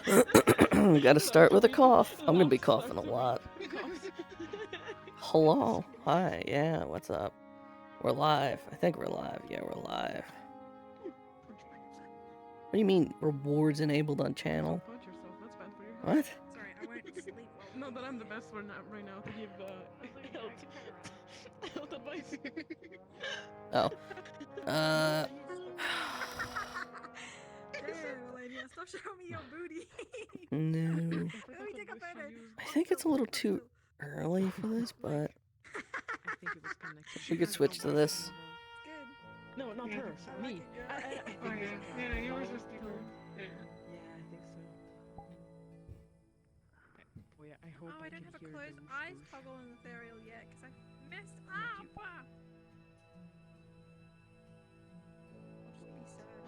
Gotta start with a cough. I'm gonna be coughing a lot. Hello. Hi. Yeah, what's up? We're live. I think we're live. Yeah, we're live. What do you mean, rewards enabled on channel? Punch yourself. That's bad for your health. What? Sorry, I won't sleep well. No, that I'm the best one right now to give health advice. Oh. Damn, Melania, stop showing me your booty. No. Let me take a photo. I think it's a little too early for this, but I think it was connected. we could switch to this. Good. No, not her. I Me. like it, yeah. I think Oh yeah, yours was too good. Yeah, I think so. Boy, I hope Oh, I don't can have a hear closed the eyes swoosh. toggle on the ethereal yet because I messed Not up. you. I'll just be sad.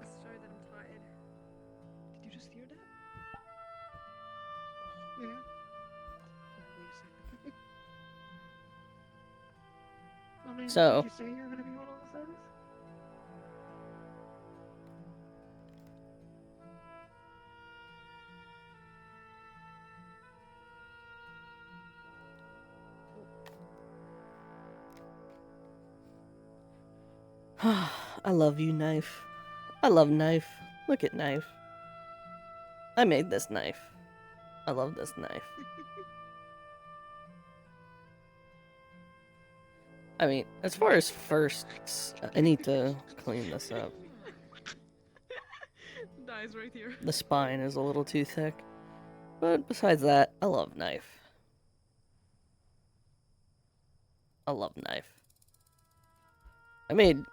Just show that I'm tired. Did you just hear that? Yeah. Wait a second. I mean, So- did you say you're gonna be one of the service? I love you, knife. I love knife. Look at knife. I made this knife. I love this knife. I mean, as far as firsts, I need to clean this up. Dies right here. The spine is a little too thick. But besides that, I love knife. I love knife. I made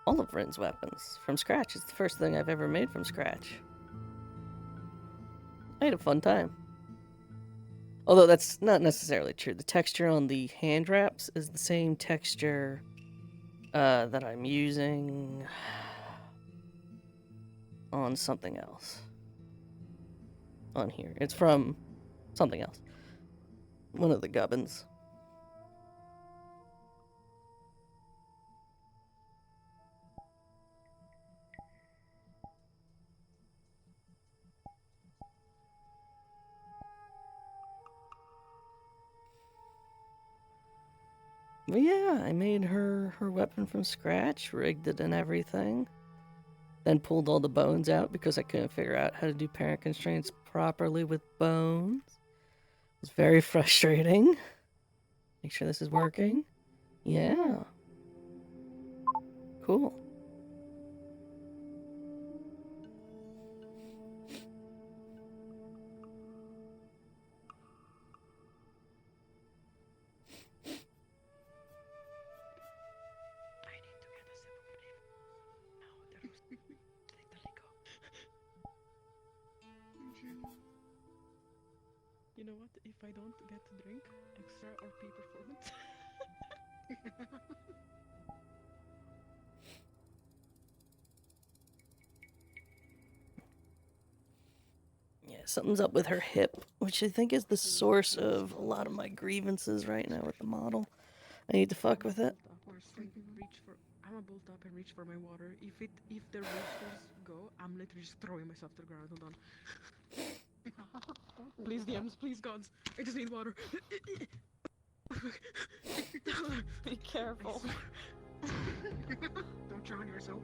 all of Rin's weapons from scratch. It's the first thing I've ever made from scratch. I had a fun time. Although that's not necessarily true. The texture on the hand wraps is the same texture that I'm using on something else. On here. It's from something else. One of the gubbins. But yeah, I made her weapon from scratch, rigged it and everything. Then pulled all the bones out because I couldn't figure out how to do parent constraints properly with bones. It was very frustrating. Make sure this is working. Yeah. Cool. I need to get a sip of leaf. No, there was literally go. You know what? If I don't get to drink, extra or pay performance. Yeah, something's up with her hip, which I think is the source of a lot of my grievances right now with the model. I need to fuck with it. I'm a bolt up and reach for my water. If the roosters go, I'm literally just throwing myself to the ground. Hold on. Please DMs, please gods. I just need water. Be careful. Don't drown yourself.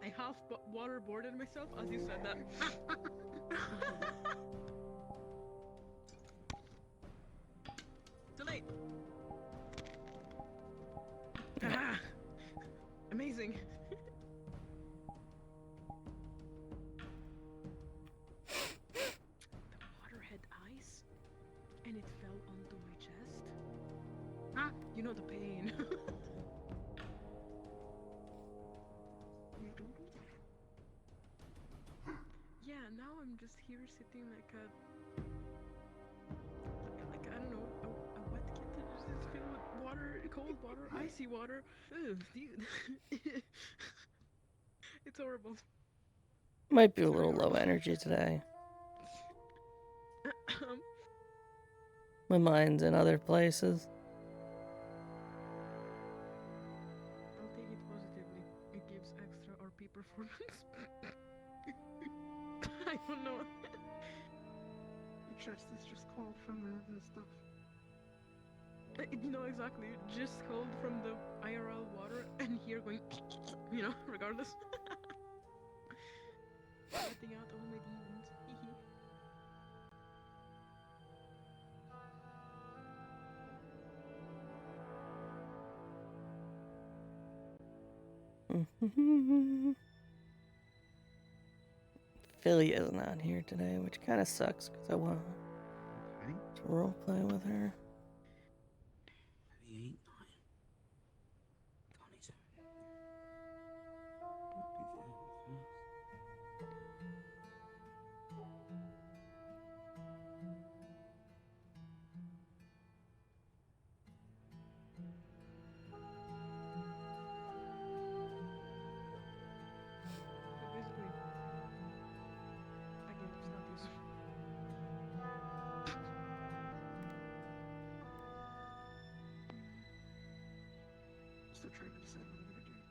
I half waterboarded myself as you said that. Too late. Ah, amazing. The water had ice, and it fell onto my chest. Huh? You know the pain. You do? Yeah, now I'm just here sitting like I don't know, a wet kitten just filled with water, cold water, icy water. Ugh, dude. It's horrible. Might be a little low energy today. My mind's in other places. I'll take it positively. It gives extra performance. I don't know. Your chest is just cold from the stuff. You know exactly. Just cold from the IRL water, and here going, regardless. Letting out all my demons. Hee Philly is not here today, which kind of sucks because I want Okay. to roleplay with her. 38, 9. Connie's 7. So basically, again, it's not this. Still trying to decide what I'm gonna do.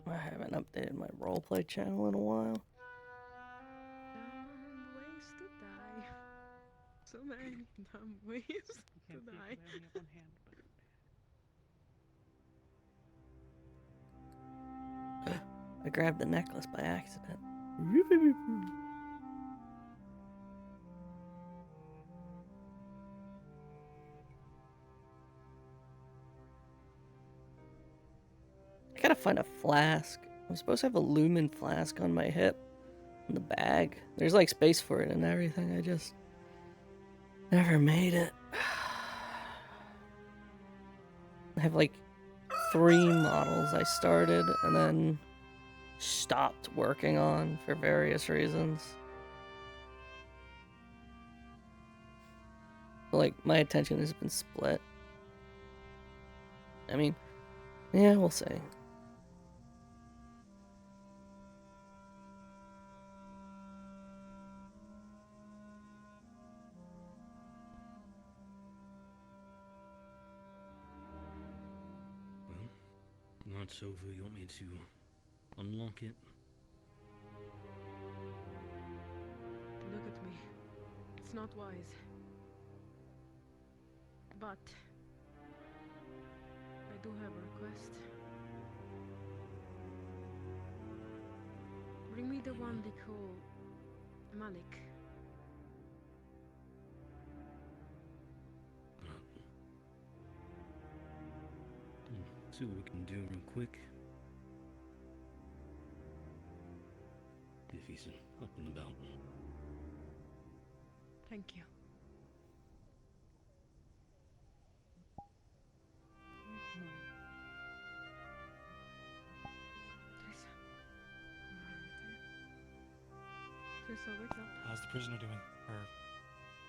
I haven't updated my roleplay channel in a while. Dumb ways to die. So many dumb ways You to can't see it die. 'cause I only have one hand, but I grabbed the necklace by accident. I gotta find a flask. I'm supposed to have a lumen flask on my hip in the bag. There's like space for it and everything. I just never made it. I have like 3 models I started and then stopped working on for various reasons. Like, my attention has been split. I mean, yeah, we'll see. Well, not Sofa. You want me to unlock it? Look at me. It's not wise. But I do have a request. Bring me the one they call Malik. See what we can do real quick. If he's up and about. Thank you. Teresa. Teresa, wake up. How's the prisoner doing? Or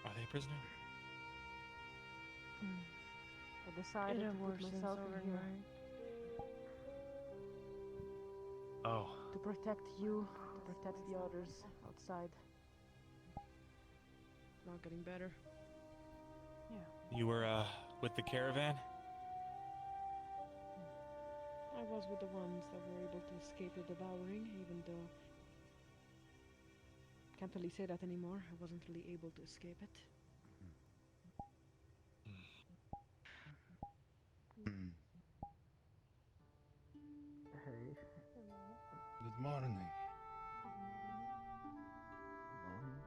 are they a prisoner? I decided to put myself in here Oh, to protect you, to protect the others outside. Not getting better. you were with the caravan? I was with the ones that were able to escape the devouring, even though can't really say that anymore. I wasn't really able to escape it. Hey, Good morning.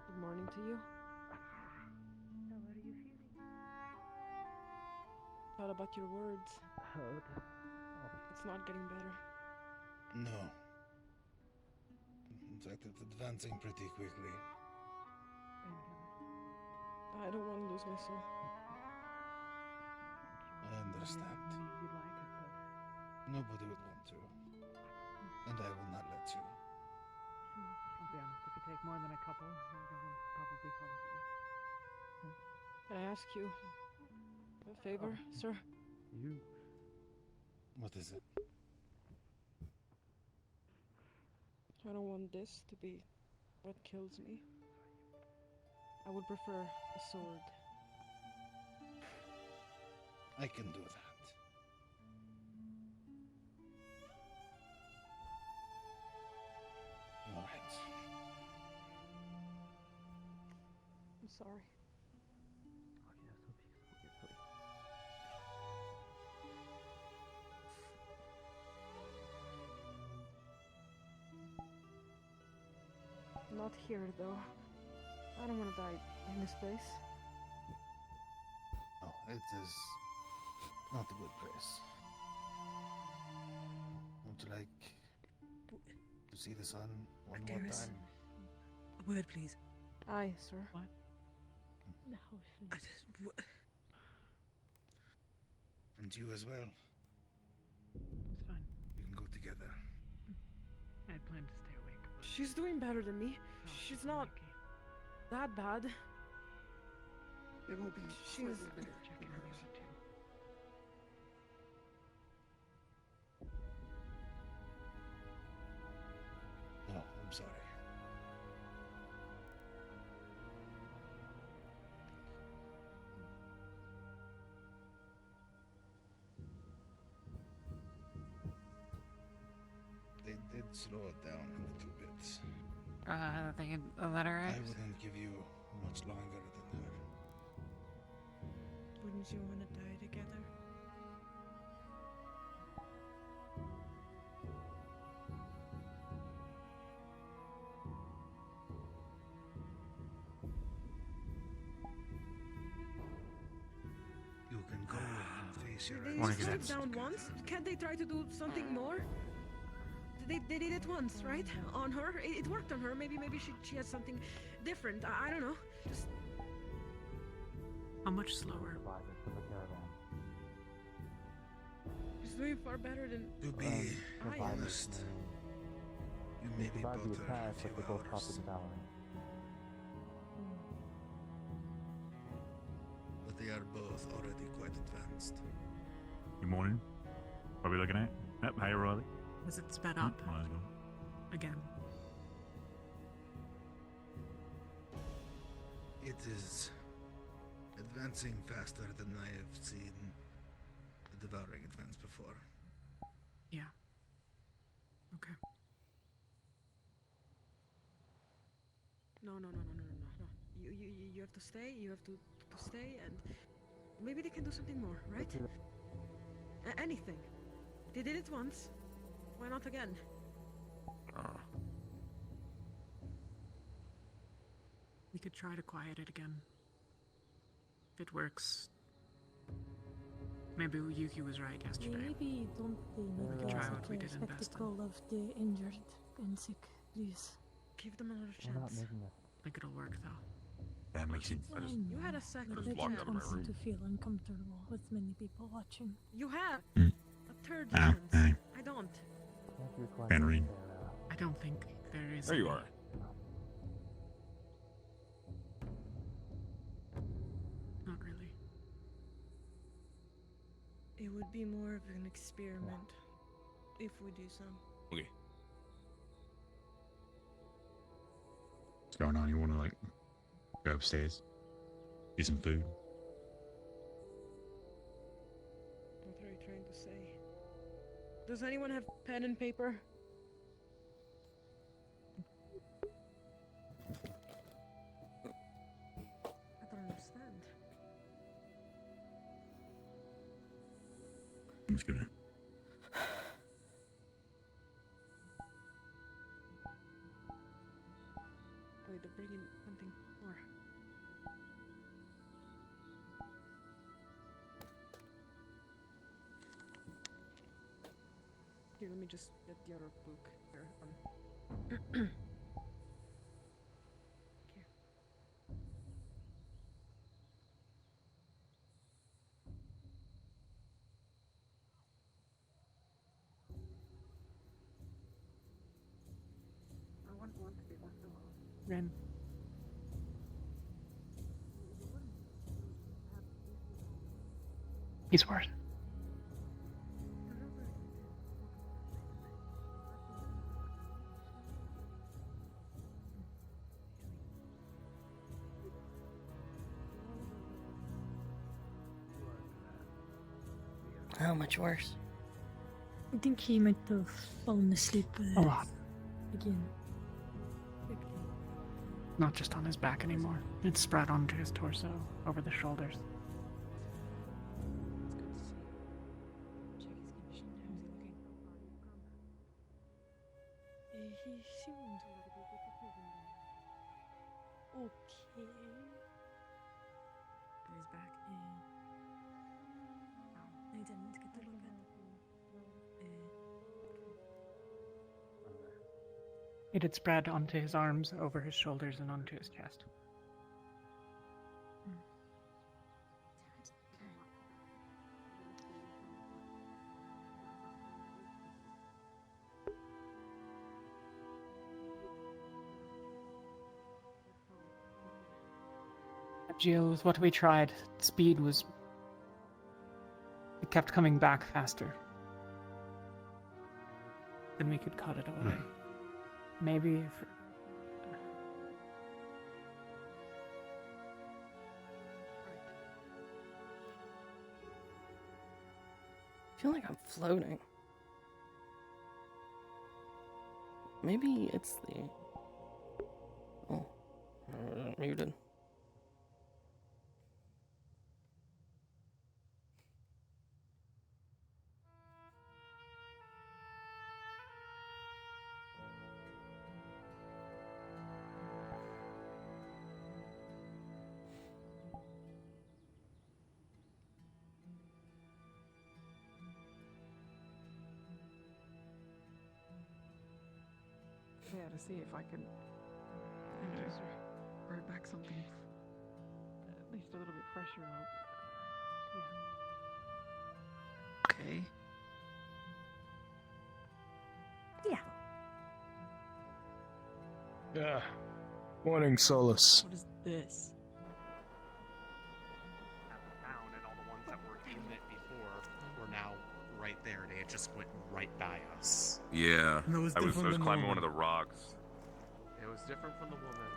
Good morning to you. How are you feeling? Thought about your words. hurt. It's not getting better. No. In fact, it's advancing pretty quickly. I don't want to lose my soul. I understand. maybe you'd like it, but Nobody would want to. And I will not let you. I'll be honest, if you take more than a couple, you're gonna probably fall asleep. But I ask you, A favor, sir? You. What is it? I don't want this to be what kills me. I would prefer a sword. I can do that. All right. I'm sorry. Not here, though. I don't want to die in this place. Oh, it is not a good place. Would you like to see the sun one more Artemis. time? A word, please. Aye, sir. What? No, I just. And you as well. It's fine. We can go together. I had planned to stay awake. But She's doing better than me. no, She's I'm not okay. that bad. It will be She's- slightly better. Checking her out too. No, I'm sorry. They did slow it down a little bit. They could let her I out. wouldn't give you much longer than her. Wouldn't you want to die together? You can go and face your They Wanna just get slowed it down together. once. Can't they try to do something more? They did it once, right? On her. It worked on her. Maybe she has something different. I don't know. Just How much slower? Survivors of the caravan. she's doing far better than To be I am. Survivors honest, may- you they maybe survived the both are a attack, few but they both caught hours, the devouring. but they are both already quite advanced. Good morning. What are we looking at? Yep, hey, Riley. Was it sped up Might as well. again? It is advancing faster than I have seen the devouring advance before. Yeah. Okay. No. You have to stay. You have to stay, and maybe they can do something more, right? Anything. They did it once. Why not again? We could try to quiet it again. If it works. Maybe Yuki was right yesterday. maybe don't they We make could it try such what we a did in Beston. spectacle of the injured and sick, please. Give them another We're not chance. making it. I think it'll work though. That makes it. I You know, had a second but just I walked don't out of my want them room. to feel uncomfortable with many people watching. You have Hmm. a third Ah, chance. hey. I don't. Can't you request Henry. I don't think there is. There you any- are. Not really. It would be more of an experiment if we do so. Okay. What's going on? You want to, like, go upstairs? Get some food? What are you trying to say? Does anyone have pen and paper? I don't understand. I'm just gonna. Wait, they're bringing something more. Here, let me just get the other book here. Here. I wouldn't want to be left alone. Ren. He's worse. How much worse? I think he might have fallen asleep A lot. again. Not just on his back anymore. It's spread onto his torso, over the shoulders. He seemed okay. He's back. I didn't get to look at. It had spread onto his arms, over his shoulders, and onto his chest. Jill, with what we tried, speed was... It kept coming back faster. Then we could cut it away. Maybe if... I feel like I'm floating. Maybe it's the... Oh, muted. Yeah, to see if I can Just write back something. at least a little bit fresher out. Okay. Yeah. Morning, Solus. What is this? At the town, and all the ones that were in it before were now right there. They had just went right by us. Yeah. And it was I was different than climbing the one of the woman. rocks. It was different from the woman.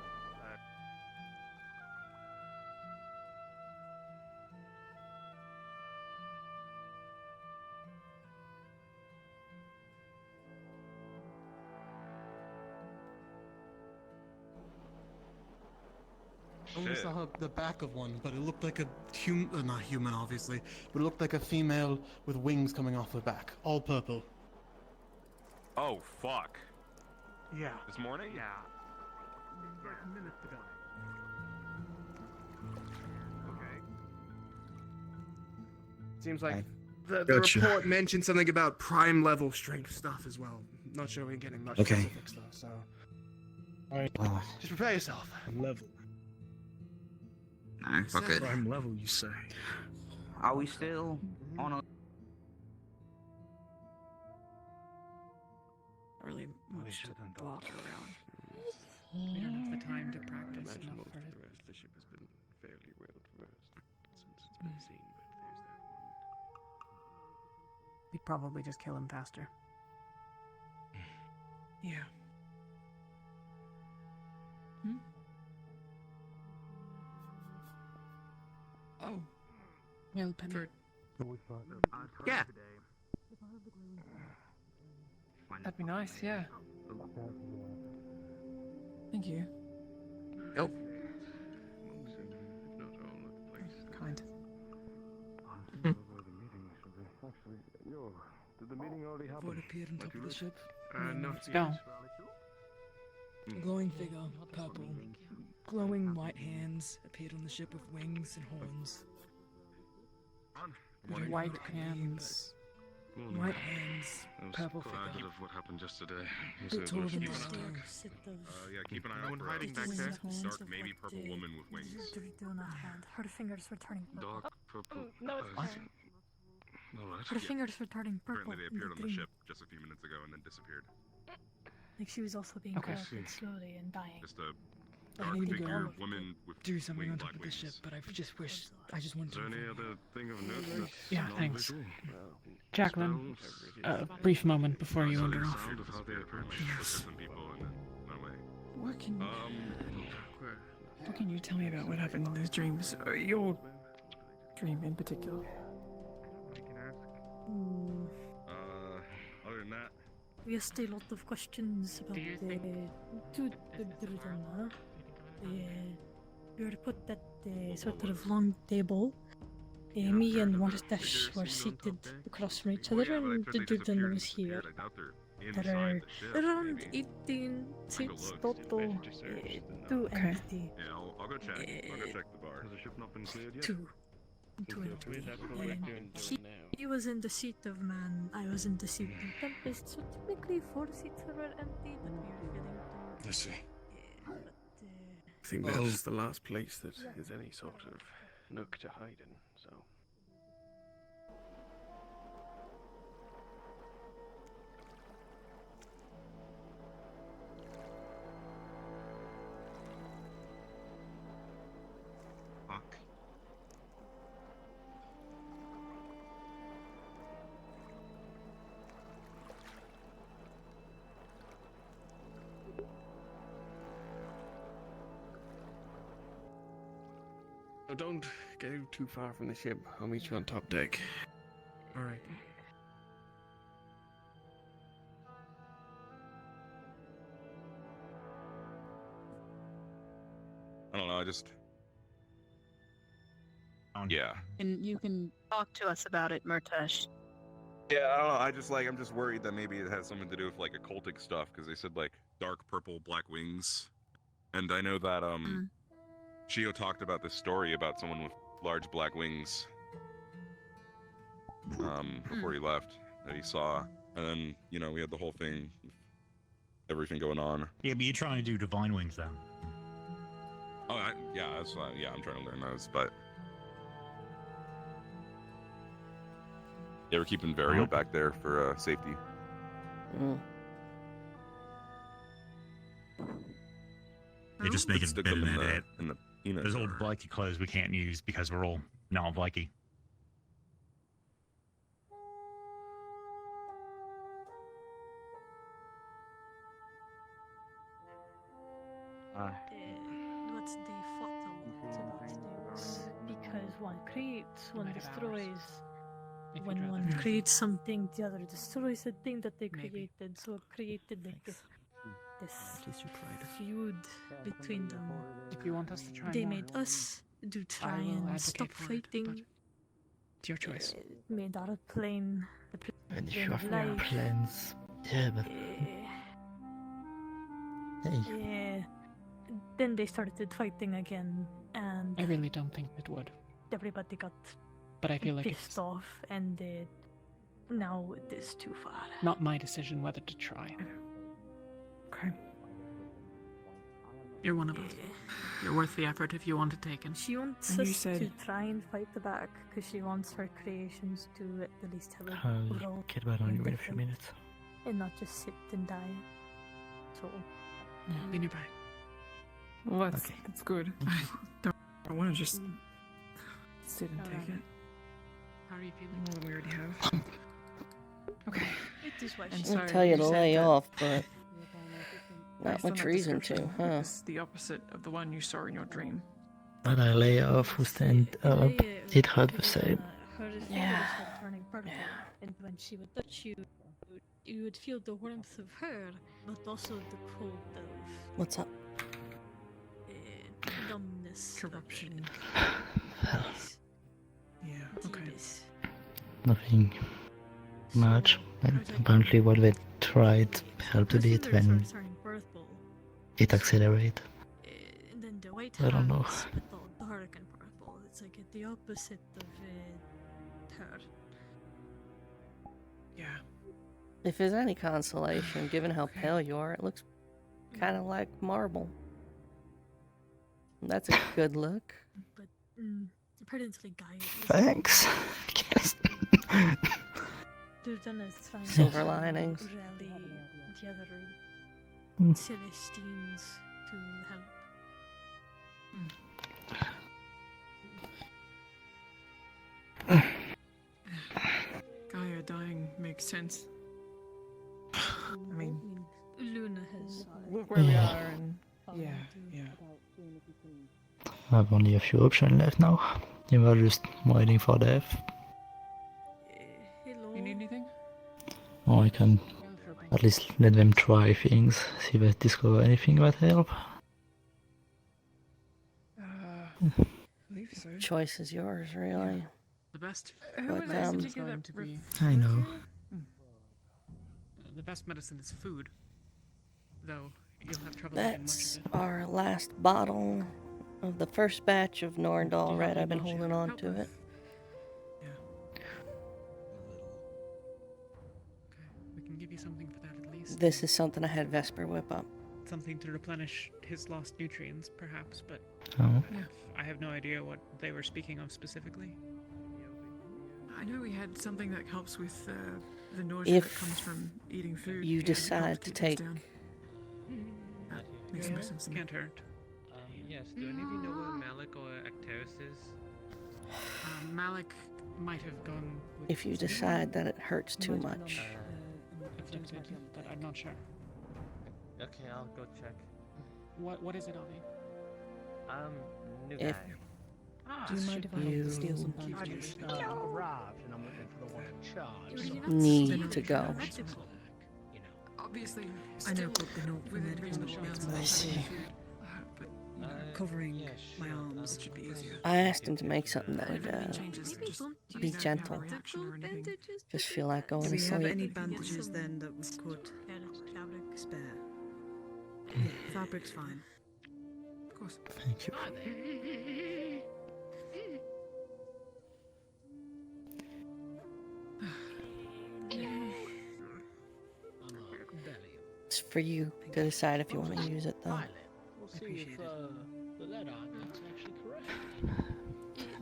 I only saw the back of one, but it looked like a not human, obviously, but it looked like a female with wings coming off her back, all purple. Oh, fuck. Yeah. This morning? Yeah. Minutes ago. Okay. Seems like The Gotcha. report mentioned something about prime level strength stuff as well. Not sure we're getting much Okay. specifics though, so. Alright. Just prepare yourself. Level. No, fuck it. Prime level, you say? Are we still on a... Really much to walk around. We don't have the time to practice enough for it. The rest of the ship has been fairly well traversed since it's been seen, but there's that one. We'd probably just kill him faster. Yeah. Hmm? Oh. Well, Penny. Yeah. That'd be nice, yeah. Thank you. Nope. Kind. Did the meeting already happen? What appeared on top of the ship? No. No. Glowing figure, purple. Glowing white hands appeared on the ship with wings and horns. We don't know White what it could be, hands. but White hands, purple figure. of what happened yesterday. Bit taller than Keep us. Yeah, keep an eye Anyone out for hiding a back there? dark, maybe purple woman with wings. Do not hand. Her fingers were turning purple. Dark purple. No, it's What? fine. Alright. Her fingers were turning purple. Apparently they in appeared on the dream. ship just a few minutes ago and then disappeared. Like she was also being Okay. corrupted slowly and dying. Just a I need to go women with do something on winged top black of the ship, wings. but I just want Is to. there any other thing of note that's Yeah, thanks. non-visual? Jacqueline, Spells? a brief moment before you So wander the off. sound of how they approach Yes. different people in that way. What can Where? what can you tell me about what happened in those dreams? Your dream in particular. Other than that, We have still a lot of questions about we were put at the sort of long table. Me and Mortish were seated across from each other, and the Durden was here. There are around 18 seats total, 2 empty. yeah, I'll go check. I'll go check the bar. Has the ship not been cleared yet? Two empty. He was in the seat of man, I was in the seat of Tempest, so technically 4 seats were empty, but we were feeling to... I see. I think that is the last place that is any sort of nook to hide in, so. Fuck. Oh, don't go too far from the ship. I'll meet you on top deck. Alright. I don't know, I just... Yeah. And you can talk to us about it, Murtash. Yeah, I don't know, I'm just worried that maybe it has something to do with, like, occultic stuff, because they said, like, dark purple, black wings. And I know that, Shio talked about this story about someone with large black wings, before he left, that he saw. And then, you know, we had the whole thing, everything going on. Yeah, but you're trying to do divine wings then. Oh, yeah, that's why, yeah, I'm trying to learn those, but... Yeah, we're keeping Varial back there for, safety. They just make it Stick better them than in that. the peanut. There's old Viking clothes we can't use because we're all not Viking. What's the fatal to those things? Because one creates, one destroys. When one creates something, the other destroys the thing that they created. So it created like this feud between them. If you want us to try They more, made us to try I will and advocate stop for it, fighting. it's your choice. Made our plane the And if plane you of have life. plans, yeah, but hey, Yeah. Then they started fighting again, and I really don't think it would. everybody got But I feel like pissed off, and now it is too far. Not my decision whether to try. Okay. You're one of us. You're worth the effort if you want to take him. She wants And you us said- to try and fight the back, because she wants her creations to at least have a I'll role get back on in you in a the few fight, minutes. and not just sit and die. So, Be nearby. Well, that's good. I want to just sit and take it. How are you feeling? More than we already have. Okay. it is why And she I'll tell you to said lay that- off, but not Based on much that reason to, description, huh? It's the opposite of the one you saw in your dream. But I lay off who stand up. It hurt the same. her fingers Yeah. were turning purple, and when she would touch you, you would feel the warmth of her, but also the cold of What's up? numbness. Corruption. Yeah, okay. Nothing much. And apparently what they tried helped a bit when Turning purple, it accelerated. and then the white I don't know. hands, but all dark and purple. It's like the opposite of her. Yeah. If there's any consolation, given how pale you are, it looks kind of like marble. That's a good look. But apparently, Guy. Thanks. Durden is trying Silver to linings. rally the other Mm. Celestines to help. Gaia dying makes sense. I mean, Luna has. look where we Yeah. are, and yeah. I have only a few options left now. You are just waiting for death. Hello. You need anything? Or I can at least let them try things, see if they discover anything that help. I believe so. Choice is yours, really. The best. Who But, was it in um, particular that I know. The best medicine is food. Though you'll have trouble getting much That's of it. our last bottle of the first batch of Norndal Red. I've been holding on to it. We can give you something for that at least. This is something I had Vesper whip up. Something to replenish his lost nutrients, perhaps, but Oh. I have no idea what they were speaking of specifically. I know we had something that helps with the nausea If that comes from eating food. you Yeah, it decide helps to keep things take down. Makes more sense to me. Can't hurt. Yes, do any of you know where Malik or Acteris is? Malik might have gone with If you decide that it hurts too much. afflicted, but I'm not sure. Okay, I'll go check. What is it, Avi? New If guy. Do you mind if I help to steal some I bandages? just arrived and I'm looking for the one in charge. Need to go. Obviously, I know, still but they're not within medical reasonable shots. amounts of I see. food. But you know, Covering my arms should be easier. I asked him to make something that would changes. Just be use that gentle. reaction or anything. Just feel like going Do to we have sleep. any bandages then that we could spare? Yeah, fabric's fine. Of course. Thank you. It's for you to decide if you want to use it, though. We'll see if the lead argument's actually correct.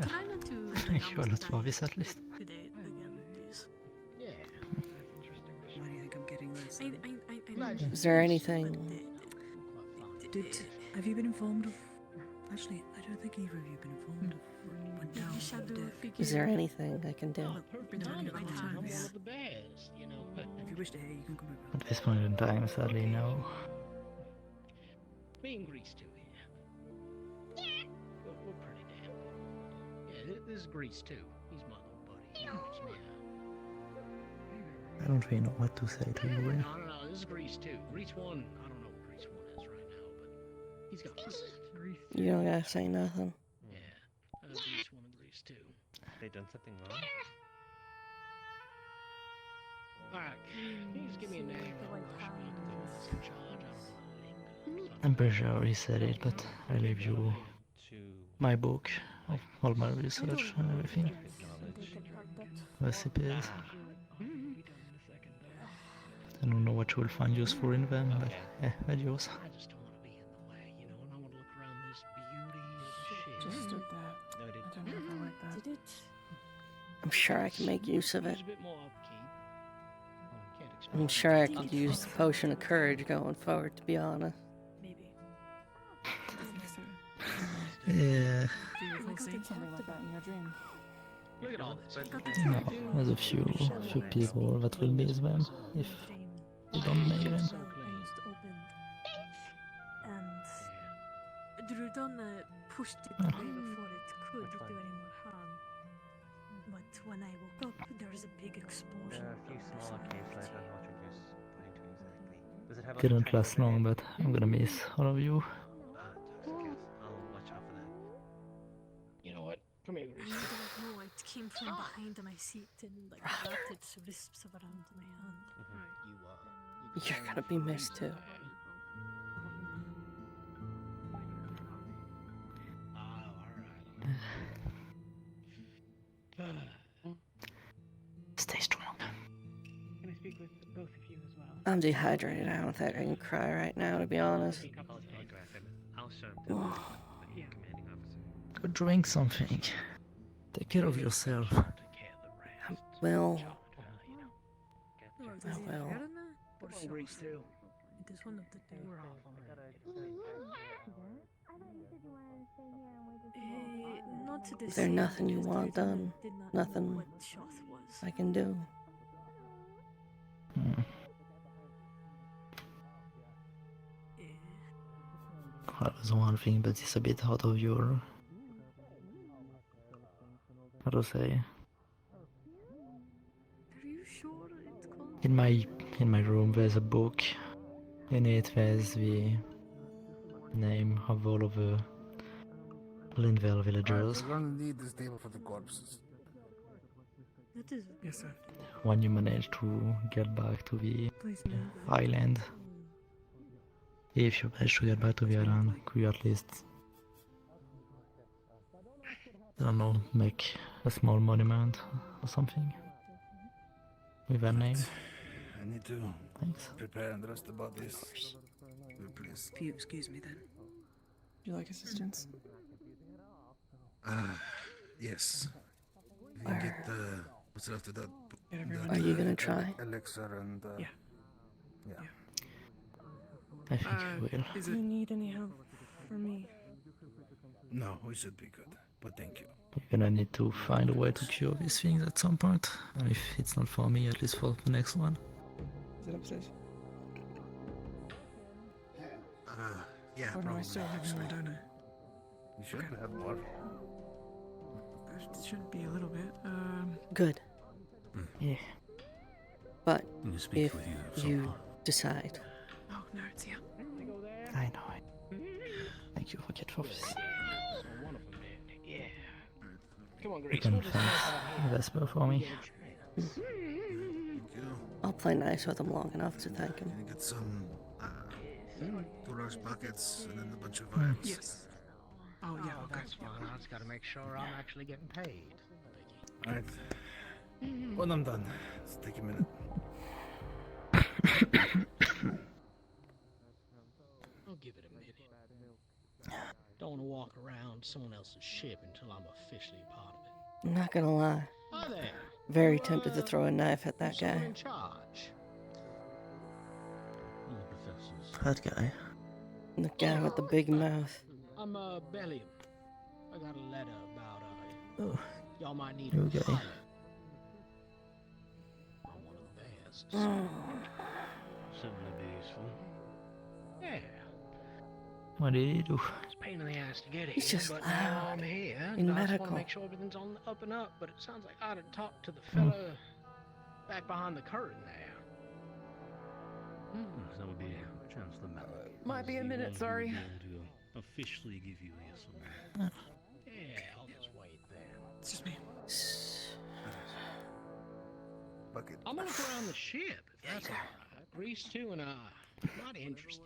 Try not to. You are not for this at least. Today again, please. Yeah. Why do you think I'm getting this? Is there anything? Have you been informed of? Actually, I don't think either of you have been informed of what went down with the death. Is there anything I can do? Been telling you the whole time, I'm yeah. one of the bears, you know. But If you wish to hear, you can come over. At this point in time, sadly, no. me and Grease too here. We're pretty damn good. Yeah, this is Grease too. He's my little buddy. He helps me out. I don't really know what to say to you, Will. No, this is Grease too. Grease 1, I don't know what Grease 1 is right now, but he's got Grease. You don't gotta say nothing. Yeah, Grease 1 and Grease 2. They done something wrong? Alright, can you just give me a name? Who's in charge? I don't want to linger. I'm pretty sure he said it, but I leave you my book of all my research and everything. Recipes. I don't know what you will find useful in them, but yeah, that's yours. I just don't want to be in the way, you know, and I want to look around this beauty of the shit. Just did that. No, I I don't know if I like that. Did it? I'm sure I can make use of it. There's a bit more upkeep. Can't expect I'm sure I could use the potion of courage going forward, to be honest. Maybe. Yeah. Do you recall seeing something like that in your dream? Look at all this. No, there's a few people that will miss them if you don't make them. Almost opened. And Drudon pushed it away before it could do any more harm. But when I woke up, there was a big explosion. There are a few smaller caves like I'm not sure just pointing to exactly. Does it have like, Couldn't a last long, but I'm gonna miss all of you. I'll watch out for that. You know what? Come here, I Grease. don't know, it came from behind my seat and like darted wisps around my hand. You're gonna be missed too. Stay strong. Can I speak with both of you as well? I'm dehydrated. I don't think I can cry right now, to be honest. I'll show him to Oh. the commanding officer. Go drink something. Take care of yourself. Well, Well, I will. Grease too. It is one of the two. We're all on I thought you said you wanted to stay not to Is there deceive, nothing you just want I done? did not know Nothing what Shoth was. I can do? That was one thing, but it's a bit out of your... How to say? Are you sure it's called? In my room there's a book. In it there's the name of all of the Lindvale villagers. We're gonna need this table for the corpses. That is. Yes, sir. When you manage to get back to the Please no. island. If you manage to get back to the island, could you at least, I don't know, make a small monument or something with that name? I need to Thanks. prepare and rest the bodies. Please. If you excuse me then. Do you like assistance? Yes. You can get the what's left of that. Are you gonna try? Elixir and Yeah. I think you will. Do you need any help from me? No, we should be good. But thank you. You're gonna need to find a way to cure these things at some point. And if it's not for me, at least for the next one. Is it upstairs? Yeah, Oh no, I probably. still have more, don't I? You should have more. There should be a little bit. Good. Yeah. But Can you speak if with you decide, Oh no, it's here. I know it. Thank you for getting for this. One of them did. Yeah. Come on, You Grace. can We'll just thank have Vesper for me. Thank you. I'll play nice with him long enough to thank him. Can you get some 2 large buckets and then a bunch of vines? Yes. Oh yeah, okay. That's fine. I just gotta make sure I'm actually getting paid. Alright. When I'm done, let's take a minute. I'll give it a minute. Don't want to walk around someone else's ship until I'm officially part of it. I'm not gonna lie. Hi there. Very tempted to throw a knife at that Someone guy. in charge. That guy. The guy with the big mouth. I'm Bellium. I got a letter about Oh, y'all might need you a okay? pilot. I'm one of the best. Simply peaceful. Yeah. What did he do? It's a pain in the ass to get He's here, just but now loud I'm here. in And I just want medical. to make sure everything's on the up and up. But it sounds like I ought to talk to the fella back behind the curtain there. That would be Chancellor Mallow. Might be a minute, sorry. To officially give you your summons. Yeah, I'll just wait then. It's just me. Bucket. I'm gonna look around the ship, if that's alright. Grease too, and not interested.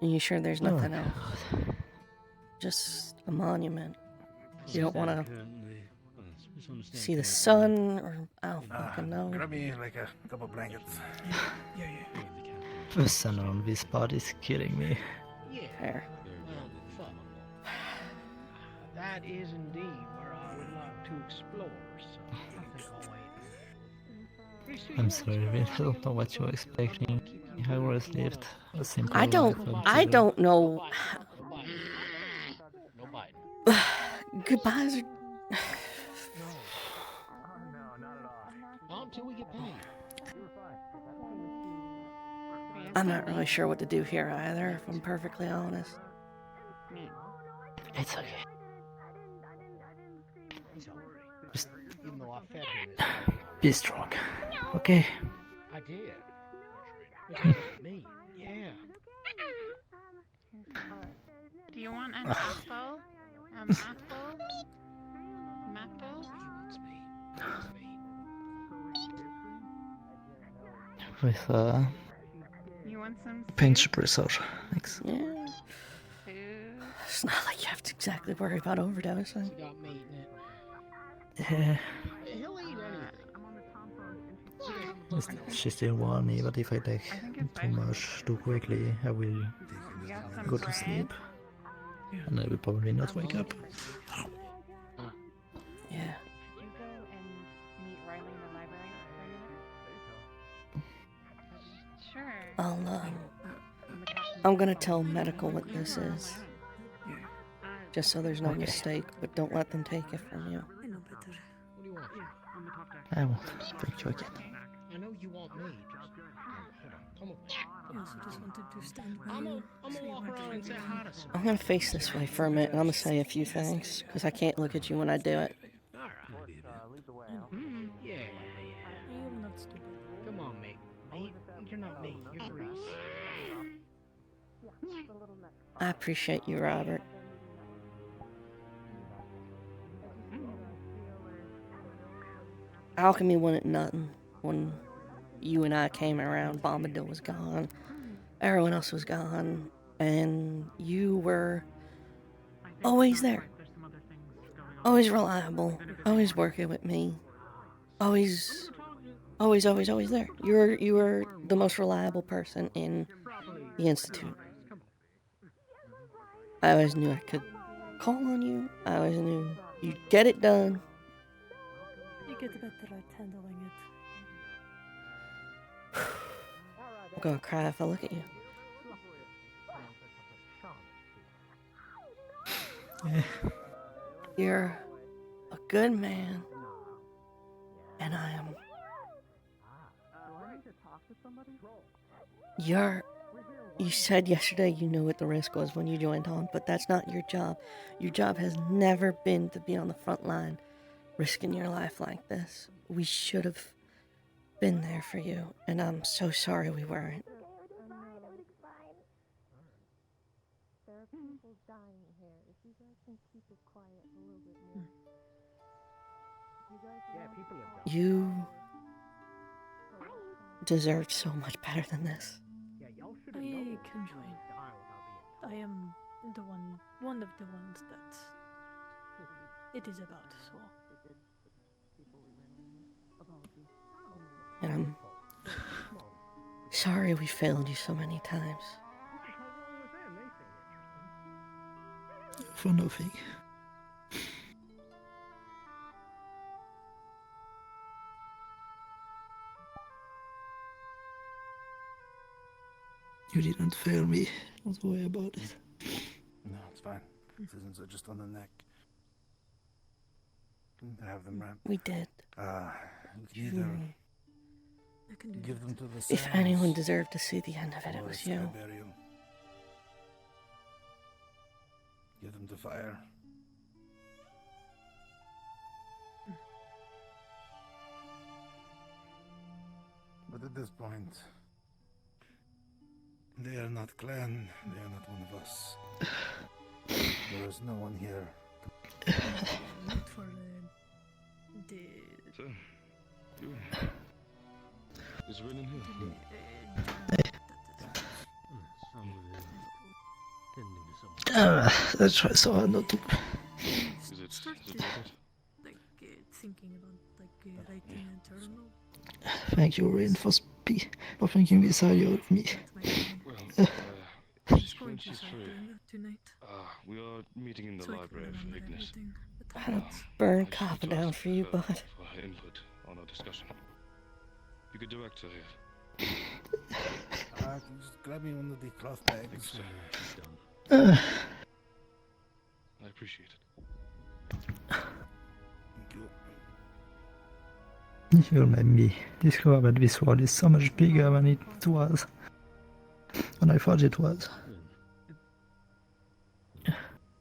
Are you sure there's nothing else? Just a monument. You don't want to see the sun, or I don't fucking know. Grab me like a couple blankets. Yeah. The sun on this spot is killing me. Yeah. Fair. Well, fuck. That is indeed where I would like to explore, so I think I'll wait. Grease too, I'm you sorry, wanna I explore? don't know what you're expecting. I was lived a simple I life don't. up I to- don't know. No biting. Goodbyes are. Not until we get paid. I'm not really sure what to do here either, if I'm perfectly honest. It's okay. Just Even though I fed him this be strong, okay? I did. Which is me. Yeah. Do you want an apple? A apple? Apple? It's me. With You want some pinch bristle. Thanks. Yeah. food? It's not like you have to exactly worry about overdosing. She got meat in it. Yeah. He'll eat anything. She still warned me, but if I take too much too quickly, I will You got some go to bread? sleep. And I will probably not wake up. Yeah. Could you go and meet Riley in the library for a minute? Sure. I'm gonna tell medical what this is. just so there's no mistake, but don't let them take it from you. I know better. What do you want? Yeah, on the top deck. I won't take you again. I know you want me. Come on. I also just wanted to stand by I'm you. gonna walk around and say hi to some. I'm gonna face this way for a minute and I'm gonna say a few things, because I can't look at you when I do it. Alright. Yeah. You're not stupid. Come on, mate. Mate? You're not mate. You're Grease. I appreciate you, Robert. Alchemy wasn't nothing. When you and I came around, Bombadil was gone. Everyone else was gone. And you were always there. Always reliable. Always working with me. Always there. You were the most reliable person in the Institute. I always knew I could call on you. I always knew you'd get it done. You get better at handling it. I'm gonna cry if I look at you. Yeah. You're a good man, and I am. You said yesterday you knew what the risk was when you joined on, but that's not your job. Your job has never been to be on the front line, risking your life like this. We should have been there for you, and I'm so sorry we weren't. There are people dying here. If you guys can keep it quiet a little bit more. Yeah, people are dying. You deserve so much better than this. I can join. I am one of the ones that it is about, so. And I'm sorry we failed you so many times. For nothing. You didn't fail me. Don't worry about it. No, it's fine. Decisions are just on the neck. I have them wrapped. We did. You can either give them to the If sands, anyone deserved to see the end of it, it or was sky you. burial. Give them to fire. But at this point, they are not clan, they are not one of us. There is no one here. Not for the... So, you... Is Ren in here? Let's try so hard not to. Is it like thinking about writing a journal. Thank you, Rain, for thinking this idea of me. Well, Going to start doing that tonight. we are meeting in the So I can library for remember Ignis. everything that I'd happened. burn copper down for you, bud. For her input on our discussion. You could direct her here. Just grab me one of the cloth bags. Thanks, sir. I appreciate it. Thank you. You made me discover that this world is so much bigger than it was. Than I thought it was.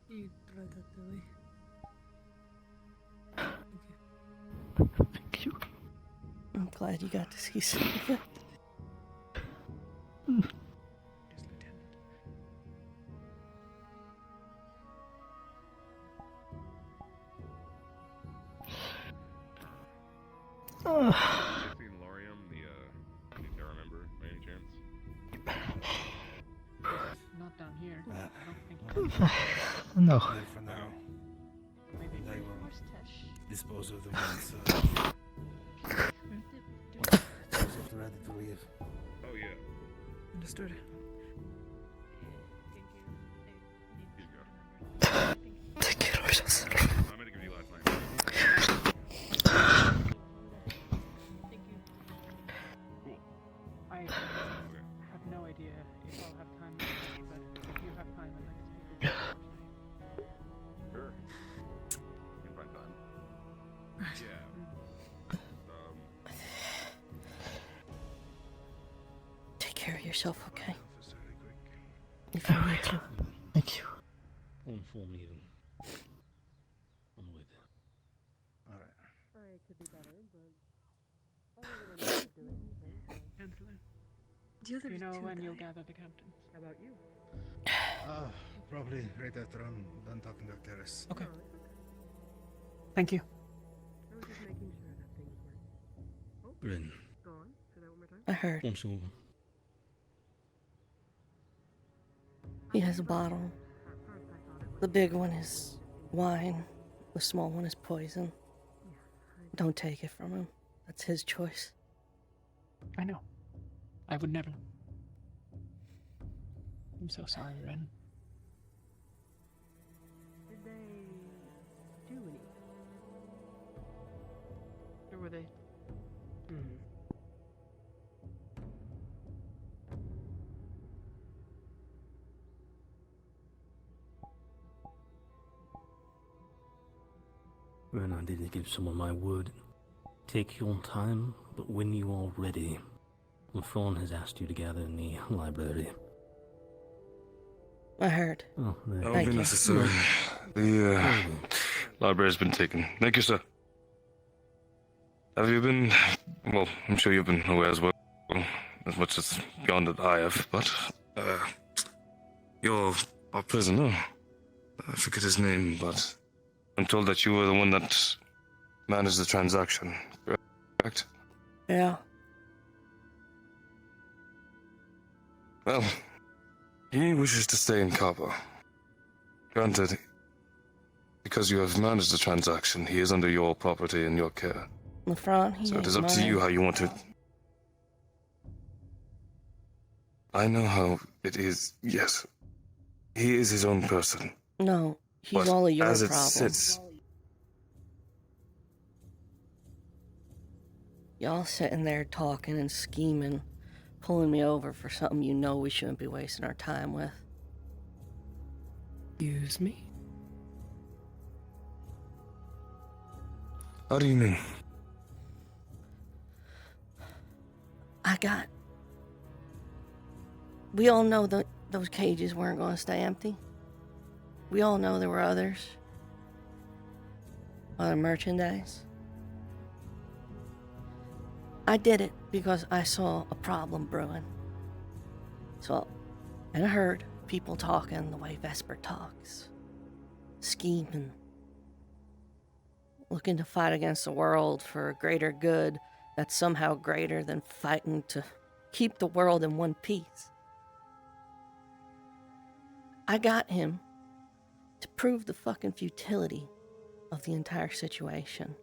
You brought that away. Thank you. I'm glad you got to see some of it. Have you seen Lorium, the Terra member, by any chance? Not down here. I don't think. No. There for now. Maybe I will dispose of them once they're ready to leave. Oh yeah. Understood. Here you go. Take care of yourself. I'm gonna give you last night. Cool. I have no idea if I'll have time, but if you have time, I'd like to speak with you. Take care of yourself, okay? If you need to. Thank you. I'll inform you on the way there. Alright, it could be better, but other than not doing anything, so. Chancellor, The other do you know two when guys. you'll gather the captains? How about you? Probably right after I'm done talking to Terrace. Okay. Thank you. I was just making sure that things were. Oh, Bryn. go on. Say that one more time. I heard. Once more. He has a bottle. The big one is wine. The small one is poison. Don't take it from him. That's his choice. I know. I would never. I'm so sorry, Ren. Did they do anything? Or were they? Ren, I did give someone my word. Take your time, but when you are ready, Thrawn has asked you to gather in the library. I heard. Oh, there. That won't Thank be you. necessary. The library's been taken. Thank you, sir. Have you been? Well, I'm sure you've been aware as well, as much as gone that I have. But you're our prisoner. I forget his name, but I'm told that you were the one that managed the transaction. Correct? Yeah. Well, he wishes to stay in Kappa. Granted, because you have managed the transaction, he is under your property and your care. LeFron, he So it ain't is up to mine. you how you want to. I know how it is, yes. He is his own person. No, he's But all of your as it problem. sits, Y'all sitting there talking and scheming, pulling me over for something you know we shouldn't be wasting our time with. Excuse me? how do you mean? We all know that those cages weren't going to stay empty. We all know there were others. Other merchandise. I did it because I saw a problem brewing. And I heard people talking the way Vesper talks. Scheming. Looking to fight against the world for a greater good that's somehow greater than fighting to keep the world in one piece. I got him to prove the fucking futility of the entire situation.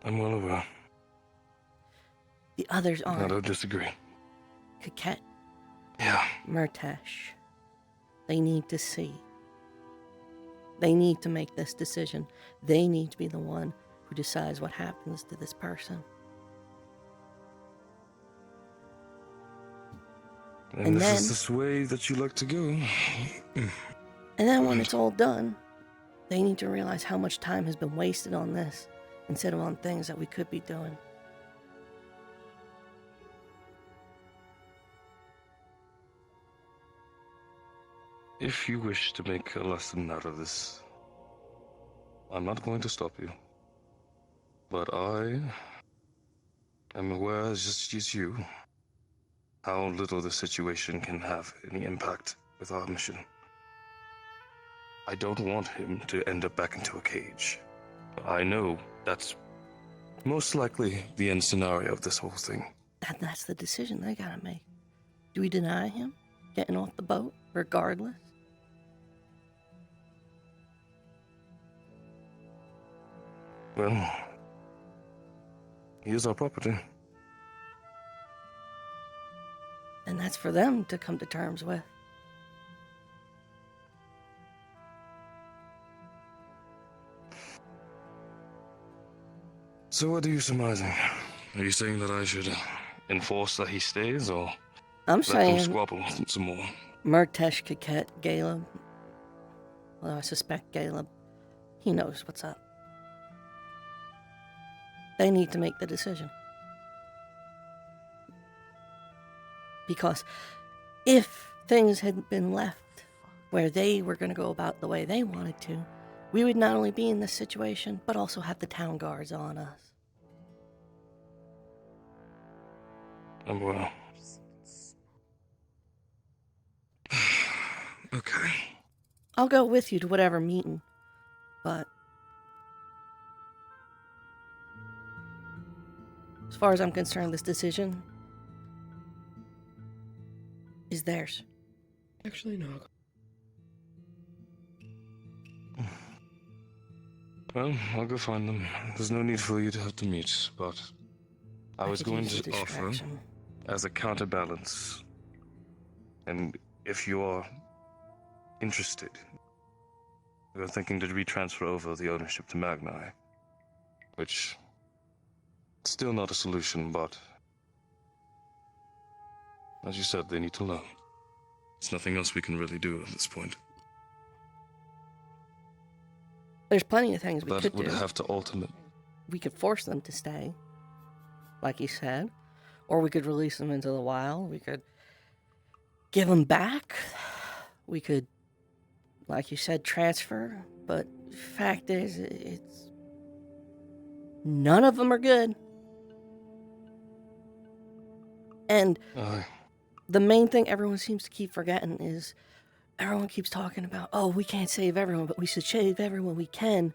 I'm well aware. The others I aren't. don't disagree. Coquette. Yeah. Murtash. They need to see. They need to make this decision. They need to be the one who decides what happens to this person. And this is the way that you like to go. And then when it's all done, they need to realize how much time has been wasted on this instead of on things that we could be doing. If you wish to make a lesson out of this, I'm not going to stop you. But I am aware, just as you, how little the situation can have any impact with our mission. I don't want him to end up back into a cage. I know that's most likely the end scenario of this whole thing. That's the decision they gotta make. Do we deny him getting off the boat, regardless? Well, he is our property. And that's for them to come to terms with. So what are you surmising? Are you saying that I should enforce that he stays, or I'm let saying them squabble some more? Murtash, Coquette, Caleb, Although I suspect Caleb, he knows what's up. They need to make the decision. Because if things had been left where they were going to go about the way they wanted to, we would not only be in this situation, but also have the town guards on us. Well. Okay. I'll go with you to whatever meeting, but as far as I'm concerned, this decision is theirs. Actually, no. Well, I'll go find them. There's no need for you to have to meet, but I was could going use a to offer distraction. as a counterbalance. And if you are interested, we're thinking to retransfer over the ownership to Magni, which still not a solution, but as you said, they need to learn. There's nothing else we can really do at this point. There's plenty of things we That could would do. have to ultimate. We could force them to stay, like you said, or we could release them into the wild. We could give them back. We could, like you said, transfer. But fact is, it's none of them are good. And the main thing everyone seems to keep forgetting is everyone keeps talking about, oh, we can't save everyone, but we should save everyone we can.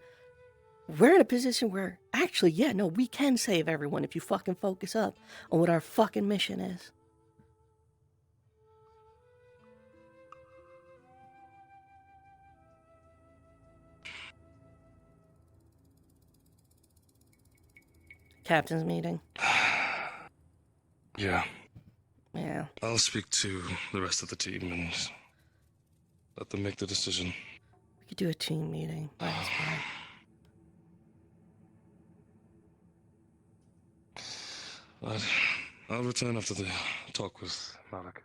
We're in a position where, actually, yeah, no, we can save everyone if you fucking focus up on what our fucking mission is. Captain's meeting. Yeah. Yeah. I'll speak to the rest of the team and let them make the decision. We could do a team meeting. But I'll return after the talk with Malik.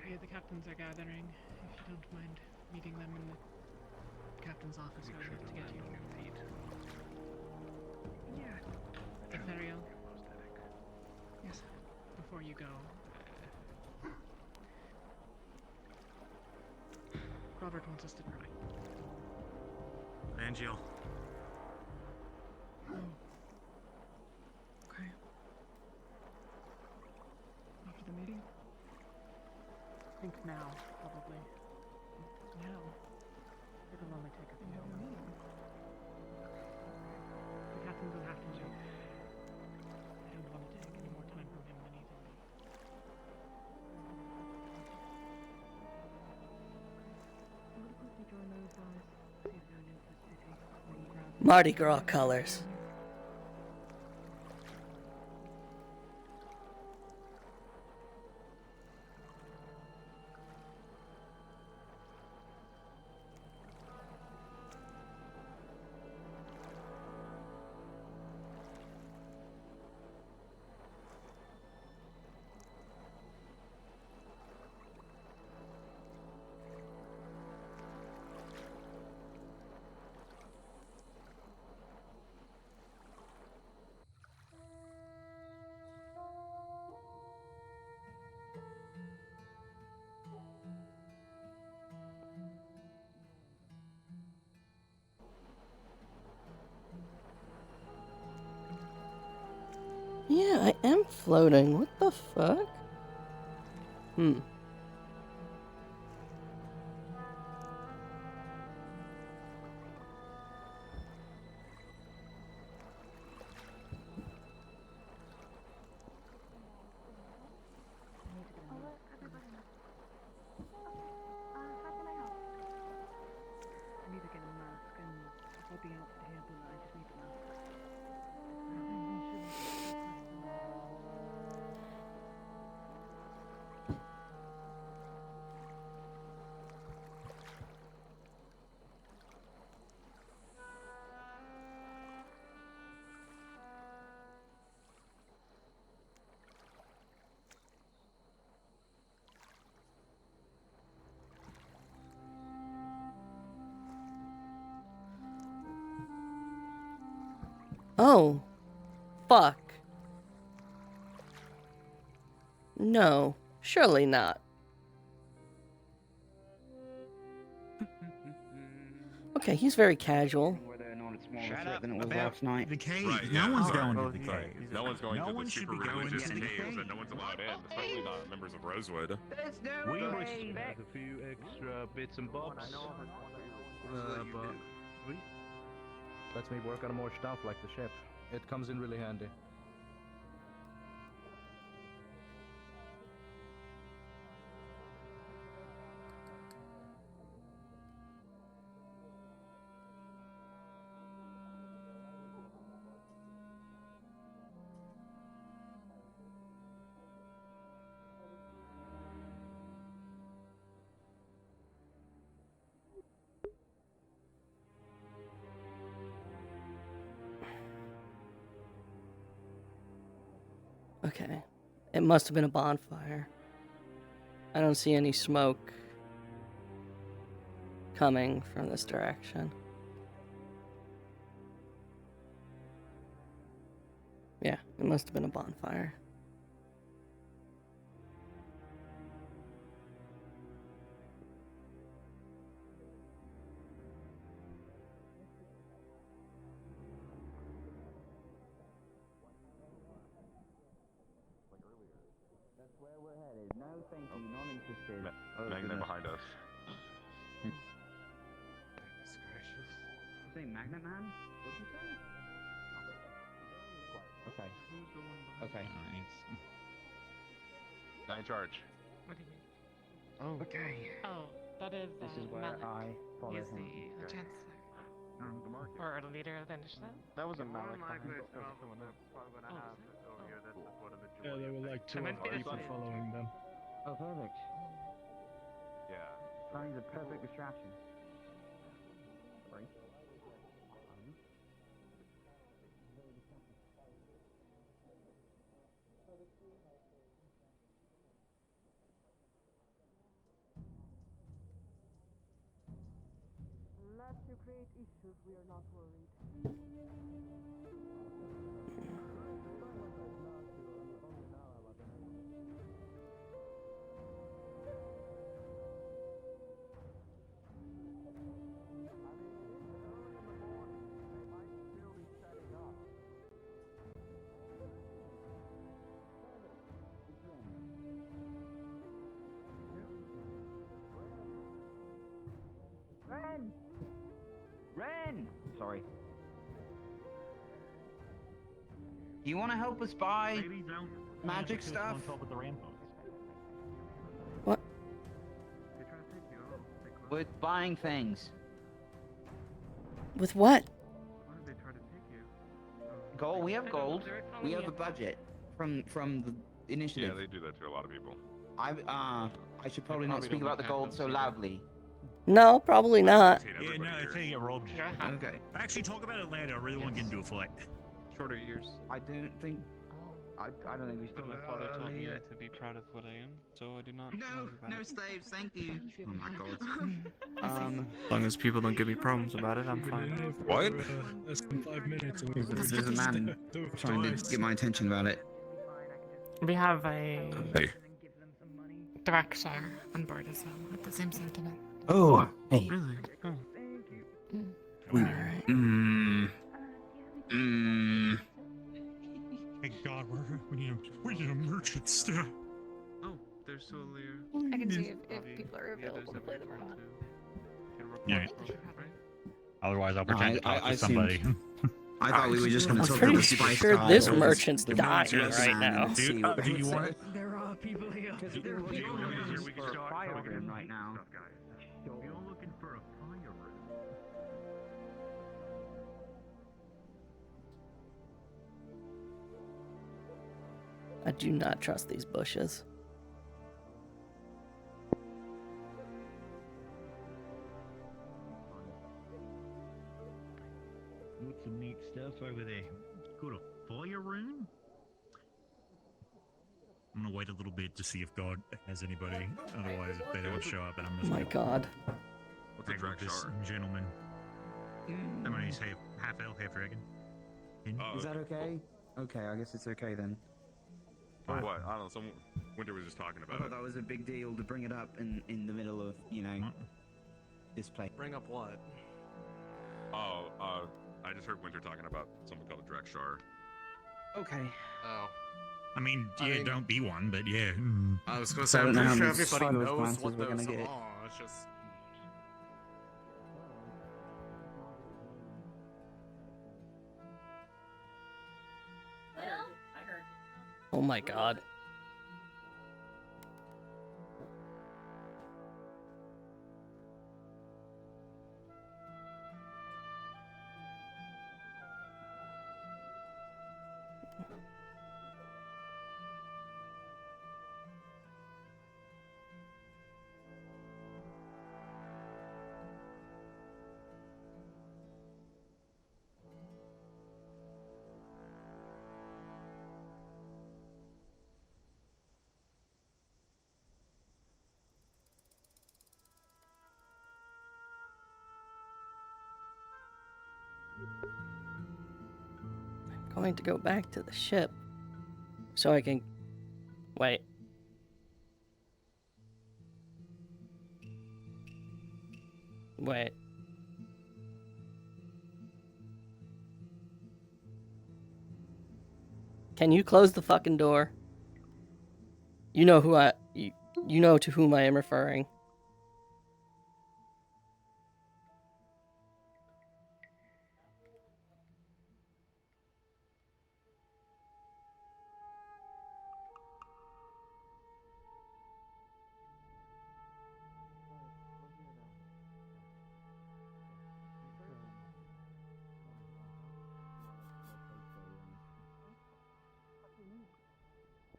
Okay, the captains are gathering. If you don't mind meeting them in the captain's office, I would love to get you on your feet. Yeah. Ethereal. Yes. Before you go, Robert wants us to try. Angel. Oh. Okay. After the meeting? I think now, probably. Now? It'll only take a few moments. The captain will have to jump. I don't want to take any more time from him than he's already. I'm gonna quickly join those guys, see if they're in the city. Mardi Gras colors. Yeah, I am floating. What the fuck? I need to get him Oh. Fuck. No. Surely not. Okay, he's very casual. Whether or not it's more Shut threat up than it was about last night. the cave. Right, no yeah, one's sorry. going to the Right. cave. No one's going No to one the should super be going religious to the caves, cave. and no one's allowed in, especially not members of Rosewood. There's no We way. respect a few extra bits and bobs. But lets me work on more stuff like the ship. It comes in really handy. Okay. It must have been a bonfire. I don't see any smoke coming from this direction. Yeah, it must have been a bonfire. That's where we're headed. No, thank you. Not interested. Magnet behind us. Say Magnet Man? What'd you say? Okay. Okay. Guy in charge. What do you mean? Oh. Okay. Oh, that is. This is where Malik. I follow He's him. the chancellor. Or the leader of the initiative. That was a Malik. Yeah, there were like 2 I other meant to people say- following them. Oh, perfect. Yeah. Finding the perfect distraction. Right? Unless you create issues, we are not worried. Ren! Ren! Sorry. You want to help us buy magic stuff? On top of the ramparts. What? We're buying things. With what? Gold. We have gold. We have a budget from the initiative. Yeah, they do that to a lot of people. I should probably not speak about the gold so loudly. No, probably not. Yeah, no, I think it robbed. Okay. Actually, talk about it later. I really want to get into a fight. Shorter years. I don't think. I don't think we should. My father taught me to be proud of what I am, so I do not. No slaves, thank you. Oh my god. As long as people don't give me problems about it, I'm fine. What? Less than 5 minutes. And There's a man trying to get my attention about it. We have a Hey. director on board as well with the same sentiment. Oh, hey. Really? Oh. Thank God, we need a merchant still. Oh, there's totally. I can see if people are available to play them or not. Yeah. Otherwise, I'll pretend to talk to somebody. I thought we were just going I'm to talk pretty to the spice sure guy this or the- merchant's the dying merchant right man now. and see what Do he you would want say. it? There are people here. There are people here. We can start fire room right now. You're looking for a fire room. I do not trust these bushes. Got some neat stuff over there. Got a fire room? I'm gonna wait a little bit to see if God has anybody. Otherwise, if they don't show up, then I'm just My gonna God. What's a hang with this Drakshar? gentleman. Somebody's half elf, half dragon. Is that okay? Okay, I guess it's okay then. What? I don't know. Some Winter was just talking I about thought it. that was a big deal to bring it up in the middle of, you know, this place. Bring up what? Oh, I just heard Winter talking about something called a Drekshar. Okay. Oh. I mean, I yeah, mean- don't be one, but yeah. I was gonna So say, I I'm don't know pretty how sure many everybody sideways knows glances what we're gonna those get. are. It's just. Oh my god. I'm going to go back to the ship so I can... Wait. Wait. Can you close the fucking door? You know who you know to whom I am referring.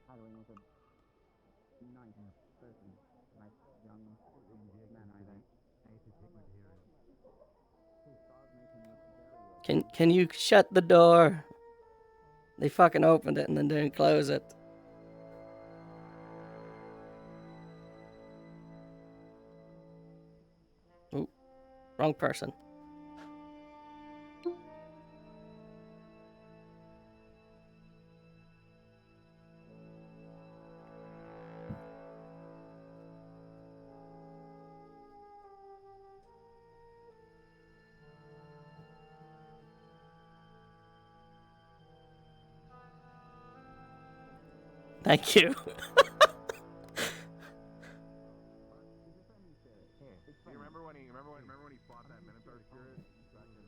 Halloween was a nice person, nice young man, I think. Can you shut the door? They fucking opened it and then didn't close it. Ooh, wrong person. Thank you. You remember when he fought that Minotaur spirit back in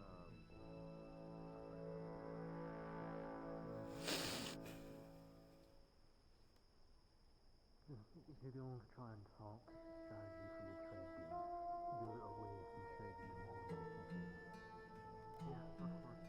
If you don't try and talk strategy for your trade deals, do it away from trading in all relationships. Yeah, of course.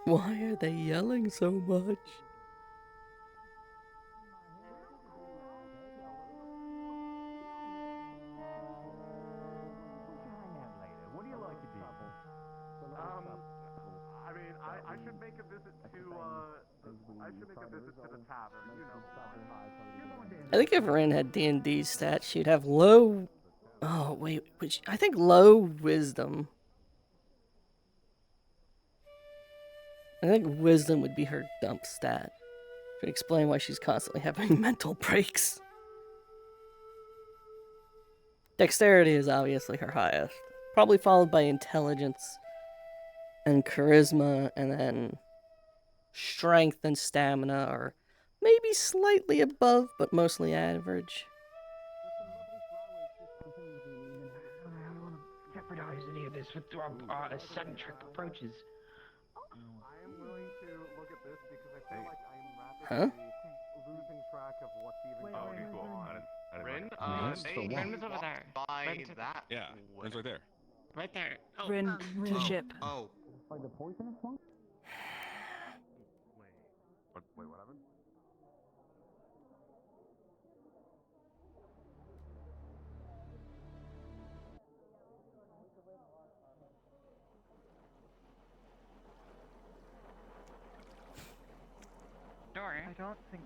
Why are they yelling so much? What do you like to do? I mean, I should make a visit to, the tavern, you know. I think if Ren had D&D stats, she'd have low... Oh, wait, I think low wisdom. I think wisdom would be her dump stat. Could explain why she's constantly having mental breaks. Dexterity is obviously her highest. Probably followed by intelligence and charisma, and then strength and stamina are maybe slightly above, but mostly average. I don't want to jeopardize any of this with our eccentric approaches. I am willing to look at this because I feel like I'm Huh? losing track of what's even Oh, okay, cool. I didn't Rin, know. Ren was over there. by Ren to- that. Yeah, Ren's right there. Right there. Oh, Rin to ship. Oh. Like the poisonous one? Wait, what happened? Dory. I don't think.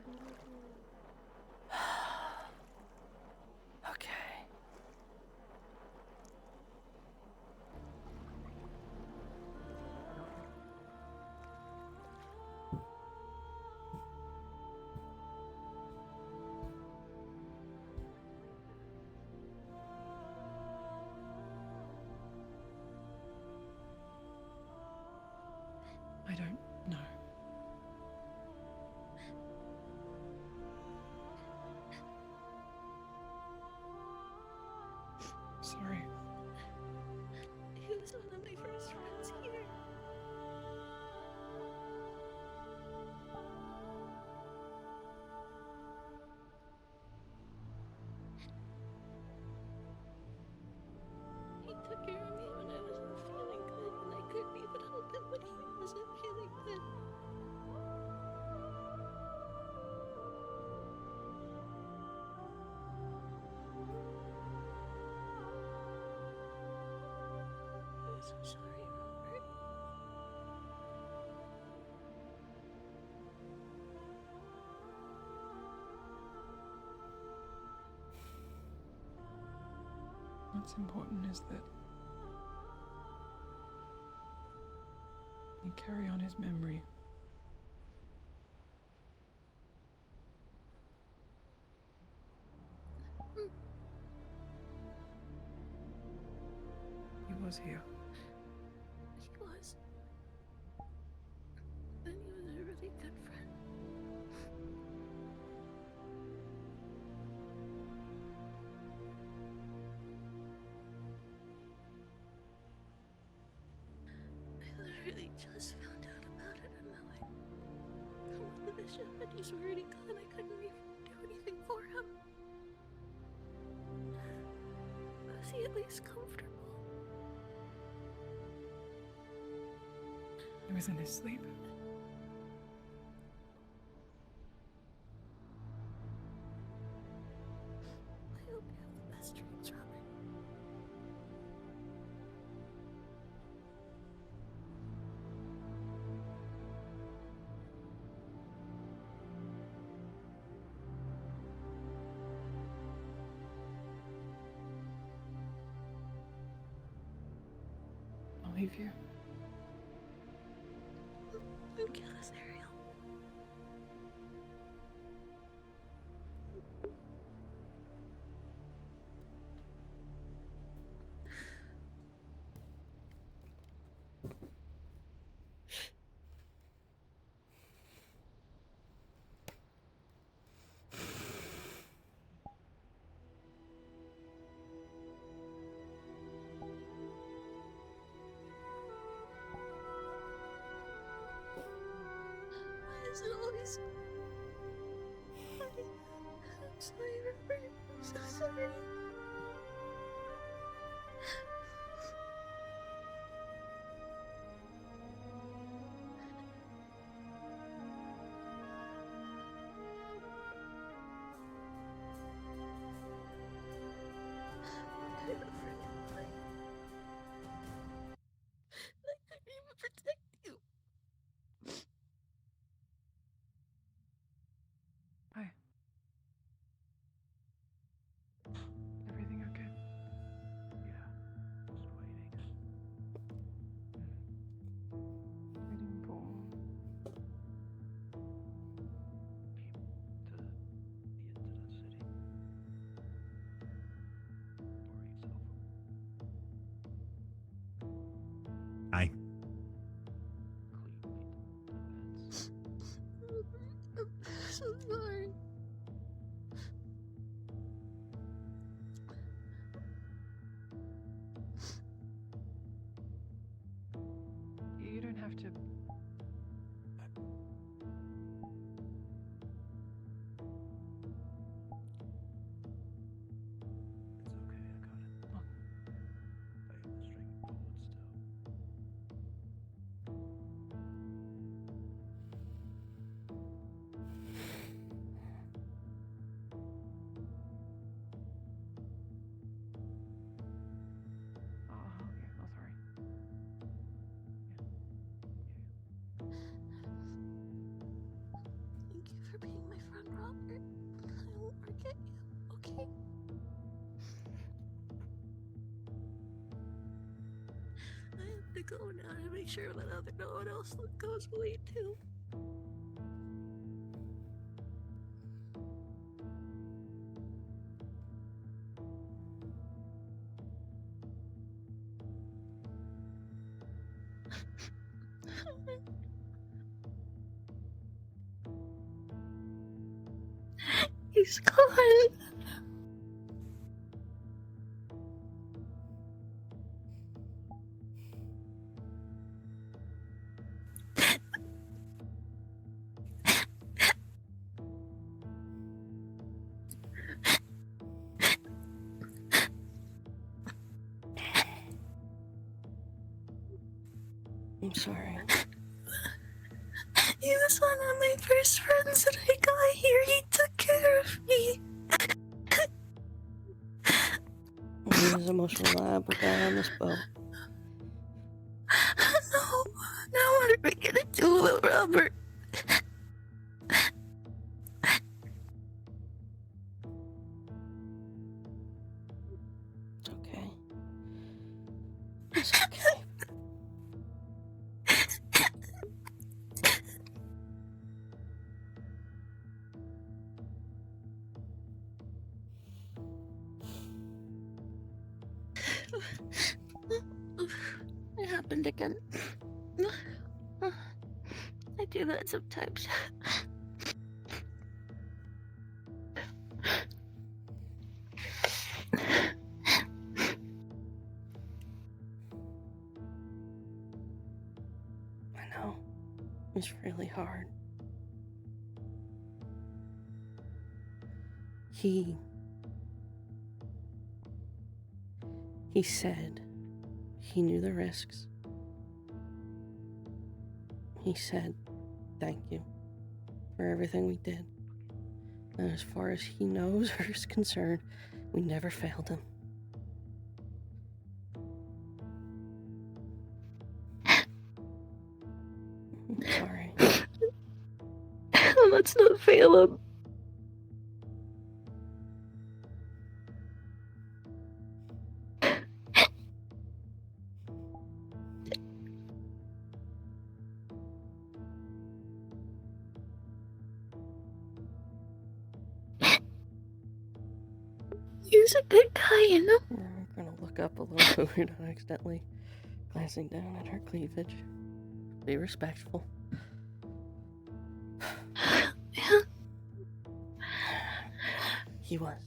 Okay. I don't know. Sorry. He was one of my first friends here. He took care of me when I wasn't feeling good, and I couldn't even help him when he wasn't feeling good. I'm so sorry, Robert. What's important is that you carry on his memory. He was here. He was. And he was a really good friend. I literally just found out about it, and now I come with the ship, and he's already gone. I couldn't even do anything for him. Was he at least comfortable? He was in his sleep. I hope you have the best dreams, Robert. I'll leave you. Don't kill us, Ariel. Why is it always... I'm sorry, Robert. I'm so sorry. What kind of friend am I? I couldn't even protect you. Hi. Everything okay? Yeah, just waiting. Waiting for... To the internet city. Or yourself. Hi. I'm so sorry. You don't have to... It's okay, I got it. Oh. I have the string pulled still. to go now to make sure that no one else goes away too. He's gone. I'm sorry. He was one of my first friends when I got here. He took care of me. He was the most reliable guy on this boat. No, now what are we gonna do with Robert? It's okay. It's okay. It happened again. I do that sometimes. I know. It's really hard. He said he knew the risks. He said thank you for everything we did. And as far as he knows or is concerned, we never failed him. I'm sorry. Let's not fail him. He's a good guy, you know? We're gonna look up a little weird, accidentally glancing down at her cleavage. Be respectful. Yeah. He was.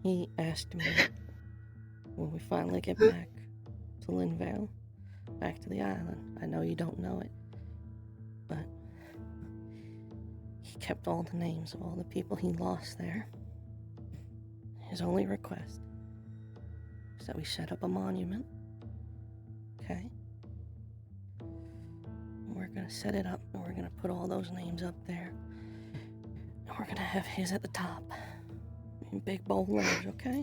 He asked me when we finally get back to Linvale, back to the island. I know you don't know it, but he kept all the names of all the people he lost there. His only request is that we set up a monument, okay? We're gonna set it up, and we're gonna put all those names up there, and we're gonna have his at the top, in big bold letters, okay?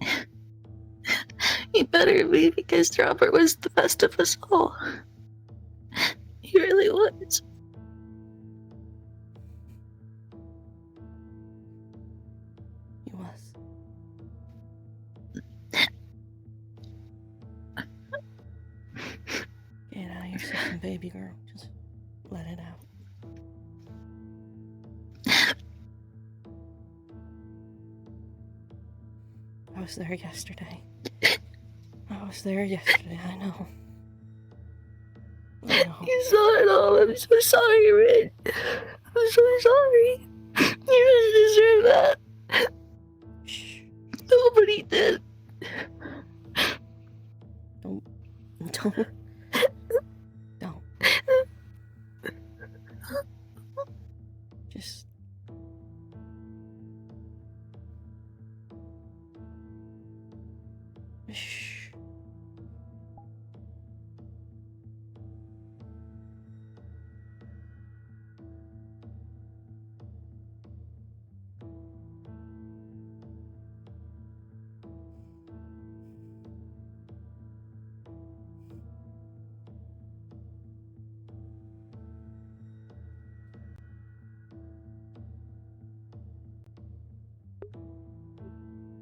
He better be, because Robert was the best of us all. He really was. He was. Get out of your system, baby girl. Just let it out. I was there yesterday. I know. You saw it all. I'm so sorry, Red. I'm so sorry. You didn't deserve that. Shh. Nobody did. Don't. Just. Shh.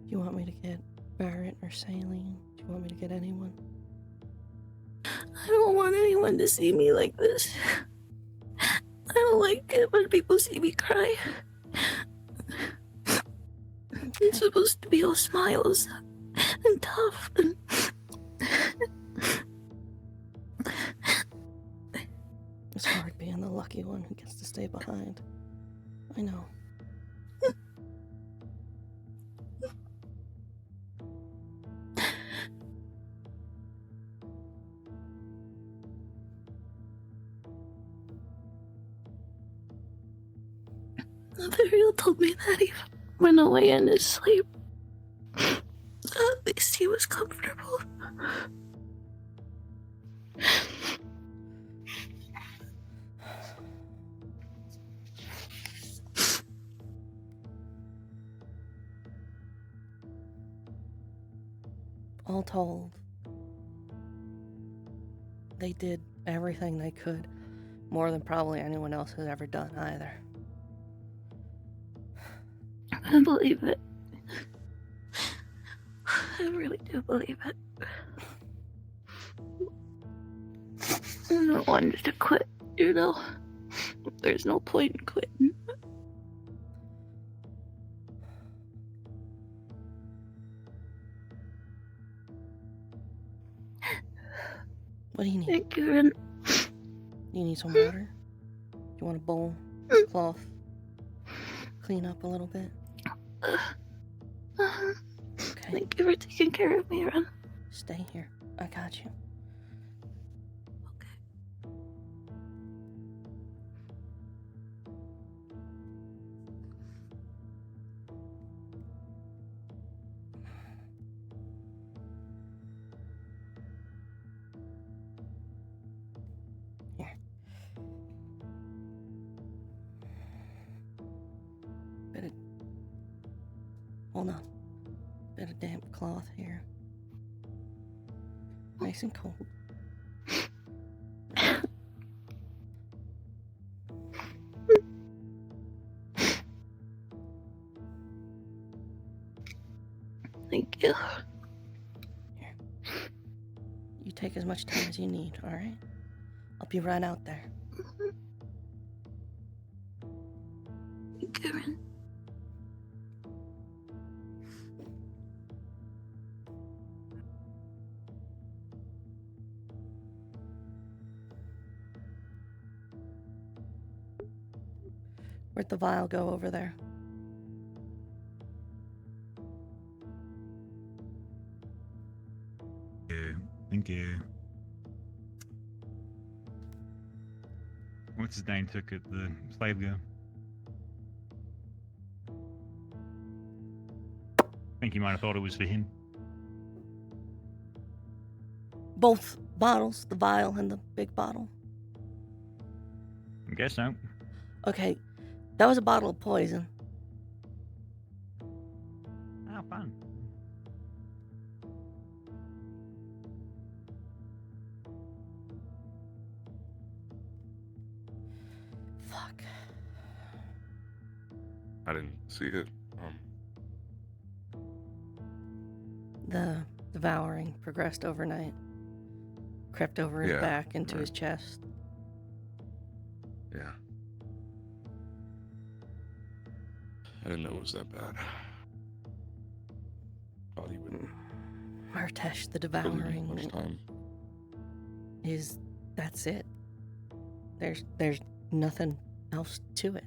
Do you want me to get Barrett or Saline? Do you want me to get anyone? I don't want anyone to see me like this. I don't like it when people see me cry. I'm supposed to be all smiles and tough and... It's hard being the lucky one who gets to stay behind. I know. Ariel told me that he went away in his sleep. At least he was comfortable. All told, they did everything they could, more than probably anyone else has ever done either. I believe it. I really do believe it. I don't want to quit, you know? There's no point in quitting. What do you need? Thank you, Ren. You need some water? You want a bowl? Cloth? Clean up a little bit? Okay. Thank you for taking care of me, Ren. Stay here. I got you. Hold on. Bit of damp cloth here. Nice and cold. Thank you. Here. You take as much time as you need, alright? I'll be right out there. Thank you, Ren. Where'd the vial go over there? Thank you. What's his name took it? The slave girl. I think he might have thought it was for him. Both bottles, the vial and the big bottle. I guess so. Okay, that was a bottle of poison. Oh, fun. Fuck. I didn't see it. The devouring progressed overnight. Crept over his Yeah, back into right. his chest. Yeah. I didn't know it was that bad. Thought he would Martesh, the really need much devouring time. that's it. There's nothing else to it.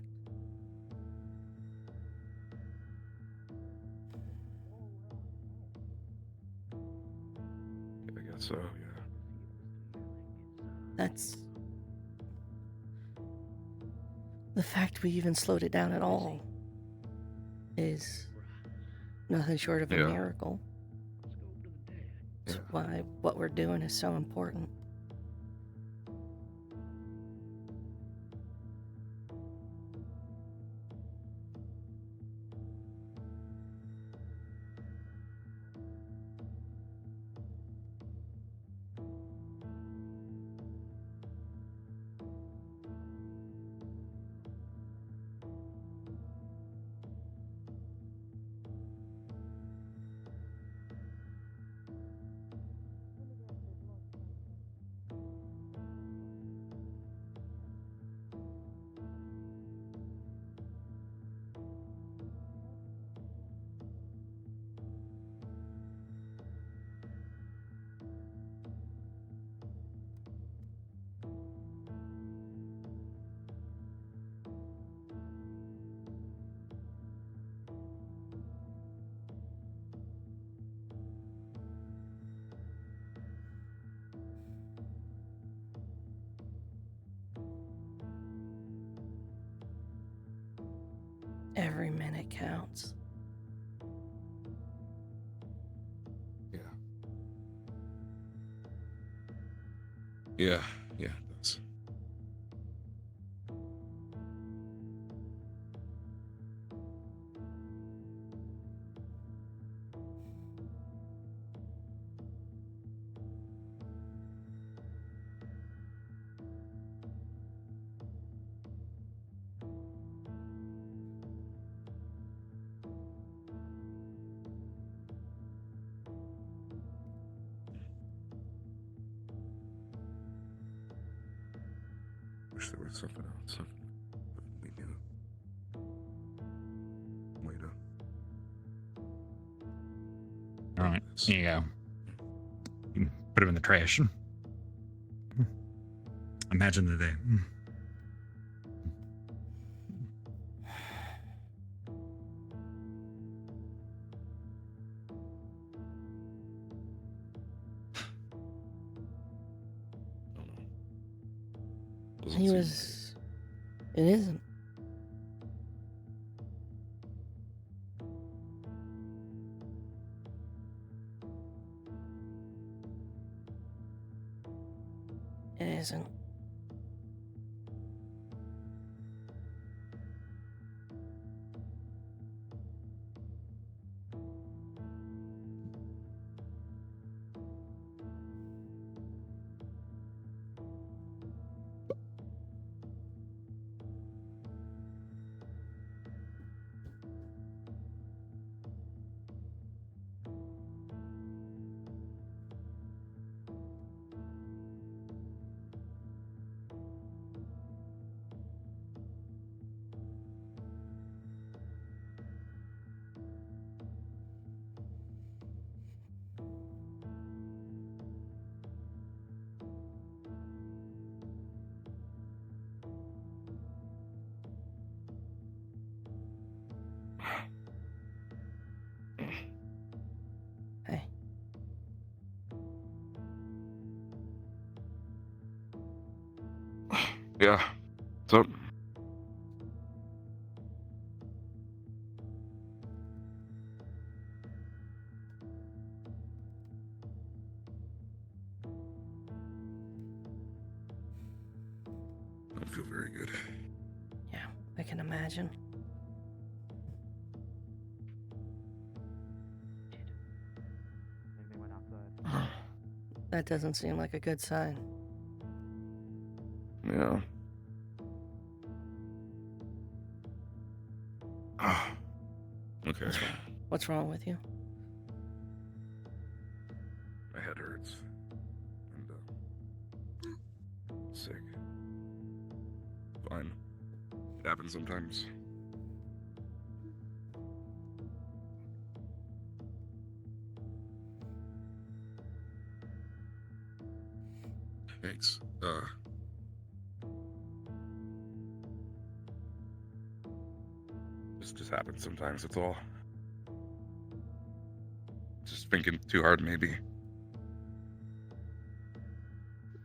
I guess so, yeah. That's the fact we even slowed it down at all is nothing short of a Yeah. miracle. That's why what we're doing is so important. minute counts. Yeah. Yeah, it does. Wish there was something else. Something we knew. Later. Alright, here you go. You can put them in the trash. Imagine that they. He was. It isn't. It isn't. Hey. Yeah. So. I don't feel very good. Yeah, I can imagine. They went outside. That doesn't seem like a good sign. Yeah. Okay. What's wrong with you? My head hurts. And, sick. Fine. It happens sometimes. Thanks. This just happens sometimes, that's all. Just thinking too hard, maybe.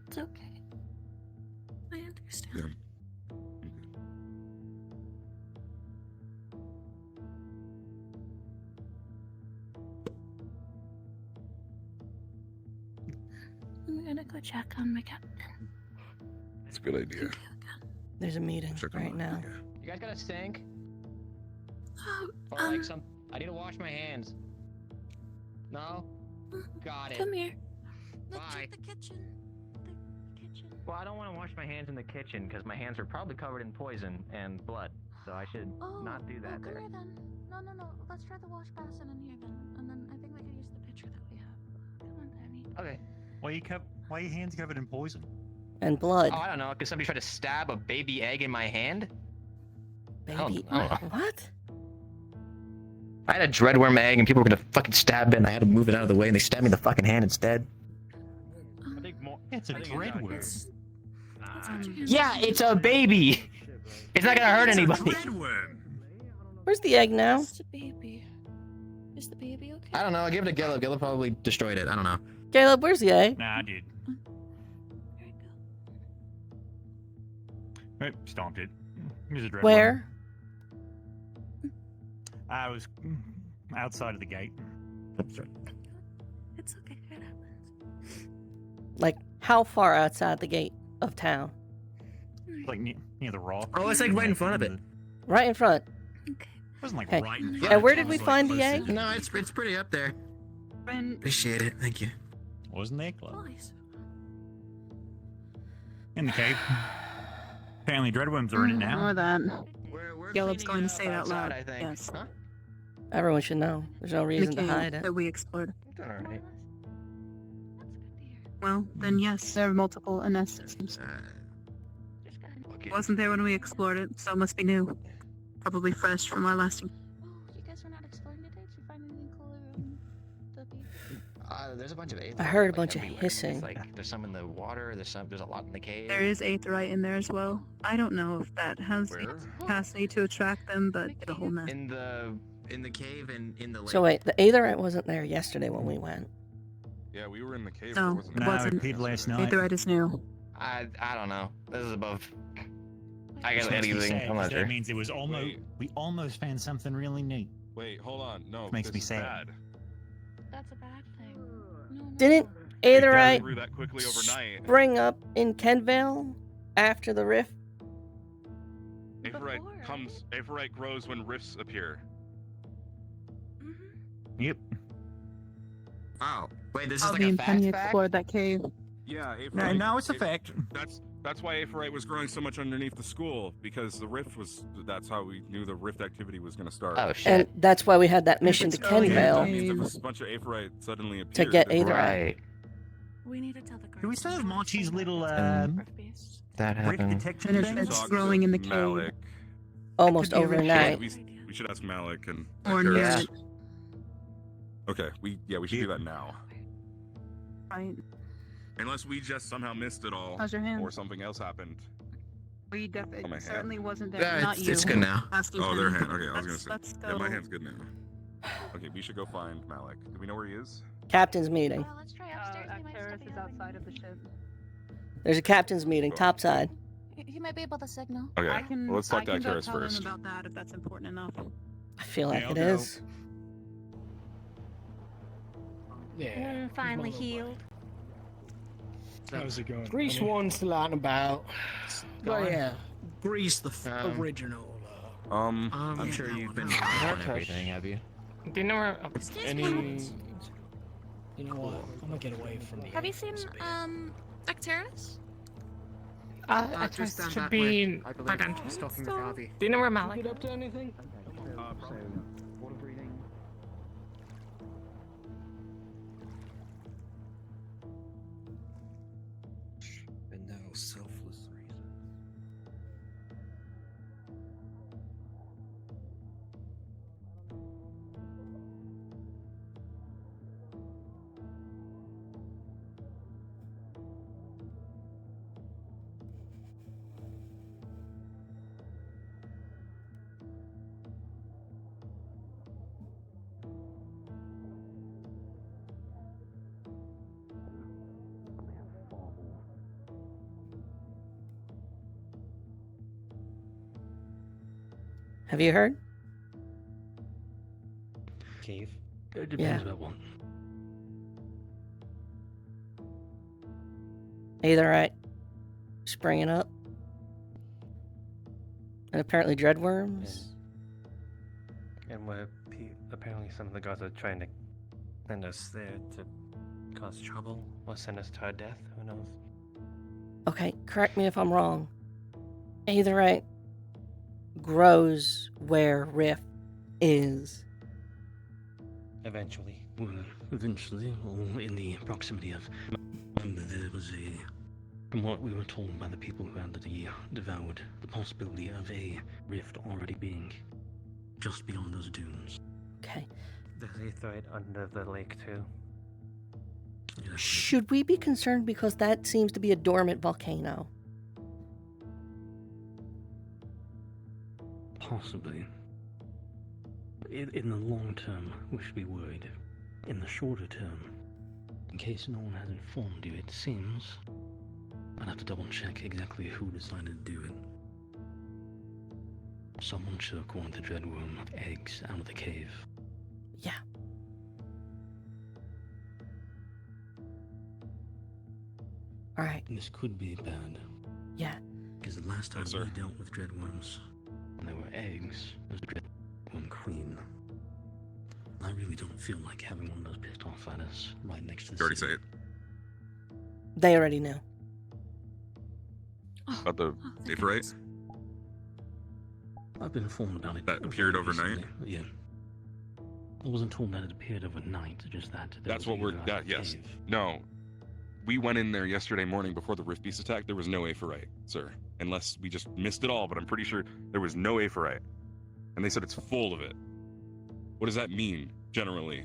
It's okay. I understand. Yeah. I'm gonna go check on my captain. It's a good idea. There's a meeting right now. You guys got a sink? Oh, Or like some... I need to wash my hands. No? Got it. Come here. Let's Bye. check the kitchen. The kitchen. Well, I don't want to wash my hands in the kitchen because my hands are probably covered in poison and blood. So I should not do that come there. here then. No. Let's try the wash basin in here then. And then I think we could use the pitcher that we have. Come on, Danny. Okay. Why are your hands covered in poison? And blood. Oh, I don't know, because somebody tried to stab a baby egg in my hand? Baby, I don't know. what? I had a dreadworm egg and people were gonna fucking stab it and I had to move it out of the way and they stabbed me in the fucking hand instead. I think more. It's a dreadworm. Yeah, it's a baby! It's not gonna hurt anybody. Where's the egg now? It's a baby. Is the baby okay? I don't know, I give it to Gilip. Gilip probably destroyed it, I don't know. Caleb, where's the egg? Nah, I did. Oh, stomped it. Here's a dreadworm. Where? I was outside of the gate. It's okay. It happens. Like, how far outside the gate of town? Like near the rock. Oh, it's like right in front of it. Right in front. It wasn't like Okay. right in front. And where It did we was, like, find the close egg? to- No, it's pretty up there. Appreciate it. Thank you. Wasn't there, Club? In the cave. Apparently, dreadworms are in it now. Or that. Caleb's going to say it out loud. I think. Yes. Huh? Everyone should know. There's no reason to cave hide it. that we explored. Alright. Well, then yes, there are multiple nest systems. Wasn't there when we explored it, so it must be new. Probably fresh from our last. You guys were not exploring today? Did you find anything cooler the beach? There's a bunch of aetherite. I heard a like, bunch of everywhere. hissing. It's like there's some in the water. There's a lot in the cave. There is aetherite in there as well. I don't know if that has the capacity to attract them, but the whole nest. In the cave and in the lake. So wait, the aetherite wasn't there yesterday when we went. Yeah, we were in the cave. No, wasn't it wasn't. people last night. Aetherite is new. I don't know. This is above. I guess Which makes me anything. sad, I'm not 'cause sure. That means it was almost. We almost found something really neat. Wait, hold on. No, Makes this me is sad. bad. That's a bad thing. Didn't They got aetherite through that quickly overnight. spring up in Kenvale after the rift? Aetherite grows when rifts appear. Yep. Oh, wait, this is Oh, like me a and Penny fact? explored that cave. Yeah, Aetherite. No, it's a fact. That's why Aetherite was growing so much underneath the school, because the rift was. That's how we knew the rift activity was going to start. Oh shit. And that's why we had that mission to That means Kenvale a bunch of Aetherite suddenly to appeared. get That's aetherite. Right. We need to tell the girls. Do we still have Monty's little That rift happened. detection And thing? it's growing in the cave. Malik. Almost Could be a rift. overnight. We should ask Malik and. Or Karis. near it. Okay, we should do that now. Right. Unless we just somehow missed it all, How's your hand? or something else happened. We Oh, my definitely hand. certainly wasn't there. Yeah, Not it's- you. it's good now. Asking Oh, their him. hand. Okay, I was gonna say. Let's Yeah, my go. hand's good now. Okay, we should go find Malik. Do we know where he is? Captain's meeting. Let's try upstairs. Actaris is outside of the ship. There's a captain's meeting, topside. He might be able to signal. Okay, I can, well, let's talk I to can go Actaris tell first. him about that if that's important enough. I feel like Yeah, it I'll go. is. Yeah. Finally well, healed. How's it going? Grease honey? one's still out and about. But yeah, Grease the Um, original. I'm sure you've been on everything, have you? Do you know where Excuse any? me. You know what? I'm gonna get away from the. Have you seen Actaris? Just down should that be way, I by believe. dentist. Talking with Harvey. Do you know where Malik? Get up to anything? Water breathing. And now selfless reasons. Have you heard? Cave. Yeah. It depends about what. Aetherite springing up. And apparently dreadworms. And where apparently some of the gods are trying to send us there to cause trouble or send us to our death. Who knows? Okay, correct me if I'm wrong. Aetherite grows where Rift is. Eventually. Well, eventually, or in the proximity of. There was a. From what we were told by the people who had devoured, the possibility of a rift already being just beyond those dunes. Okay. There's aetherite under the lake, too. Should we be concerned because that seems to be a dormant volcano? Possibly. In the long term, we should be worried. In the shorter term, in case no one has informed you, it seems. I'd have to double check exactly who decided to do it. Someone took one of the dreadworm eggs out of the cave. Yeah. All right. This could be bad. Yeah. Because the last time we dealt with dreadworms, and there were eggs, there was a dreadworm queen. I really don't feel like having one of those picked off at us right next to the You already city. say it. They already know. About the Aphorite? I've been informed about it. That appeared overnight? Recently. Yeah. I wasn't told that it appeared overnight, just that. That's what we're. That, yes. No. We went in there yesterday morning before the Rift Beast attack. There was no Aphorite, sir. Unless we just missed it all, but I'm pretty sure there was no Aphorite. And they said it's full of it. What does that mean, generally?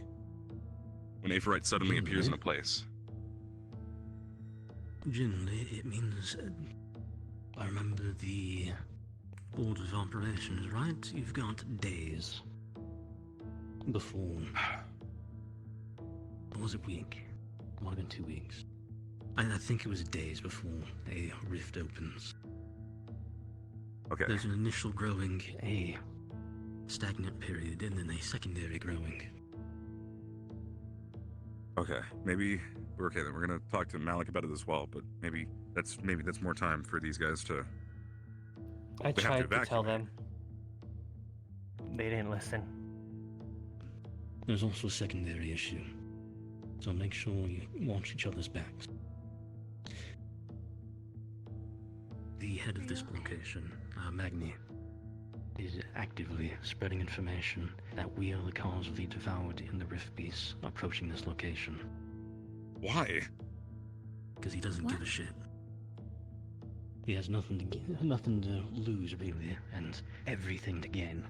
When Aphorite suddenly appears in a place? Generally, it means. I remember the order of operations, right? You've got days before. Or was it week? It might have been 2 weeks. I think it was days before a rift opens. Okay. There's an initial growing, a stagnant period, and then a secondary growing. Okay, maybe we're okay then. We're gonna talk to Malik about it as well, but maybe that's more time for these guys to. I they have tried to tell evacuate. them. They didn't listen. There's also a secondary issue, so make sure you watch each other's backs. The head of this location, Magni, is actively spreading information that we are the cause of the devoured in the Rift Beast approaching this location. Why? Because he doesn't give a shit. He has nothing to lose really, and everything to gain.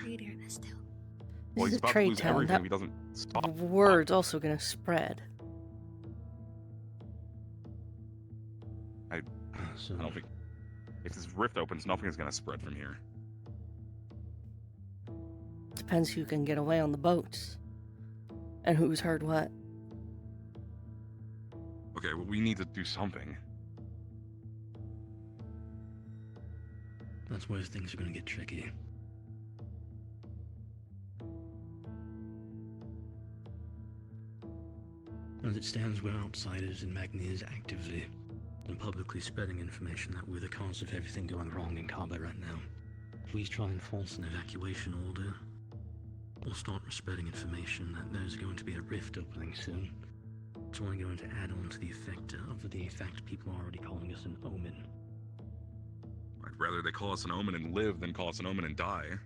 Leader in this too. Well, This he's is a about to trade lose town. everything That if he doesn't stop. word's also gonna spread. I don't think if this rift opens, nothing is gonna spread from here. Depends who can get away on the boats. And who's heard what. Okay, well, we need to do something. That's where things are going to get tricky. As it stands, we're outsiders, and Magni is actively and publicly spreading information that we're the cause of everything going wrong in combat right now. If we try and force an evacuation order, or start spreading information that there's going to be a rift opening soon, it's only going to add on to the fact people are already calling us an omen. I'd rather they call us an omen and live than call us an omen and die.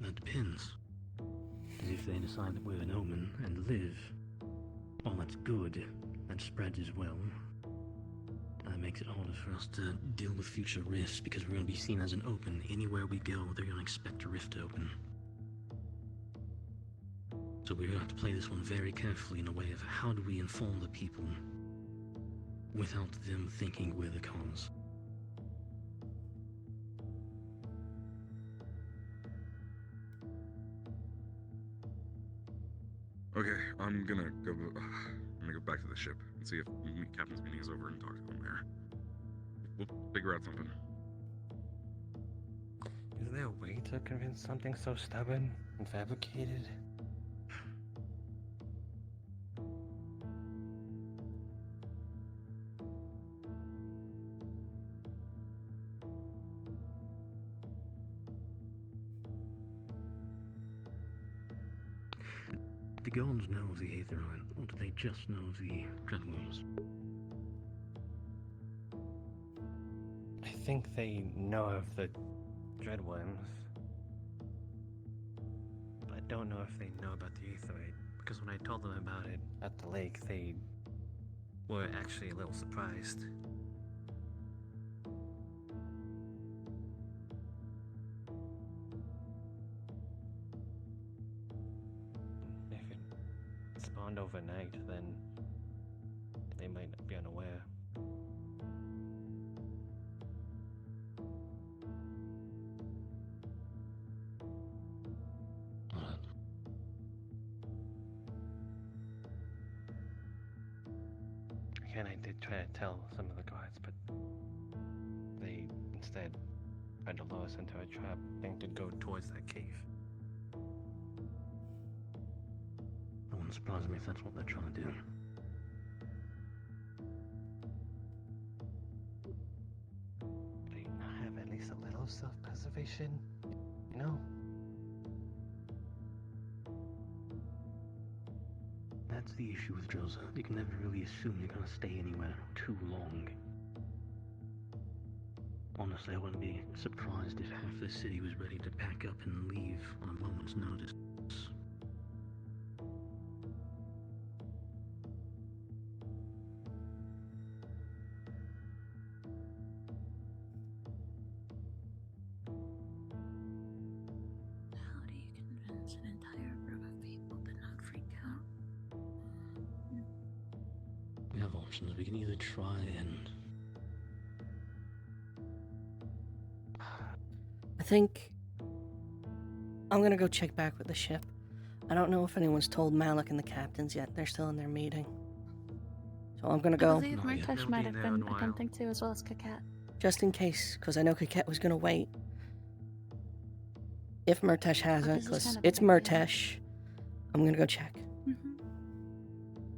That depends. Because if they decide that we're an omen and live, well, that's good. That spreads as well. That makes it harder for us to deal with future rifts, because we're going to be seen as an open. Anywhere we go, they're going to expect a rift to open. So we're going to have to play this one very carefully in a way of how do we inform the people without them thinking we're the cause. Okay, I'm gonna go back to the ship and see if Captain's meeting is over and talk to them there. We'll figure out something. Is there a way to convince something so stubborn and fabricated? The gods know of the Aetherite, or do they just know of the Dreadworms? I think they know of the Dreadworms. But I don't know if they know about the Aetherite, because when I told them about it at the lake, they were actually a little surprised. If it spawned overnight, then they might not be unaware. I and I did try to tell some of the guards, but they instead tried to lure us into a trap, thing to go towards that cave. It wouldn't surprise me if that's what they're trying to do. Do you not have at least a little self-preservation? You know? That's the issue with Joseph. You can never really assume you're gonna stay anywhere too long. Honestly, I wouldn't be surprised if half the city was ready to pack up and leave on a moment's notice. How do you convince an entire group of people to not freak out? We have options. We can either try and... I think I'm gonna go check back with the ship. I don't know if anyone's told Malik and the captains yet. They're still in their meeting. So I'm gonna I go. believe Murtash might have been attempting to, as well as Kakat. Just in case, because I know Kaket was gonna wait. If Murtash hasn't, this is because kind of a it's big deal. Murtash, I'm gonna go check.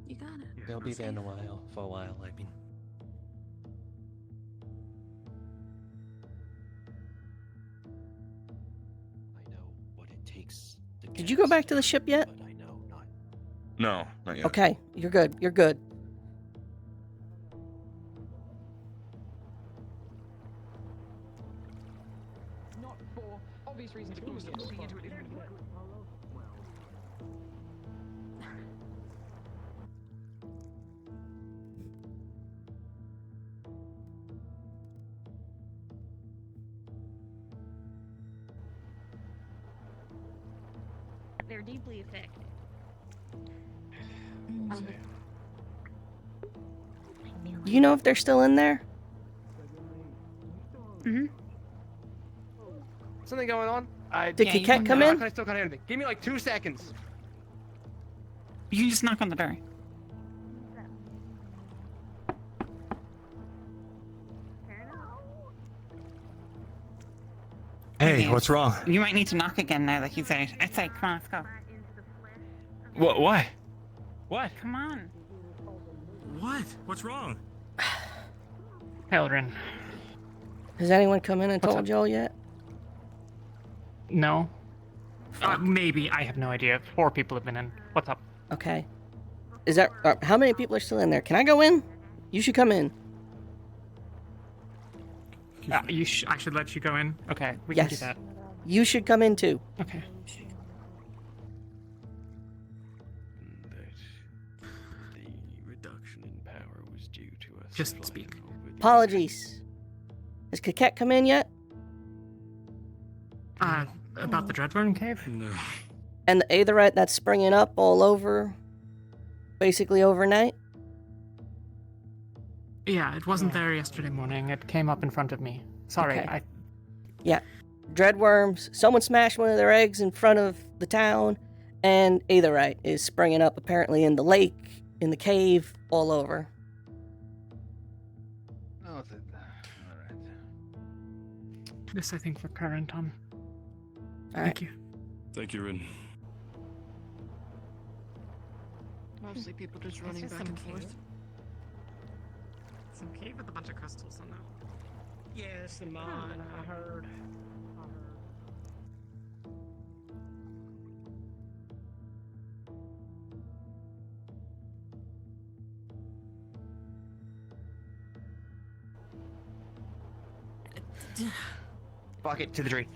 You got it. They'll be there in a while, for a while, I mean. I know what it takes. Did you go back to the ship yet? No, not yet. Okay, you're good. You're good. Not for obvious reasons. But also looking into it isn't good. They're deeply affected. Do you know if they're still in there? Something going on? Did Kaket come in? I still can't hear anything. Give me like 2 seconds. You can just knock on the door. Hey, what's wrong? You might need to knock again now that he's out. I'd say, come on, let's go. What? Why? What? Come on. What? What's wrong? Eldrin. Has anyone come in and told y'all yet? No. Maybe. I have no idea. 4 people have been in. What's up? Okay. Is that how many people are still in there? Can I go in? You should come in. I should let you go in? Okay, we Yes. can do that. You should come in too. Okay. The reduction in power was due to us. Just speak. Apologies. Has Kaket come in yet? About the Dreadworm Cave? No. And the Aetherite that's springing up all over, basically overnight? Yeah, it wasn't there yesterday morning. It came up in front of me. Sorry, Okay. Yeah. Dreadworms. Someone smashed one of their eggs in front of the town, and Aetherite is springing up apparently in the lake, in the cave, all over. Oh, This, I think, for current on. All Thank you. Thank you, Rin. Mostly people just running back and forth. Some cave with a bunch of crystals in it. Yes, the mine, I heard. Fuck it, to the tree.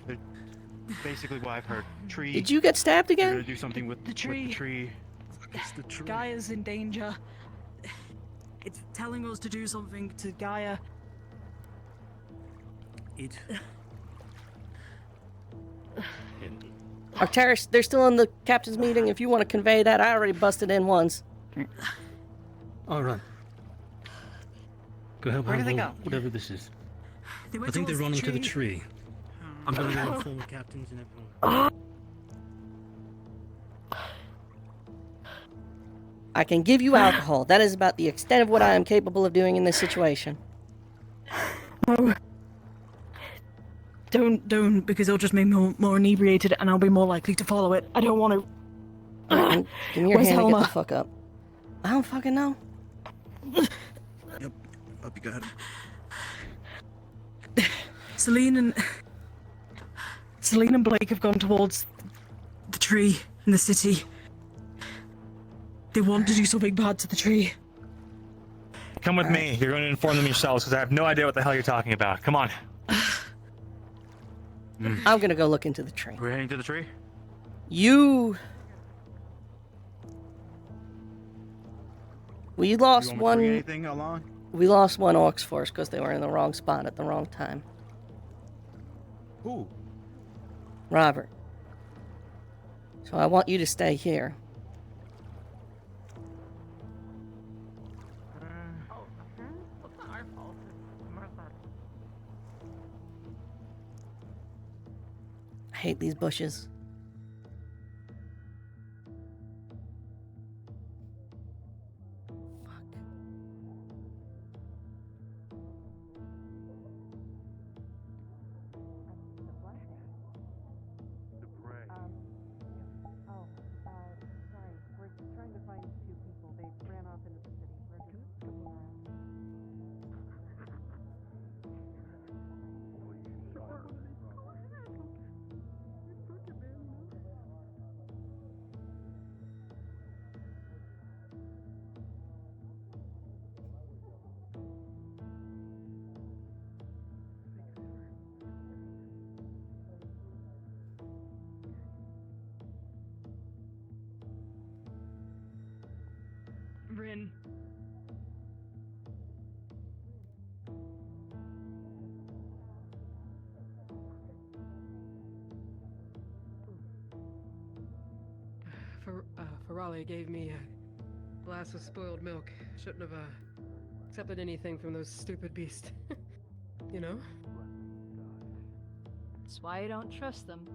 Basically what I've heard. Tree. Did you get stabbed They're again? gonna do something with The tree. With the tree. It's the tree. Gaia's in danger. It's telling us to do something to Gaia. It. Arcturus, they're still in the captain's meeting. If you want to convey that, I already busted in once. I'll run. Go help Where do they handle go? whatever this is. They I went think they're towards running the to the tree. tree. I'm gonna go inform the captains and everyone. I can give you alcohol. That is about the extent of what I am capable of doing in this situation. No. Don't, because it'll just make me more inebriated and I'll be more likely to follow it. I don't want to. Alright, give me your Where's hand and get the Helma? fuck up. I don't fucking know. Yep. Up you got it. Celine and Blake have gone towards the tree in the city. They want to do something bad to the tree. Come with me. You're going to inform them yourselves because I have no idea what the hell you're talking about. Come on. I'm gonna go look into the tree. We're heading to the tree? We lost You want me to bring one. anything along? We lost one Orcs force because they were in the wrong spot at the wrong time. Who? Robert. So I want you to stay here. It's not our fault. It's Martha. I hate these bushes. Sorry. We're trying to find two people. They ran off into the city. We're just looking around. Rin. Ferrali gave me a glass of spoiled milk. Shouldn't have accepted anything from those stupid beasts. You know? That's why you don't trust them.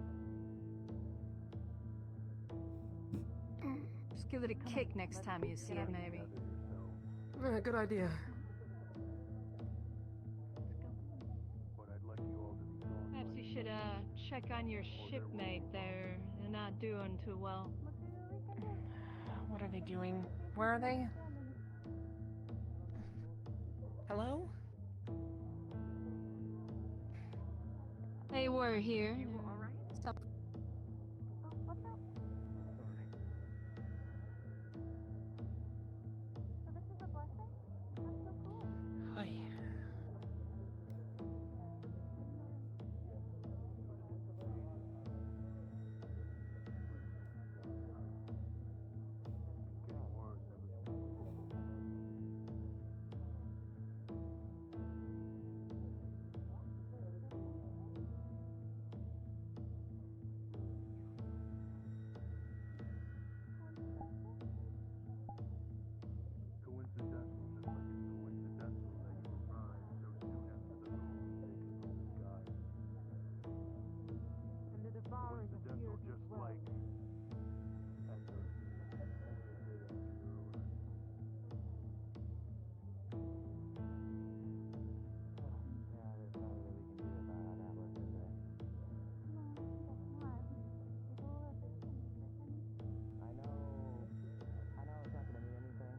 Just give it a kick next time you see it, maybe. Good idea. Perhaps you should check on your shipmate there. They're not doing too well. What are they doing? Where are they? Hello? They were here. You alright? Stop. Oh, what's up? So this is a blessing? That's so cool. Hi. And the devourers appeared just like I know it's not gonna mean anything,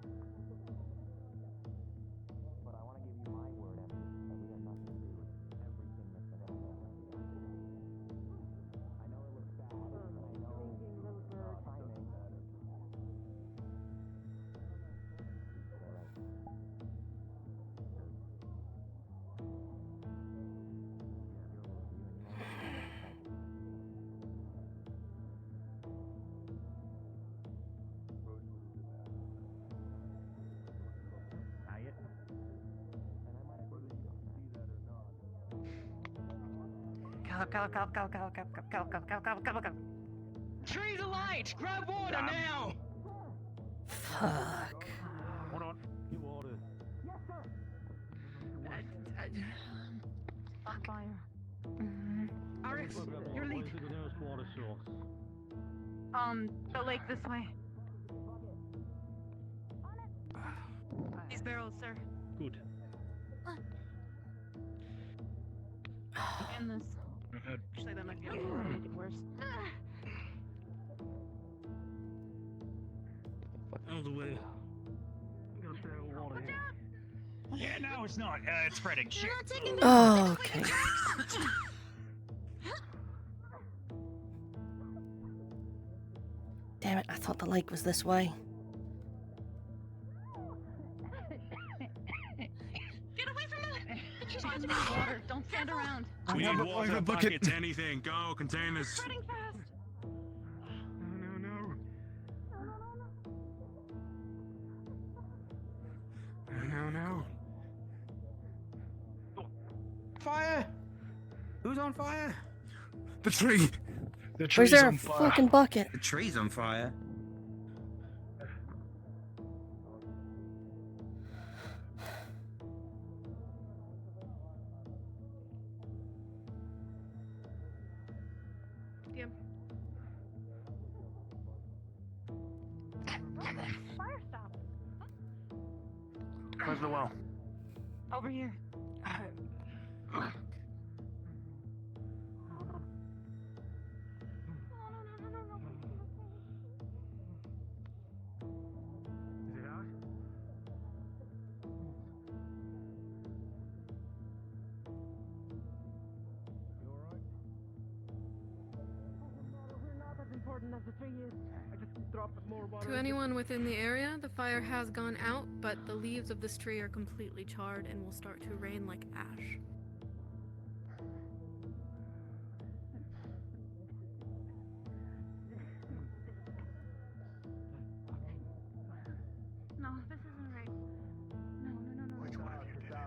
but I want to give you my word, Emily, that we have nothing to do with everything that's been happening. I know it looks bad, and I know timing. You're right. Go. Trees alight! Grab water now! Fuck. Hold on. You order. Yes, sir. on fire. Alex, your lead. The lake this way. These barrels, sir. Good. And this. Actually, that might be able to make it worse. Out of the way. Yeah, no, it's not. It's spreading. Shit. Oh, okay. Damn it, I thought the lake was this way. Get away from the... Find the water. Don't stand around. We need water, buckets, anything. Go, containers. Spreading fast. No. Fire! Who's on fire? The tree! The Where's there a fucking bucket? The tree's on fire. Yep. Fire stop. Where's the well? Over here. Is it out? You alright? We're not as important as the tree is. I just dropped more water. To anyone within the area, the fire has gone out, but the leaves of this tree are completely charred and will start to rain like ash. No, this isn't right. No. Which one of you did it?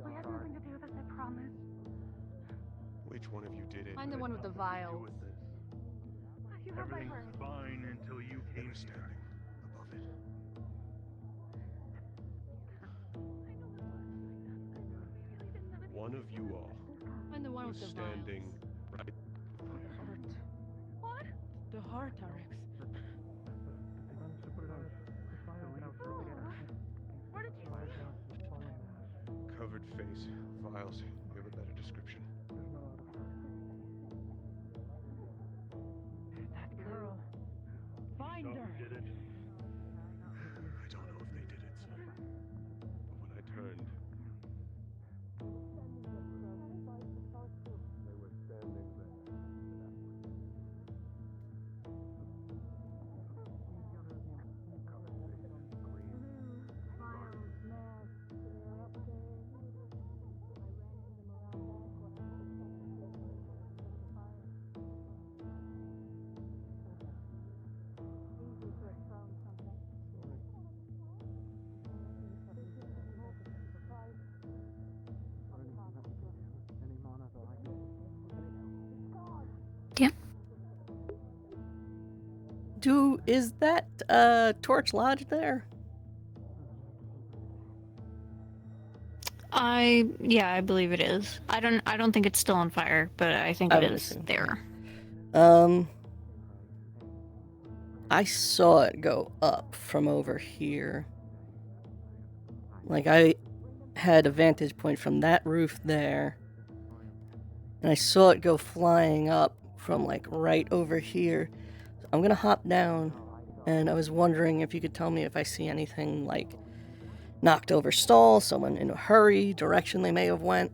We had nothing to do with this, I promise. Which one of you did it? I'm the one with the vials. You have my Everything's word. fine until you came standing above it. One of you all I'm the one was with the vials. standing right. What? The heart, Alex. Where did you see it? Covered face, vials. You have a better description. That girl. Find her. Did it? I don't know if they did it, sir. But when I turned, they were standing there. Yeah. Is that torch lodge there? I believe it is. I don't think it's still on fire, but I think it is there. I saw it go up from over here. Like, I had a vantage point from that roof there. And I saw it go flying up from, like, right over here. So I'm gonna hop down, and I was wondering if you could tell me if I see anything, like, knocked over stall, someone in a hurry, direction they may have went.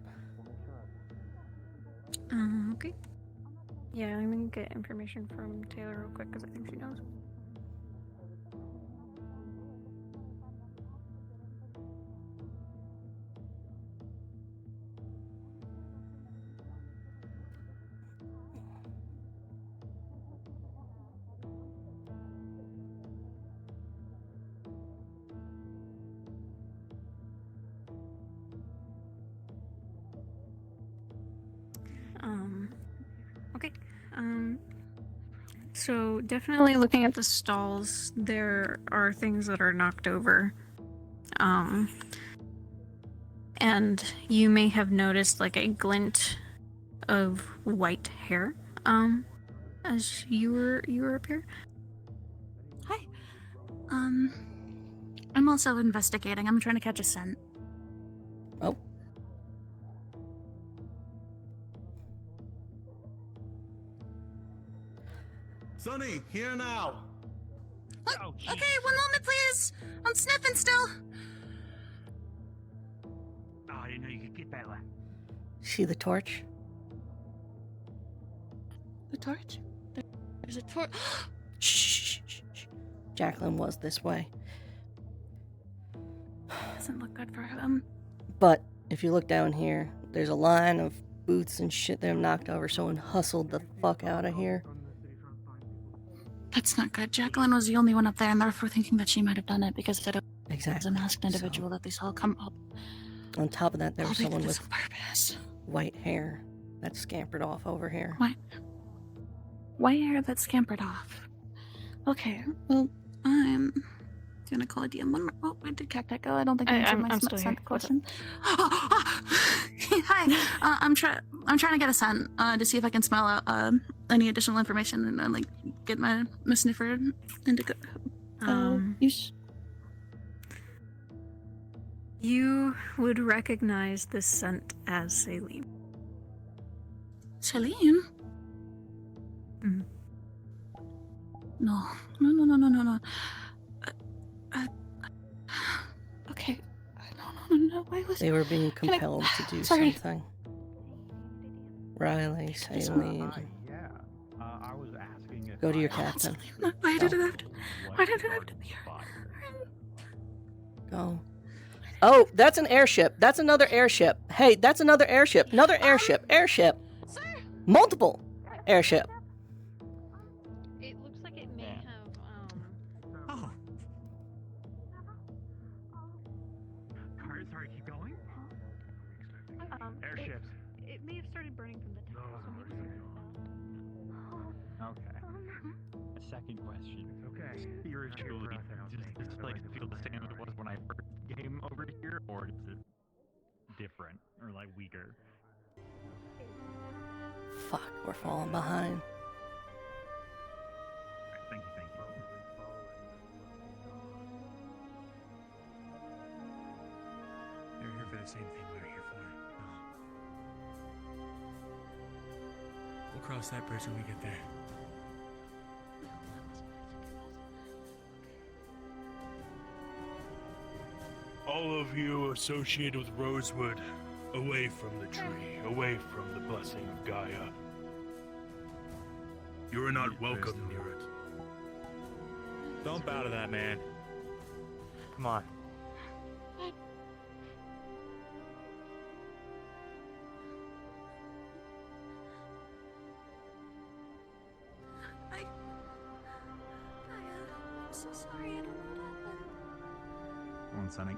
Okay. Yeah, I'm gonna get information from Taylor real quick, because I think she knows. Okay. So definitely looking at the stalls, there are things that are knocked over. And you may have noticed like a glint of white hair, as you were up here. Hi. I'm also investigating. I'm trying to catch a scent. Oh. Sonny, here now. Okay, 1 moment, please. I'm sniffing still. Oh, I didn't know you could get that. See the torch? The torch? There's a torch. Shh. Jacqueline was this way. Doesn't look good for him. But if you look down here, there's a line of boots and shit that have knocked over. Someone hustled the fuck out of here. That's not good. Jacqueline was the only one up there, and therefore thinking that she might have done it because it was Exactly. a masked individual that they saw come up. On top of that, there was They did someone this with on purpose. white hair that scampered off over here. White hair that scampered off. Okay, well, I'm gonna call a DM one more. Oh, where did Cactus go? I don't think I answered my still here. scent question. Hi, I'm trying to get a scent to see if I can smell out any additional information and like get my sniffer into use. You would recognize this scent as saline. Celine? Mm. No. Okay. No. Why was They were being compelled to do something. Riley, Saline. Yeah. I was asking if Go to your captain. Why did it have to be here? Go. Oh, that's an airship. That's another airship. Hey, that's another airship. Another airship. Airship. Multiple airship. It looks like it may have, Oh. Sorry, keep going. Airships. It may have started burning from the top. Okay. A second question. It's okay. Spiritually, does this like feel the same as it was when I first came over here, or is it different or like weaker? Fuck, we're falling behind. Thank you. They're here for the same thing we're here for. We'll cross that bridge when we get there. All of you associated with Rosewood, away from the tree, away from the blessing of Gaia. You are not welcome near it. Don't bow to that, man. Come on. I'm so sorry. I don't know what happened. Come on, Sonny.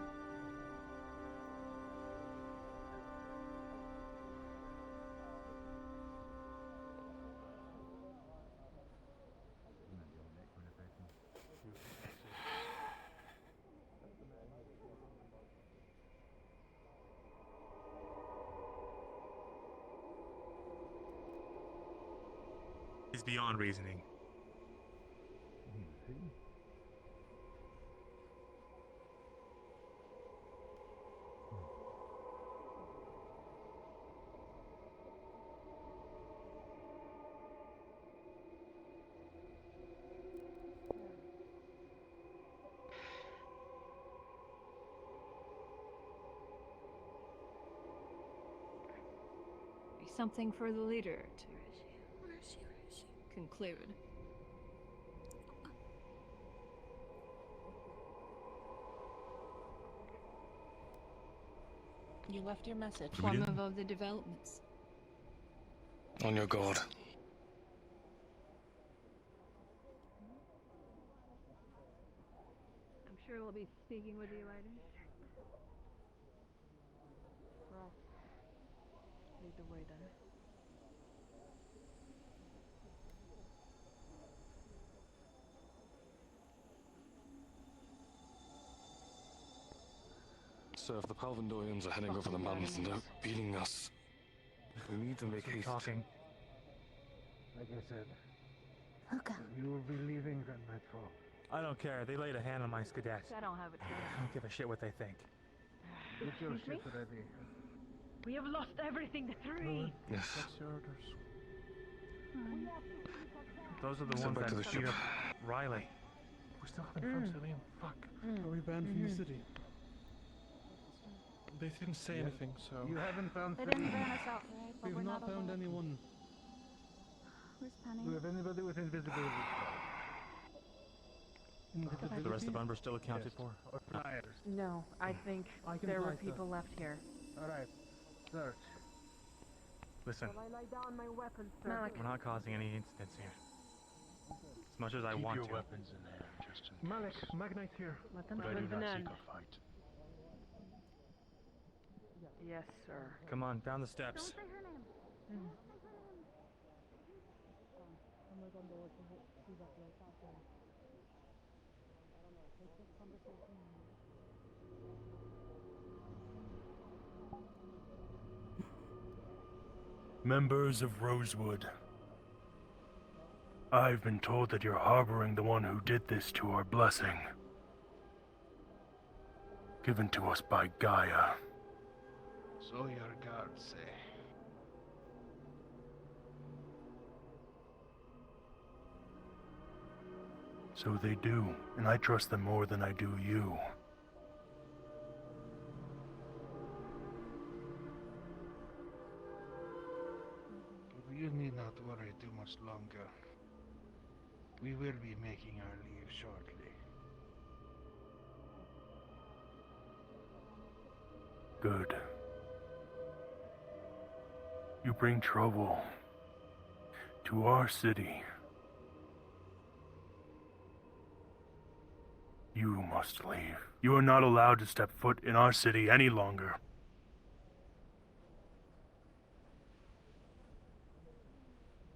It's beyond reasoning. Be something for the leader to conclude. You left your message. Inform of the developments. On your guard. I'm sure we'll be speaking with you later. Well, lead the way then. So if the Palvandorians are heading over the mountains and they're beating us, we need to make haste. Talking. Like I said, you will be leaving at nightfall. I don't care. They laid a hand on my scadet. I don't have a choice. I don't give a shit what they think. Get your Excuse ship ready. We have lost everything. The three. Yes. What's your orders? Those are the Send ones back to that the beat ship. up Riley. We still haven't found Celine. Fuck. Are we banned from the city? They didn't say anything, so. You haven't found They didn't ban us outright, but We've we're not not found alone. anyone. Where's Penny? Do we have anybody with invisibility? The rest of Umber still accounted for? Or flyers? No, I think I can there were fly, sir. people left here. Alright. Search. Listen, I lay down my weapons, we're not causing any incidents here. As much as I want your to. weapons in hand, Justin. Malik, Magnite here. Let them But I do live and not seek end. a fight. Yes, sir. Come on, down the steps. Members of Rosewood, I've been told that you're harboring the one who did this to our blessing, given to us by Gaia. So your guards say. So they do, and I trust them more than I do you. You need not worry too much longer. We will be making our leave shortly. Good. You bring trouble to our city. You must leave. You are not allowed to step foot in our city any longer.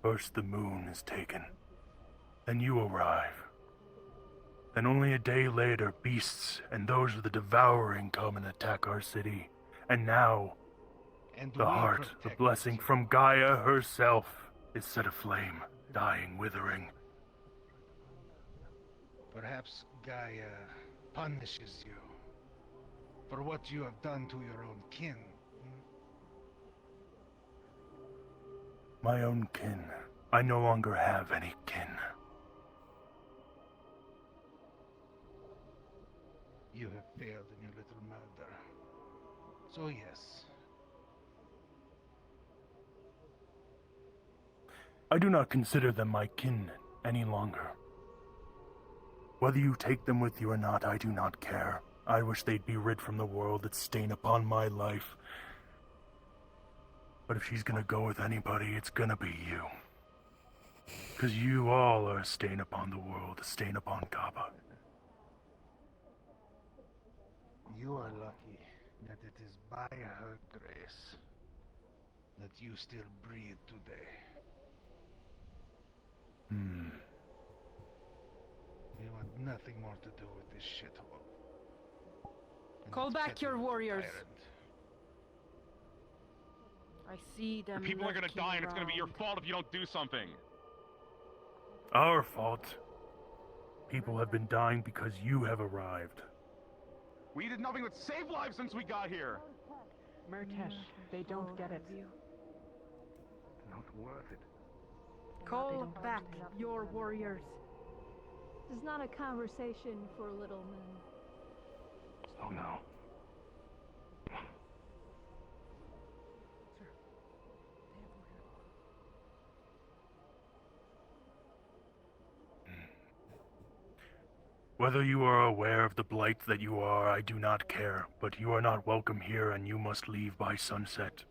First the moon is taken. Then you arrive. Then only a day later, beasts and those of the devouring come and attack our city. And now, And the we heart, the protect blessing from Gaia herself, is set aflame, dying, withering. Perhaps Gaia punishes you for what you have done to your own kin. My own kin. I no longer have any kin. You have failed in your little murder. So yes, I do not consider them my kin any longer. Whether you take them with you or not, I do not care. I wish they'd be rid from the world that stain upon my life. But if she's gonna go with anybody, it's gonna be you. 'Cause you all are a stain upon the world, a stain upon Kaba. you are lucky that it is by her grace that you still breathe today. We want nothing more to do with this shithole. And Call its back your petulant warriors. tyrant. I see them. People are gonna lurking die, and it's gonna be your around. fault if you don't do something. Our fault. People have been dying because you have arrived. We did nothing but save lives since we got here. Mertesh, they don't get it. Not worth it. Call back your warriors. This is not a conversation for little men. Oh no. Whether you are aware of the blight that you are, I do not care, but you are not welcome here and you must leave by sunset.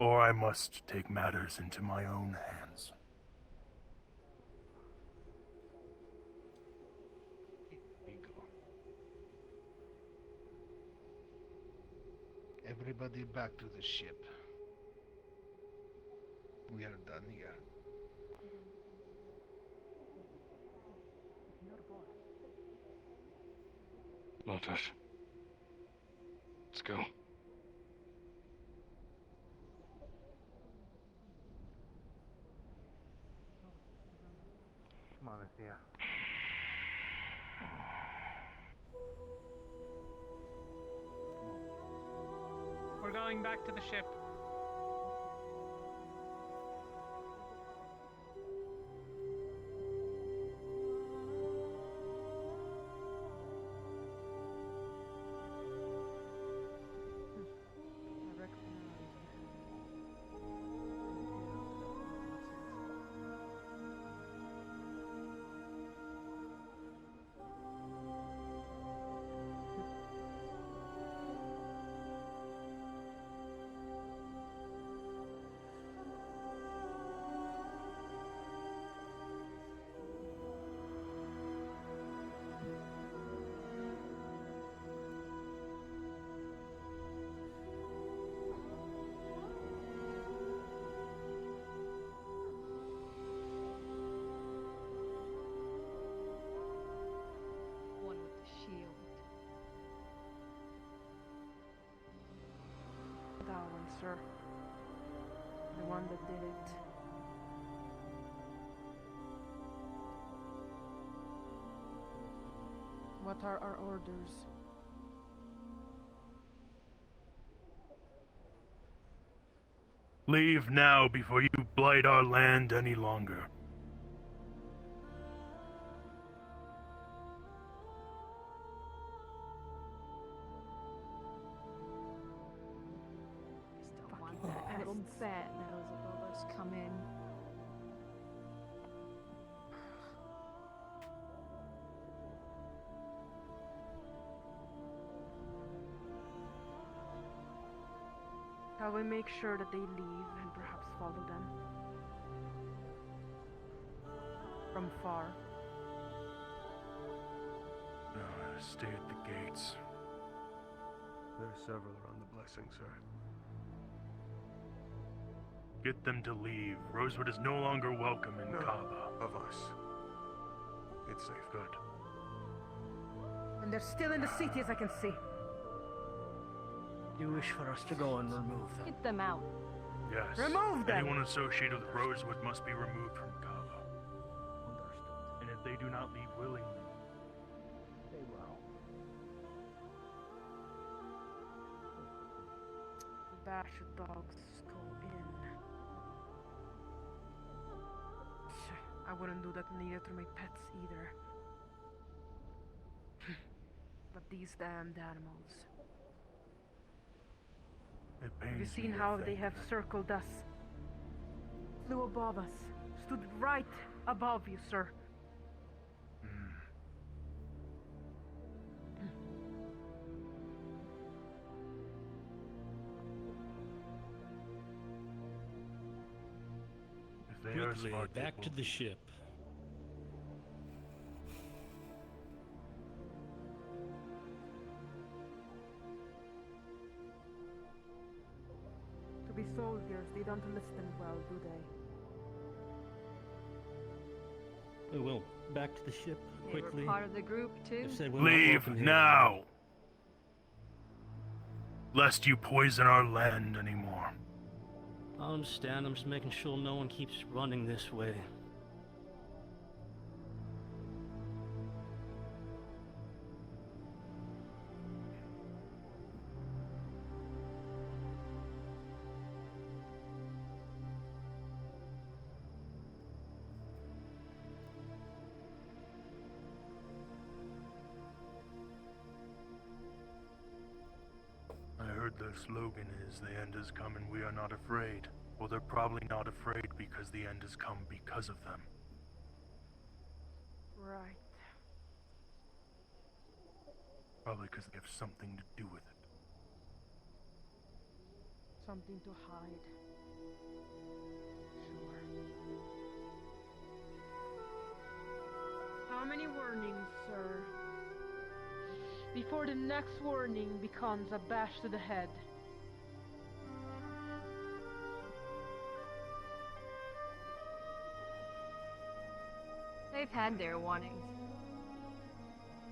Or I must take matters into my own hands. Everybody back to the ship. We are done here. Montesh. Let's go. Come on, Thea. going back to the ship. I recognize One with the shield. that one, sir. The one that did it. What are our orders? Leave now before you blight our land any longer. Don't want that little bat nose above us come in. Shall we make sure that they leave and perhaps follow them? From far. No, stay at the gates. There are several around the blessing, sir. Get them to leave. Rosewood is no longer welcome in No, Kaba. of us. It's safe. Good. And they're still in the city as I can see. You wish for us to go and remove them? Get them out. Yes. Remove them! Anyone associated with Rosewood must be removed from Kaba. And if they do not leave willingly, They will. The bashed dogs go in. I wouldn't do that neither to my pets either. But these damned animals. it Have you pains seen me to how think they have that- circled us? Flew above us. Stood right above you, sir. If they are Quickly, smart back people, to the ship. To be soldiers, they don't listen well, do they? Oh, well, back to the ship, They were quickly. part of the group too. They said we're not leave welcome here now! Lest you poison our land anymore. I understand. I'm just making sure no one keeps running this way. I heard their slogan is, "The end has come and we are not afraid." Well, they're probably not afraid because the end has come because of them. Right. Probably because they have something to do with it. Something to hide. Sure. How many warnings, sir? Before the next warning becomes a bash to the head. They've had their warnings.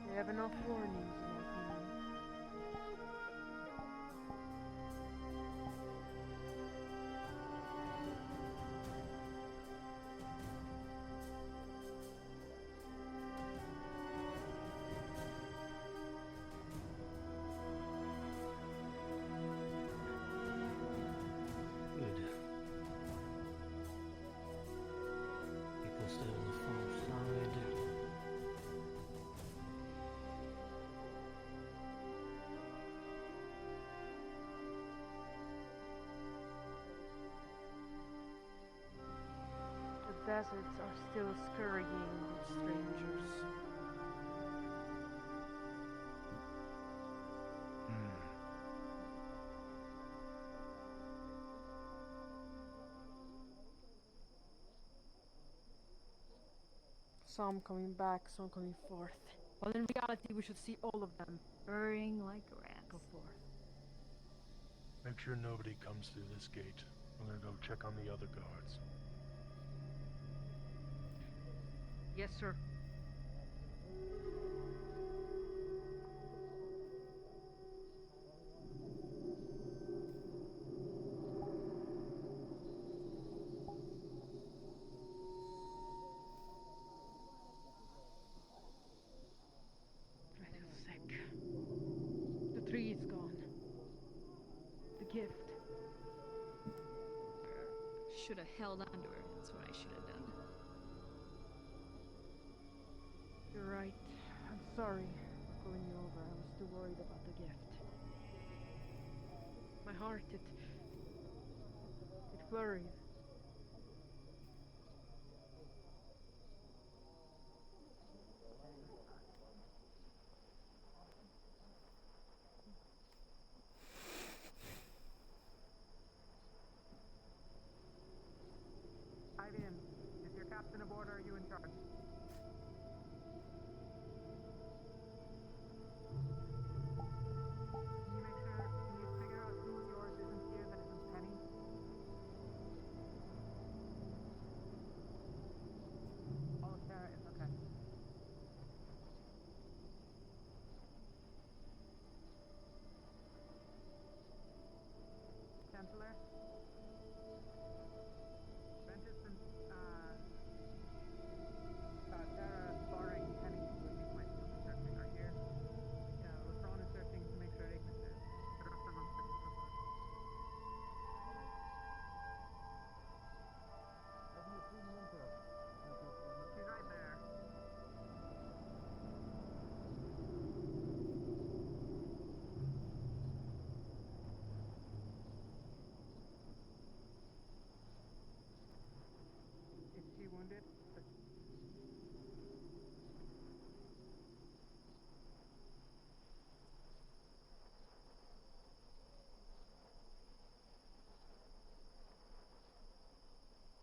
They have enough warnings, in my opinion. deserts are still scurrying with strangers. Some coming back, some coming forth. But in reality, we should see all of them. Hurrying like rats. Go forth. Make sure nobody comes through this gate. I'm gonna go check on the other guards. Yes, sir. I feel sick. The tree is gone. The gift. Should have held on to her. That's what I should have done. You're right. I'm sorry for calling you over. I was too worried about the gift. My heart, it flurries. Ivan, is your captain aboard or are you in charge? Can you figure out who of yours isn't here that isn't Penny? Oh, Sarah is okay. Chancellor? Ventus and Sarah, barring Penny, who at least might still be searching, are here. LeBron is searching to make sure Ignis is. The rest of them searching for blood. Have you seen Winter? She's right there. Is she wounded?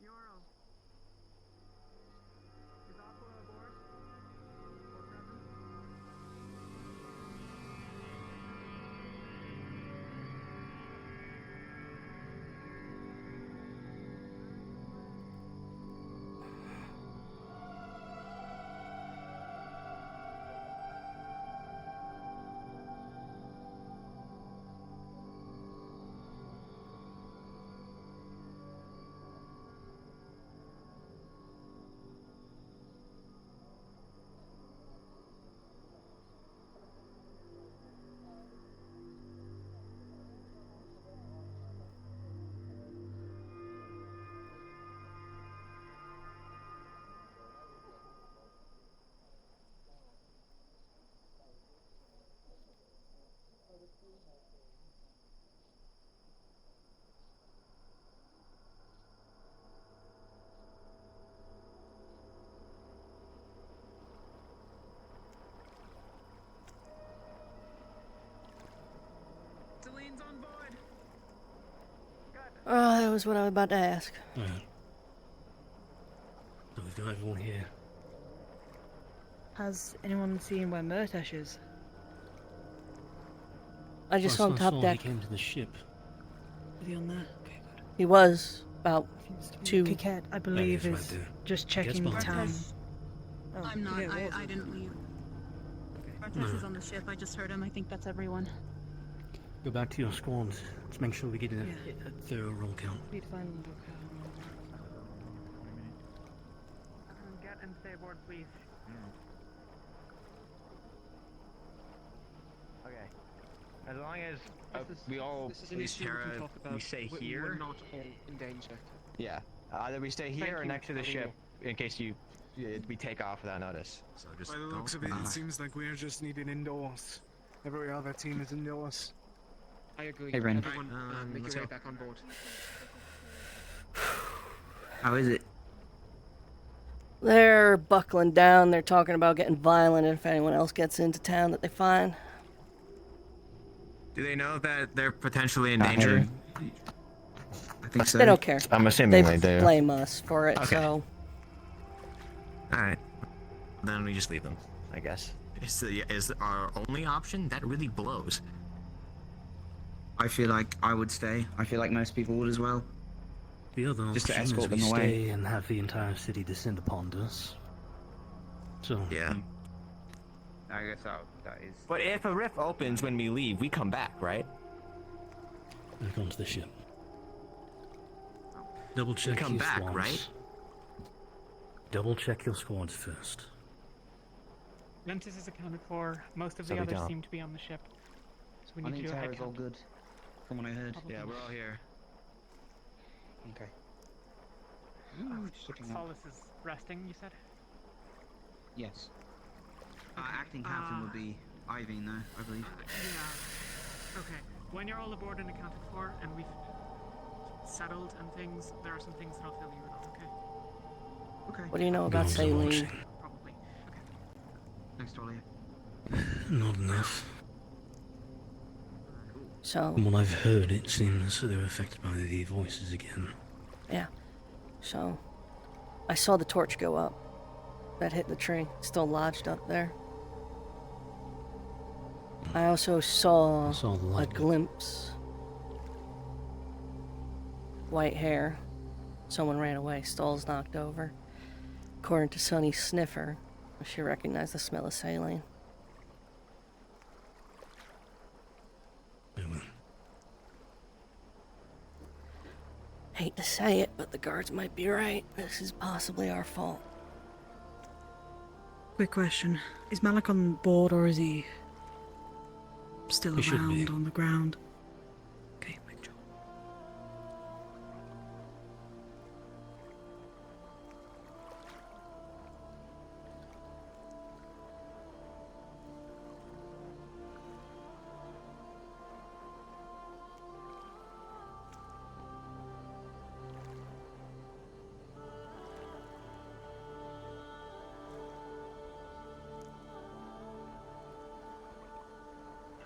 Yoro. Is Aqua aboard? Or present? Celine's on board. Oh, that was what I was about to ask. Alright. So we've got everyone here. Has anyone seen where Murtesh is? I just saw him top He deck. came to the ship. Is he on there? He was about two. Piquet, I believe, Right is there. just Piquet's checking behind town. us. Oh, I'm not. yeah, I didn't leave. Artesh No. is on the ship. I just heard him. I think that's everyone. Go back to your squads. Let's make sure we get a thorough roll count. Need to find the book. Get and stay aboard, please. Okay. As long as we all This is an issue we can talk about. we stay We're here. not all in danger. Yeah. Either we stay here Thank or you, next to the I'll ship in case we take off without notice. So just By the looks of it, it seems like we're just needed indoors. Every other team is indoors. I agree. Hey, Ren. Everyone, make let's your way go. back on board. How is it? They're buckling down. They're talking about getting violent if anyone else gets into town that they find. Do they know that they're potentially in danger? I think so. They don't care. I'm assuming they do. blame us for it, Okay. so... Alright. Then we just leave them, I guess. Is our only option? That really blows. I feel like I would stay. I feel like most people would as well. The other Just to option is escort we them away. stay and have the entire city descend upon us. So yeah, I guess that is. But if a rift opens when we leave, we come back, right? Back onto the ship. Double We check come your back, squads. right? Double check your squads first. Ventus is accounted for. Most of So the we others don't. seem to be on the ship. So we I need to think do a head Tara's all count. good, from what I heard. Yeah, we're all here. Okay. Solus is resting, you said? Yes. Acting captain would be Ivy now, I believe. Yeah. Okay. When you're all aboard and accounted for, and we've settled and things, there are some things that I'll fill you in on, okay? Okay. What do you know about saline? Probably. Okay. Thanks, Talia. Not enough. So... From what I've heard, it seems they're affected by the voices again. Yeah. So... I saw the torch go up. That hit the tree. Still lodged up there. I also saw I saw the a light. glimpse. White hair. Someone ran away. Stalls knocked over. According to Sunny's sniffer, she recognized the smell of saline. Hate to say it, but the guards might be right. This is possibly our fault. Quick question. Is Malik on board or is he still He should be. around on the ground? Okay, make sure.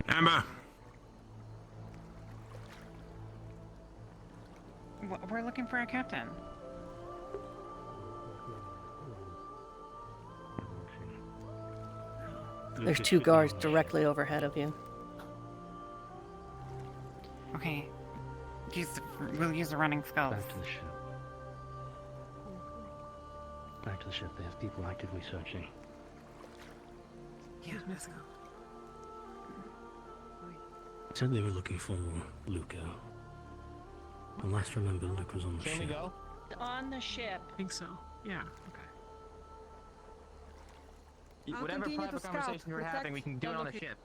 Amber! We're looking for a captain. There's two guards directly overhead of you. Okay. We'll use the running skulls. Back to the ship. Back to the ship. They have people actively searching. Yeah, let's go. Said they were looking for Luca. And last remember, Luke was on the Can we ship. go? On the ship. I think so. Yeah. Okay. Whatever continue private to scout, conversation we're having, we can do it on the ship.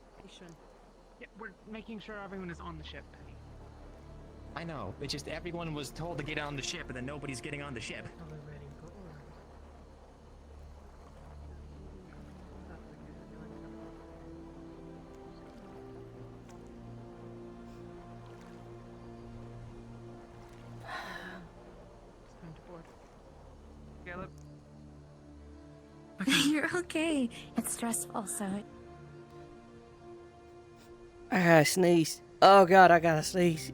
Yeah, we're making sure everyone is on the ship, Penny. I know. It's just everyone was told to get on the ship, and then nobody's getting on the ship. It's time to board. Caleb. You're okay. It's stressful, so. I gotta sneeze. Oh god, I gotta sneeze.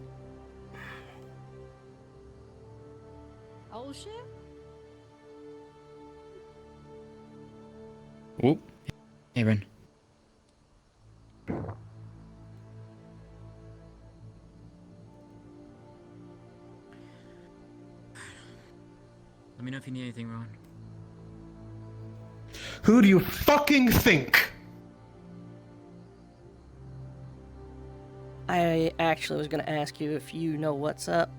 Oh shit. Whoop. Aaron. Let me know if you need anything, Ron. Who do you fucking think? I actually was gonna ask you if you know what's up.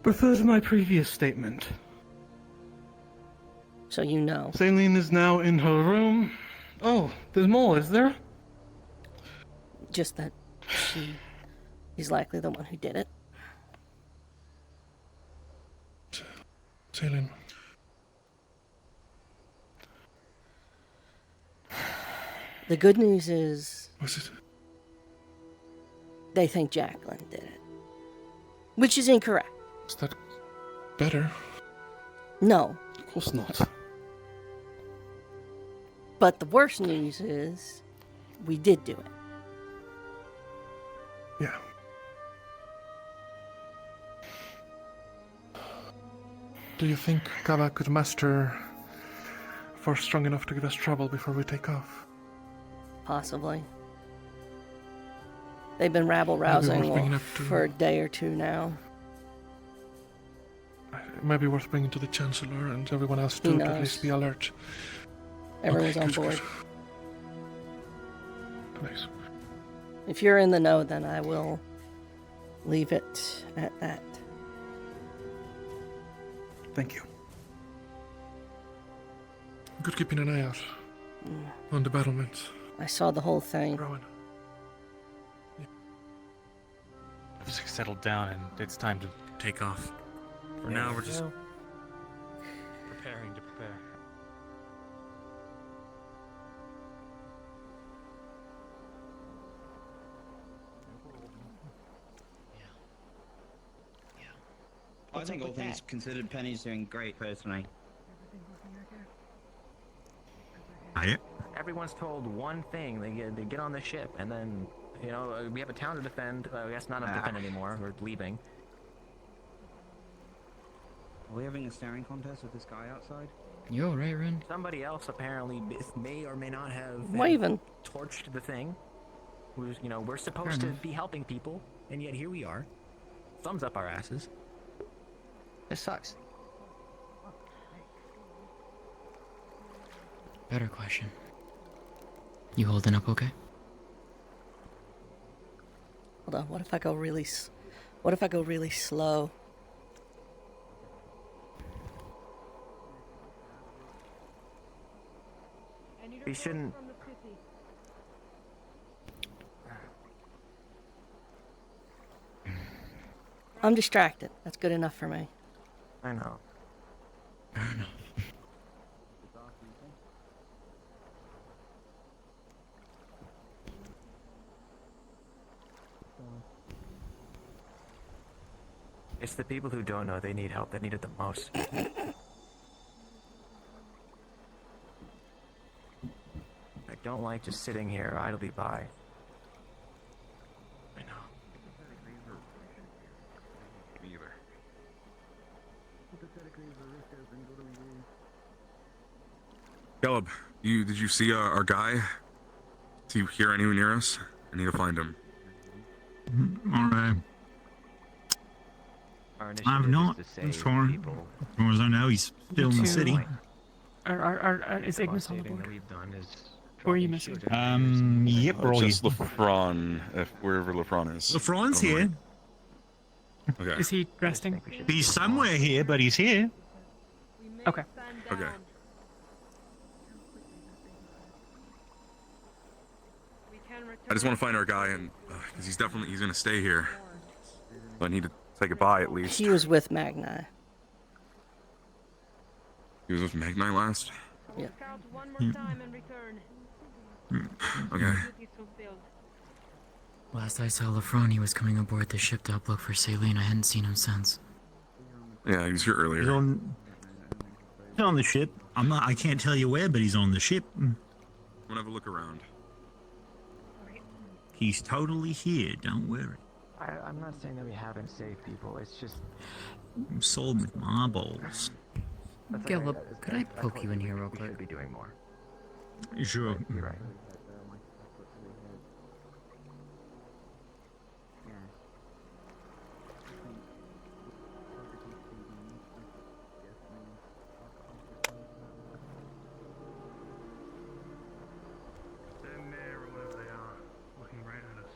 Refer to my previous statement. So you know. Saline is now in her room. Oh, there's more, is there? Just that she is likely the one who did it. Saline. The good news is What's it? they think Jacqueline did it. Which is incorrect. better. No. Of course not. But the worst news is we did do it. Yeah. Do you think Kava could muster a force strong enough to give us trouble before we take off? Possibly. They've been rabble-rousing for a day or two now. It might be worth bringing to the Chancellor and everyone else too, to at least be alert. Everyone's Okay, on good, board. good. Nice. If you're in the know, then I will leave it at that. Thank you. Good keeping an eye out on the battlements. I saw the whole thing. Everything's settled down, and it's time to take off. For now, we're just preparing to prepare. I think all things considered, Penny's doing great, personally. Everyone's told one thing. They get on the ship, and then, you know, we have a town to defend. I guess not to defend anymore. We're leaving. Are we having a staring contest with this guy outside? You alright, Ren? Somebody else apparently may or may not have Waving. Torched the thing. Who's, you know, we're supposed to be helping people, and yet here we are. Thumbs up our asses. This sucks. Better question. You holding up okay? Hold on. What if I go really slow? We shouldn't. I'm distracted. That's good enough for me. I know. It's the people who don't know they need help that need it the most. I don't like just sitting here idly by. I know. Me either. Caleb, did you see our guy? Is he here anywhere near us? I need to find him. Alright. I've not, as far as I know, he's still in the city. Is Ignis on the board? Or are you missing? Yep, we're all here. Just Lefron, wherever Lefron is. Lefron's here. Okay. Is he resting? He's somewhere here, but he's here. Okay. Okay. I just want to find our guy, and because he's gonna stay here. So I need to say goodbye at least. He was with Magni. He was with Magni last. Yeah. Okay. Last I saw Lefron, he was coming aboard the ship to help look for Saline. I hadn't seen him since. Yeah, he was here earlier. He's on the ship. I can't tell you where, but he's on the ship. I'm gonna have a look around. He's totally here, don't worry. I'm not saying that we haven't saved people, it's just... Sold with marbles. Caleb, could I poke you in here real quick? We should be doing more. Sure. You're right. Them there, or whatever they are, looking right at us.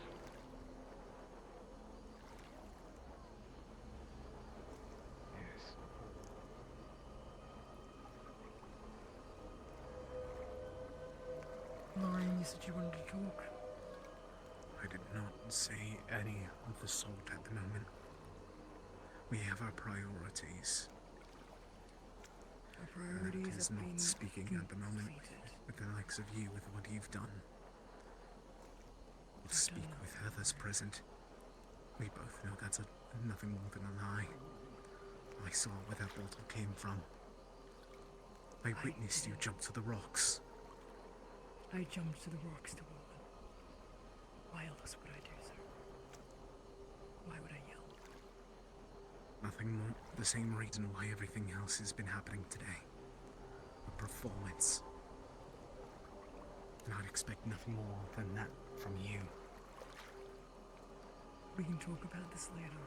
Yes. Lauren, you said you wanted to talk. I did not say any of the sort at the moment. We have our priorities. Our priorities That is have not been speaking at the moment with the likes of you, with what you've done. We'll speak with others present. We both know that's nothing more than a lie. I saw where that bottle came from. I witnessed you jump to the rocks. I jumped to the rocks to open. Why else would I do so? Why would I yell? Nothing more. The same reason why everything else has been happening today. A performance. And I'd expect nothing more than that from you. We can talk about this later.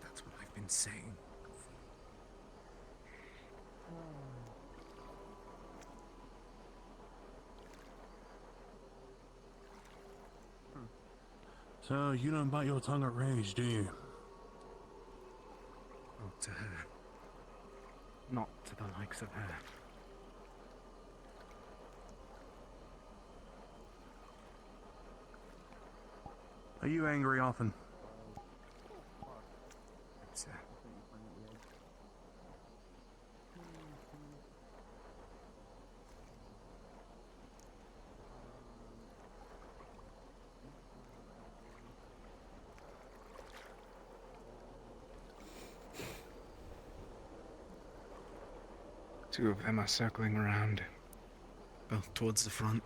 That's what I've been saying. So, you don't bite your tongue at rage, do you? Oh, to her. Not to the likes of her. Are you angry often? Sir. Two of them are circling around, both towards the front.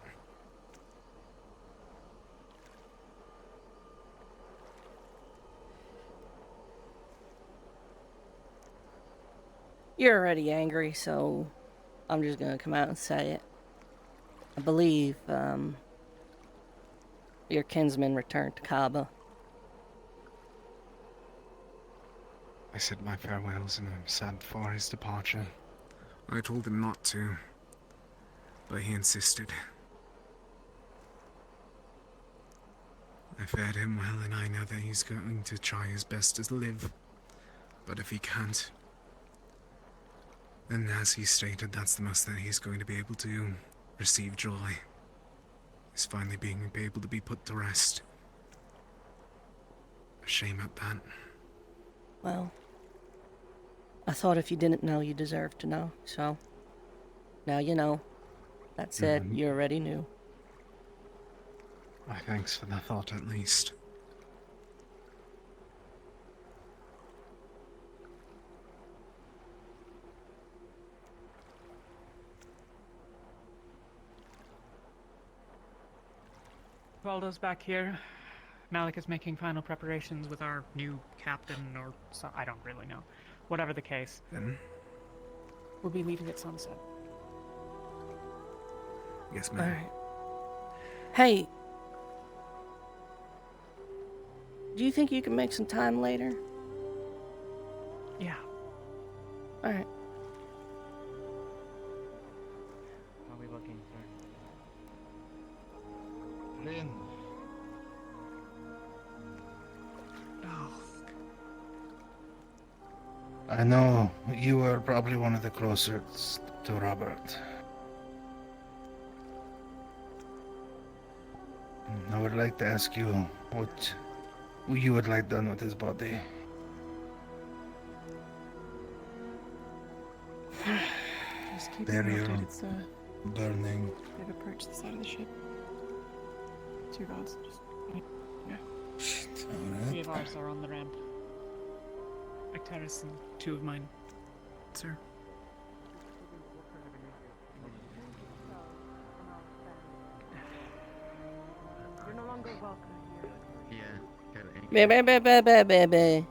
You're already angry, so I'm just gonna come out and say it. I believe, your kinsman returned to Kaba. I said my farewells and I'm sad for his departure. I told him not to, but he insisted. I fed him well and I know that he's going to try his best to live. But if he can't, then as he stated, that's the most that he's going to be able to receive joy. Is finally being able to be put to rest. A shame at that. Well, I thought if you didn't know, you deserved to know, so now you know. That said, you already knew. Why, thanks for the thought at least. Waldo's back here. Malik is making final preparations with our new captain, or so, I don't really know. Whatever the case. Then? We'll be leaving at sunset. Yes, ma'am. Alright. Hey! Do you think you can make some time later? Yeah. Alright. How are we looking, sir? Lynn. Oh. I know you are probably one of the closest to Robert. I would like to ask you what you would like done with his body. Just keep Burial, updated, sir. burning. They've approached the side of the ship. 2 guards. Just yeah. Alright. 3 of ours are on the ramp. Actaris and 2 of mine, sir. You're no longer welcome here. Baby.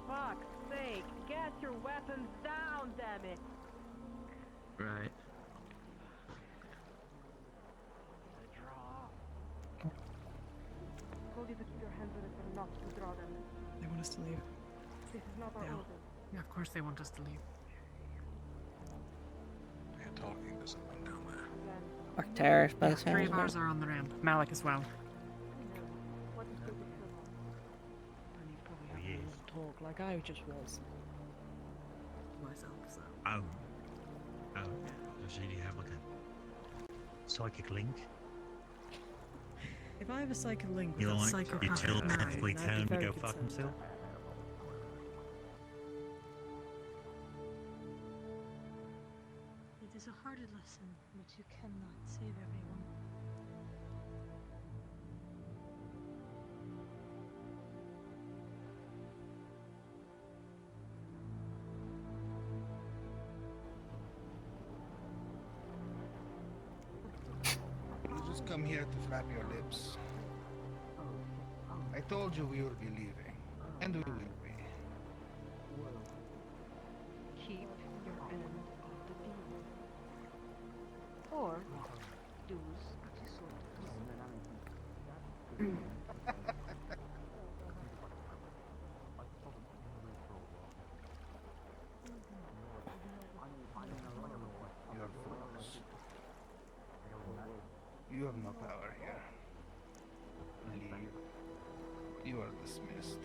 Fuck's sake, get your weapons down, damn it! Right. Told you to keep your hands on it and not to draw them. They want us to leave. This is not our Yeah. order. Yeah, of course they want us to leave. They're talking to someone down there. Arctaris, by the Yeah, sounds 3 of of it. ours are on the ramp. Malik as well. What is the trouble? And he's probably having a little talk like I just was. Myself, so. Oh, so do you have like a psychic link? If I have a psychic link with You a like, you psychopathic telepathically mind, tell I'd him be to very go fuck concerned. himself? It is a hard lesson, but you cannot save everyone. just come here to flap your lips. I told you we will be leaving, and we will be. Keep your end of the deal. Or dues at the You have no power here. Leave. You are dismissed.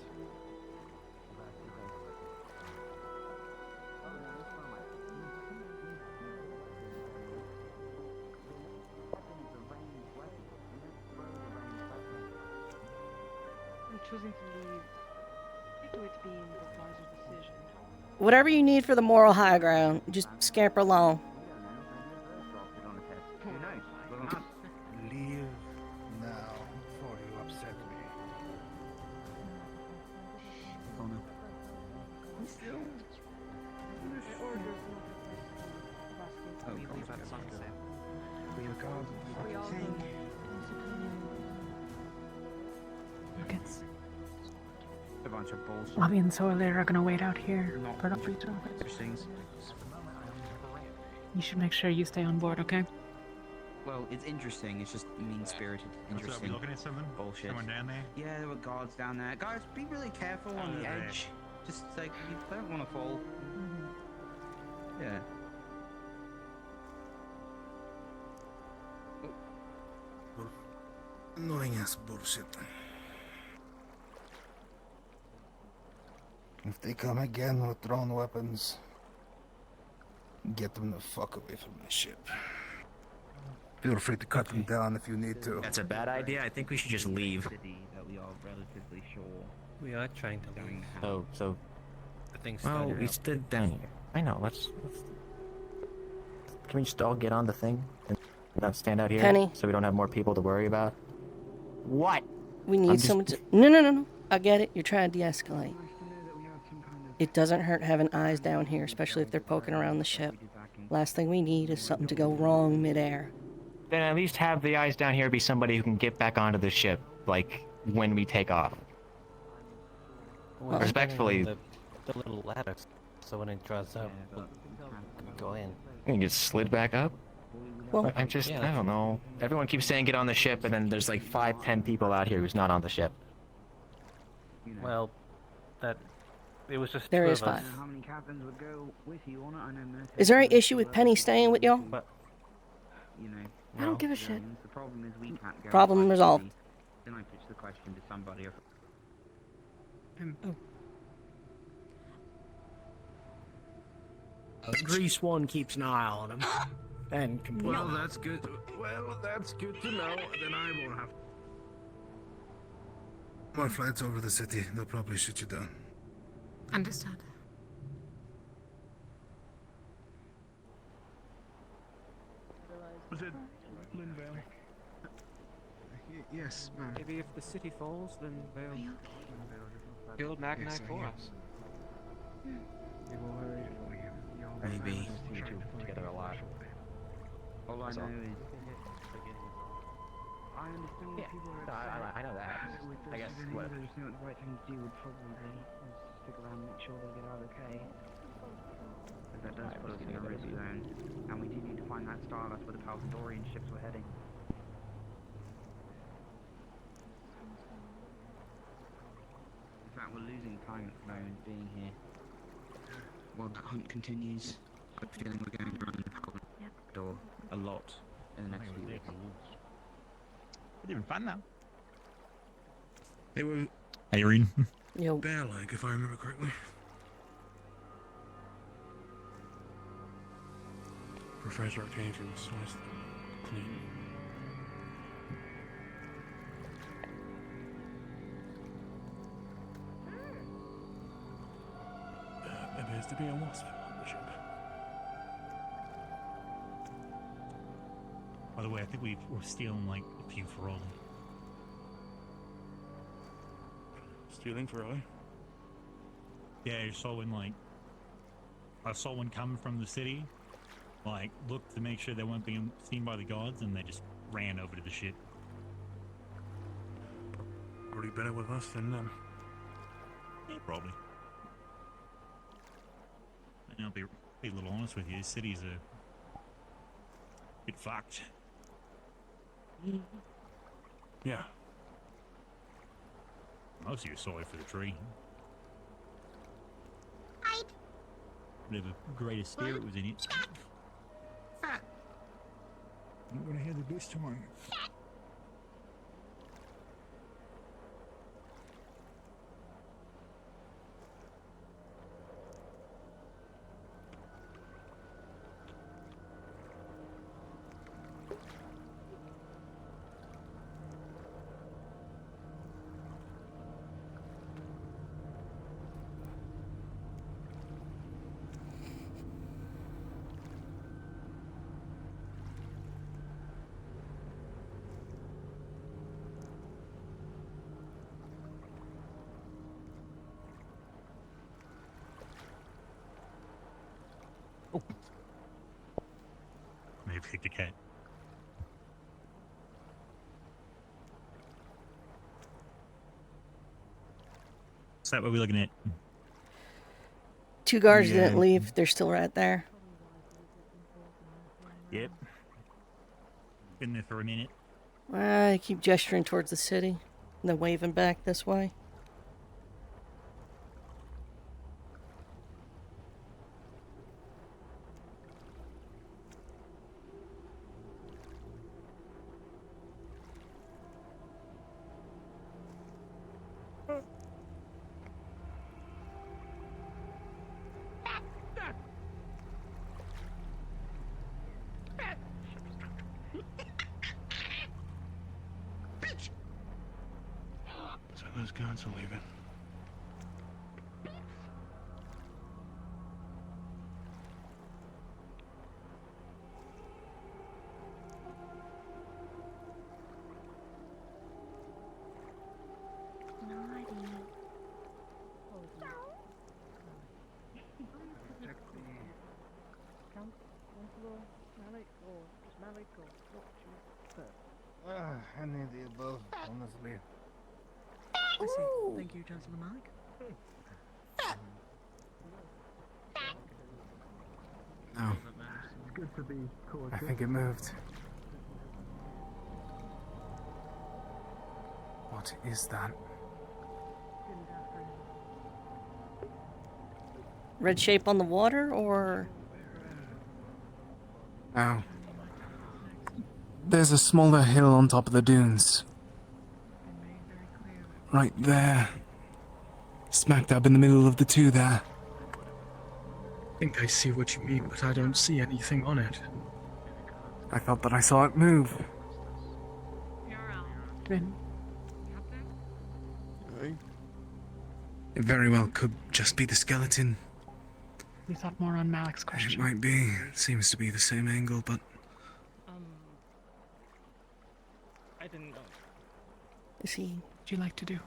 I'm choosing to leave due to it being the wiser decision. Whatever you need for the moral high ground, just scamper along. Leave now before you upset me. Oh no. Oh, that's not good. We are gods of the fucking thing. It's A bunch of bullshit. Bobby and Soler are gonna wait out here. Not For the reason. things. You should make sure you stay on board, okay? Well, it's interesting. It's just mean-spirited. Interesting. looking at something? Bullshit. Someone down there? Yeah, there were guards down there. Guys, be really careful on the there. edge. Just like you don't want to fall. Yeah. Annoying ass bullshit. If they come again with thrown weapons, get them the fuck away from the ship. Feel free to cut them down if you need to. That's a bad idea. I think we should just leave. That we are relatively sure. We are trying to leave. So. The thing's Well, started we up. stood down here. I know. Let's. Can we just all get on the thing and not stand out here? Penny. So we don't have more people to worry about. What? We need someone to. No. I get it. You're trying to de-escalate. It doesn't hurt having eyes down here, especially if they're poking around the ship. Last thing we need is something to go wrong midair. Then at least have the eyes down here be somebody who can get back onto the ship, like when we take off. Well, Respectfully. The little ladder, so when it draws up, we'll go in. You can get slid back up. Well, I don't know. Everyone keeps saying get on the ship, and then there's like 5-10 people out here who's not on the ship. Well, it was just There two is of us. 5. How many captains would go with you on it? I know military Is there any people issue with will, Penny staying with y'all? But you know, I don't give a shit. The problem is we can't go. Problem back to resolved. the- Then I pitch the question to somebody. Grease one keeps an eye on him. And Well, that's good. Well, that's good to know. Then I won't have. More flights over the city. They'll probably shoot you down. Understood. Was it Linvale? Yes, ma'am. Maybe if the city falls, then they'll build Magnite Yes, for I us. We were worried for you. Maybe. Together alive. All I That's all. know is. I understand what people are I know that. I guess what? I just know what the right thing to do would probably be is stick around and make sure they get out okay. But that does put us in a risk zone, and we do need to find that star. That's where the Palpatorian ships were heading. In fact, we're losing time at the moment being here. While that hunt continues, I have a feeling we're going to run into the door a lot in the next few weeks. It's even fun now. They were Irene. Yo. bear-like, if I remember correctly. Professor Octavian was nice and clean. There appears to be a wasp on the ship. By the way, I think we're stealing like a few for all. Stealing for I? Yeah, I saw one coming from the city. Like, looked to make sure they weren't being seen by the guards, and they just ran over to the ship. Already better with us than them. Yeah, probably. And I'll be a little honest with you, this city's a bit fucked. Yeah. Most of you are sorry for the tree. Whatever greater spirit was in it. I'm not gonna hear the best time. May have kicked a cat. Is that what we're looking at? 2 guards Yeah. didn't leave. They're still right there. Yep. Been there for a minute. I keep gesturing towards the city, and then waving back this way. So those guards are leaving. Any of the above, honestly. I see. Thank you, Chancellor Malik. No. It's good to be cautious. I think it moved. What is that? Red shape on the water, or? No. There's a smaller hill on top of the dunes. Right there. Smack dab in the middle of the two there. I think I see what you mean, but I don't see anything on it. I thought that I saw it move. Then. It very well could just be the skeleton. We thought more on Malik's It question. might be. It seems to be the same angle, but... I didn't know. Is he? What do you like to do?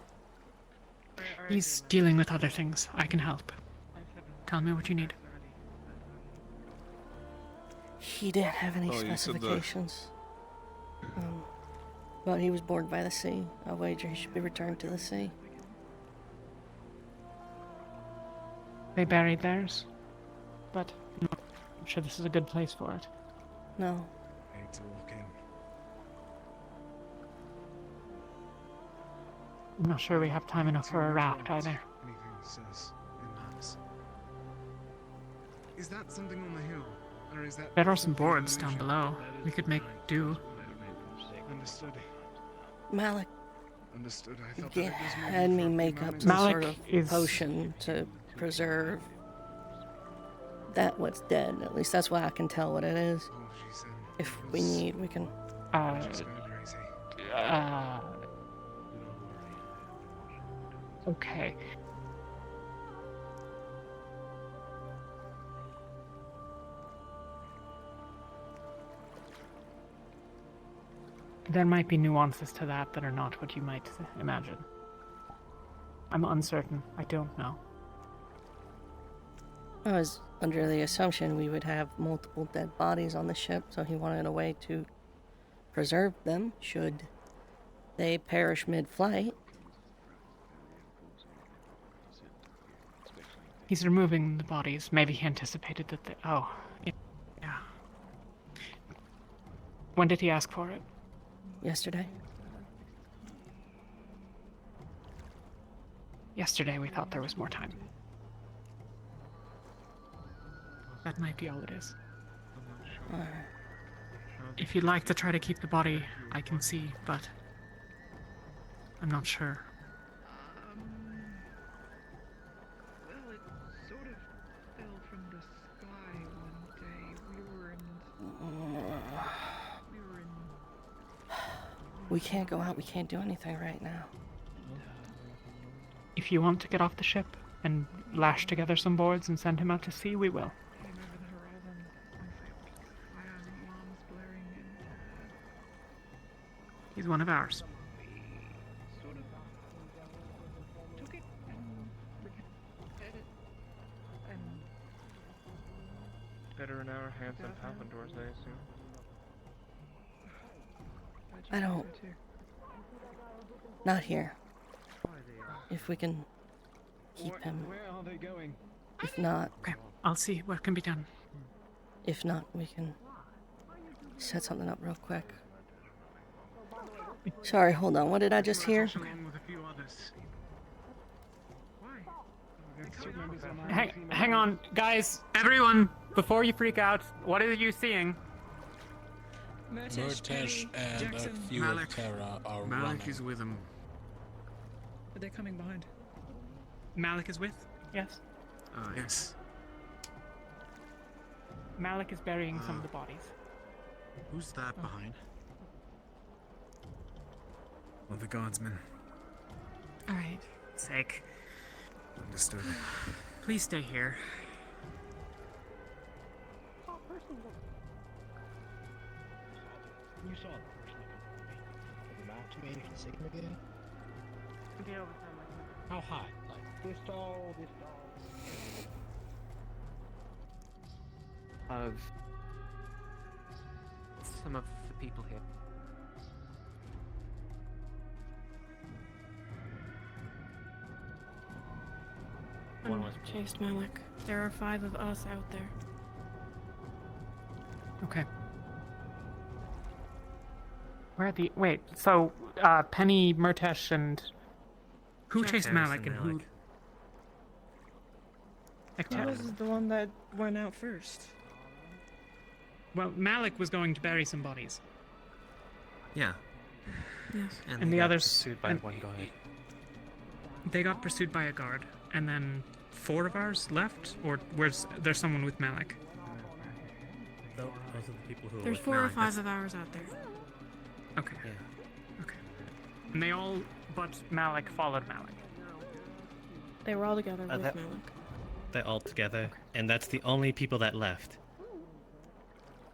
He's dealing with other things. I can help. Tell me what you need. He didn't have any Oh, you said that. specifications. But he was bored by the sea. I wager he should be returned to the sea. They buried theirs, but I'm not sure this is a good place for it. No. I need to walk in. I'm not sure we have time enough for a raft either. Anything says it matters. Is that something on the hill? Or is that... There are some boards down below. We could make do. Understood. Malik, Understood. I you thought that it was had me make up some Malik sort of is- potion to preserve that what's dead. At least that's why I can tell what it is. Oh, she said If we need, we can. she's going crazy. Okay. There might be nuances to that that are not what you might imagine. I'm uncertain. I don't know. I was under the assumption we would have multiple dead bodies on the ship, so he wanted a way to preserve them should they perish mid-flight. He's removing the bodies. Maybe he anticipated that they... Oh, yeah. When did he ask for it? Yesterday. Yesterday we thought there was more time. That might be all it is. If you'd like to try to keep the body, I can see, but I'm not sure. Well, it sort of fell from the sky one day. We were in... We can't go out. We can't do anything right now. If you want to get off the ship and lash together some boards and send him out to sea, we will. He's one of ours. Took it and had it and... Better in our hands than Palador's, I assume. I don't. Not here. If we can keep him. Where are they going? If not. Okay, I'll see what can be done. If not, we can set something up real quick. Sorry, hold on. What did I just hear? With a few others. Hang on, guys. Everyone, before you freak out, what are you seeing? Murtesh and a few of Terra are Malik running. is with him. Are they coming behind? Malik is with? Yes. Yes. Malik is burying some of the bodies. Who's that behind? Well, the guardsmen. Alright. Sake. Understood. Please stay here. You saw the person that map to me, you can see him again. How high? Like this tall, this tall. Of some of the people here. Chased Malik. There are 5 of us out there. Okay. Where are the... Wait, so, Penny, Murtesh, and... Who chased Malik and who... Who was the one that went out first? Well, Malik was going to bury some bodies. Yeah. Yes. And the others... Pursued by one guard. They got pursued by a guard, and then 4 of ours left? Or there's someone with Malik? Those are the people who There's 4 or 5 of ours out there. Okay. Okay. And they all, but Malik, followed Malik. They were all together with that- Malik. They're all together, and that's the only people that left.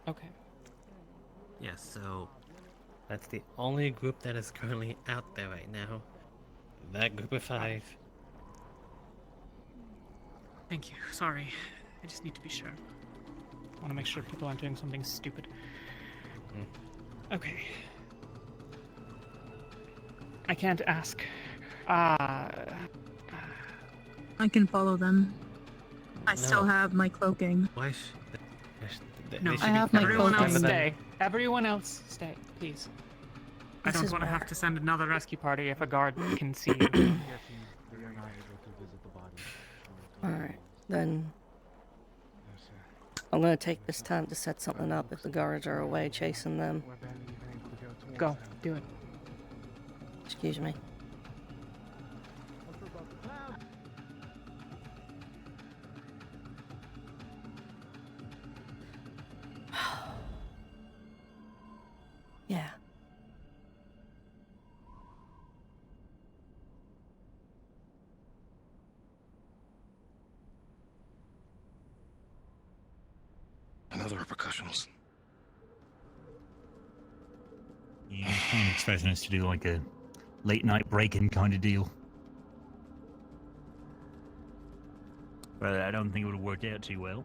Okay. Yes, so that's the only group that is currently out there right now. That group of 5. Thank you. Sorry. I just need to be sure. I want to make sure people aren't doing something stupid. Okay. I can't ask. I can follow them. I still have my cloaking. Why No, I have my everyone else cloaking. stay. Everyone else stay, please. I This don't is want to have where- to send another rescue party if a guard can see you. Alright, then I'm gonna take this time to set something up if the guards are away chasing them. Go, do it. Excuse me. Yeah. Another repercussions. Yeah, I'm kind of expecting us to do like a late night break-in kind of deal. But I don't think it would work out too well.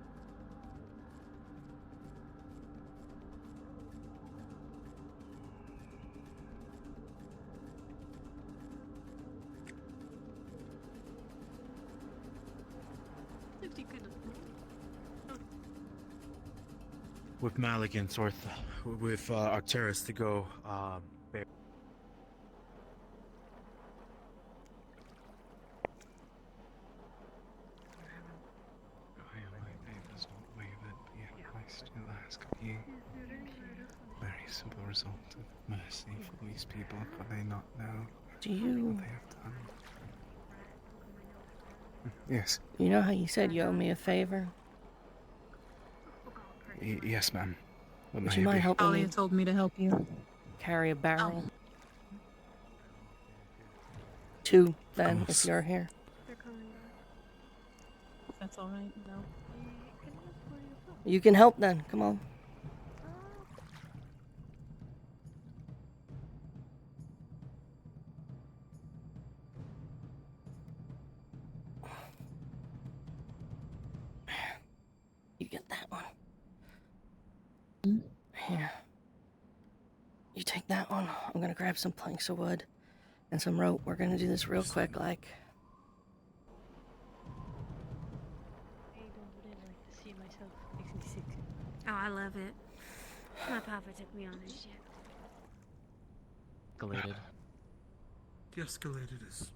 with Maligans or with Arcturus to go. Has not wavered, but yet I still ask of you. Very simple result of mercy for these people, for they not know Do you... what they have done. Yes. You know how you said you owe me a favor? Yes, ma'am. What Would may you it mind be? helping Talia me told me to help you. carry a barrel? 2, then, if you're here. That's alright, no. You can help then, come on. You get that one. Here. You take that one. I'm gonna grab some planks of wood and some rope. We're gonna do this real quick, like. I don't really like to see myself. Makes me sick. Oh, I love it. My papa took me on this ship. Escalated. De-escalated is.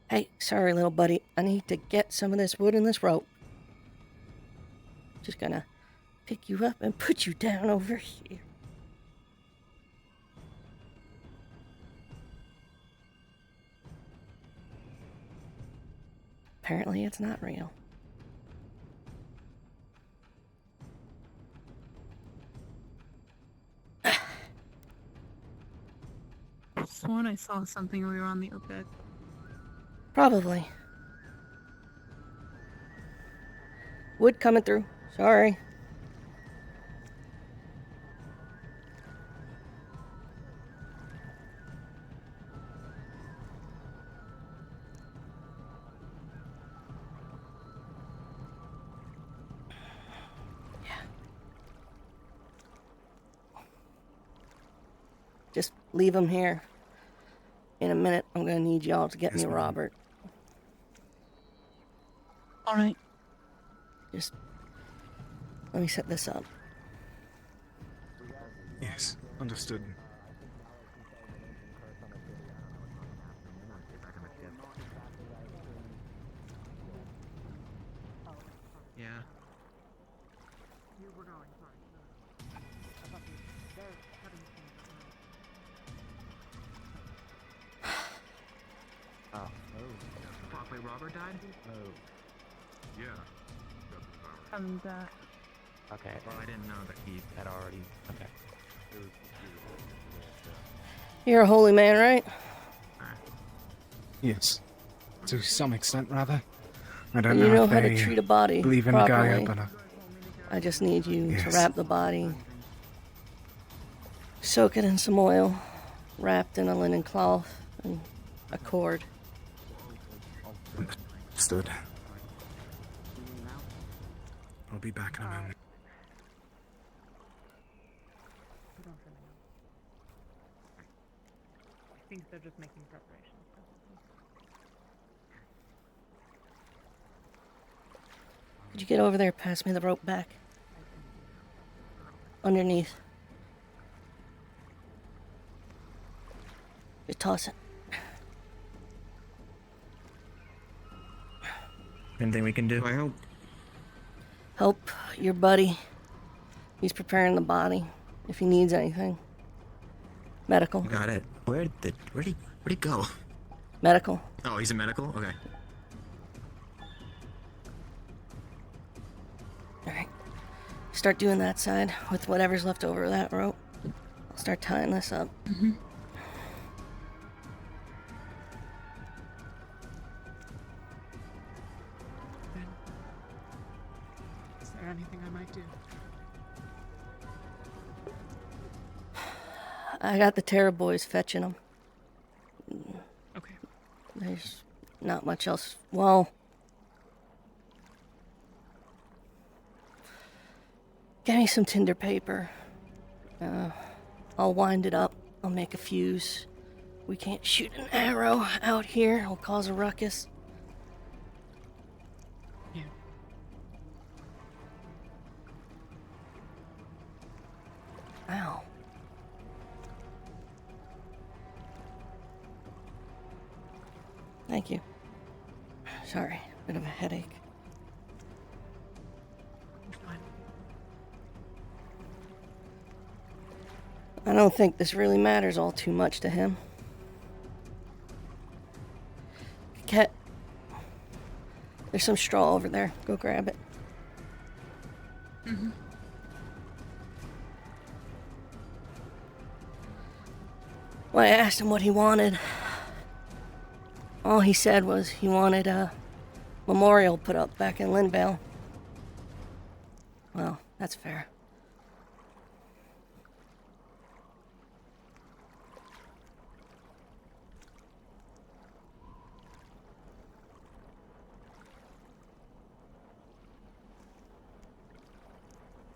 Hey, sorry, little buddy. I need to get some of this wood and this rope. Just gonna pick you up and put you down over here. Apparently, it's not real. I sworn I saw something when we were on the deck. Probably. Wood coming through. Sorry. Just leave him here. In a minute, I'm gonna need y'all to get me Robert. Alright. Just let me set this up. Yes, understood. Yeah. You were going, sorry. No. I thought they're cutting things out. Oh. Broadway Robert died? Oh. Yeah. And, Okay, well, I didn't know that he had already. Okay. You're a holy man, right? Yes. To some extent, rather. I don't You know know if how to they treat a body believe in properly. Gaia, but I just need you to Yes. wrap the body, soak it in some oil, wrapped in a linen cloth and a cord. Understood. I'll be back in a moment. You don't really know. I think they're just making preparations. Could you get over there, pass me the rope back? Underneath. Just toss it. Anything we can do? I help. Help your buddy. He's preparing the body. If he needs anything. Medical. Got it. Where'd he go? Medical. Oh, he's a medical? Okay. Alright. Start doing that side with whatever's left over of that rope. I'll start tying this up. Mm-hmm. Is there anything I might do? I got the Terror Boys fetching them. Okay. There's not much else. Well, get me some tinder paper. I'll wind it up. I'll make a fuse. We can't shoot an arrow out here. It'll cause a ruckus. Yeah. Thank you. Sorry, bit of a headache. You're fine. I don't think this really matters all too much to him. Cat, there's some straw over there. Go grab it. Mm-hmm. When I asked him what he wanted, all he said was he wanted a memorial put up back in Linvale. Well, that's fair.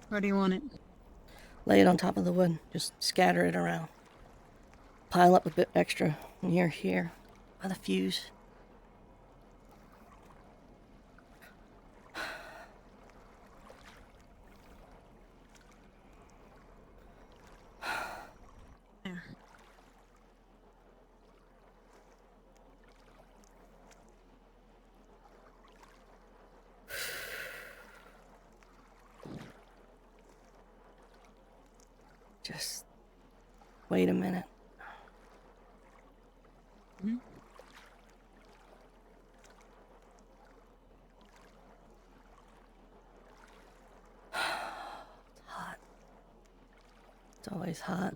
Where do you want it? Lay it on top of the wood. Just scatter it around. Pile up a bit extra near here by the fuse. There. Just wait a minute. Mm-hmm. It's hot. It's always hot.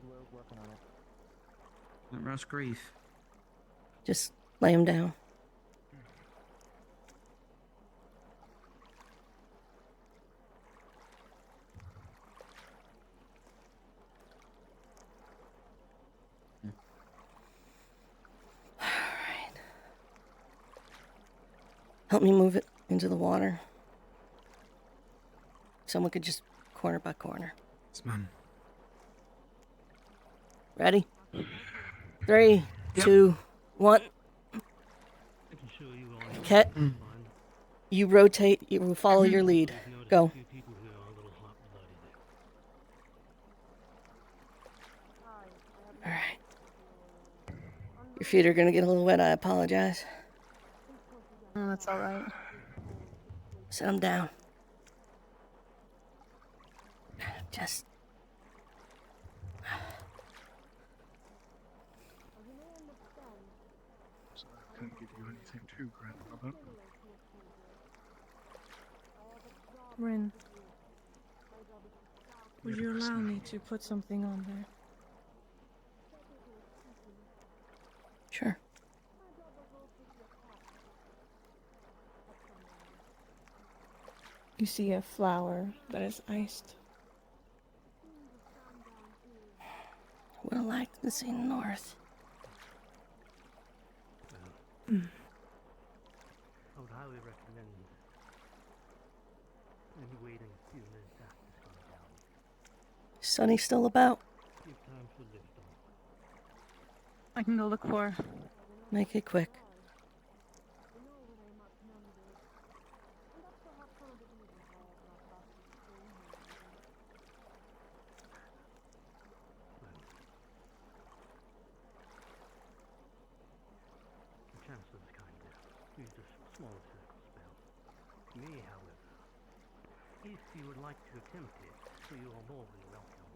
We're working on it. Don't rush grief. Just lay him down. All right. Help me move it into the water. Someone could just corner by corner. Yes, ma'am. Ready? 3, 2, 1. Ket, you rotate, you will follow your lead. Go. Alright. Your feet are gonna get a little wet, I apologize. Oh, that's alright. Set them down. Just... So I couldn't give you anything too grandmother. Rin, would you allow me to put something on there? Sure. You see a flower that is iced. I would have liked to see north. I would highly recommend maybe waiting a few minutes after sundown. Sunny still about? Give time for lift off. I can go look for her. Make it quick. The Chancellor's kind of used a small circle spell. Me, however, if you would like to attempt it, so you are more than welcome.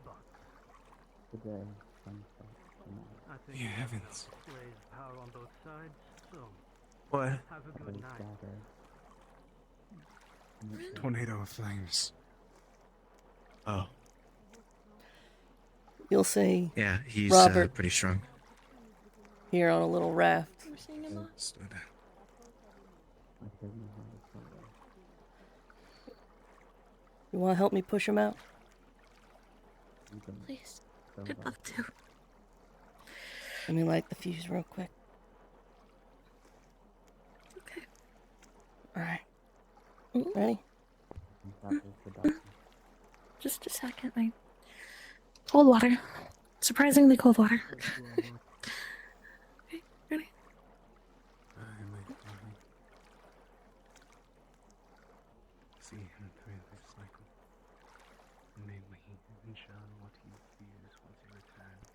But Today, I think Yeah, heavens. displays power on both sides, so What? have a good night. Tornado of flames. Oh. You'll see Yeah, he's Robert pretty strong. here on a little raft. Stood. You want to help me push him out? Please. I'd love to. Let me light the fuse real quick. Okay. Alright. Ready? Just a second. Cold water. Surprisingly cold water. Okay, ready? See him through this cycle. May we ensure what he views once he returns.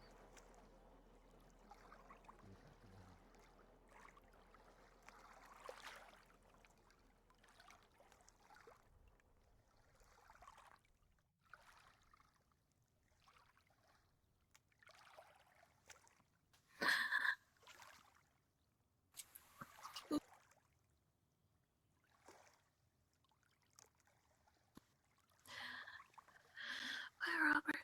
Bye, Robert.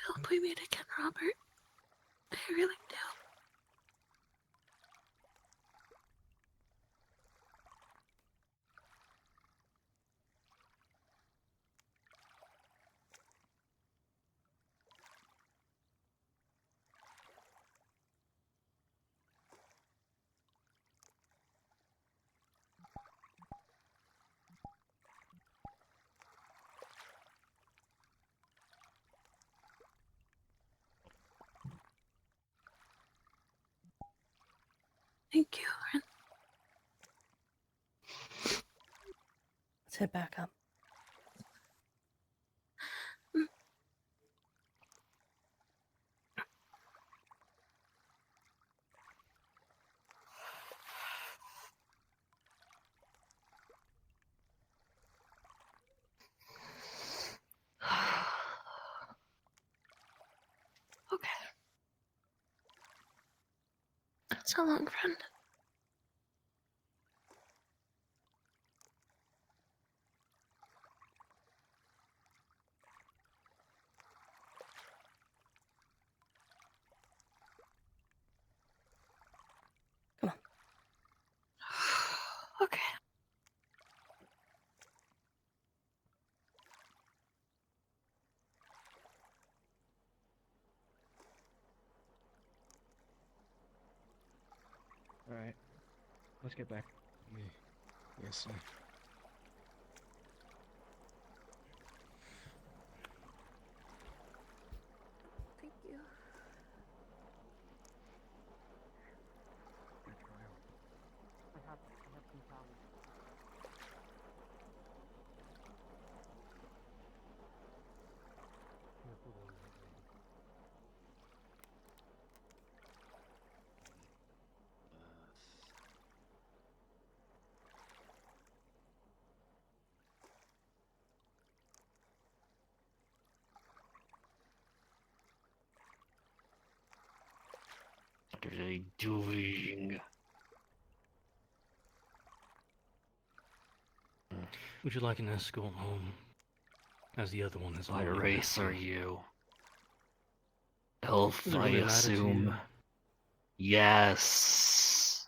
I hope we meet again, Robert. I really do. Thank you, Ren. Let's head back up. Okay. So long, friend. Come on. Okay. Alright. Let's get back. Yes, sir. Thank you. I have some towels. What are they doing? Would you like an escort home? As the other one is What already race with are you. you? Elf, Does it I really matter to assume. you? Yes.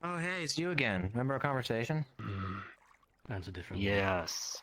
Oh, hey, it's you again. Remember our conversation? That's a different one. Yes.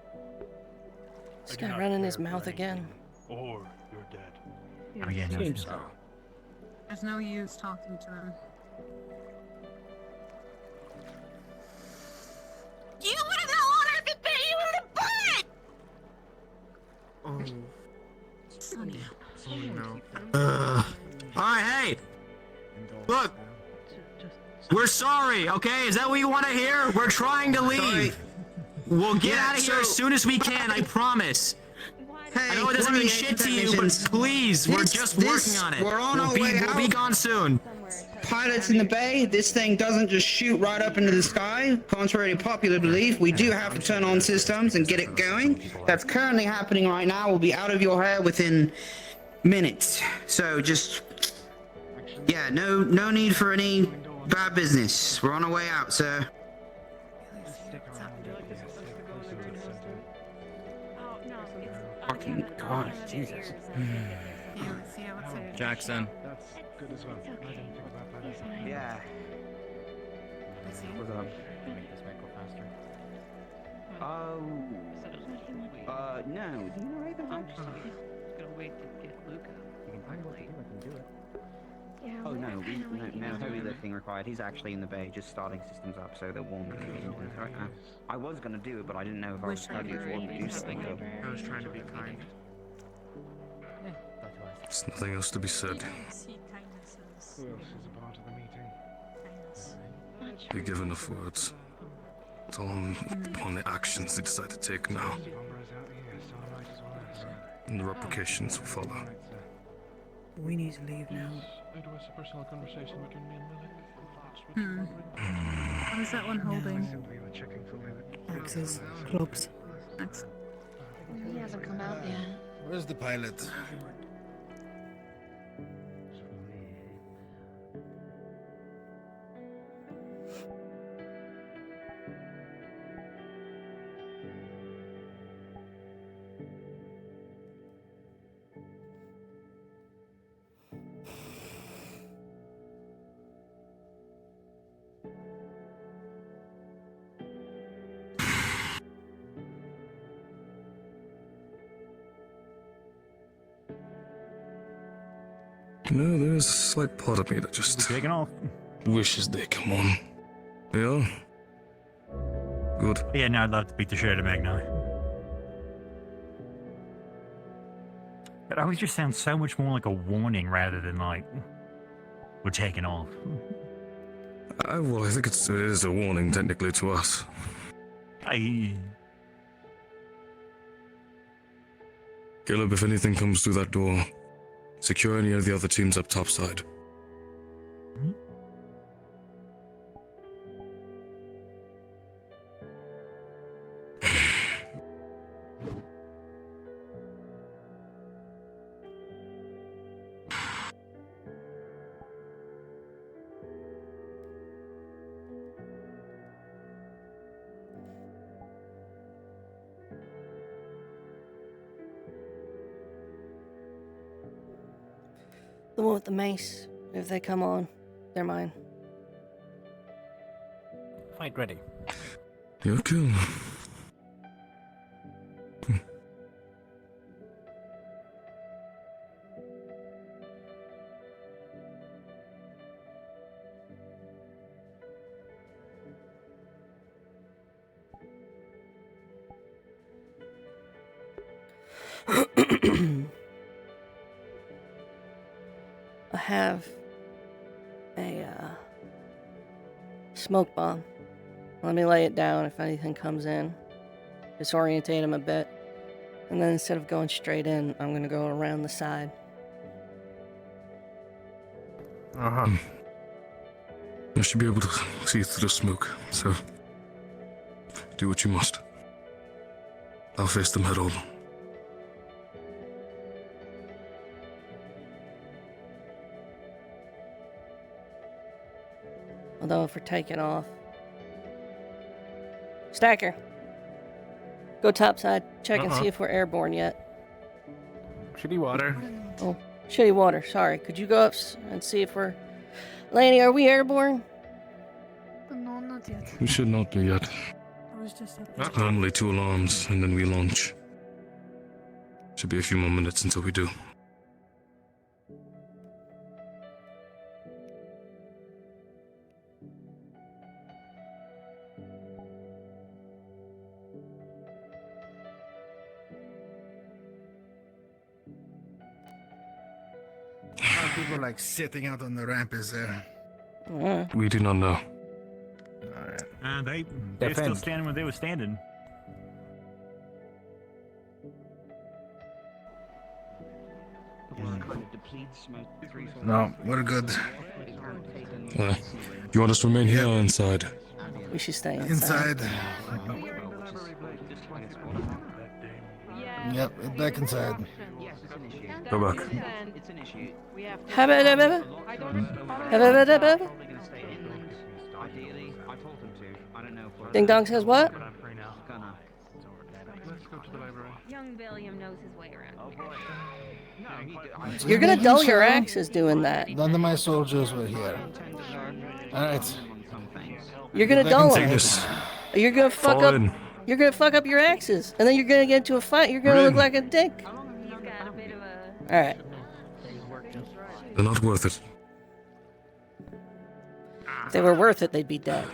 This guy running his mouth again. Or you're dead. Oh yeah, no. Seems so. There's no use talking to him. You would have no honor if it bit you in the butt! Oh Alright, hey! Look! We're sorry, okay? Is that what you want to hear? We're trying to leave. We'll get out of here as soon as we can, I promise. Hey, I know it doesn't mean shit to you, but please, we're just working on it. We're on our way out. We'll be gone soon. Pilots in the bay, this thing doesn't just shoot right up into the sky. Contrary to popular belief, we do have to turn on systems and get it going. That's currently happening right now. We'll be out of your hair within minutes. So just, yeah, no need for any bad business. We're on our way out, sir. Fucking God, Jesus. Jackson. That's good as well. I didn't think about that. Yeah. What's up? Make this might go faster. Oh. No. Do you know anything about that? Gonna wait to get Luca. You can find what to do, I can do it. Yeah, Oh no, no heavy lifting required. He's actually in the bay, just starting systems up so they're warm. I was gonna do it, but I didn't know if I was gonna do something. I was trying to be kind. There's nothing else to be said. Who else is a part of the meeting? We give enough words. It's all upon the actions they decide to take now. And the repercussions will follow. We need to leave now. It was a personal conversation between me and Millie. What is that one holding? Access. Clubs. He hasn't come out yet. Where's the pilot? No, there's a slight part of me that just taking off. Wishes they come on. Yeah? Good. Yeah, no, I'd love to beat the shit out of Magnolia. It always just sounds so much more like a warning rather than like, we're taking off. Well, I think it is a warning technically to us. Caleb, if anything comes through that door, secure any of the other teams up topside. The one with the mace. If they come on, they're mine. Fight ready. You're cool. I have a smoke bomb. Let me lay it down if anything comes in. Disorientate him a bit. And then instead of going straight in, I'm going to go around the side. I should be able to see through the smoke, so do what you must. I'll face them head on. Although if we're taking off... Stacker! Go topside. Check and see if we're airborne yet. Shitty water. Oh, shitty water. Sorry. Could you go up and see if we're... Lanny, are we airborne? No, not yet. We should not be yet. I was just Normally 2 alarms, and then we launch. Should be a few more minutes until we do. How are people like sitting out on the ramp is there? We do not know. Alright. And they're still standing where they were standing. No, we're good. You want us to remain here or inside? We should stay inside. Yep, back inside. Go back. Ding Dong says what? Young William knows his way around. You're gonna dull your axes doing that. None of my soldiers were here. Alright. You're gonna dull them. this. You're gonna fuck Fall up. in. You're gonna fuck up your axes, and then you're gonna get into a fight. You're gonna We're look in. like a dick. All right. They're not worth it. If they were worth it, they'd be dead.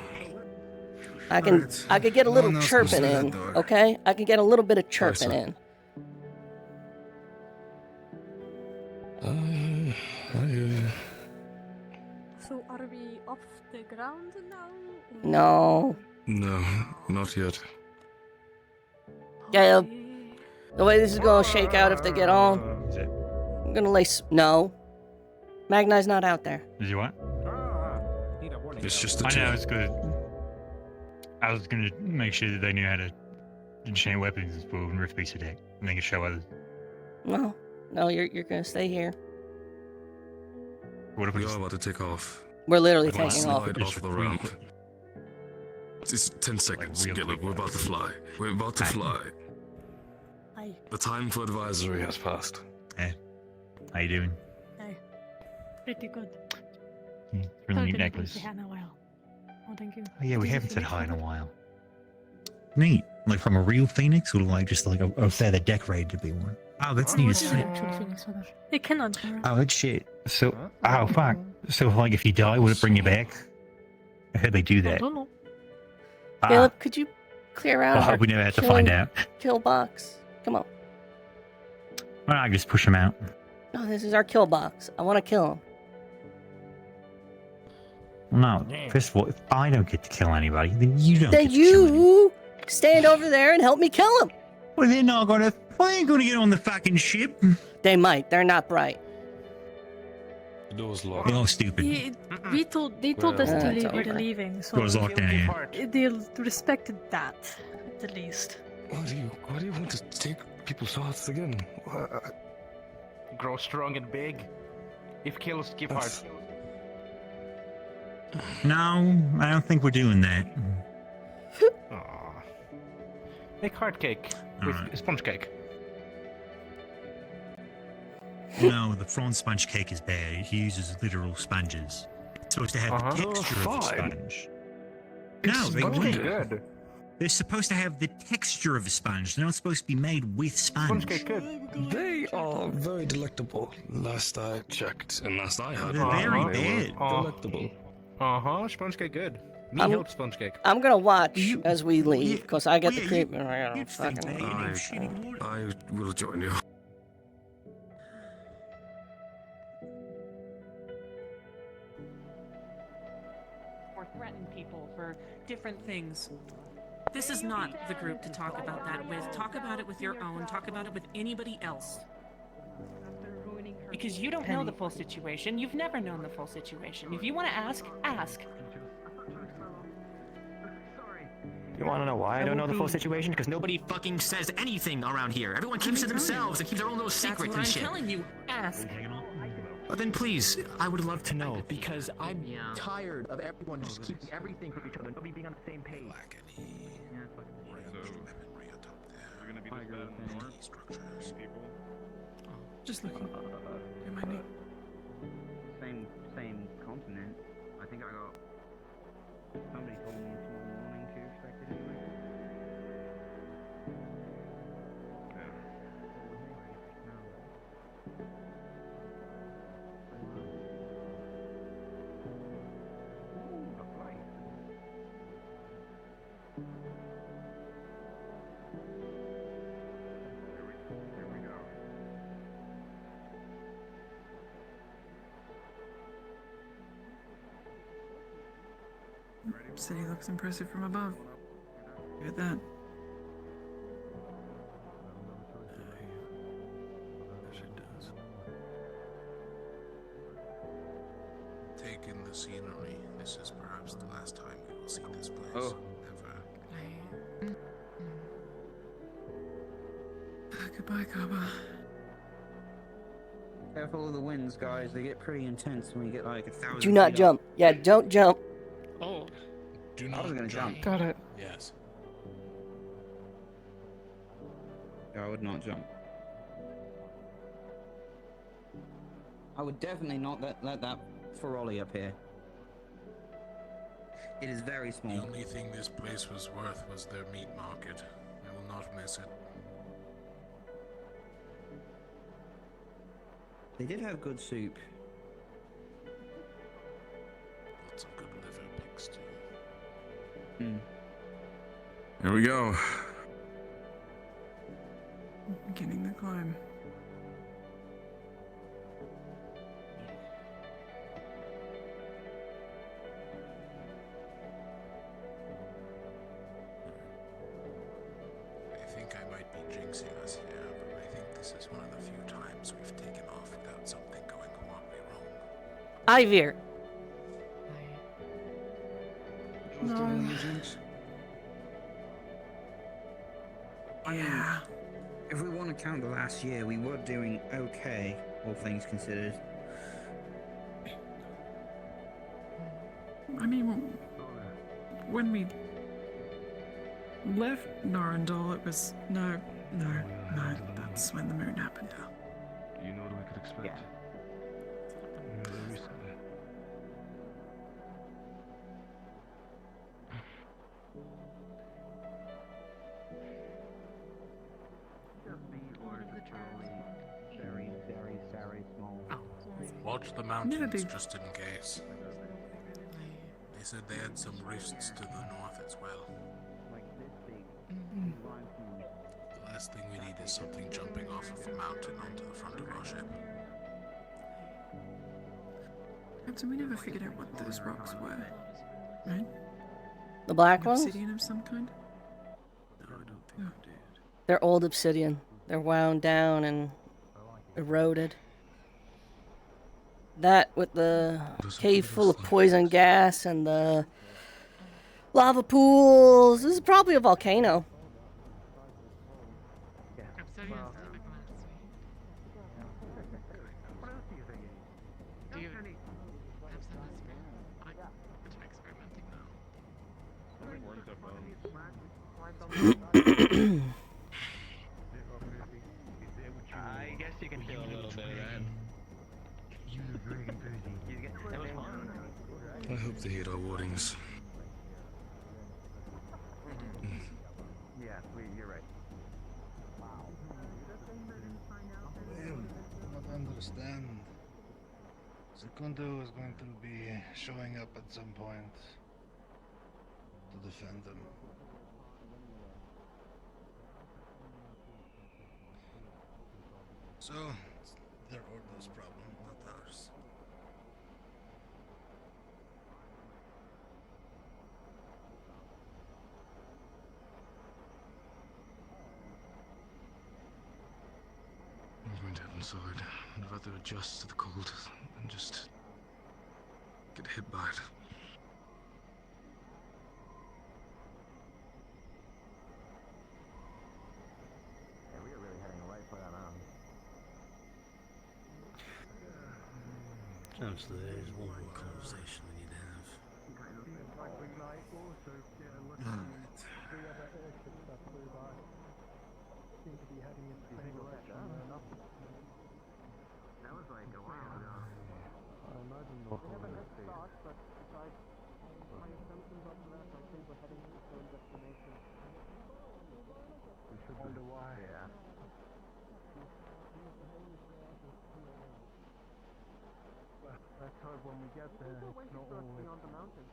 I could get a little No one else goes chirping through that in, door. okay? I could get a little bit of chirping in. So are we off the ground now? No. No, not yet. Caleb, the way this is gonna shake out if they get on, I'm gonna lay. No. Magnai's not out there. Is he what? It's just I know, it's good. I was gonna make sure that they knew how to enchant weapons and spoil and rip piece of deck, and they could show others. No. No, you're gonna stay here. What if we are about to take off? We're literally We're taking off. slide off the ramp. It's 10 seconds, Caleb. We're about to fly. We're about to fly. Hi. The time for advisory has passed. Hey, how you doing? Hey. Pretty good. Really neat necklace. Say hi in a while. Oh, thank you. Oh yeah, we Did you haven't said finish hi in a with it? while. Neat. Like from a real phoenix, or like just like a feather decorated to be one? Oh, that's neat as Yeah, shit. actually finished with it. It cannot burn. Oh, that's shit. So, oh fuck. So, like, if you die, would it bring you back? I heard they do I that. don't know. Caleb, could you clear out? Well, I our hope we never have to killing find out. Kill box. Come on. Well, I can just push them out. No, this is our kill box. I want to kill him. No, first of all, if I don't get to kill anybody, then you don't Then get to kill anybody. you stand over there and help me kill him. Well, they're not gonna. Well, they ain't gonna get on the fucking ship. They might. They're not bright. The door's locked. They're all stupid. They told us to Well, leave. it's We're over. leaving. So Door's locked in here. they respected that, at the least. Why do you want to take people's hearts again? Grow strong and big. If kills, give heart. No, I don't think we're doing that. Aww. Make heart cake with sponge cake. No, the prawn sponge cake is bad. It uses literal sponges. It's supposed to have the texture of a sponge. No, they Sponge cake wouldn't. good. They're supposed to have the texture of a sponge. They're not supposed to be made with sponge. Sponge cake good. They are very delectable. Last I checked, and last I heard. They're very bad. Delectable. Sponge cake good. Me I'm- help sponge cake. I'm gonna watch as we leave because I get the creep. I will join you. Or threaten people for different things. This is not the group to talk about that with. Talk about it with your own. Talk about it with anybody else. Because you don't know the full situation. You've never known the full situation. If you want to ask, ask. You want to know why I don't know the full situation? Because nobody fucking says anything around here. Everyone keeps to themselves and keep their own little secrets and That's shit. what I'm telling you. Ask. Then please, I would love to know because I'm tired of everyone just keeping everything from each other, nobody being on the same page. Just looking. Same continent. I think I got. Somebody told me tomorrow morning to expect it anyway. City looks impressive from above. Look at that. Yes, it does. Take in the scenery. This is perhaps the last time we will see this place. Oh. Ever. Goodbye, Kaba. Careful of the winds, guys. They get pretty intense when you get like 1,000 Do not feet jump. Yeah, don't jump. Oh. Do I not was gonna jump. Got it. Yes. I would not jump. I would definitely not let that Ferroli up here. It is very small. The only thing this place was worth was their meat market. I will not miss it. They did have good soup. Lots of good liver picks too. Hmm. Here we go. Beginning the climb. I think I might be jinxing us here, but I think this is one of the few times we've taken off without something going horribly wrong. Ivir. Yeah. If we want to count the last year, we were doing okay, all things considered. I mean, when we left Narendal, it was no. That's when the moon happened. You know what we could expect? Yeah. Very, very, very small. Watch the mountains just in case. They said they had some rifts to the north as well. The last thing we need is something jumping off of a mountain onto the front of our ship. Captain, we never figured out what those rocks were, right? The black ones? Obsidian of some kind? No, I don't think we did. They're old obsidian. They're wound down and eroded. That with the cave full of poison gas and the lava pools. This is probably a volcano. I guess you can feel a little bit of that. I hope they heed our warnings. Yeah, you're right. Well, I don't understand. Secundo is going to be showing up at some point to defend them. So, it's their Ordo's problem, not ours. I'm going to heaven sword. I'd rather adjust to the cold than just get hit by it. Yeah, we are really heading right for that mountain. Chancellor, there is one more conversation we need to have. That was like a while ago. I imagine not all of it. But besides my assumptions of that, I think we're heading to the same destination. We should wonder why. Yeah. Well, let's hope when we get there, it's not all beyond the mountain.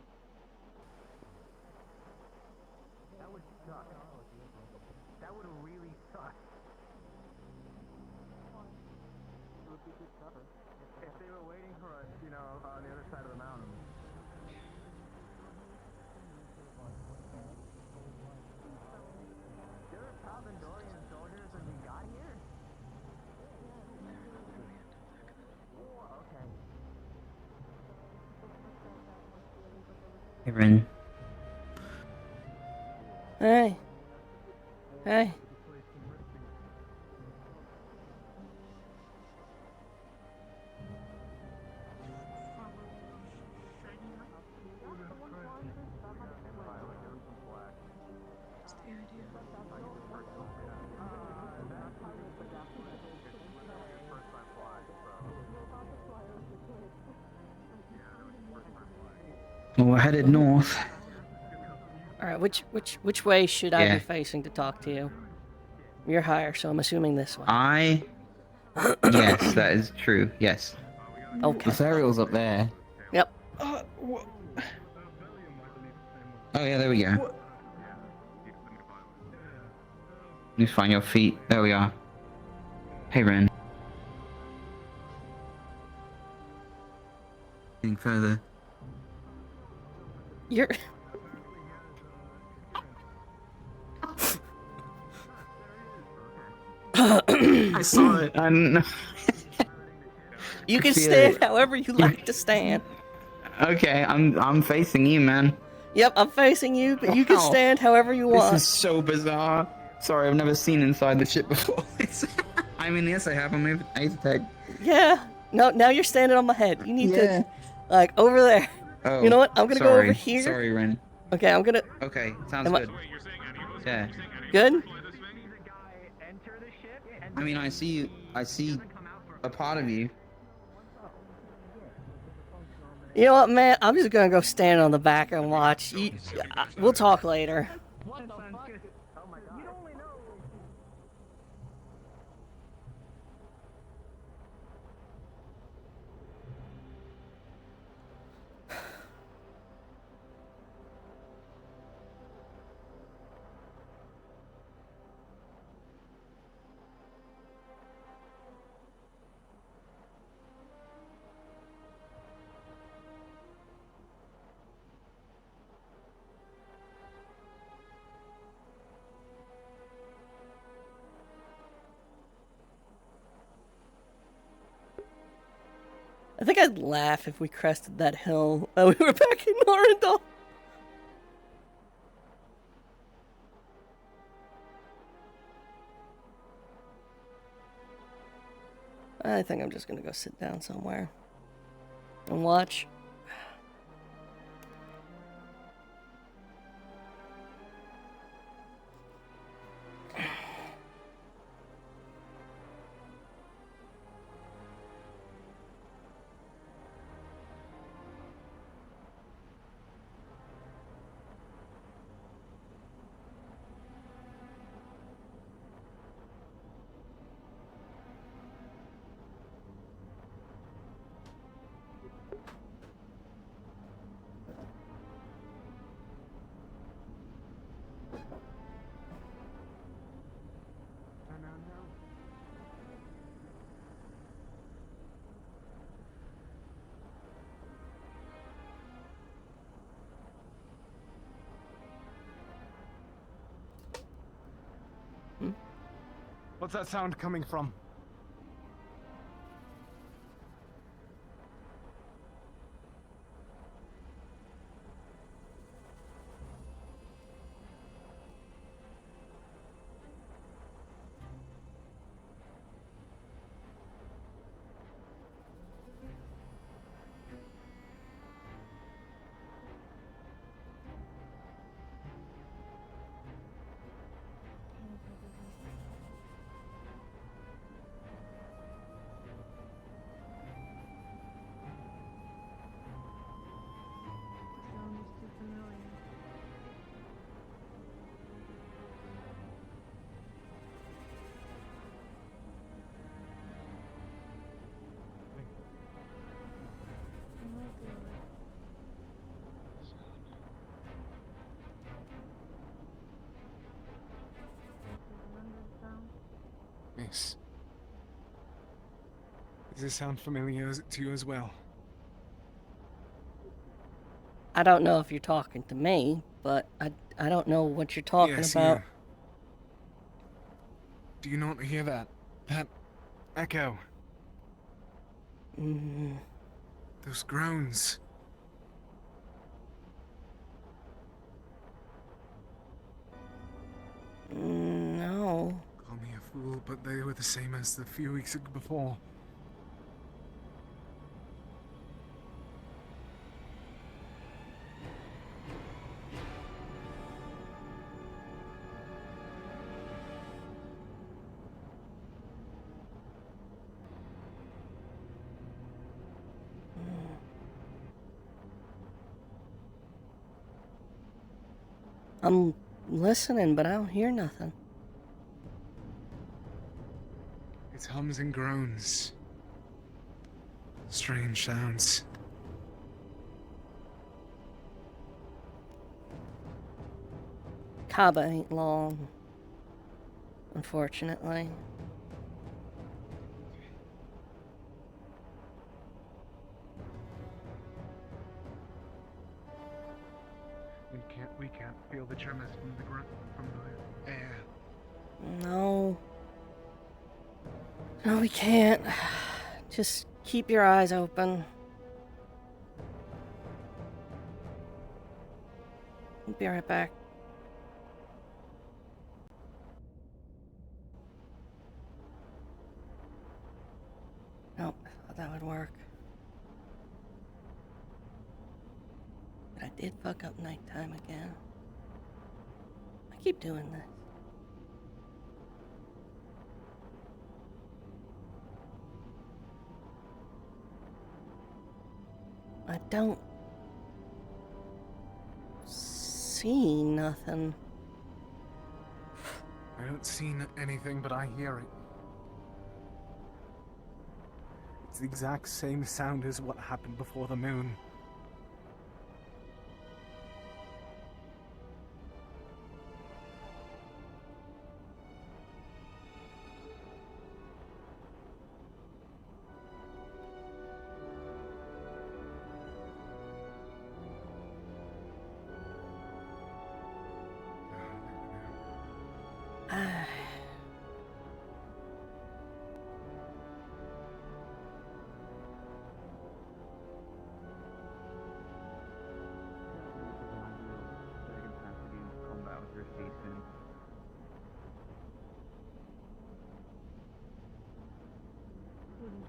That would suck. That would really suck. It would be good cover. If they were waiting for us, you know, on the other side of the mountain. Hey, Ren. Hey. Hey. Well, we're headed north. All right, which way should I be Yeah. facing to talk to you? You're higher, so I'm assuming this way. Yes, that is true. Yes. Okay. The Therial's up there. Yep. Oh yeah, there we go. Just find your feet. There we are. Hey, Ren. Anything further? You're. I saw it. You can feel stand it. however you like to stand. Okay, I'm facing you, man. Yep, I'm facing you, but you can Wow. stand however you want. This is so bizarre. Sorry, I've never seen inside the ship before. I mean, yes, I have. I'm Aether. Yeah. No, now you're standing on my head. You need Yeah. to, like, over there. Oh, You know what? I'm gonna go over here. Sorry, Ren. Okay, I'm gonna. Okay, sounds Am I- good. Yeah. Good. I mean, I see a part of you. You know what, man? I'm just gonna go stand on the back and watch. We'll talk later. I think I'd laugh if we crested that hill. We were back in Norendal. I think I'm just gonna go sit down somewhere and watch. What's that sound coming from? Miss. Does this sound familiar to you as well? I don't know if you're talking to me, but I don't know what you're talking Yes, about. you. Do you not hear that? That echo? Those groans. but they were the same as the few weeks before. I'm listening, but I don't hear nothing. It's hums and groans. Strange sounds. Kaba ain't long, unfortunately. We can't feel the tremors from the air. No. No, we can't. Just keep your eyes open. I'll be right back. Nope, I thought that would work. But I did fuck up nighttime again. I keep doing this. I don't see nothing. I don't see anything, but I hear it. It's the exact same sound as what happened before the moon.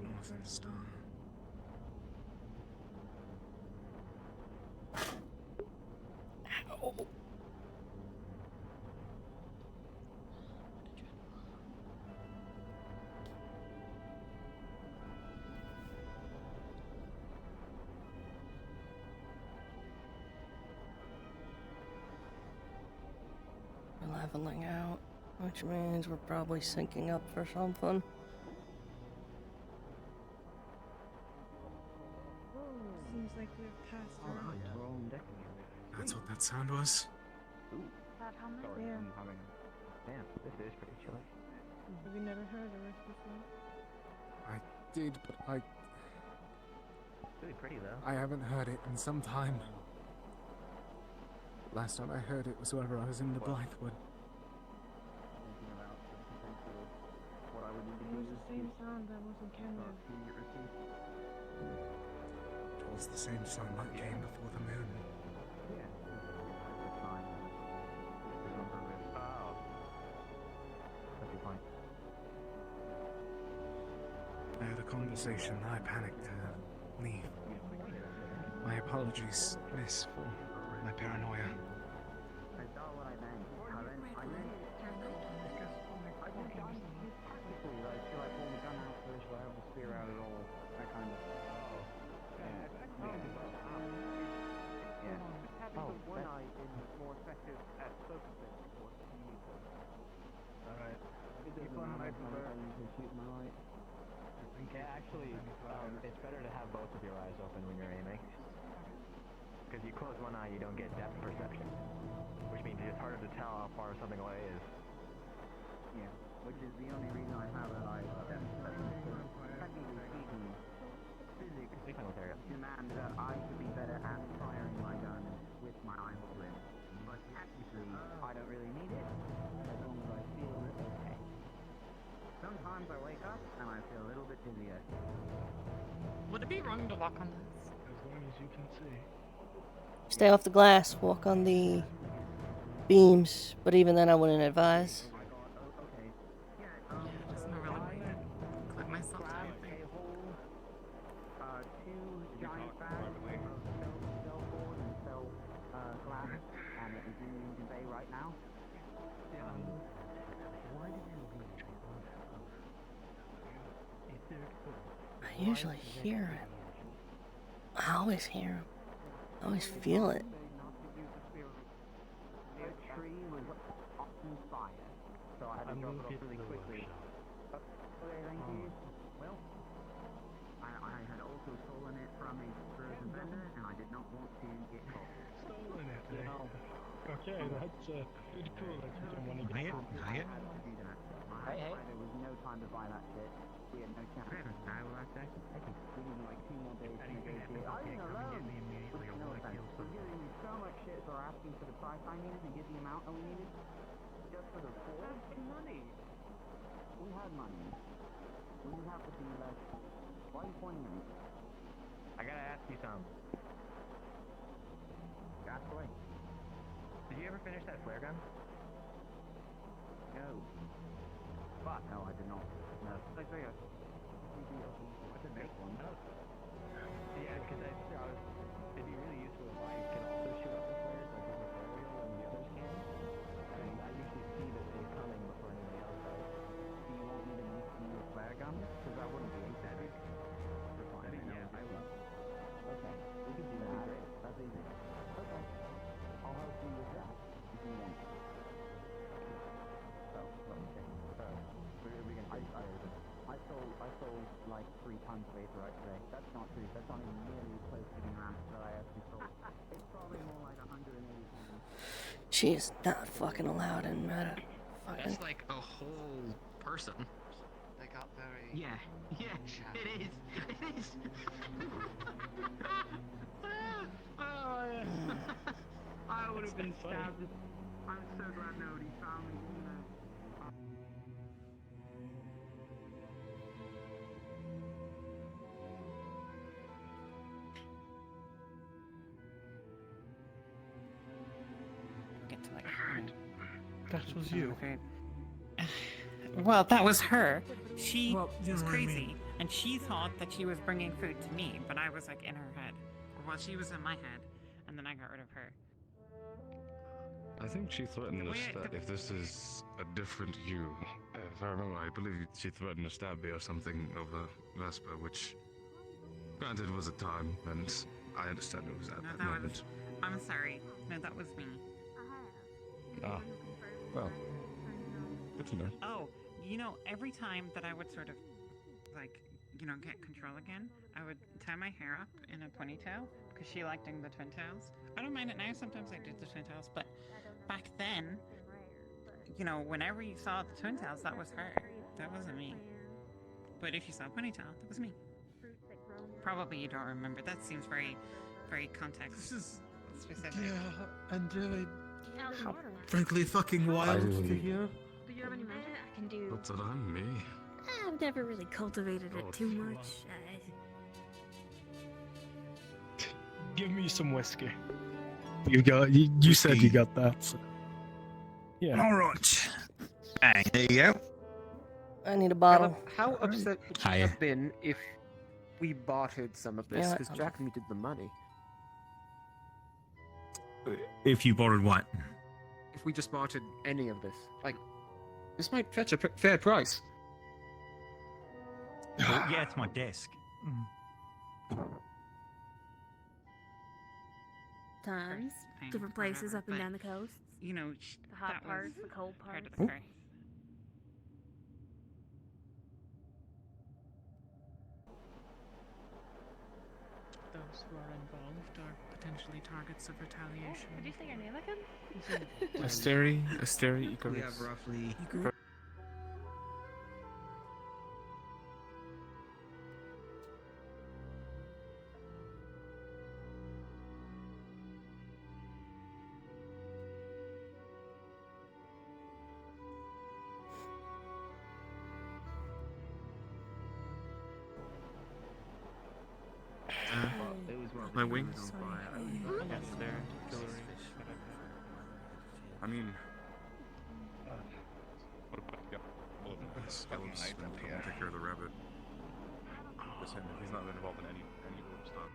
Northern Star. Ow. We're leveling out, which means we're probably syncing up for something. Seems like we've passed around. We're all on deck again. That's what that sound was? That helmet? Sorry, Yeah. I'm having. Damn, this is pretty chilly. Have you never heard of it before? I did, but I It's really pretty though. haven't heard it in some time. Last time I heard it was whenever I was in the Blythewood. Thinking about the potential of what I would need to It was use the same sound that was in Kenya. It was the same sound that came before the moon. Yeah. At the time, remember it. Oh. That's your point. I had a conversation. I panicked to leave. My apologies, miss, for my paranoia. I saw what I meant. I meant practically, like, feel like pull the gun out first, but I have the spear out at all. That kind of. Having one eye is more effective at focusing. Alright. Keep on my shoot my light. Yeah, actually, it's better to have both of your eyes open when you're aiming. Because you close one eye, you don't get depth perception. Which means it's harder to tell how far something away is. Yeah, which is the only reason I have an eye depth perception. Technically speaking, physics demand that I should be better at firing my gun with my eyes open. But technically, I don't really need it, as long as I feel okay. Sometimes I wake up and I feel a little bit dizzier. Would it be wrong to walk on this? As long as you can see. Stay off the glass, walk on the beams, but even then I wouldn't advise. say right now. Why did you leave? Is there I usually hear it. I always hear him. I always feel it. The tree was on fire, so I had to drop it off really quickly. Okay, thank you. Well, I had also stolen it from a frozen vendor, and I did not want to get caught. Stolen it, eh? No. Okay, that's pretty cool that you don't want to get caught. I had to do that. There was no time to buy that shit. We had no chance. We needed like 2 more days to negotiate. I didn't alone. No offense. We're giving me so much shit for asking for the price I needed to get the amount that we needed. Just for the floor? Money. We had money. We would have to be like, why are you pointing at me? I gotta ask you something. Ask away. Did you ever finish that flare gun? No. Fuck. No, I did not. No. Like, I could make one. Yeah, because it'd be really useful if I could also shoot up the flares like with Ariel and the others can. And I usually see that they're coming before anybody else does. Do you want me to make you a flare gun? Because that wouldn't be exactly. Yeah, I will. Okay, we can do that. That's easy. Okay. I'll help you with that if you want. So, let me check. I sold like 3 tons of Aetherite today. That's not true. That's not even nearly close to the amount that I actually sold. It's probably more like 180 tons. She is not fucking allowed in meta. That's like a whole person. They got very. Yeah, it is. It is. I would have been stabbed. I'm so glad nobody found me. Get to like. That was you. Well, that was her. She was crazy, and she thought that she was bringing food to me, but I was like in her head. Well, she was in my head, and then I got rid of her. I think she threatened us that if this is a different you, if I remember, I believe she threatened to stab me or something over Vesper, which, granted, was a time, and I understand it was at that moment. I'm sorry. No, that was me. Ah, well, good to know. Oh, every time that I would sort of, like, get control again, I would tie my hair up in a ponytail, because she liked doing the twin tails. I don't mind it now, sometimes I do the twin tails, but back then, whenever you saw the twin tails, that was her. That wasn't me. But if you saw a ponytail, that was me. Probably you don't remember. That seems very, very context specific. Yeah, and Frankly, fucking wild to hear. Do you have any magic? I can do. What's that on me? I've never really cultivated it too much. give me some whiskey. You said you got that. So. Yeah. All right. Bang. There you go. I need a bottle. How upset would you have been if we bartered some of this? Yeah, Because Jack needed the money. If you borrowed what? If we just bartered any of this. Like, this might fetch a fair price. Yeah, it's my desk. Times, different places up and down the coast. The hot parts, the cold parts. Those who are involved are potentially targets of retaliation. Did you say your name again? Asteri, Icarus. We have roughly. My wings. I mean, what about all of the skills and take care of the rabbit? Just him. He's not been involved in any group stuff.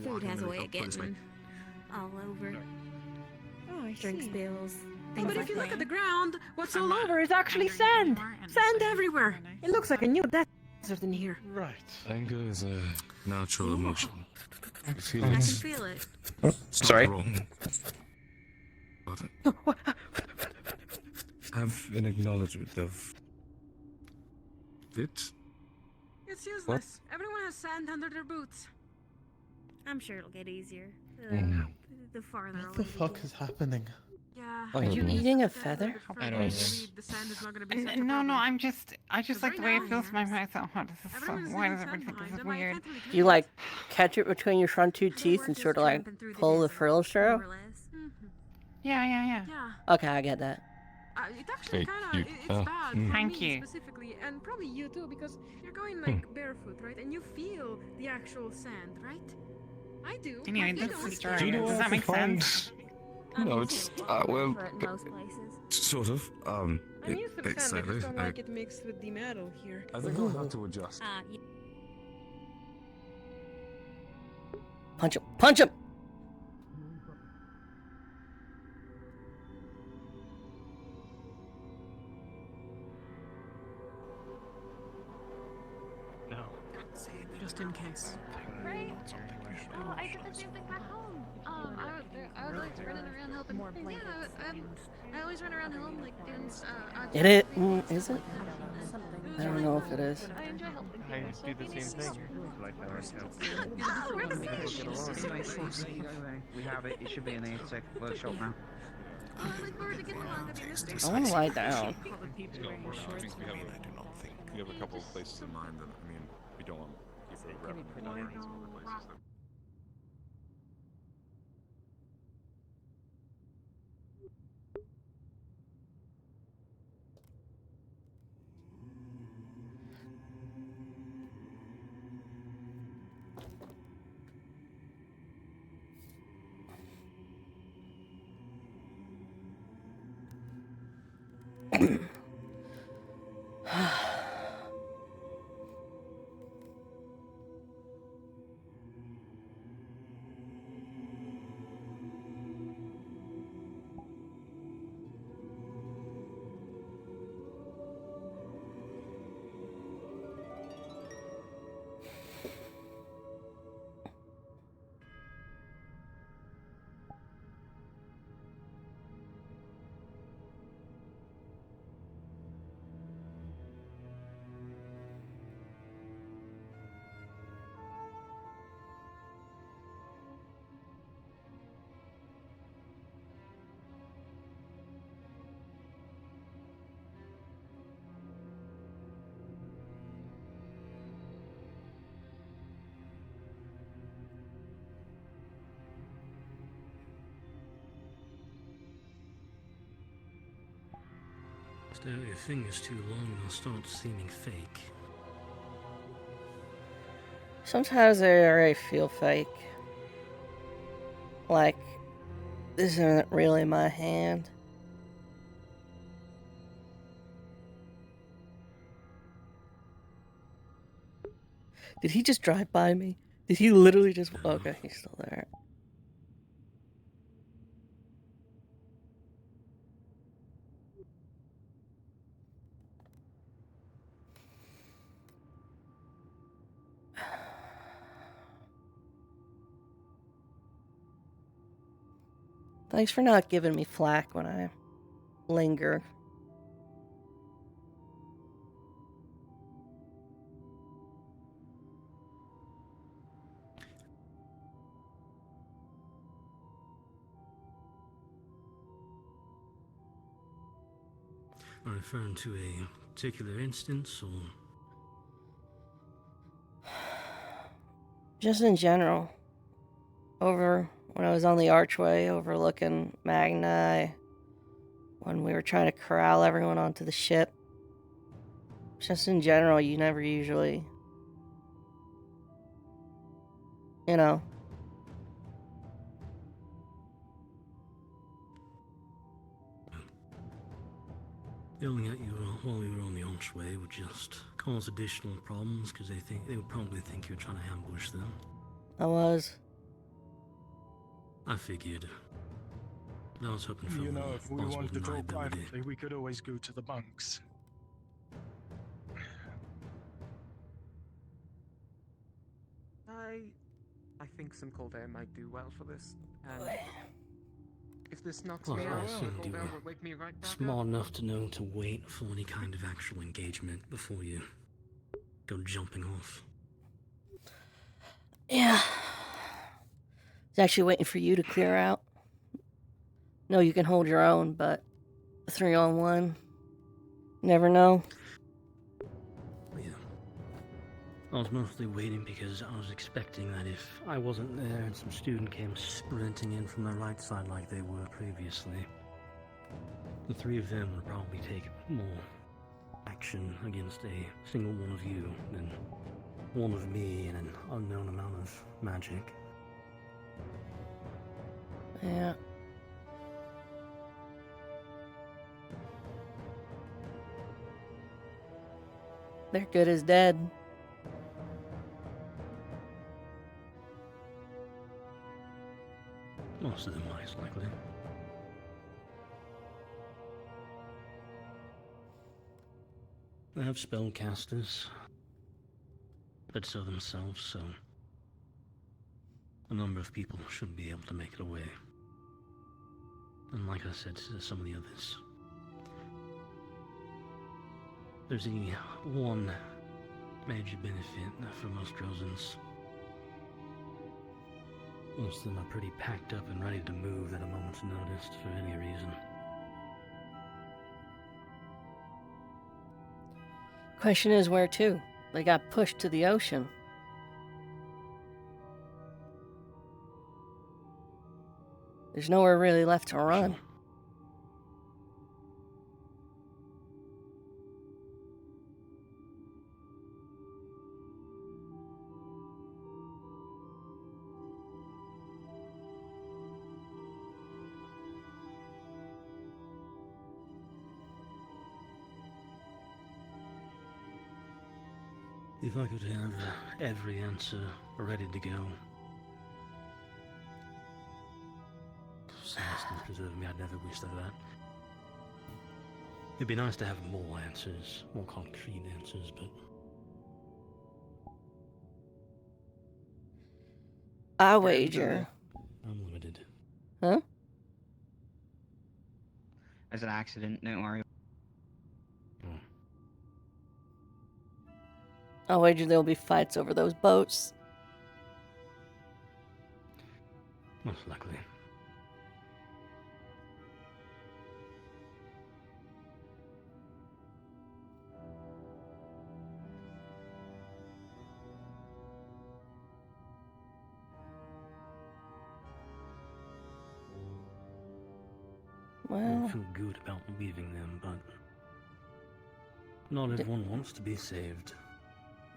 Food has a way of getting all over. Oh, I Drink see. spills. Oh, Things but like if you look that. at the ground, what's all over is actually sand. Sand everywhere. It looks like a new desert in here. Right. Anger is a natural emotion. I feel I can it. feel it. It's not wrong. But have an acknowledgement of it. It's useless. Everyone has sand under their boots. I'm sure it'll get easier. The farther What away the we fuck get. is happening? Yeah. Are you eating a feather? I don't know. The sand is not gonna be such a No, problem. I just like the way it feels in my mouth. Oh, this is so, why does everybody think this is weird? You like catch it between your front two teeth and sort of like pull the frills through? Yeah. Okay, I get that. It actually Hey, it's you. bad for Thank me you. specifically, and probably you too, because you're going like barefoot, right? And you feel the actual sand, right? I do. Anyway, but you that's don't. the story. Do you know Does where I that make can find? sense? No, it's well, For it in most places. sort of. I'm used to the It's sand. I just sadly, don't like it mixed with the metal here. I think I'll have to adjust. Punch him! Punch him! No. Just in case. Right? Oh, I did the same thing back home. I was like running around helping. Yeah, I always run around home like doing. Is it? I don't know if it is. I enjoy helping I people. So do if the you same need thing. help- Like I was No, we're the same. We have it. It should be in the tech workshop now. Oh, I look forward to getting along. I mean, this I want to lie down. I think we have I do not think we have a couple of places in mind that we don't want people to replicate some other places that Stare at your fingers too long, they'll start seeming fake. Sometimes they already feel fake. Like, this isn't really my hand. Did he just drive by me? Did he literally just... Okay, he's still there. Thanks for not giving me flack when I linger. Are you referring to a particular instance, or...? Just in general. Over when I was on the archway overlooking Magna, when we were trying to corral everyone onto the ship. Just in general, you never usually... You know. Yelling at you while we were on the archway would just cause additional problems, because they would probably think you're trying to ambush them. I was. I figured. I was hoping for You know, more if we possible want to talk deniability. privately, we could always go to the bunks. I think some cold air might do well for this. And if this knocks Well, me I out, the assumed cold you air were will wake me right back smart up. enough to know to wait for any kind of actual engagement before you go jumping off. Yeah. He's actually waiting for you to clear out. No, you can hold your own, but 3-on-1. Never know. Yeah. I was mostly waiting because I was expecting that if I wasn't there and some student came sprinting in from the right side like they were previously, the three of them would probably take more action against a single one of you than one of me and an unknown amount of magic. Yeah. They're good as dead. Most of them, most likely. They have spellcasters, but so themselves, so a number of people should be able to make it away. And like I said to some of the others, there's only one major benefit for most Trojans. Most of them are pretty packed up and ready to move at a moment's notice for any reason. Question is, where to? They got pushed to the ocean. There's nowhere really left to run. If I could have every answer ready to go, Celestine preserve me, I'd never wish that. It'd be nice to have more answers, more concrete answers, but I wager. I'm limited. Huh? As an accident, don't worry. I wager there'll be fights over those boats. Most likely. I Well, feel good about leaving them, but not everyone wants to be saved.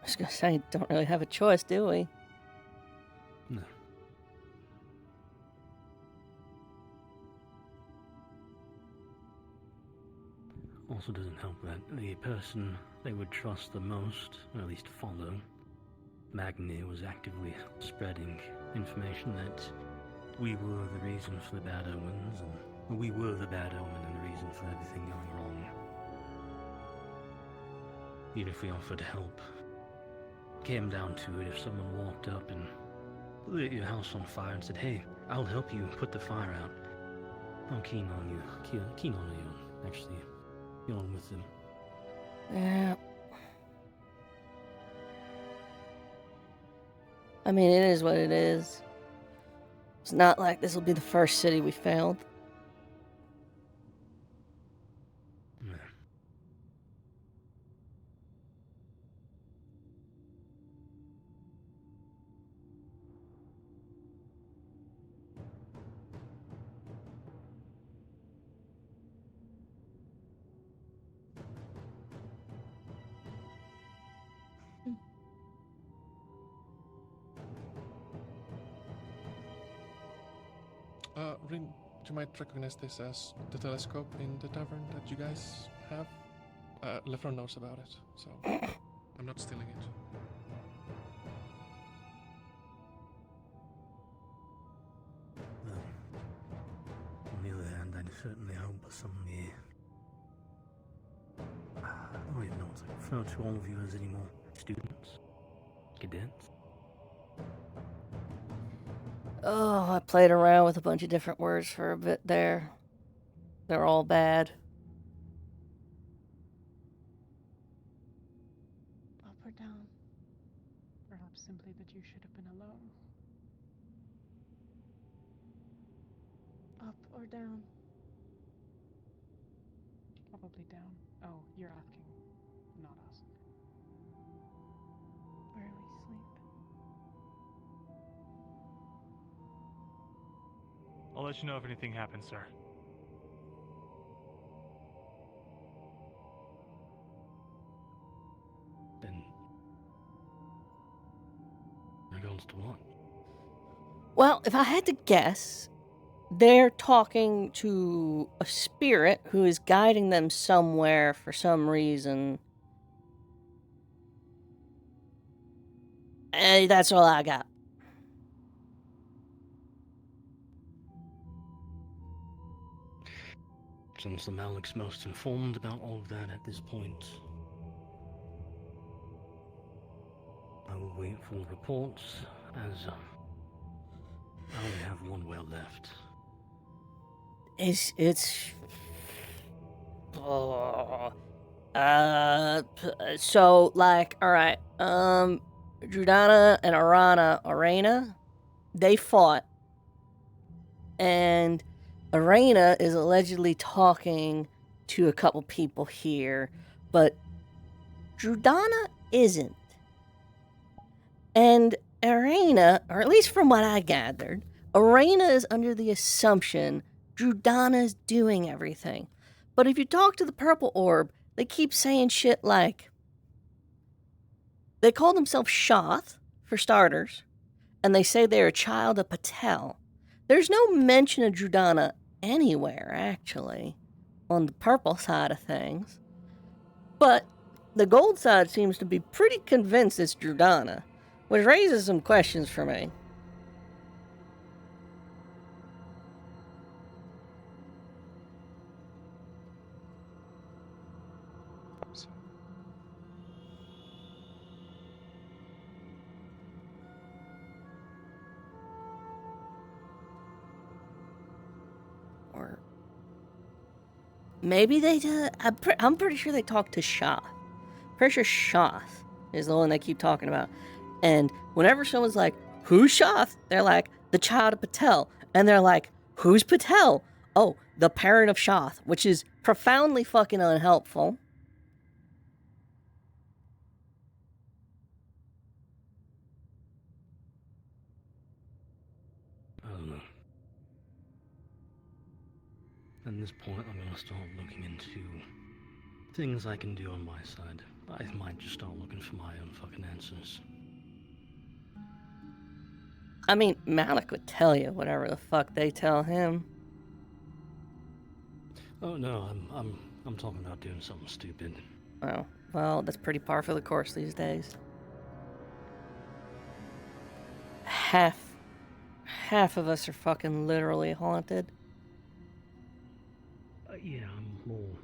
I was gonna say, don't really have a choice, do we? No. Also doesn't help that the person they would trust the most, or at least follow, Magni, was actively spreading information that we were the reason for the bad omens, and we were the bad omen and the reason for everything going wrong. Even if we offered help, came down to it, if someone walked up and lit your house on fire and said, "Hey, I'll help you put the fire out," how keen on you, keen on you, actually, get on with them. Yeah. I mean, it is what it is. It's not like this will be the first city we failed. Rin, you might recognize this as the telescope in the tavern that you guys have. Lefron knows about it, so I'm not stealing it. Well, certainly hope someday. I don't even know what to refer to all of you as anymore. Students? Cadets? Oh, I played around with a bunch of different words for a bit there. They're all bad. Up or down? Perhaps simply that you should have been alone. Up or down? Probably down. Oh, you're asking, not us. Where we sleep. I'll let you know if anything happens, sir. Then... regards to what? Well, if I had to guess, they're talking to a spirit who is guiding them somewhere for some reason. And that's all I got. Since the Malik's most informed about all of that at this point, I will wait for reports, as I only have one well left. So, like, alright, Drudana and Arena, they fought, and Arena is allegedly talking to a couple people here, but Drudana isn't. And Arena, or at least from what I gathered, Arena is under the assumption Drudana's doing everything. But if you talk to the Purple Orb, they keep saying shit like, they call themselves Shoth, for starters, and they say they're a child of Patel. There's no mention of Drudana anywhere, actually, on the purple side of things. But the gold side seems to be pretty convinced it's Drudana, which raises some questions for me. Or maybe they do. I'm pretty sure they talk to Shoth. Pretty sure Shoth is the one they keep talking about. And whenever someone's like, who's Shoth? They're like, the child of Patel. And they're like, who's Patel? Oh, the parent of Shoth, which is profoundly fucking unhelpful. I don't know. At this point, I'm gonna start looking into things I can do on my side. I might just start looking for my own fucking answers. I mean, Malik would tell you whatever the fuck they tell him. Oh no, I'm talking about doing something stupid. Oh, well, that's pretty par for the course these days. Half of us are fucking literally haunted. Yeah, when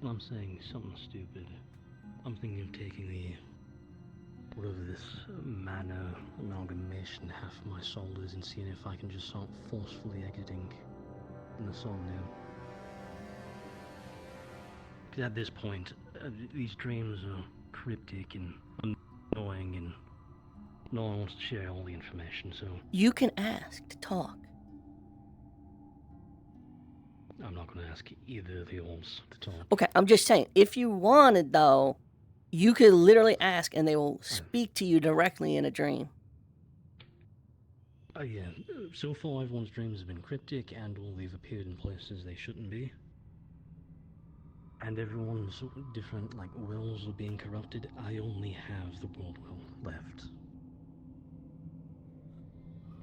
I'm saying something stupid, I'm thinking of taking whatever this mana amalgamation half of my soul is and seeing if I can just start forcefully exiting the soul now. Because at this point, these dreams are cryptic and annoying, and no one wants to share all the information, so... You can ask to talk. I'm not going to ask either of the orbs to talk. Okay, I'm just saying, if you wanted, though, you could literally ask and they will speak to you directly in a dream. Yeah, so far everyone's dreams have been cryptic and all they've appeared in places they shouldn't be. And everyone's different, like, wills are being corrupted. I only have the world will left.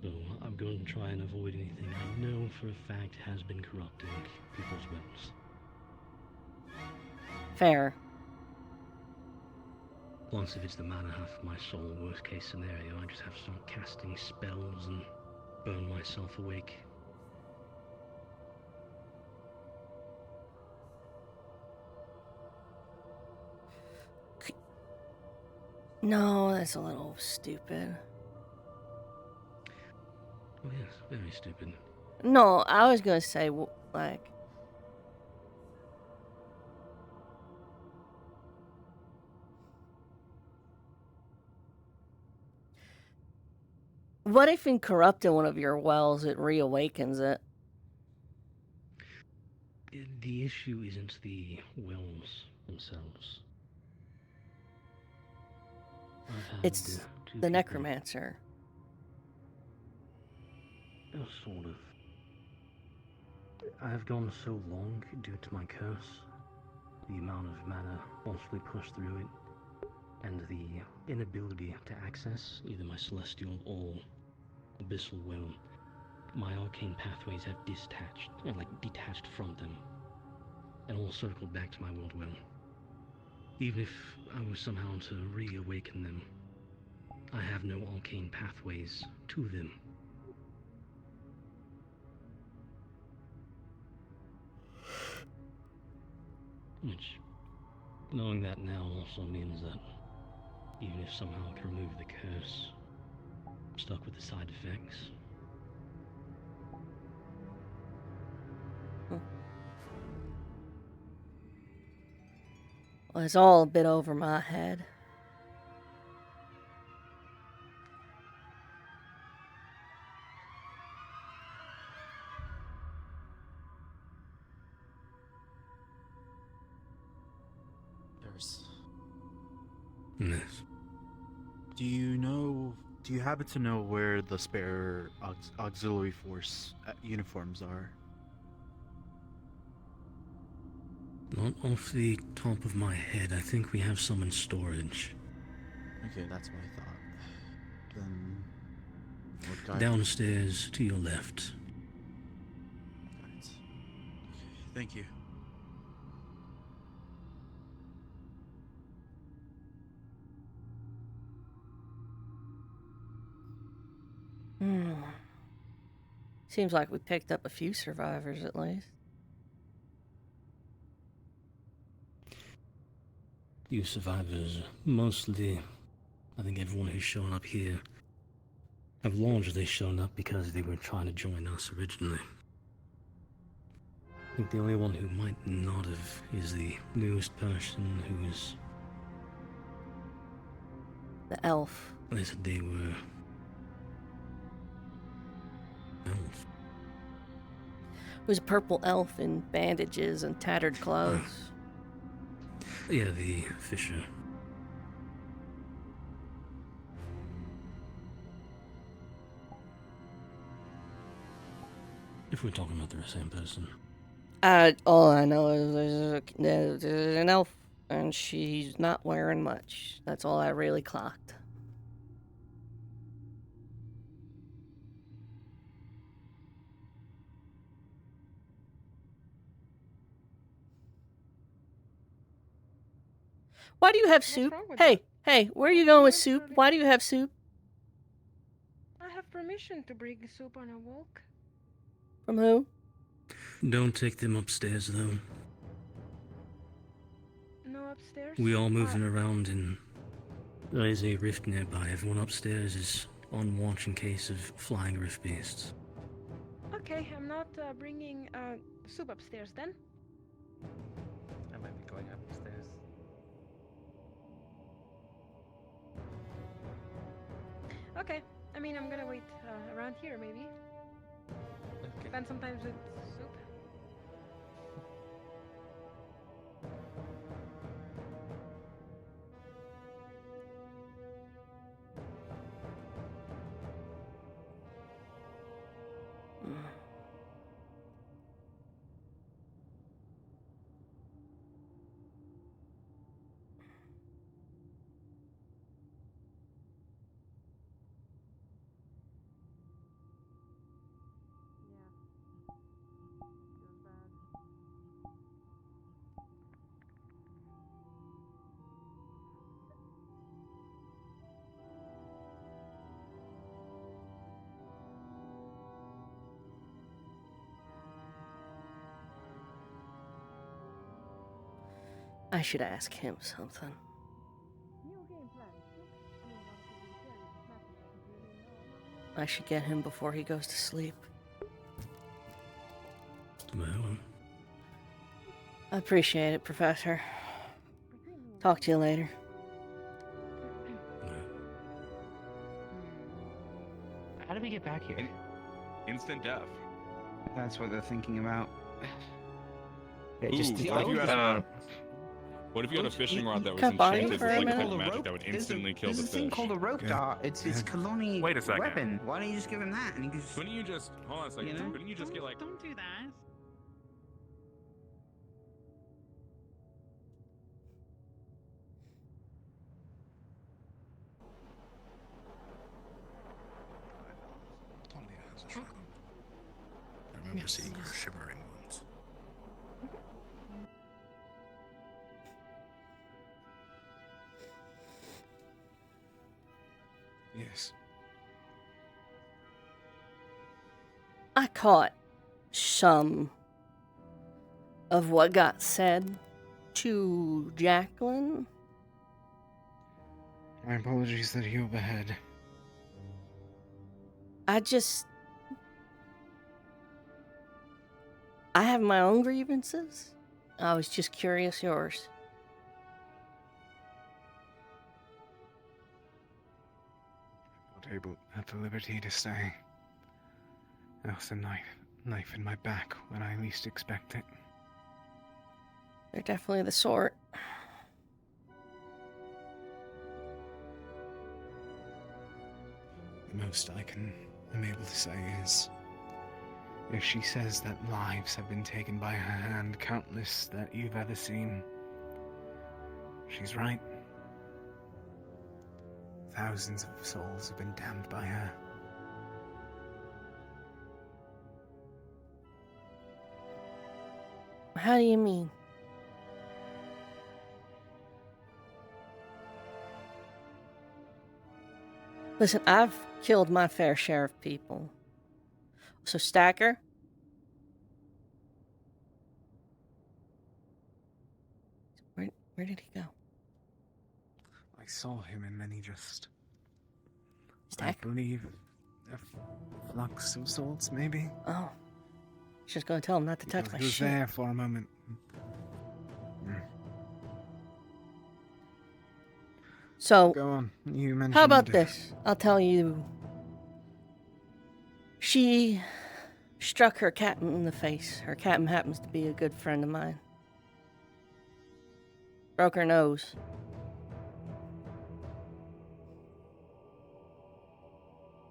So I'm going to try and avoid anything I know for a fact has been corrupting people's wills. Fair. Plus, if it's the mana half of my soul, worst case scenario, I just have to start casting spells and burn myself awake. No, that's a little stupid. Oh yes, very stupid. No, I was gonna say, like... What if in corrupting one of your wells, it reawakens it? The issue isn't the wells themselves. It's the necromancer. Oh, sort of. I have gone so long due to my curse, the amount of mana forcefully pushed through it, and the inability to access either my celestial or abyssal will. My arcane pathways have detached from them, and all circled back to my world will. Even if I was somehow to reawaken them, I have no arcane pathways to them. Which, knowing that now also means that even if somehow I could remove the curse, I'm stuck with the side effects. Well, it's all a bit over my head. Yes. Do you happen to know where the spare auxiliary force uniforms are? Not off the top of my head. I think we have some in storage. Okay, that's what I thought. Then what guide? Downstairs to your left. Right. Thank you. Seems like we picked up a few survivors at least. You survivors, mostly, I think everyone who's shown up here, have largely shown up because they were trying to join us originally. I think the only one who might not have is the newest person who's... The elf. They said they were... elf. It was a purple elf in bandages and tattered clothes. Yeah, the fisher. If we're talking about the same person. All I know is there's an elf, and she's not wearing much. That's all I really clocked. Why do you have soup? Hey, where are you going with soup? Why do you have soup? I have permission to bring soup on a walk. From who? Don't take them upstairs, though. No upstairs? We are moving around and there is a rift nearby. Everyone upstairs is on watch in case of flying rift beasts. Okay, I'm not bringing soup upstairs then. I might be going upstairs. Okay, I mean, I'm gonna wait around here maybe. Okay. Spend some time with soup. I should ask him something. You okay, I should get him before he goes to sleep. Well, I appreciate it, Professor. Talk to you later. How did we get back here? Instant death. That's what they're thinking about. Ooh, what if you had a fishing rod that was Can I borrow you enchanted for with a like minute? holy magic that would instantly kill There's the a thing fish? called a rope dart. It's Kalani Wait a second. weapon. Why don't you just give him that and he can just... Couldn't you just hold on a second? You know? Couldn't you just get like? Don't do that. Talia has a shroud. I remember seeing her shimmering once. Yes. I caught some of what got said to Jacqueline. My apologies that he overheard. I have my own grievances. I was just curious yours. Not able at the liberty to stay. There's a knife in my back when I least expect it. They're definitely the sort. The most I'm able to say is, if she says that lives have been taken by her hand, countless that you've ever seen, she's right. Thousands of souls have been damned by her. How do you mean? Listen, I've killed my fair share of people. So, Stacker? Where did he go? I saw him and then he just... Stacker? I believe a flux of sorts, maybe? Oh. Just gonna tell him not to touch my He was shit. there for a moment. So, go on. You mentioned... how about this? I'll tell you. She struck her captain in the face. Her captain happens to be a good friend of mine. Broke her nose.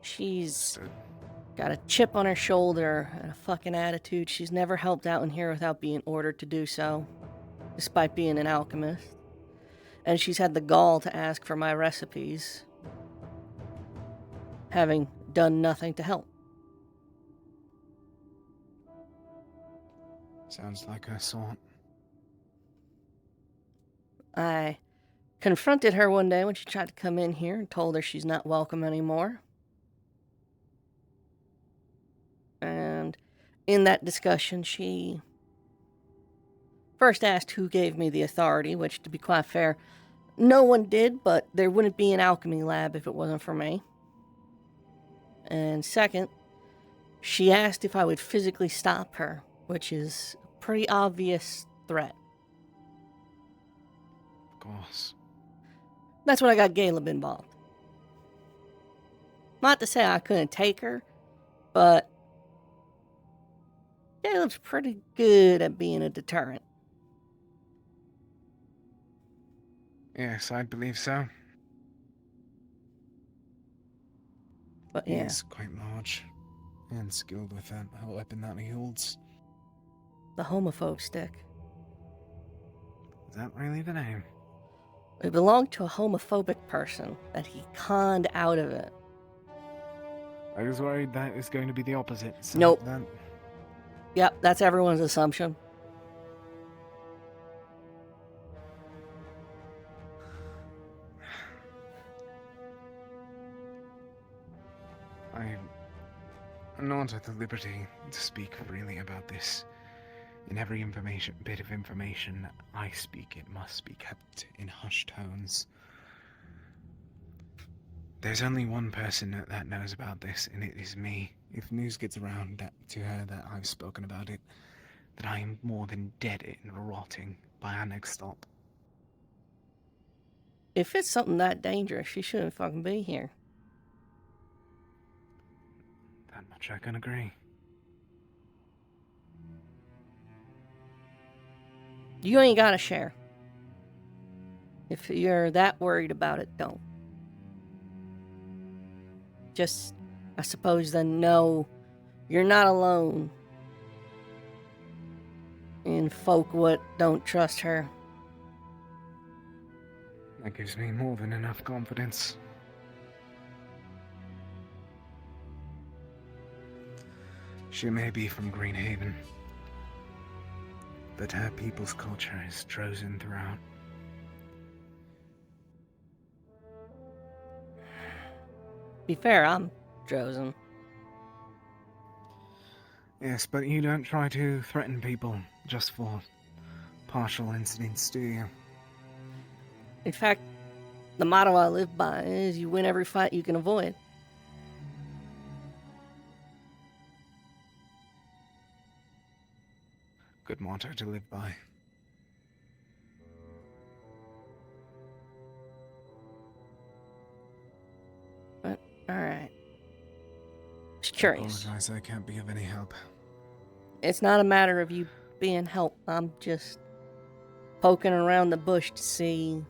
She's got a chip on her shoulder and a fucking attitude. She's never helped out in here without being ordered to do so, despite being an alchemist. And she's had the gall to ask for my recipes, having done nothing to help. Sounds like her sort. I confronted her one day when she tried to come in here and told her she's not welcome anymore. And in that discussion, she first asked who gave me the authority, which, to be quite fair, no one did, but there wouldn't be an alchemy lab if it wasn't for me. And second, she asked if I would physically stop her, which is a pretty obvious threat. Of course. That's when I got Caleb involved. Not to say I couldn't take her, but Caleb's pretty good at being a deterrent. Yes, I believe so. But yeah. He's quite large and skilled with that weapon that he holds. The homophobe stick. Is that really the name? It belonged to a homophobic person that he conned out of it. I was worried that was going to be the opposite. So Nope. That... Yep, that's everyone's assumption. I'm not at the liberty to speak freely about this. In every bit of information I speak, it must be kept in hushed tones. There's only one person that knows about this, and it is me. If news gets around to her that I've spoken about it, that I am more than dead and rotting by our next stop. If it's something that dangerous, she shouldn't fucking be here. That much I can agree. You ain't gotta share. If you're that worried about it, don't. Just, I suppose, then know you're not alone in folk what don't trust her. That gives me more than enough confidence. She may be from Greenhaven, but her people's culture is chosen throughout. Be fair, I'm chosen. Yes, but you don't try to threaten people just for partial incidents, do you? In fact, the motto I live by is you win every fight you can avoid. Good motto to live by. But, alright. Just I curious. apologize, I can't be of any help. It's not a matter of you being helped. I'm just poking around the bush to see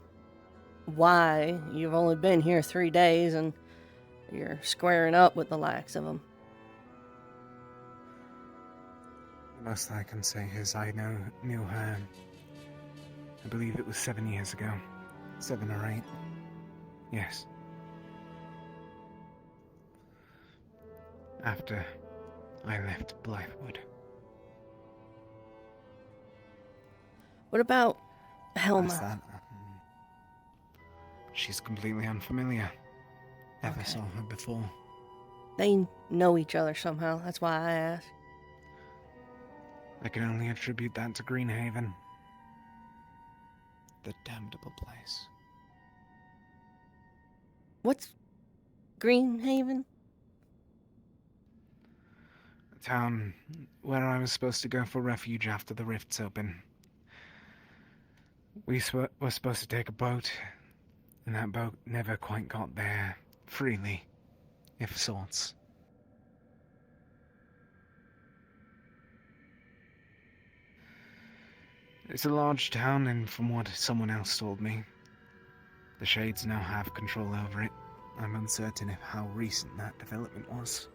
why you've only been here 3 days and you're squaring up with the likes of them. The most I can say is I knew her, I believe it was 7 years ago. 7 or 8. Yes. After I left Blythewood. What about Helma? Past that, she's completely unfamiliar. Never saw her before. They know each other somehow. That's why I asked. I can only attribute that to Greenhaven. The damnable place. What's Greenhaven? A town where I was supposed to go for refuge after the rifts open. We were supposed to take a boat, and that boat never quite got there freely, if sorts. It's a large town, and from what someone else told me, the Shades now have control over it. I'm uncertain of how recent that development was.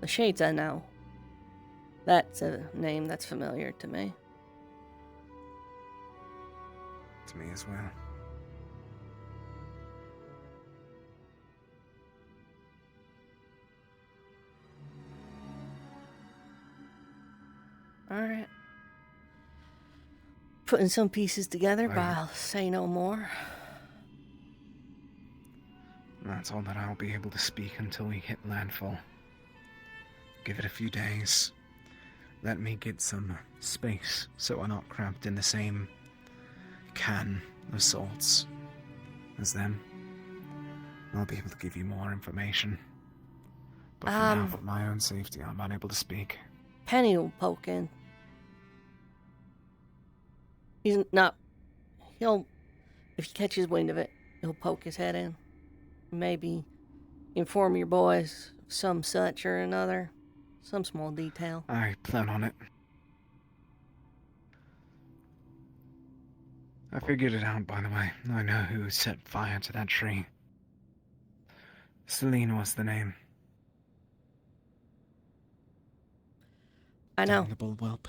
The Shades I know. That's a name that's familiar to me. To me as well. Alright. Putting some pieces together, but I'll say no more. That's all that I'll be able to speak until we hit landfall. Give it a few days. Let me get some space so we're not cramped in the same can of salts as them. I'll be able to give you more information. But for now, for my own safety, I'm unable to speak. Penny will poke in. He'll, if he catches wind of it, he'll poke his head in. Maybe inform your boys of some such or another. Some small detail. I plan on it. I figured it out, by the way. I know who set fire to that tree. Celine was the name. I know. Damnable whelp.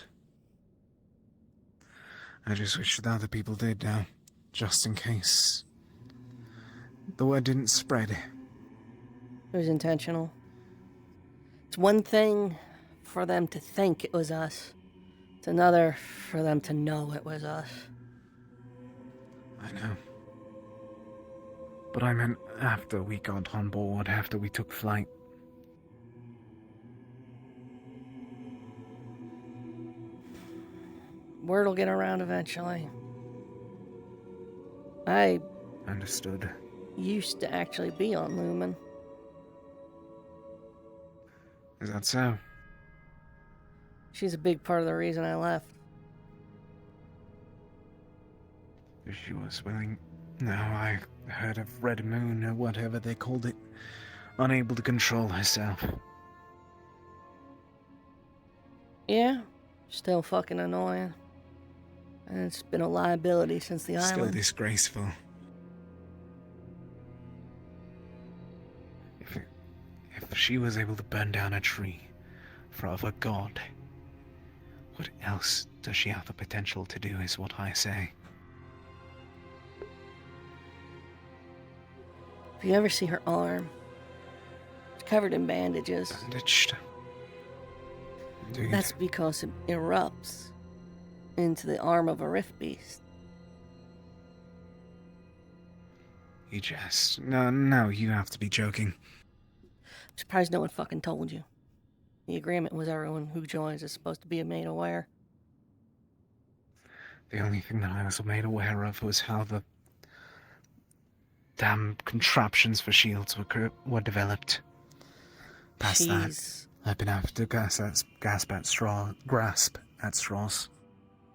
I just wish that other people did now, just in case the word didn't spread. It was intentional. It's one thing for them to think it was us. It's another for them to know it was us. I know. But I meant after we got on board, after we took flight. Word will get around eventually. I Understood. used to actually be on Lumen. Is that so? She's a big part of the reason I left. If she was willing. No, I heard of Red Moon or whatever they called it. Unable to control herself. Yeah, still fucking annoying. And it's been a liability since the Still island. disgraceful. If she was able to burn down a tree for a god, what else does she have the potential to do is what I say. If you ever see her arm, it's covered in bandages. Bandaged. Indeed. That's because it erupts into the arm of a rift beast. You jest. No, you have to be joking. I'm surprised no one fucking told you. The agreement was everyone who joins is supposed to be made aware. The only thing that I was made aware of was how the damn contraptions for shields were developed. Past that, I've been able to grasp at straws.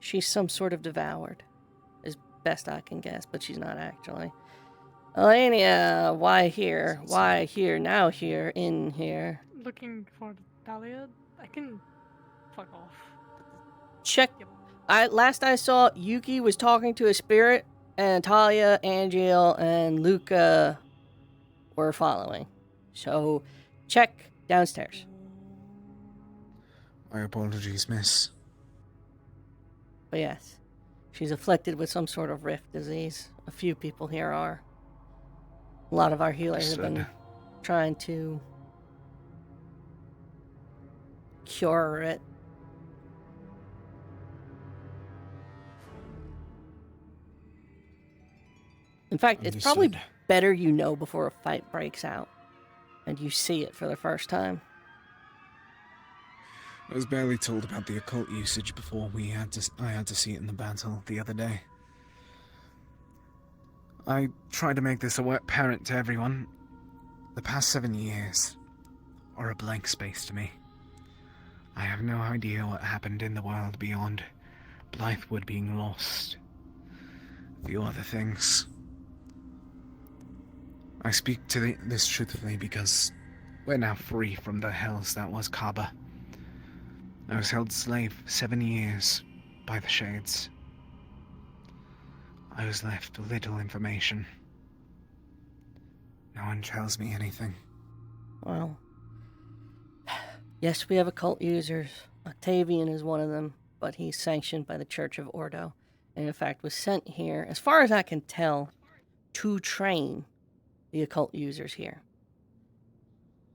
She's some sort of devoured, is best I can guess, but she's not actually. Elenia, why here? Why here? Now here? In here? Looking for Talia. I can fuck off. Check. Last I saw, Yuki was talking to a spirit, and Talia, Angel, and Luca were following. So, check downstairs. My apologies, miss. But yes, she's afflicted with some sort of rift disease. A few people here are. A lot of our healers have been trying to cure it. In fact, it's probably better you know before a fight breaks out and you see it for the first time. I was barely told about the occult usage before I had to see it in the battle the other day. I tried to make this apparent to everyone. The past 7 years are a blank space to me. I have no idea what happened in the world beyond Blythewood being lost. A few other things. I speak to this truthfully because we're now free from the hells that was Kaba. I was held slave 7 years by the Shades. I was left with little information. No one tells me anything. Well, yes, we have occult users. Octavian is one of them, but he's sanctioned by the Church of Ordo, and in fact was sent here, as far as I can tell, to train the occult users here.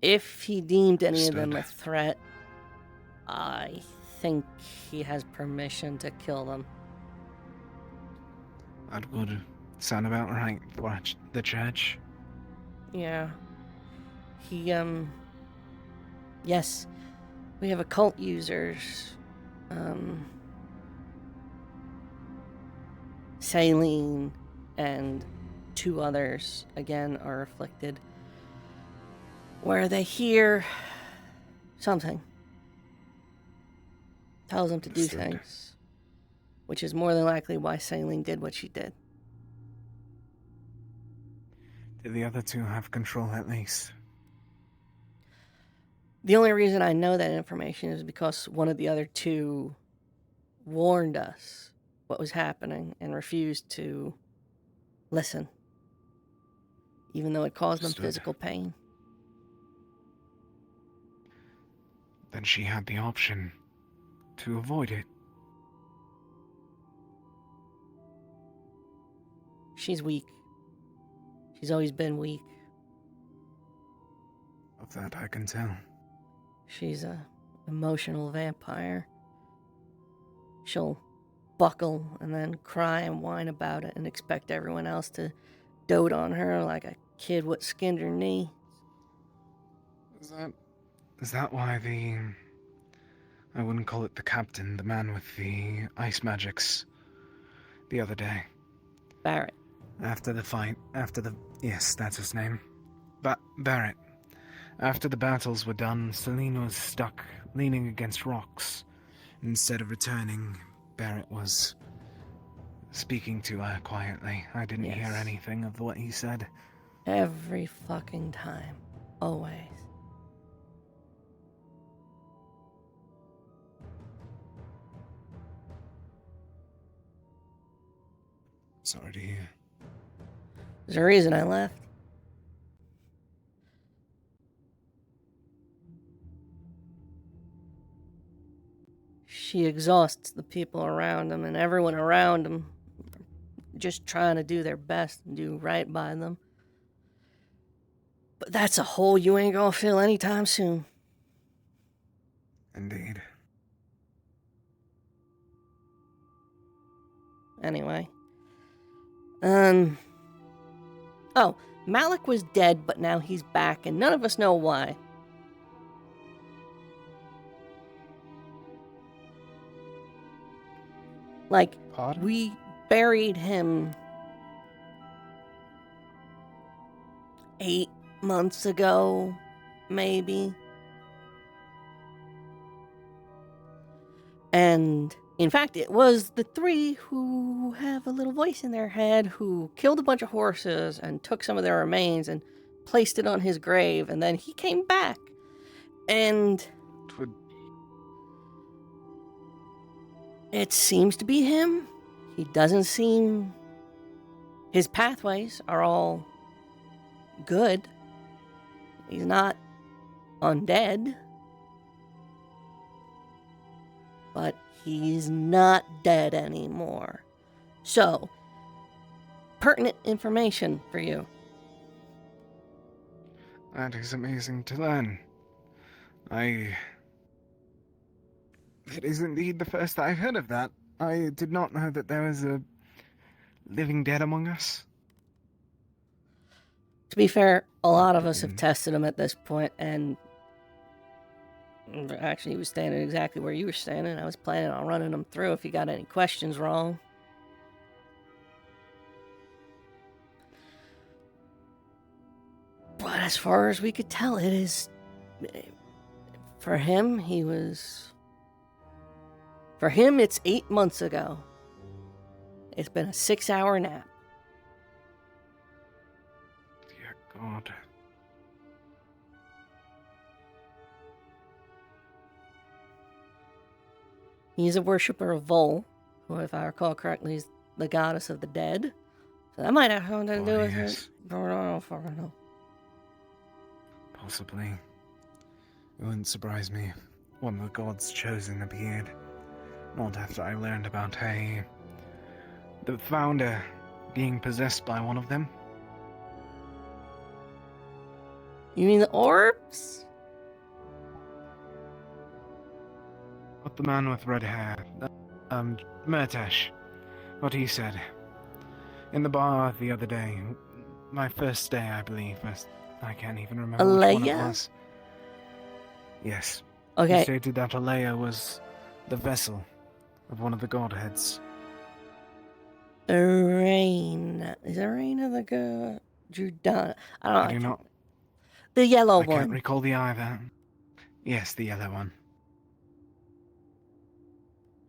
If he deemed any of them a threat, I think he has permission to kill them. That would sound about right for the church. Yeah. Yes, we have occult users. Saline and 2 others, again, are afflicted. Where they hear something. Tells them to do things. Which is more than likely why Saline did what she did. Did the other 2 have control at least? The only reason I know that information is because one of the other 2 warned us what was happening and refused to listen, even though it caused them physical pain. Then she had the option to avoid it. She's weak. She's always been weak. Of that I can tell. She's a emotional vampire. She'll buckle and then cry and whine about it and expect everyone else to dote on her like a kid what skinned her knee. Is that why I wouldn't call it the captain, the man with the ice magics the other day? Barrett. After the fight, yes, that's his name. Barrett. After the battles were done, Celine was stuck, leaning against rocks. Instead of returning, Barrett was speaking to her quietly. I didn't hear Yes. anything of what he said. Every fucking time. Always. Sorry to hear. There's a reason I left. She exhausts the people around him, and everyone around him just trying to do their best and do right by them. But that's a hole you ain't gonna fill anytime soon. Indeed. Anyway. Oh, Malik was dead, but now he's back, and none of us know why. Like, we buried him 8 months ago, maybe. And in fact, it was the 3 who have a little voice in their head who killed a bunch of horses and took some of their remains and placed it on his grave, and then he came back. And it seems to be him. He doesn't seem... His pathways are all good. He's not undead. But he's not dead anymore. So, pertinent information for you. That is amazing to learn. It is indeed the first I've heard of that. I did not know that there was a living dead among us. To be fair, a lot of us have tested him at this point, and actually he was standing exactly where you were standing. I was planning on running him through if he got any questions wrong. But as far as we could tell, it is... For him, For him, it's 8 months ago. It's been a 6-hour nap. Dear God. He's a worshiper of Vol, who, if I recall correctly, is the goddess of the dead. So that might have something to do with it. But I don't fucking know. Possibly. It wouldn't surprise me if one of the gods chosen appeared. Not after I learned about the founder being possessed by one of them. You mean the orbs? What the man with red hair, Murtash, what he said. In the bar the other day, my first day, I believe. I can't even remember which one it Alea? was. Yes. Okay. He stated that Alea was the vessel of one of the godheads. Arena. Is Arena the god? Judana. I do not. The yellow I one. can't recall the either. Yes, the yellow one.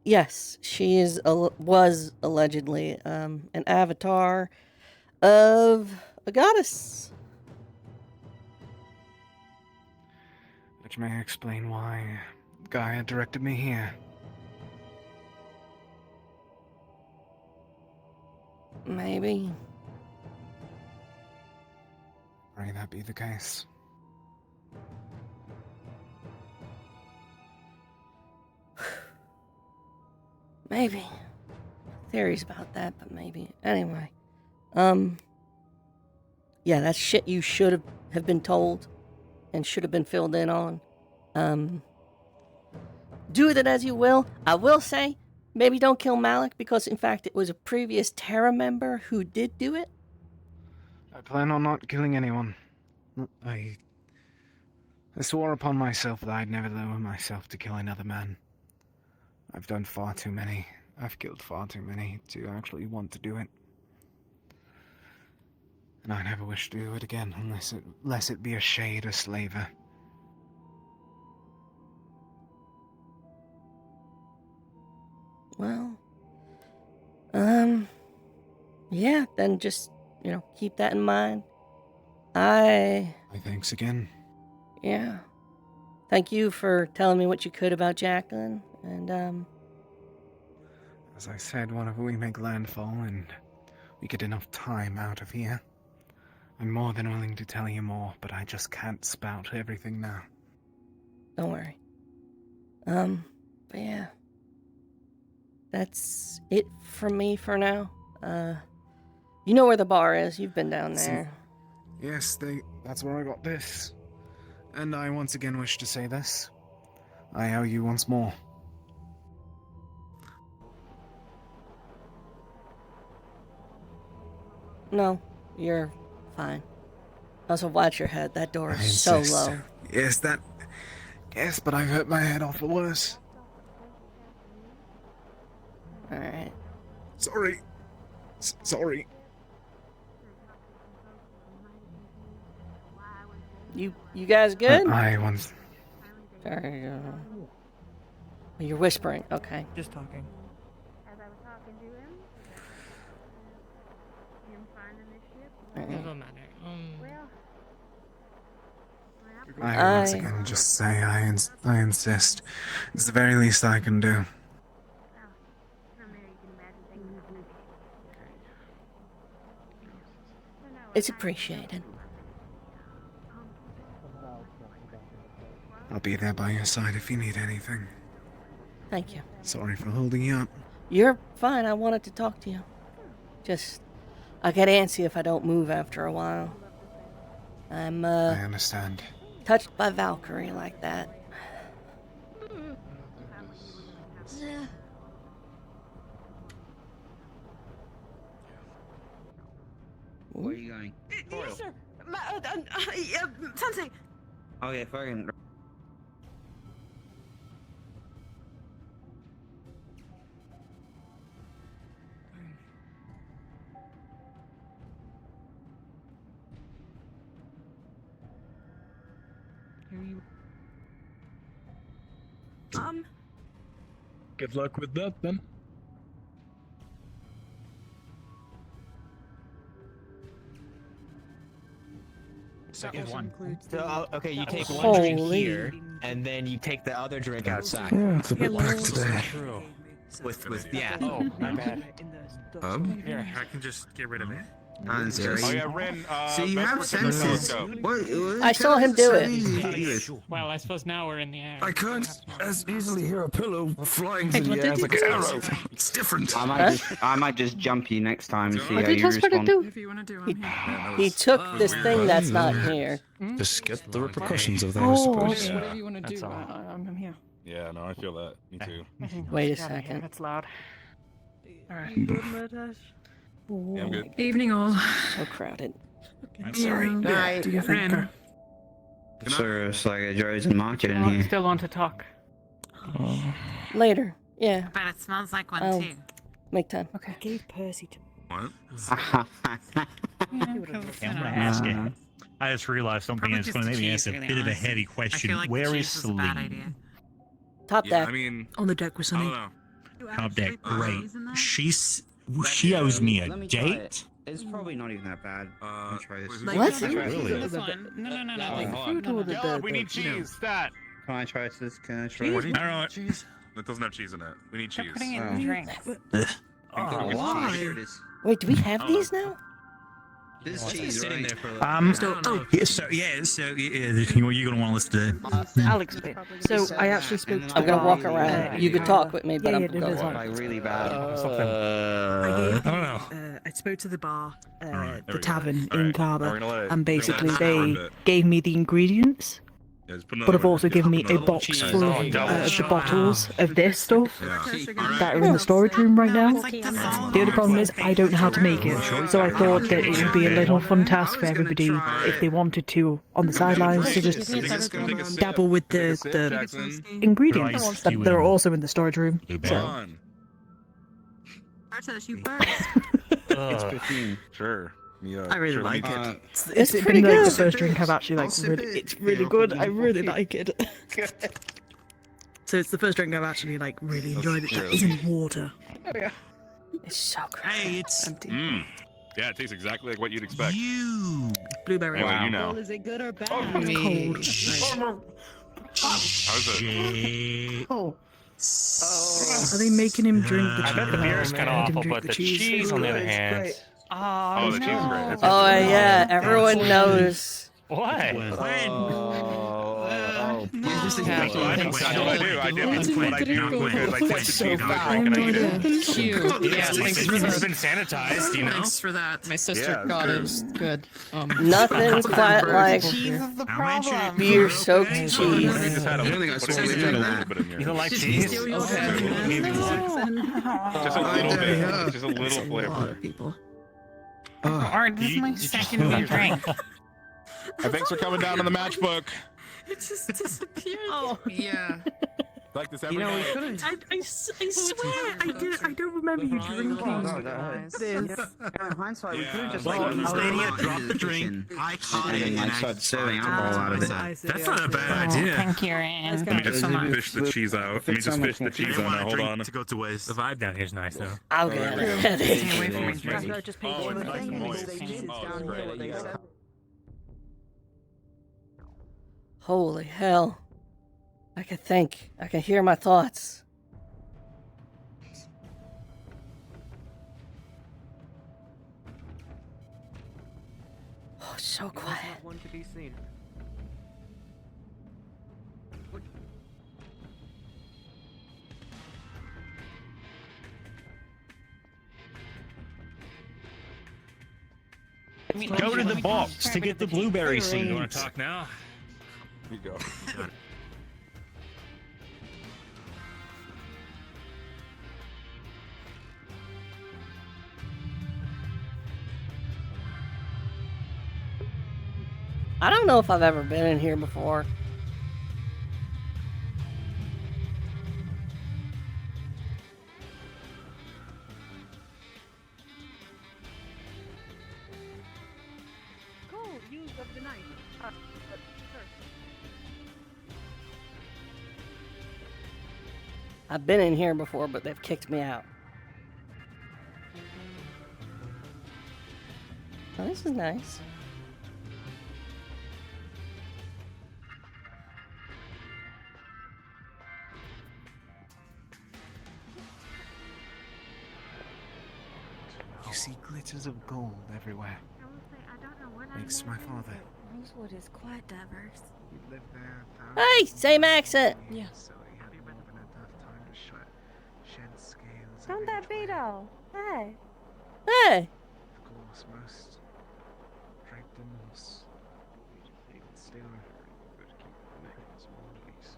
Yes, she was allegedly an avatar of a goddess. Which may explain why Gaia directed me here. Maybe. Pray that be the case. Maybe. Theories about that, but maybe. Anyway. Yeah, that's shit you should have been told and should have been filled in on. Do with it as you will. I will say, maybe don't kill Malik, because in fact it was a previous Terra member who did do it. I plan on not killing anyone. I swore upon myself that I'd never lower myself to kill another man. I've done far too many. I've killed far too many to actually want to do it. And I never wish to do it again unless it be a shade or slaver. Well, yeah, then just, keep that in mind. My thanks again. Yeah. Thank you for telling me what you could about Jacqueline, and, As I said, whenever we make landfall and we get enough time out of here, I'm more than willing to tell you more, but I just can't spout everything now. don't worry. But yeah. That's it from me for now. You know where the bar is. You've been down there. Yes, that's where I got this. And I once again wish to say this. I owe you once more. No, you're fine. Also, watch your head. That door I is so insist. low. Yes, but I've hurt my head off the worse. Alright. Sorry. Sorry. You guys good? I once... You're whispering. Okay. Just talking. As I was talking to him, him finding this ship. Doesn't matter. Well, I once again just say I insist. It's the very least I can do. It's appreciated. I'll be there by your side if you need anything. Thank you. Sorry for holding you up. You're fine. I wanted to talk to you. I get antsy if I don't move after a while. I understand. Touched by Valkyrie like that. Yeah. Where are you going? Yes, sir. Sensei. Oh yeah, fucking. Good luck with that then. Second one. So, okay, you take one Holy. drink here, and then you take the other drink outside. Yeah, it's a bit packed today. True. With yeah. Oh, my bad. Here, I can just get rid of it. Oh yeah, Ren, So you have senses. What I saw him do it. Well, I suppose now we're in the air. I can't as easily hear a pillow flying through the air like an arrow. It's different. I might just jump you next time and see What how did you Jasper respond. If you want to do, I'm here. He took this thing that's not here. Just get the repercussions of that, I Oh, suppose. okay, whatever you want to do, I'm here. Yeah, no, I feel that. Me too. Wait a second. That's loud. Alright. Yeah, I'm good. Evening all. So crowded. I'm sorry. Do you think? So it's like a Joe's and market in I here. still want to talk. Later. Yeah. But it smells like one I'll too. make time. Okay. I gave Percy to What? I'm gonna ask it. I just realized something, and it's going to make me ask a bit of a heavy question. Where is Celine? Top Yeah, deck. I mean, on the deck with I don't Sunny. know. Top deck, great. She owes me a Let me try date. it. It's probably not even that bad. Let me try this. What? Really? This one. No. Food or the God, we need cheese. Stat. Can I try this? Can I try Cheese? it? I don't know. Cheese. It doesn't have cheese in it. We need cheese. Putting it in the drink. Why? Here it is. Wait, do we have these now? This cheese sitting right? there for a You're gonna want to listen to. Alex bit. So I actually spoke to I'm gonna walk around. You can talk with me, but I'm it is going. on. Like really bad. I don't know. I spoke to the bar, Alright, there the we go. tavern Alright, in Carver, we're gonna let it- and basically we're gonna let it they burn it. gave me the ingredients, Yeah, just put but another have also one. given me Yeah, a put box another full one. of Double the shot. bottles of this stuff Yeah. that are in the storage room right now. The only problem is I don't know how to make it, so I thought that it would be a little fun task for everybody if they wanted to on the sidelines to just dabble with the ingredients that are also in the storage room. Come So on. You burst. It's perfume. Sure. Yeah, I really sure, like let me- it. It's pretty been like good. the first drink I've actually like sip really. it. It's really good. I really like it. So it's the first drink I've actually like really enjoyed. It Here, that isn't water. It's so good. Hey, it's Yeah, it tastes exactly like what you'd expect. you. Blueberry. Anyway, you know. Is it good or bad? It's cold. How's it? Oh. Are they making him drink the I cheese? bet the beer is kind of awful, but the cheese, on the other hand. Oh, the cheese is great. That's Oh good. yeah, everyone knows. What? This is That's what I do. I do. It's what I do because I take the cheese out of the drink and I eat it. Cute. Yeah, thanks for It's that. been sanitized, you know? Thanks for that. My sister Yeah, got good. it. Good. Nothing quite like Cheese is the problem. beer-soaked We cheese. just had a, I don't think I what saw did we any just had of a that. little bit in here. You don't like cheese? Just a little bit. Just a little flavor. People. Alright, this is my second new drink. Thanks for coming down to the matchbook. It just disappeared. Oh Yeah. Like this every night. I swear I don't remember you drinking this. In hindsight, we could have just Like, Stadia dropped the drink, I caught it, and I started serving alcohol out of it. That's not a bad idea. Thank you, Ryan. Let me just fish the cheese out. Let me just fish the cheese out now. Hold on. To go to waste. The vibe down here is nice, though. I'll get a headache. Stay away from my drink. Just pay Oh, for it's the nice thing and and moist. they just Oh, down it's here great. what they said. Holy hell. I can think. I can hear my thoughts. Oh, so quiet. One to be seen. Go to the box to get the blueberry seed. You want to talk now? Here you go. I don't know if I've ever been in here before. Cool, use of the night. I've been in here before, but they've kicked me out. Oh, this is nice. You see glitters of gold everywhere. I will say, I don't know what I Thanks to meant, my father. but Rosewood is quite diverse. He lived there Hey, same accent. Yeah. so he had more than enough time to shed scales. Don't that beetle? Hey. Hey. Of course, most draped in moss. But still, good to keep the neck in small at least.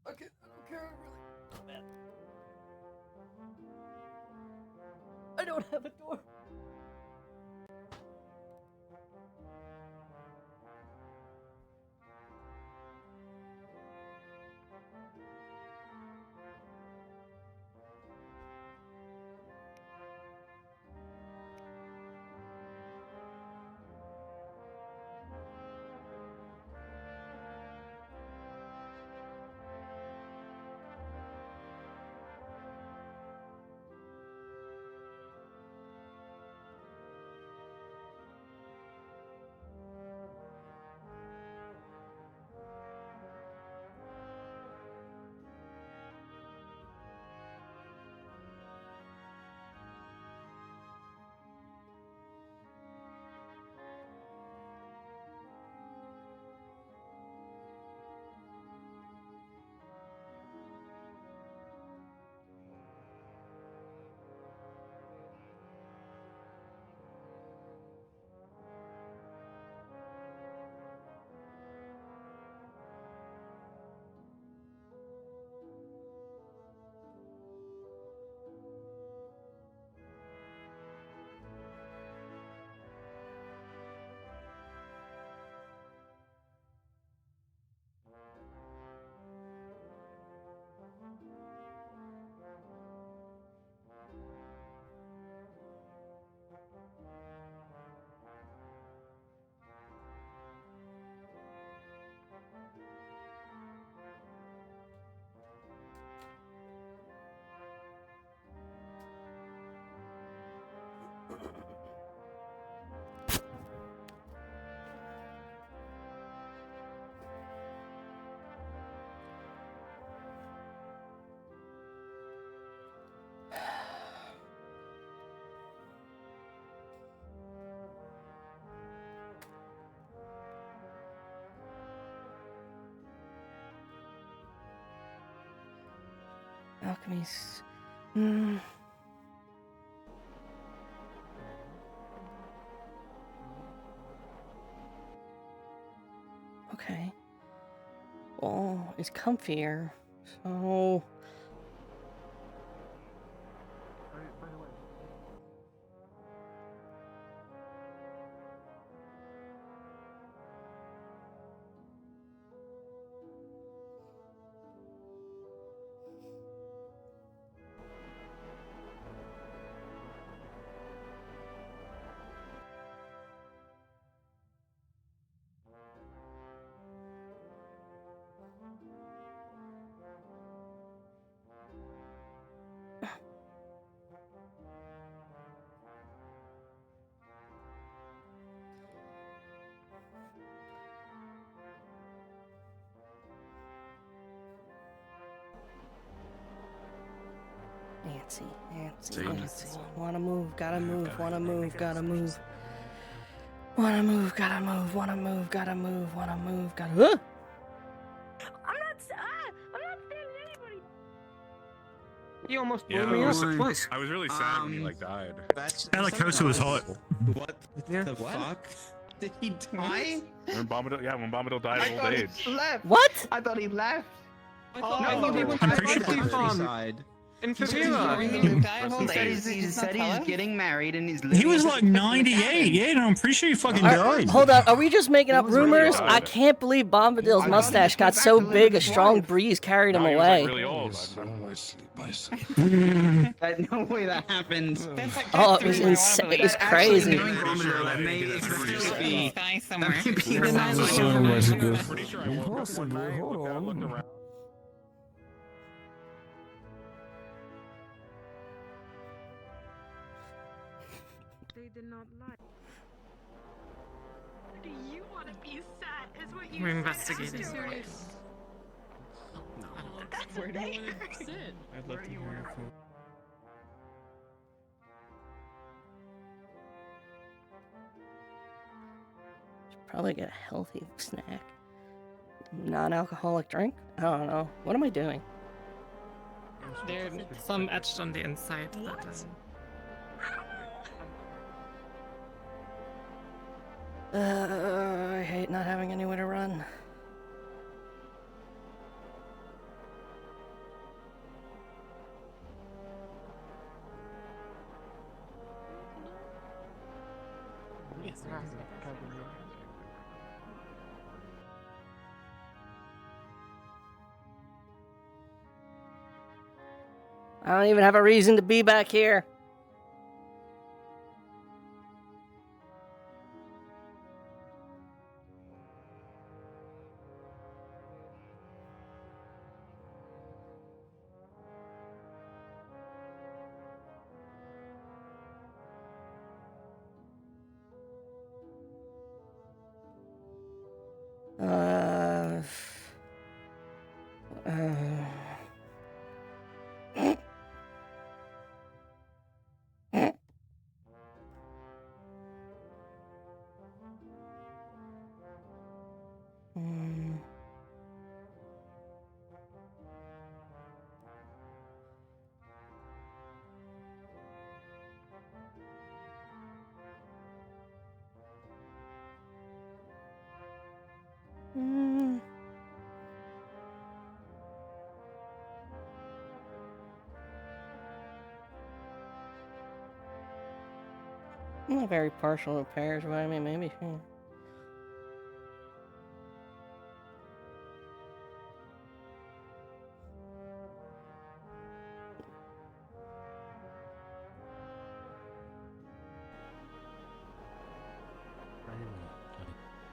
Okay, I don't care really. I don't have a door. Alchemy's. Hmm. Okay. Well, it's comfier, so. By the way, Nancy. Wanna move, gotta move, wanna move, gotta move. Wanna move, gotta move, wanna move, gotta move, wanna move, gotta. I'm not standing anybody. He almost Yeah, blew me I up was, twice. I was really sad when he like died. Alakosa was hot. What the fuck? Did he die? When Bombadil died of old age. Left. What? I thought he left. I thought he went to the farm. In Favela. He said he's getting married and he's He was like 98, yeah, and I'm pretty sure he fucking died. Hold on, are we just making up rumors? I can't believe Bombadil's mustache got so big a strong breeze carried him away. Really old. There's no way that happened. Oh, it was insane. It was crazy. They did not lie. Do you want to be sat? Is what you We're said investigating. afterwards. That's Where do you fair. want to sit? I'd love to hear your phone. Probably get a healthy snack. Non-alcoholic drink? I don't know. What am I doing? There's some etched on the inside. I hate not having anywhere to run. Yes, I don't even have a reason to be back here. I'm not very partial to pears, but I mean, maybe.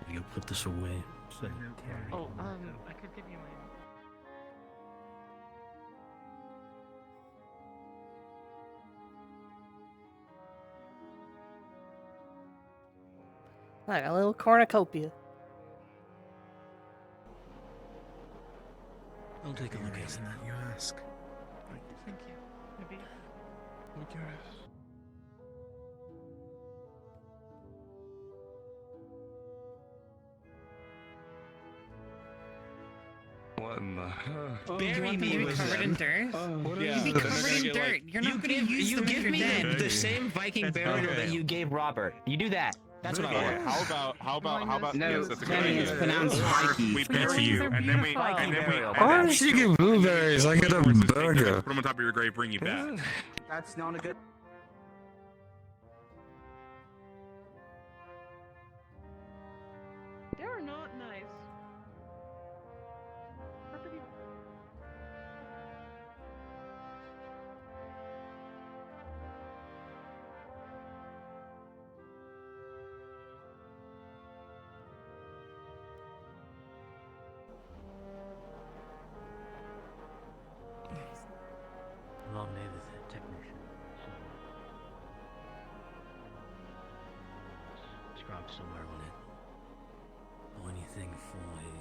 You put this away. So. Oh, I could give you mine. Like a little cornucopia. I'll take a look at it. You ask. Thank you. Maybe. I'm curious. What in the... Bury me with covered in them. dirt. Yeah. You'd be covered in dirt. You're not gonna use them if give you're me dead. the same Viking burial that you gave Robert. You do that. That's what I want. How about? No, Yes, that's a good Danny, idea. it's pronounced Viking. We That's bury you. you, and then we, Why did you get blueberries? I get a burger. Put them on top of your grave, bring you back. That's not a good. They're not nice. Long may the technician. Describe somewhere on it. Or anything for a...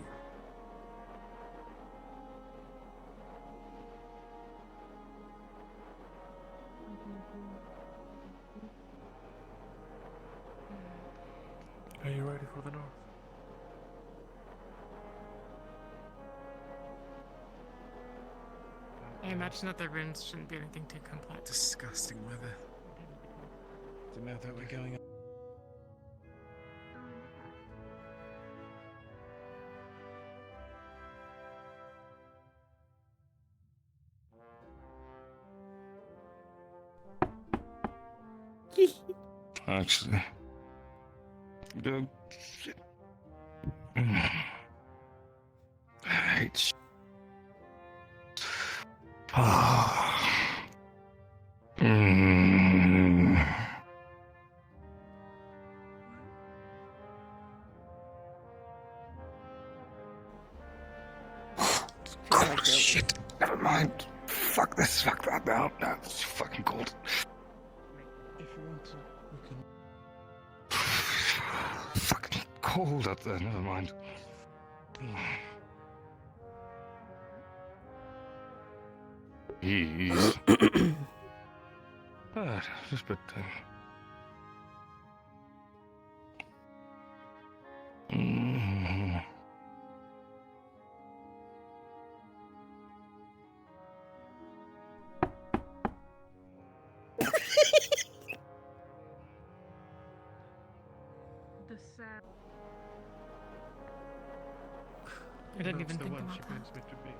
Are you ready for the north? I imagine that the runes shouldn't be anything too complex. Disgusting weather. Didn't know that we're going. Actually... I hate sh- Oh, shit. Never mind. Fuck this. Fuck that now. No, it's fucking cold. If you want to, we can. Fucking cold up there. Never mind. Jeez. But just put The sad. I didn't even That's the think one about she that. brings me to be.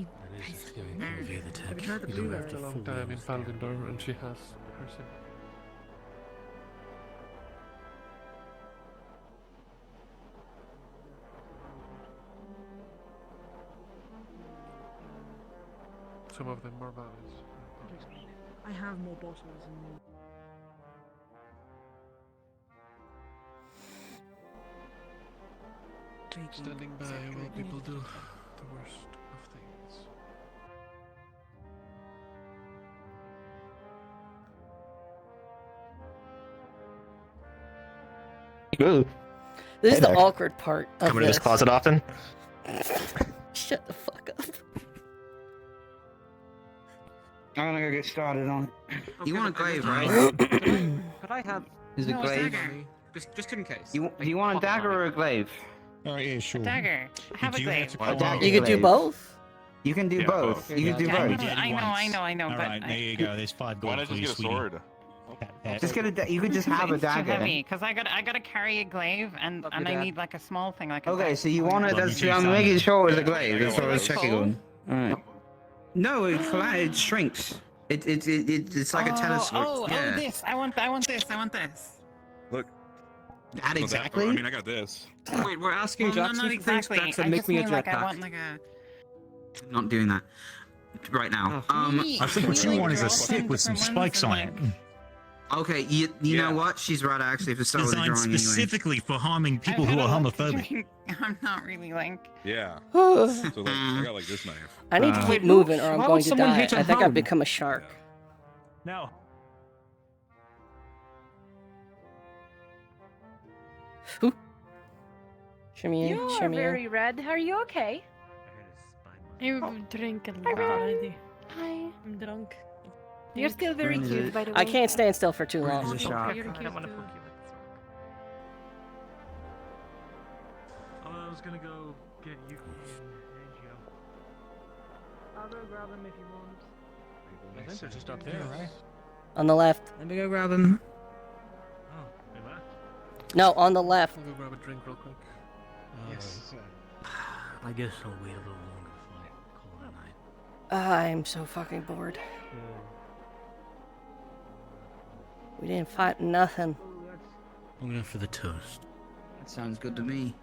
You That is going There. via the tech. I've tried to You do do that have for a to long fully time in understand. Faldendor, and she has her sympathy. Some of them more values. I have more bottles and Standing by while people do the worst of things. Ooh. This is Hey the there. awkward part of Come into this this. closet often? Shut the fuck up. I'm gonna go get started on it. You want a glaive, right? Could I have? Is it No, glaive? dagger. Just in case. Do you want a dagger or a glaive? Alright, yeah, sure. Dagger. I have a glaive. A dagger You can do glaive. both. You can do both. You can do I both. know, I know, but Alright, there you go. There's 5 gold Why not for just you, get a sweetie. sword? Just get a. You could just have a it's too dagger. heavy because I gotta carry a glaive and I Dad. need like a small thing like. A Okay, dagger. so you want it? Well, That's. you I'm choose making some. sure it's a glaive. That's what I was It's checking cool. on. Alright. No, it shrinks. It's like a telescope. Oh, yeah. this! I want this! Look. That Not exactly. I mean, I got this. Wait, we're asking Well, no, Jackson not for things. exactly. Jackson, I make just me a mean like I jetpack. want like a. I'm not doing that right now. I think what you want is a stick with some spikes on it. Okay, you know what? She's right. I actually have to start with the Designed drawing anyway. specifically for harming people who are homophobic. I'm not really like. Yeah. So like, I got like this knife. I need to keep Wait, moving or I'm why going would to someone die. hit a I think I've home? become a shark. No. Shimmy in, You are shimmy in. very red. Are you okay? You drink a lot already. Hi. I'm drunk. You're still very When is cute, it? by the way. I can't stand still for too Where long. is the shark? You're cute too. was gonna go get Yuki and Angio. I'll go grab them if you want. I think they're just up there, right? On the left. Let me go grab him. Oh, they left. No, on the left. I'll go grab a drink real quick. Yes. I guess I'll wait a little longer before I call it a night. I'm so fucking bored. We didn't fight nothing. I'm going for the toast. That sounds good to me.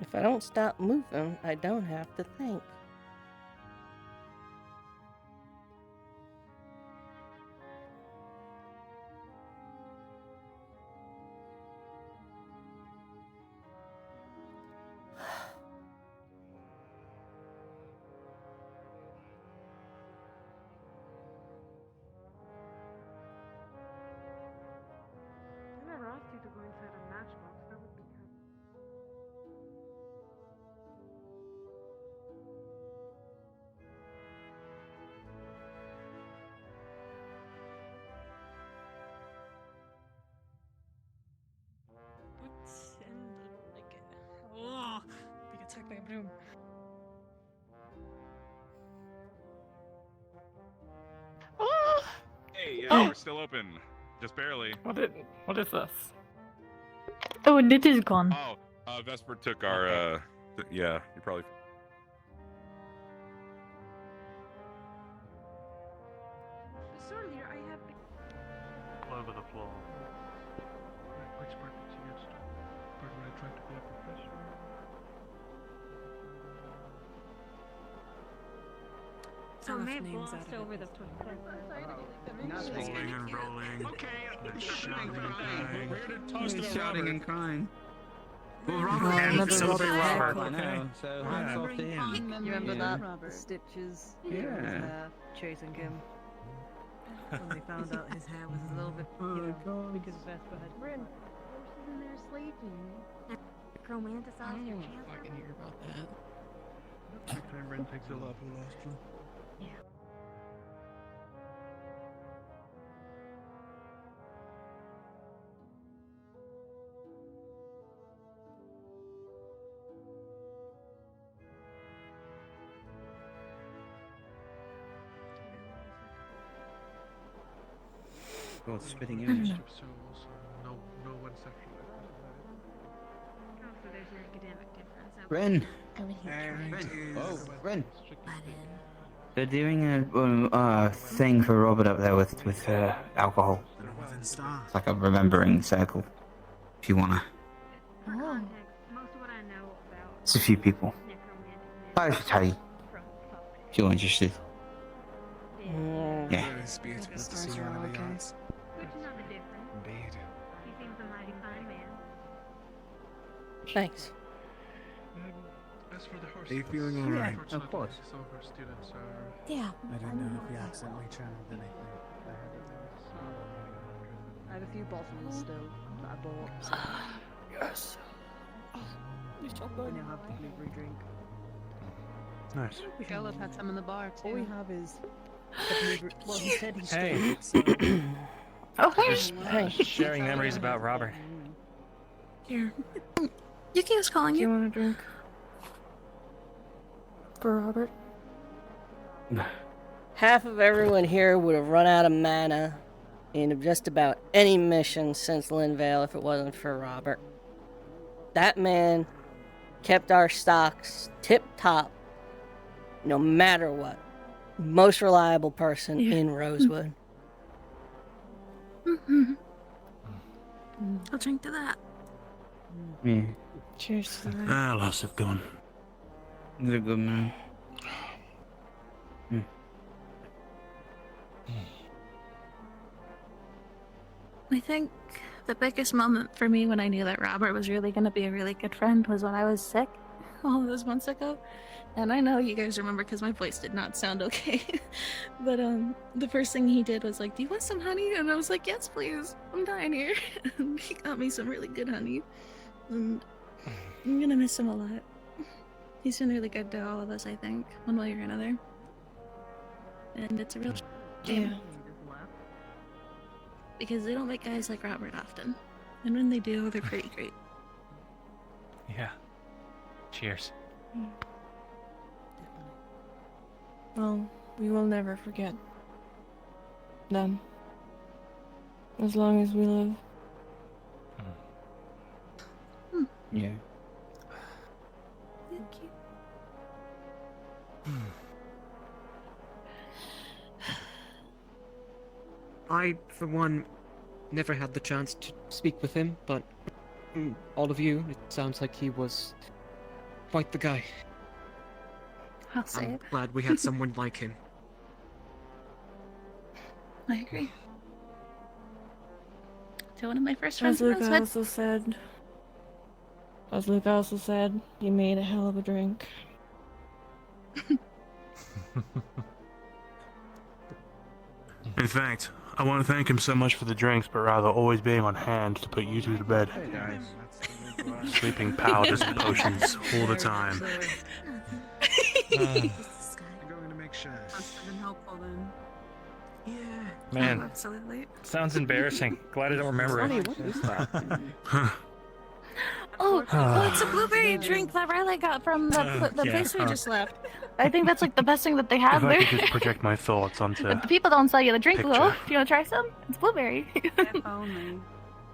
If I don't stop moving, I don't have to think. I never asked you to go inside a matchbox. That would be kind of... What's in the, like, oh, being attacked by a broom. Hey, Oh. we're still open. Just barely. What is this? Oh, and it is gone. Oh, Vesper took our, yeah, you probably... Earlier, I have... All over the floor. Which part did you get to? Part where I tried to be a professional? So Enough may have names glossed out of it. over the 23rd. Rolling and rolling. Okay, shouting and crying. We're to toast about shouting Robert. and crying. Well, Oh, Robert, another so Robert. Robert. Robert. I know. So hands off to him. You remember Yeah. that? The stitches Yeah. in his hair, chasing him. When we found out his hair was a little bit, you know, because Vespa had... Rin, she's in there sleeping. Romanticize your chance. Fucking hear about that. Every time Ren takes a love who lost one. Yeah. God, spitting image. So also, no one sexual. Oh, so there's an academic difference. Okay. Ren. Ren. Oh, Ren. Butt in. They're doing a thing for Robert up there with alcohol. It's like a remembering circle. If you wanna, For context, most of what I know about it's a few people. necromantic I should tell you from if you're interested. Yeah. It's beautiful to see you on the yards. Which is not the difference. Indeed. He seems a mighty fine man. Thanks. As for the horse, Are you feeling alright? Of course. Some of our students are... Yeah. I didn't know if we accidentally channeled anything. I have a few bottles still that I bought. So Yes. we now have the blueberry drink. Nice. Caleb had some in the bar too. All we have is the blueberry. Well, he said he's Hey. still. Oh, hey. Just sharing memories about Robert. Here. Yuki was calling Do you you. want a drink? For Robert? half of everyone here would have run out of mana in just about any mission since Linvale if it wasn't for Robert. That man kept our stocks tip-top, no matter what. Most reliable person in Rosewood. I'll drink to that. Yeah. Cheers to that. Ah, lots have gone. He's a good man. I think the biggest moment for me when I knew that Robert was really going to be a really good friend was when I was sick all those months ago. And I know you guys remember because my voice did not sound okay. But the first thing he did was like, "Do you want some honey?" And I was like, "Yes, please. I'm dying here." And he got me some really good honey. And I'm gonna miss him a lot. He's been really good to all of us, I think, one way or another. And it's a real shame. Because they don't make guys like Robert often. And when they do, they're pretty great. Yeah. Cheers. Well, we will never forget them. As long as we live. Yeah. Thank you. I, for one, never had the chance to speak with him, but all of you, it sounds like he was quite the guy. I'll say I'm it. glad we had someone like him. I agree. So one of my first friends As in Rosewood. Luke also said, you made a hell of a drink. In fact, I want to thank him so much for the drinks, but rather always being on hand to put you two to bed. Hey guys. Sleeping powders and potions all the time. I'm going to make sure. Must have been helpful then. Yeah. Man, Absolutely. sounds embarrassing. Glad I don't remember Funny, it. what is that? Oh, it's a blueberry drink that Riley got from the Yeah. place we just left. I think that's like the best thing that they have If I there. could just project my thoughts onto But the people don't sell you the drink picture. though. Do you want to try some? It's blueberry. If only.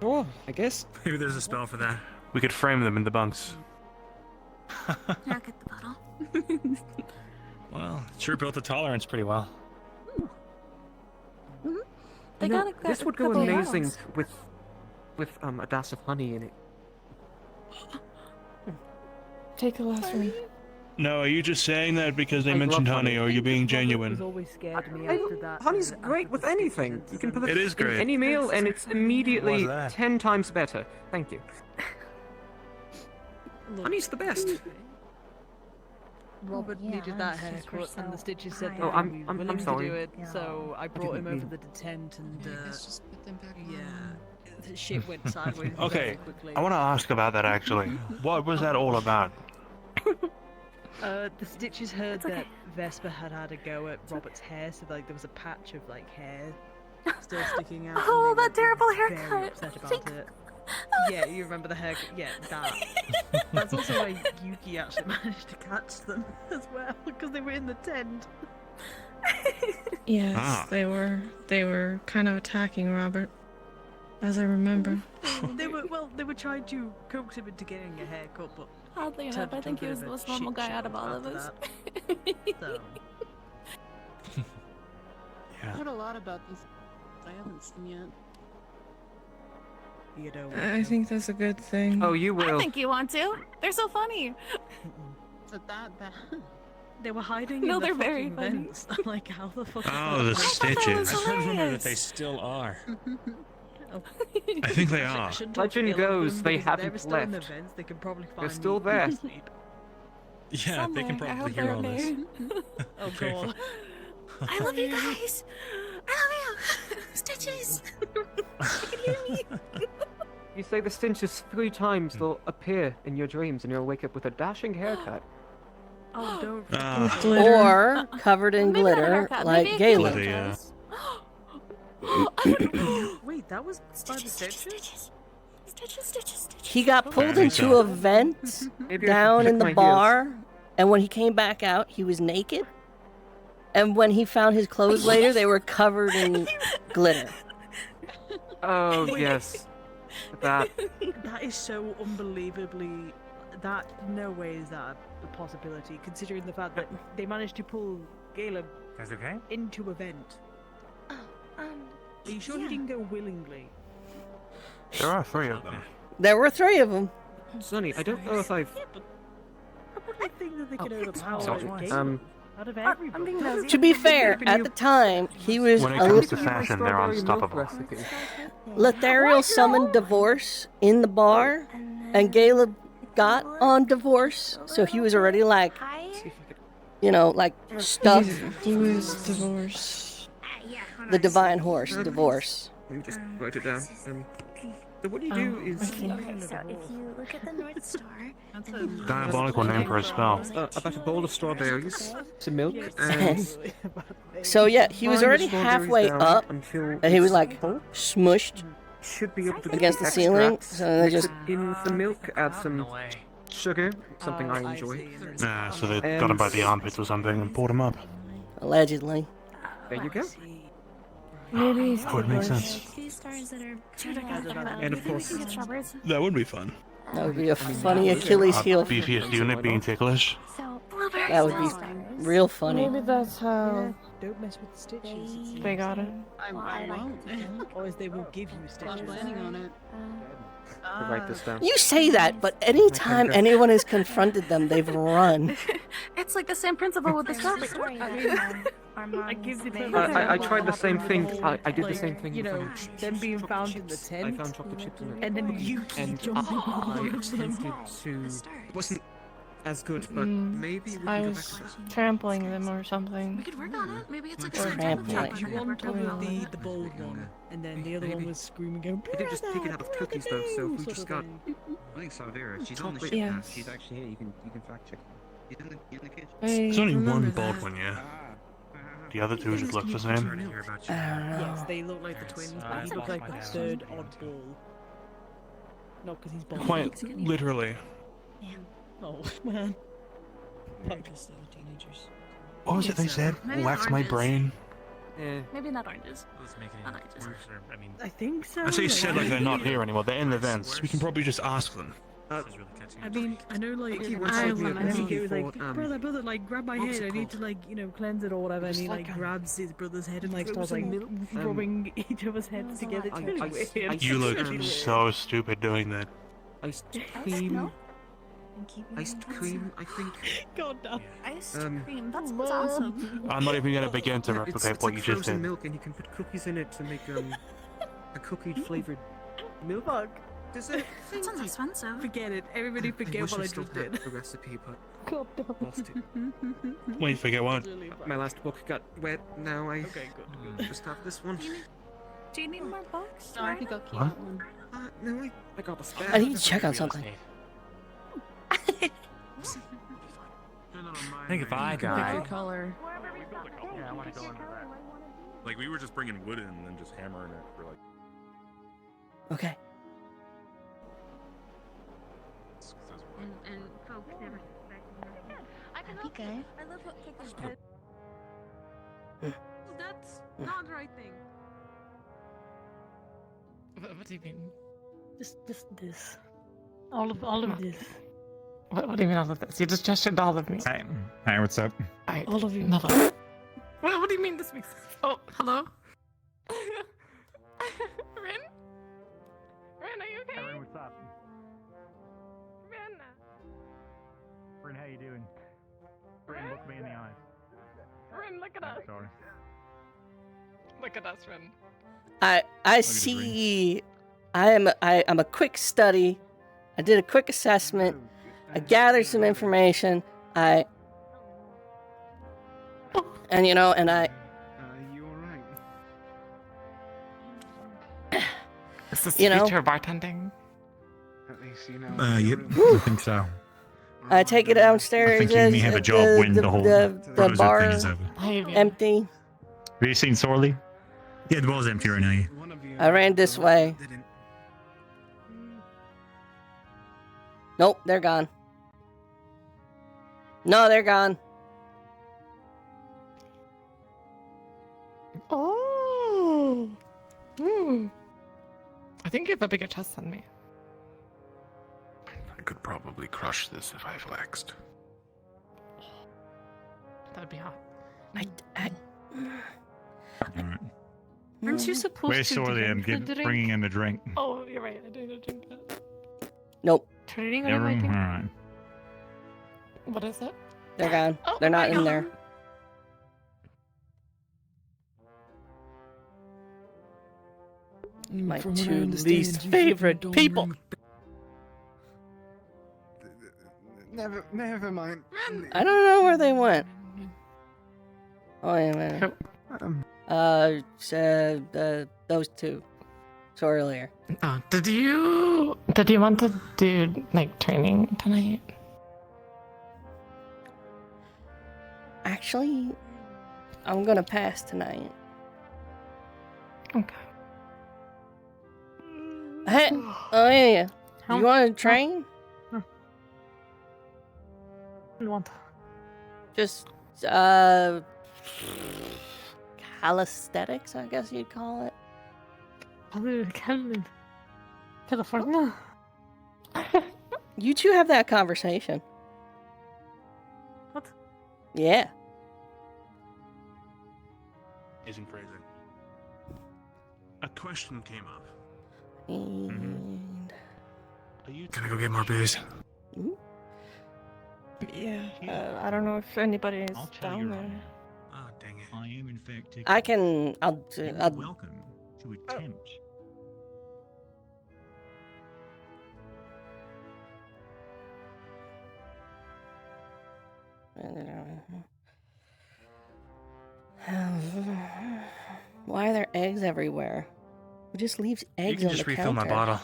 Oh, I guess. Maybe there's a spell for that. We could frame them in the bunks. Yeah, I'll get the bottle. Well, sure built the tolerance pretty well. They You know, got a this would go couple of amazing bottles. with a dash of honey in it. Take a last one. No, are you just saying that because they I mentioned love honey, honey. or are you being Was genuine? always scared me after that. Honey's great with anything. You can put it, It is in great. any meal, and it's immediately Why's that? 10 times better. Thank you. Honey's the best. Robert needed that haircut, and the Stitches said Oh, that I'm- he'd be I'm willing to sorry. do it, so I brought him didn't over mean- the tent, and Let's just put them back on. yeah, the shit went sideways very Okay, quickly. I want to ask about that actually. What was that all about? The Stitches heard that Vesper had had a go at Robert's hair, so like there was a patch of like hair still sticking out. and Oh, they that were terrible very haircut. upset about it. Yeah, you remember the haircut? Yeah, that. That's also why Yuki actually managed to catch them as well, because they were in the tent. Yes, Ah. they were kind of attacking Robert, as I remember. They were trying to coax him into getting a haircut, but Oddly turned enough, I into a think he bit was of the a most normal shit guy out show of all of after us. that. So, Yeah. I heard a lot about these. I haven't seen yet. you know. I think that's a good thing. Oh, you I will. think you want to. They're so funny. So that They were hiding No, in the they're very fucking funny. vents. Like, how the fuck? Oh, the that was stitches. I remember that hilarious. they still are. I think they are. Legend goes they haven't They're still in the left. vents. They can probably find They're still me there. asleep. Yeah, they can Somewhere. I probably hope hear they're all this. okay. Oh Very god. I love you guys. I love you. Stitches. You can hear me. You say the Stitches 3 times, they'll appear in your dreams, and you'll wake up with a dashing haircut. Oh, don't. Ah. Or covered in Maybe not a glitter, haircut, like maybe a Galen. Glitter, yeah. Wait, that was by the Stitches? Stitches, stitches, stitches. He got pulled think into so. a vent Maybe I should down check in the my heels. bar, and when he came back out, he was naked. And when he found his clothes later, they were covered in glitter. Oh, yes. That. That is so unbelievably. That no way is that a possibility, considering the fact that they managed to pull Caleb That's okay? into a vent. Are you sure he didn't go willingly? There are 3 of them. There were 3 of them. Sonny, I don't know if I've. I think that they could overpower Sorry. Caleb. Out of everybody. To be fair, at the time, he was When it comes to fashion, they're unstoppable. Lothario summoned divorce in the bar, and Caleb got on divorce, so he was already like, you know, like stuck. He was divorced. The divine horse, divorce. Let me just write it down. So what you do is. Okay, so if you look at the North Star, Diabolical name for a spell. About a bowl of strawberries, some milk, and. So yeah, he was Grind the already strawberries halfway down up, until and he was it's like full. smushed Should be able to against the get ceiling. extracts, So they mix just it in some milk, add some sugar, something I enjoy. So they got him by the armpits or something and pulled him up. allegedly. There you go. Maybe That would make sense. two stars that are. And of course, That would be fun. That would be a funny Achilles heel. Beefiest unit being ticklish. That would be real funny. Maybe that's how Don't mess with the stitches. they got it. I won't. Or as they will give you stitches. I'm planning on it. write this down. You say that, but anytime anyone has confronted them, they've run. It's like the same principle with the strawberry. I give the I tried the same thing. I did the same thing. You know, with them being found in the chips. tent. I found chocolate chips in it. And then you And I attempted to. It wasn't as good, but maybe we can I go was back to that. trampling them or something. We could work on it. Maybe it's like Or a trampling. You one told the bold one, and then the other one was screaming, going, I did just pick it out of cookies though, so if we just got. I think Salvira, she's on the Chocolate. ship now. Yes. She's actually here. You can fact check. She's in the kitchen. There's only remember one that. bald one, yeah. The other two just look the same. Yes, they look like the twins, but he looked like the third oddball. Not because he's bald. Quite literally. Oh, man. What was it they said? Maybe Wax not my oranges. brain. Yeah. Maybe not oranges. Let's make it Not oranges. I mean, I think so. I say you said like they're not here anymore. They're in the vents. We can probably just ask them. I mean, I know, like, He once told me and about he it was like, before, brother, like, grab my what's head, it I need to, called? like, you know, cleanse it or whatever, and Just he, like like, a- grabs his brother's head and, like, throw starts, like, some milk, rubbing each of his heads together. It's really weird. You look so stupid doing that. Iced cream. Iced cream, I think. God damn. Iced Um, cream. That sounds awesome. I'm not even gonna begin to replicate It's what like you just frozen did. milk, and you can put cookies in it to make a cookie flavored milk. Fuck. Does it? That sounds expensive. Forget it. Everybody I forget wish what I I still just had did. the recipe, but God damn. lost it. Wait, forget what? My last book got wet. Now I Okay, good. just have this one. Do you need more books? No, I think I'll keep What? that one. No, I got the spare. I need to check on something. I think if I Pick die, your color. yeah, I want to go into that. Like we were just bringing wood in and then just hammering it for like. Okay. And folks never suspect. I can help you. I love what kickers do. That's not the right thing. What do you mean? Just this. All of this. What do you mean all of this? You just gestured all of me. Hey, what's up? All of you. What do you mean this makes sense? Oh, hello? Rin? Rin, are you okay? Rin, what's up? Rin? Rin, how you doing? Rin, look me in the eyes. Rin, look at us. Sorry. Look at us, Rin. I see. I'm a quick study. I did a quick assessment. I gathered some information. And you know, and I. You alright? Is this You know? future bartending? At least you know. Yep, I think so. I take it downstairs. I think you may have a job when the whole the Rosewood bar thing is over. empty. Have you seen Sorley? Yeah, it was empty right now. I ran this way. Nope, they're gone. No, they're gone. have a bigger chest than me. I could probably crush this if I flexed. That'd be hot. Alright. Aren't you supposed Way to sorely, I'm drink the drink? bringing in the drink. Oh, you're right. I didn't drink that. Nope. Turning on Never my drink. mind. What is it? They're gone. Oh They're not my in God. there. My From what I two understand, least you favorite don't people. ring- Never mind. I don't know where they went. Oh, wait a minute. Those two. So earlier. Oh, did you want to do like training tonight? Actually, I'm gonna pass tonight. Okay. Hey, oh yeah. You want to train? Want? Just calisthenics, I guess you'd call it. California. You two have that conversation. What? Yeah. Isn't crazy. A question came up. And Are you Gonna go get more booze. Yeah. I don't know if anybody is down there. Ah, dang it. I am in fact taking I can. I'll. welcome to attempt. Why are there eggs everywhere? Who just leaves eggs You can on just the refill my counter? bottle.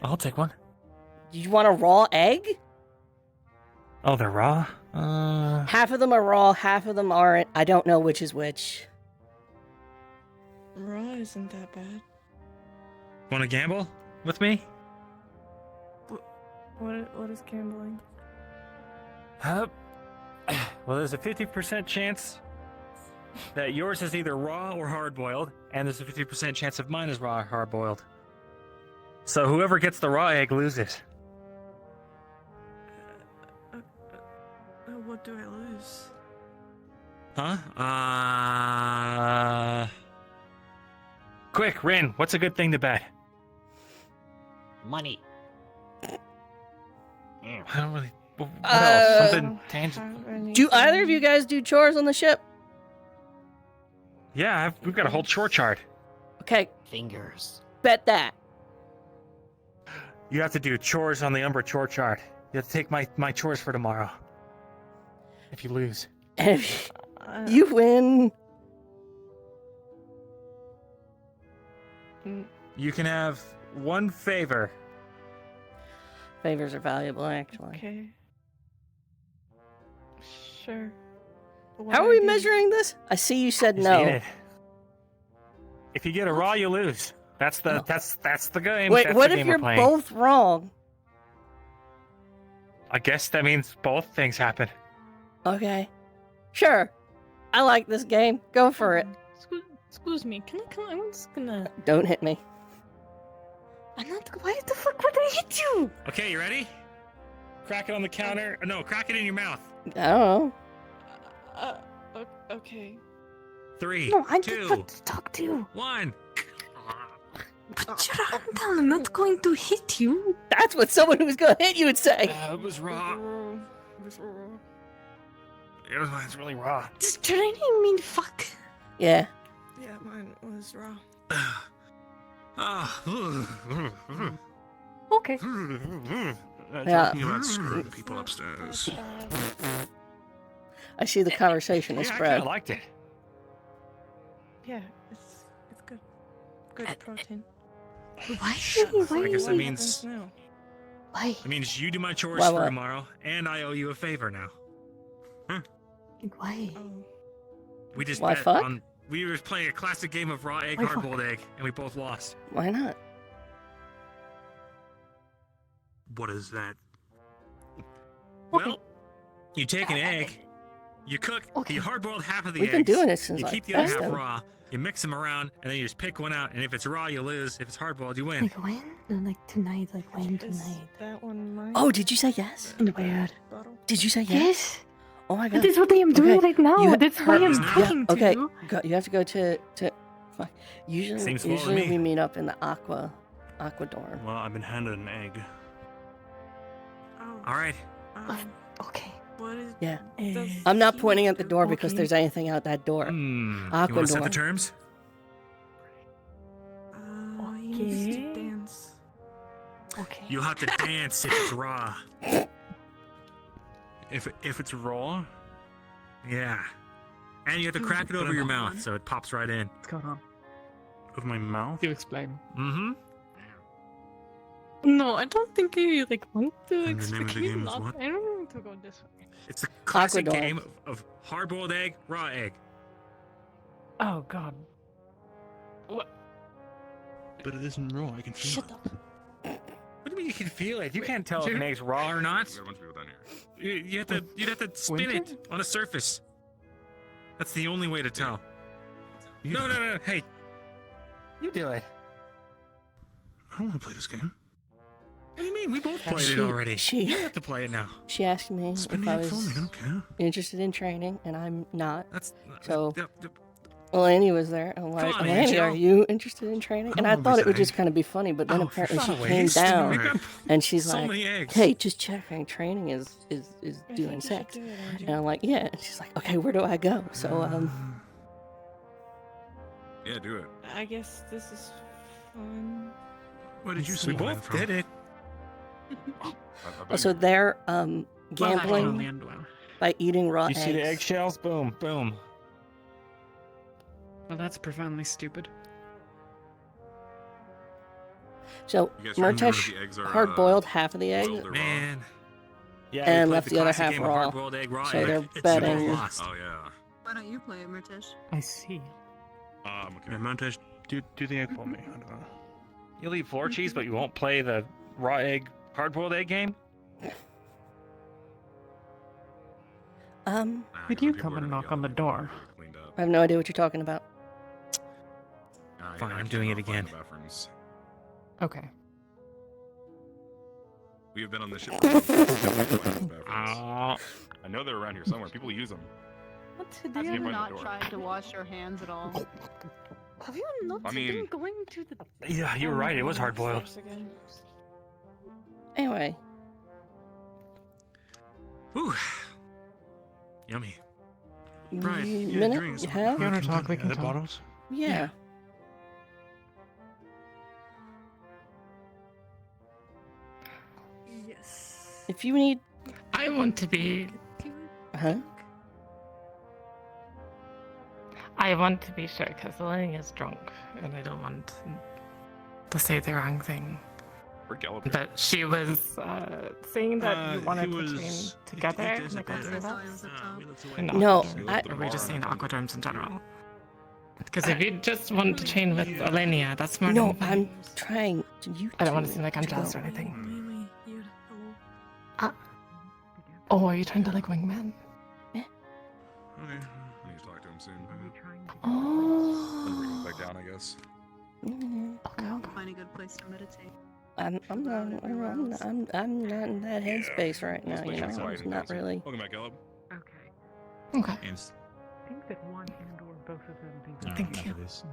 I'll take one. You want a raw egg? Oh, they're raw? Half of them are raw, half of them aren't. I don't know which is which. Raw isn't that bad. Want to gamble with me? What is gambling? Well, there's a 50% chance that yours is either raw or hard-boiled, and there's a 50% chance of mine is raw or hard-boiled. So whoever gets the raw egg loses. What do I lose? Huh? Quick, Rin, what's a good thing to bet? Money. I don't really... What else? Something tangible? Do either of you guys do chores on the ship? Yeah, we've got a whole chore chart. Okay. Fingers. Bet that. You have to do chores on the Umbra chore chart. You have to take my chores for tomorrow. If you lose. And if you win. You can have one favor. Favors are valuable, actually. Okay. Sure. How are we measuring this? I see you said Just no. eat it. If you get a raw, you lose. That's the that's the game. Wait, That's what the if game you're we're playing. both wrong? I guess that means both things happen. Okay. Sure. I like this game. Go for it. Excuse me. Can I? I'm just gonna. Don't hit me. I'm not. Why the fuck would I hit you? Okay, you ready? Crack it on the counter. No, crack it in your mouth. I don't know. Okay. 3, No, I 2, just want to talk to you. 1. Put your arm down. I'm not going to hit you. That's what someone who's gonna hit you would say. It was raw. It's really raw. Does training mean fuck? Yeah. Yeah, mine was raw. Okay. Talking about screwing people upstairs. I see the conversation has Yeah, I spread. kind of liked it. Yeah, it's good. Good protein. I guess that means Why? it means you do my chores Why, for what? tomorrow, and I owe you a favor now. Why? We just Why bet fuck? on. We were playing a classic game of raw egg, Why fuck? hard-boiled egg, and we both lost. Why not? What is that? Well, you take an egg, you cook, you hard-boiled half of the We've eggs. been doing it since, you like, keep the other half Preston. raw, You mix them around, and then you just pick one out. And if it's raw, you lose. If it's hard-boiled, you win. Like when? Like tonight, like when tonight? That one mine? Oh, did you say yes? In the bed. Did you say yes? Yes. Oh my god. That's what I am doing Okay, right now. you- That's why I'm talking to okay, you. you have to go to fuck. Usually, Seems full to usually me. we meet up in the aqua dorm. Well, I've been handed an egg. All right. Okay. What is? Yeah. Does I'm not he- pointing at the door because Okay. there's anything out that door. You Aqua want to set dorm. the terms? He needs to Okay. dance. Okay. You'll have to dance if it's raw. If it's raw, Yeah. And you have to crack it over your mouth so it pops right in. What's going on? with my mouth. You explain. Mm-hmm. No, I don't think you want to And the name of the game is not. what? I don't want to go this way. It's a classic Aquador. game of hard-boiled egg, raw egg. Oh God. What? But it isn't raw. I can feel it. What do you mean you can feel it? You can't tell if an egg's raw or not. We got a bunch of people down here. You'd have to spin it on a surface. That's the only way to tell. No. Hey, you do it. I don't want to play this game. What do you mean? We both played it She- already. she- You have to play it now. She asked me Spin if the I egg for was me. I don't care. interested in training, and I'm not. That's So yep, yep. Eleni was there. I'm like, on, Eleni, Angel. are you interested in training? And I on, thought it would Lisa. just kind of be funny, but then Oh, apparently for she fuck's came sake. down We've got and she's so like, many eggs. "Hey, just checking. Training is doing sex." And I'm like, "Yeah." And she's like, "Okay, where do I go?" So Yeah, do it. I guess this is fun. Where did you We see both did it. so they're Well, gambling end well. by eating raw You eggs. see the eggshells? Boom, boom. Well, that's profoundly stupid. So You guys remember Murtesh the eggs are, hard boiled half of the egg boiled or raw? Man. Yeah, and we left played the other classic half game of raw. hard-boiled egg, raw So egg. they're It's betting. lost. Oh yeah. Why don't you play it, Murtish? I see. Okay. Yeah, Montage, do the egg for me. I don't know. You'll eat floor cheese, but you won't play the raw egg, hard-boiled egg game? Could you come and knock on the door? I have no idea what you're talking about. Fine, I'm doing it again. Bathrooms. Okay. We have been on the ship. I know they're around here somewhere. People use them. What to Have do? you Have you opened the not door? tried to wash your hands at all? Have you not I mean- been going to the? Yeah, you were right. It was hard-boiled. Anyway, Whew. Yummy. Right, yeah, minute drinks. you have? You wanna talk? We Are can there talk. bottles? Yeah. Yes. If you need, I want to be. huh? I want to be sure because Eleni is drunk, and I don't want to say the wrong thing. We're Galloping. But she was saying that you wanted he to was- train he together, does like it all three of better. us. We looked away. In No, Aquadome. Or we're just saying Aquadomes in general. Because if you just want to train with Elenia, that's more No, than fine. I'm trying to. You I don't want two to seem like I'm to jealous go. or anything. Really beautiful. Oh, are you trying to like wingman? Okay. I need to talk to him soon. Oh. Then bring him back down, I guess. Find a good place to meditate. I'm not in that headspace right now. You know, Let's play it's some not quiet and really. Welcome back, Caleb. Okay. Okay. And I think that one and or both of them Alright, Thank you. after this.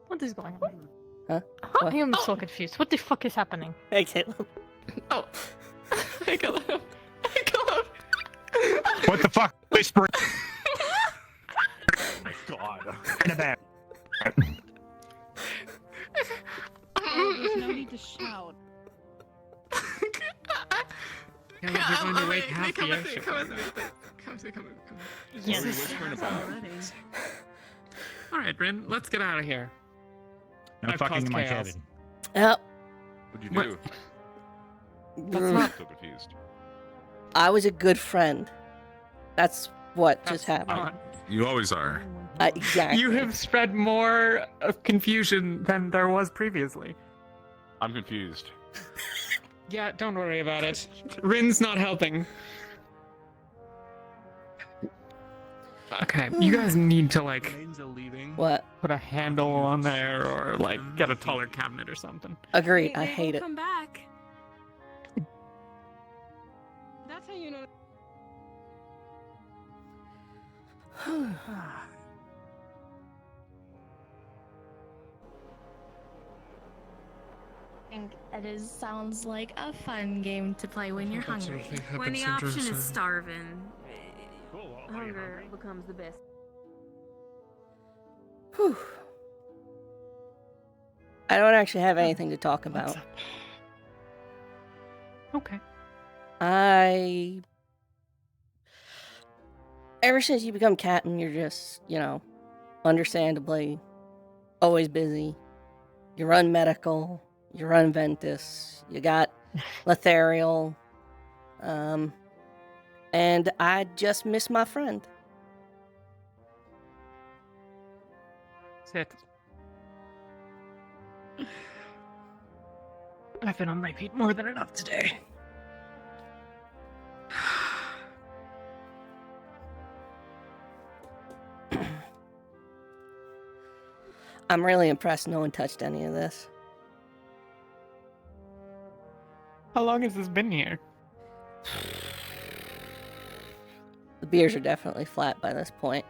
What is going on? Huh? I am so confused. What the fuck is happening? Hey, Caleb. Oh. I got him. What the fuck? Whisper. My God. In the back. There's no need to shout. Yeah, we're going to wait half the Come with me, airship. come with me. Come with me. What are we whispering about? Alright, Bryn, let's get out of here. No I've fucking caused in my chaos. cabin. Yep. What'd you What? do? That's not. So confused. I was a good friend. That's what just That's happened. not- You always are. Exactly. You have spread more of confusion than there was previously. I'm confused. Yeah, don't worry about it. Rin's not helping. Okay, you guys need to like Remains are leaving. What? put a handle on there or like get a taller cabinet or something. Agree. I They hate will it. come back. That's how you know. think it sounds like a fun game to play when you're That sort hungry. of thing When happens the option sometimes, is so- starving, Cool. hunger becomes the best. Whew. I don't actually have anything to talk about. Okay. Ever since you become captain, you're just, understandably always busy. You run medical, you run Ventus, you got Lethariel, and I just miss my friend. Sit. I've been on my feet more than enough today. I'm really impressed no one touched any of this. How long has this been here? The beers are definitely flat by this point.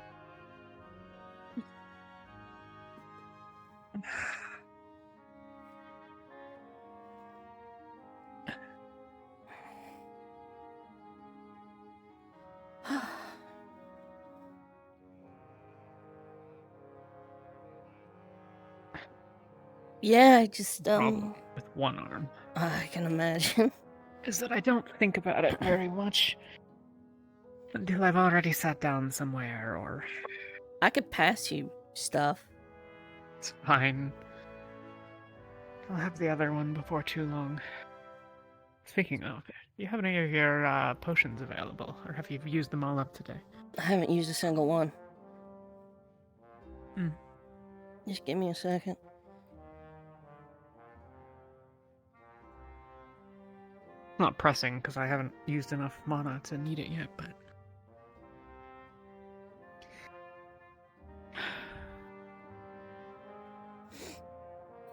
Yeah, I just Problem with one arm I can imagine. is that I don't think about it very much until I've already sat down somewhere or I could pass you stuff. it's fine. I'll have the other one before too long. Speaking of, do you have any of your potions available, or have you used them all up today? I haven't used a single one. Hmm. Just give me a second. Not pressing, because I haven't used enough mana to need it yet, but...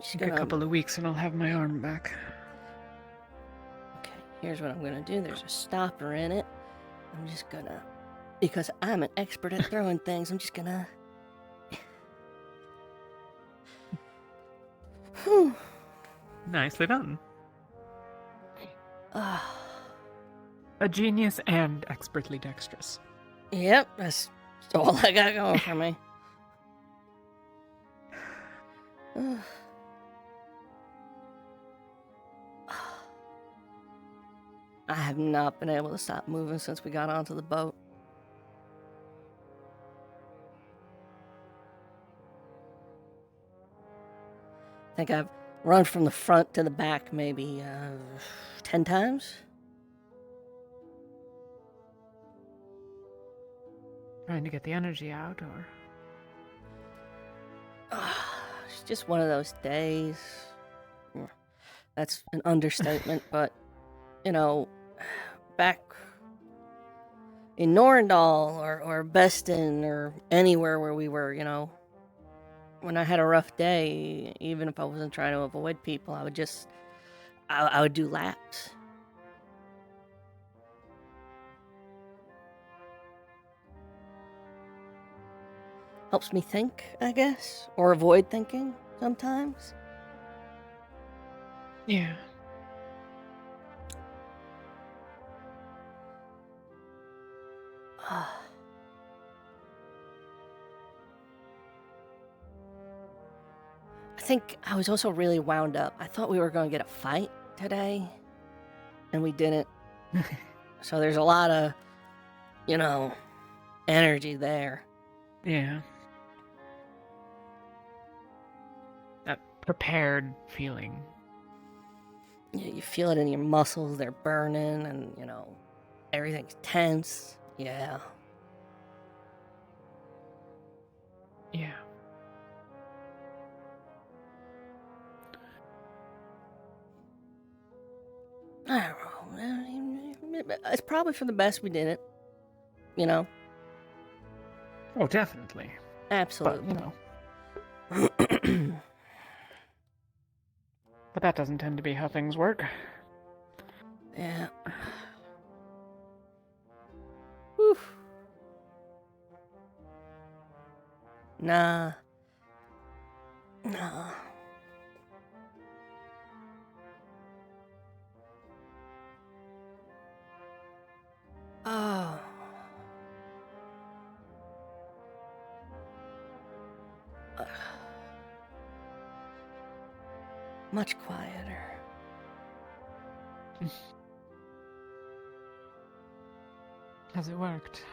Just a couple of weeks and I'll have my arm back. Okay, here's what I'm gonna do. There's a stopper in it. I'm just gonna, because I'm an expert at throwing things, I'm just gonna... Whew. Nicely done. Ah. A genius and expertly dexterous. Yep, that's all I got going for me. I have not been able to stop moving since we got onto the boat. I think I've run from the front to the back maybe 10 times. Trying to get the energy out, or... It's just one of those days. That's an understatement, but, back in Norendal or Beston or anywhere where we were, when I had a rough day, even if I wasn't trying to avoid people, I would just, I would do laps. Helps me think, I guess, or avoid thinking sometimes. Yeah. I think I was also really wound up. I thought we were going to get a fight today, and we didn't. So there's a lot of, energy there. Yeah. That prepared feeling. Yeah, you feel it in your muscles. They're burning, and, everything's tense. Yeah. Yeah. I don't know. It's probably for the best we did it. Oh, definitely. Absolutely. But, you know. But that doesn't tend to be how things work. Yeah. Whew. Nah. Nah. Oh. Much quieter. Has it worked?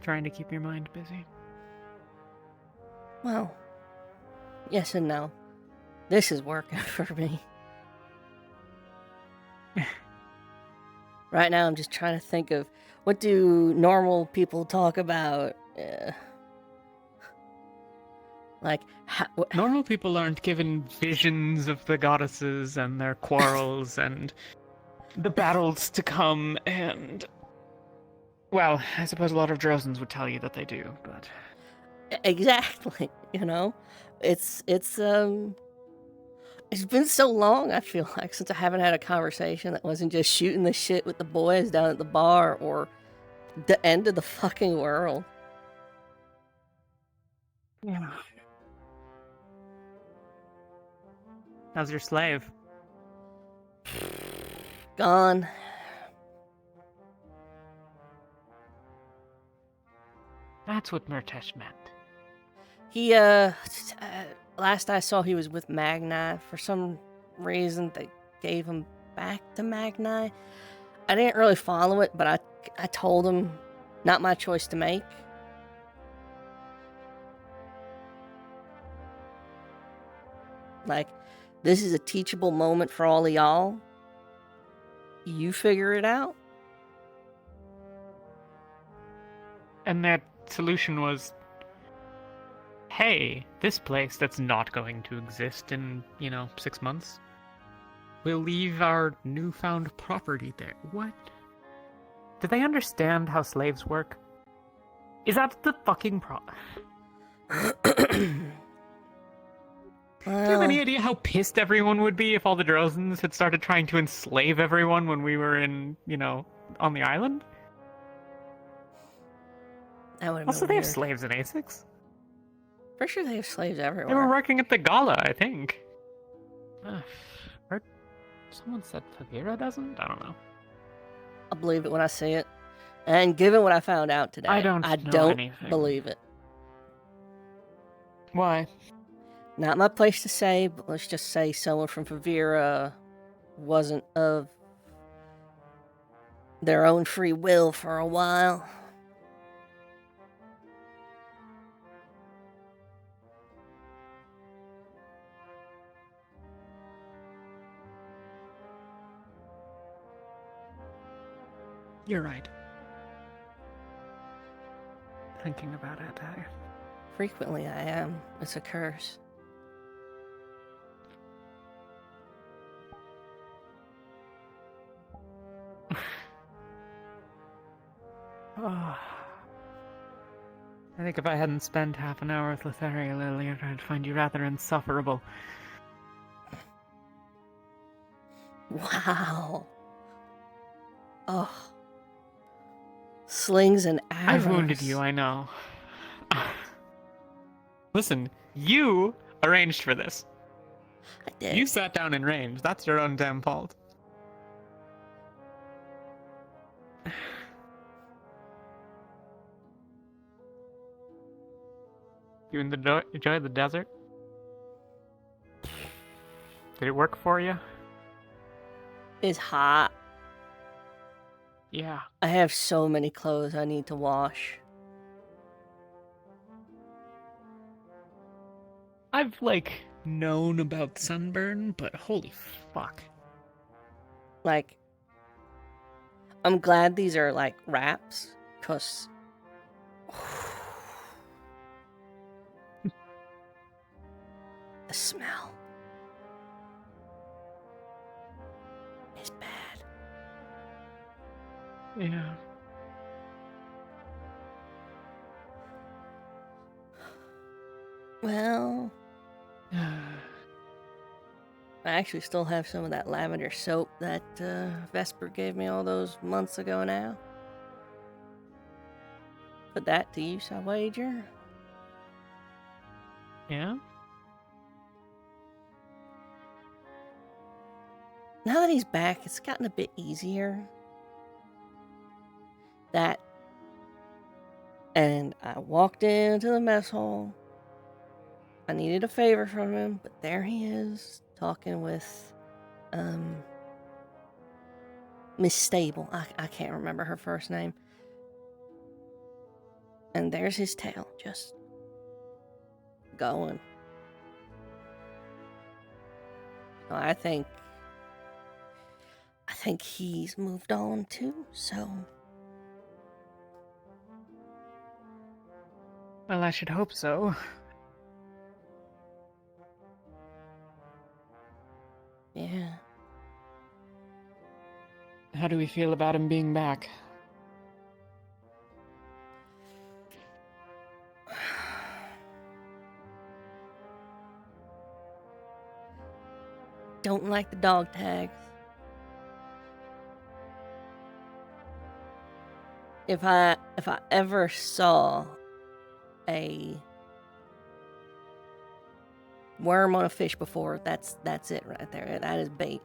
Trying to keep your mind busy? Well, yes and no. This is working for me. Right now, I'm just trying to think of what do normal people talk about. Like, normal people aren't given visions of the goddesses and their quarrels and the battles to come, and well, I suppose a lot of Drozens would tell you that they do, but exactly, you know, it's been so long, I feel like, since I haven't had a conversation that wasn't just shooting the shit with the boys down at the bar or the end of the fucking world. Yeah. How's your slave? Gone. That's what Murtesh meant. He, last I saw he was with Magni. For some reason, they gave him back to Magni. I didn't really follow it, but I told him, not my choice to make. Like, this is a teachable moment for all of y'all. You figure it out. And that solution was, hey, this place that's not going to exist in, 6 months, we'll leave our newfound property there. What? Do they understand how slaves work? Is that the fucking problem? Do you have any idea how pissed everyone would be if all the Drozens had started trying to enslave everyone when we were in, on the island? That would have Also, been they weird. have slaves in A6. Pretty sure they have slaves everywhere. They were working at the gala, I think. Or someone said Favira doesn't? I don't know. I'll believe it when I see it. And given what I found out today, I don't anything. believe it. Why? Not my place to say, but let's just say someone from Favira wasn't of their own free will for a while. You're right. Thinking about it, Frequently I am. It's a curse. I think if I hadn't spent half an hour with Lothario earlier, I'd find you rather insufferable. Wow. Oh. Slings and arrows. I've wounded you, I know. Listen, you arranged for this. I did. You sat down in range. That's your own damn fault. You enjoy the desert? Did it work for you? It's hot. Yeah. I have so many clothes I need to wash. I've, known about sunburn, but holy fuck. I'm glad these are, wraps, because... the smell is bad. Yeah. Well, I actually still have some of that lavender soap that Vesper gave me all those months ago now. Put that to use, I wager. Yeah? Now that he's back, it's gotten a bit easier. That. And I walked into the mess hall. I needed a favor from him, but there he is, talking with, Miss Stable. I can't remember her first name. And there's his tail, just going. So I think he's moved on too, so. Well, I should hope so. Yeah. How do we feel about him being back? Don't like the dog tags. If I ever saw a worm on a fish before, that's it right there. That is bait.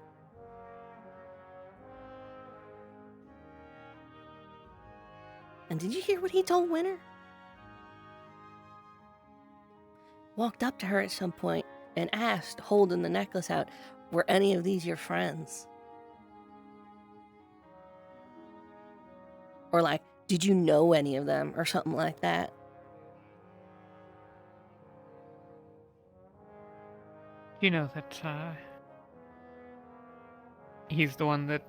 And did you hear what he told Winter? Walked up to her at some point and asked, holding the necklace out, were any of these your friends? Or like, did you know any of them? Or something like that. You know that, he's the one that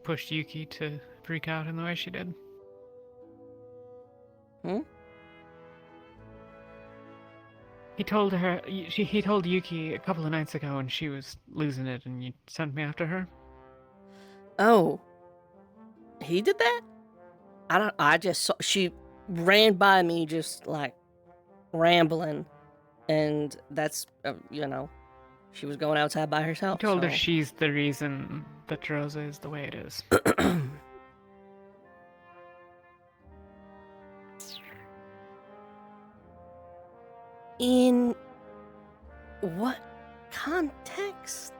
pushed Yuki to freak out in the way she did. Hmm? He told her, he told Yuki a couple of nights ago when she was losing it and you sent me after her. Oh. He did that? I just saw, she ran by me just like rambling. And that's, she was going outside by herself. He told her so. she's the reason that Rosa is the way it is. In what context?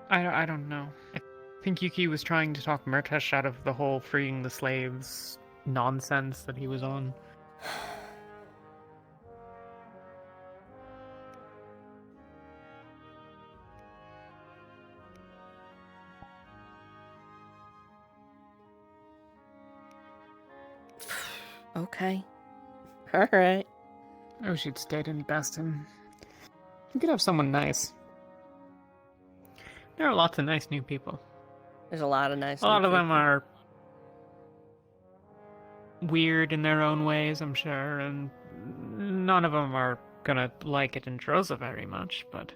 I don't know. I think Yuki was trying to talk Murtesh out of the whole freeing the slaves nonsense that he was on. Okay. Alright. I wish he'd stayed in Beston. You could have someone nice. There are lots of nice new people. There's a lot of nice A lot new of them people. are weird in their own ways, I'm sure, and none of them are gonna like it in Droza very much, but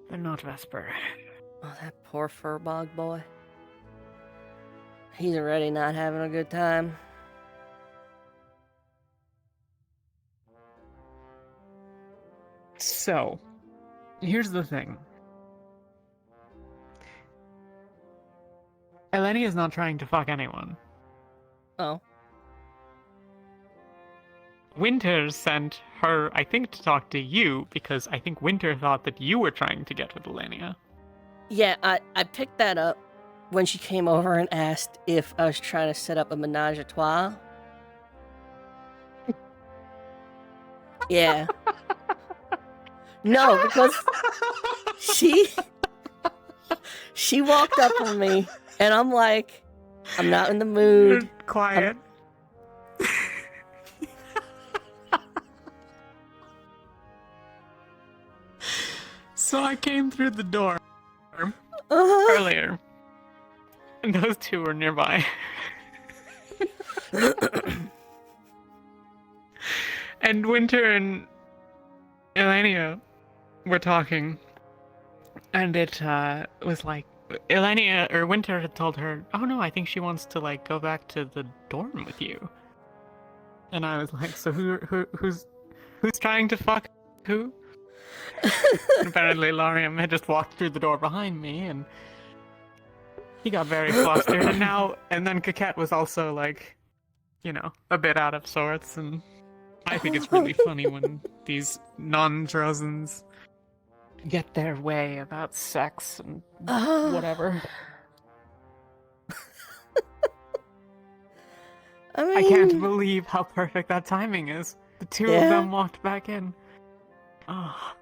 they're not Vesper. Oh, that poor furbog boy. He's already not having a good time. So, here's the thing. Eleni is not trying to fuck anyone. Oh. Winter sent her, I think, to talk to you, because I think Winter thought that you were trying to get with Elenia. Yeah, I picked that up when she came over and asked if I was trying to set up a menage a trois. Yeah. No, because she walked up on me and I'm like, I'm not in the mood. Quiet. So I came through the door earlier, and those two were nearby. And Winter and Elenia were talking, and it was like, Elenia or Winter had told her, "Oh no, I think she wants to like go back to the dorm with you." And I was like, "So who's trying to fuck who?" And apparently, Lariam had just walked through the door behind me, and he got very flustered. And then Coquette was also like, a bit out of sorts. And I think it's really funny when these non-Drozens get their way about sex and whatever. I can't believe how perfect that timing is. The two of them walked back in. Oh.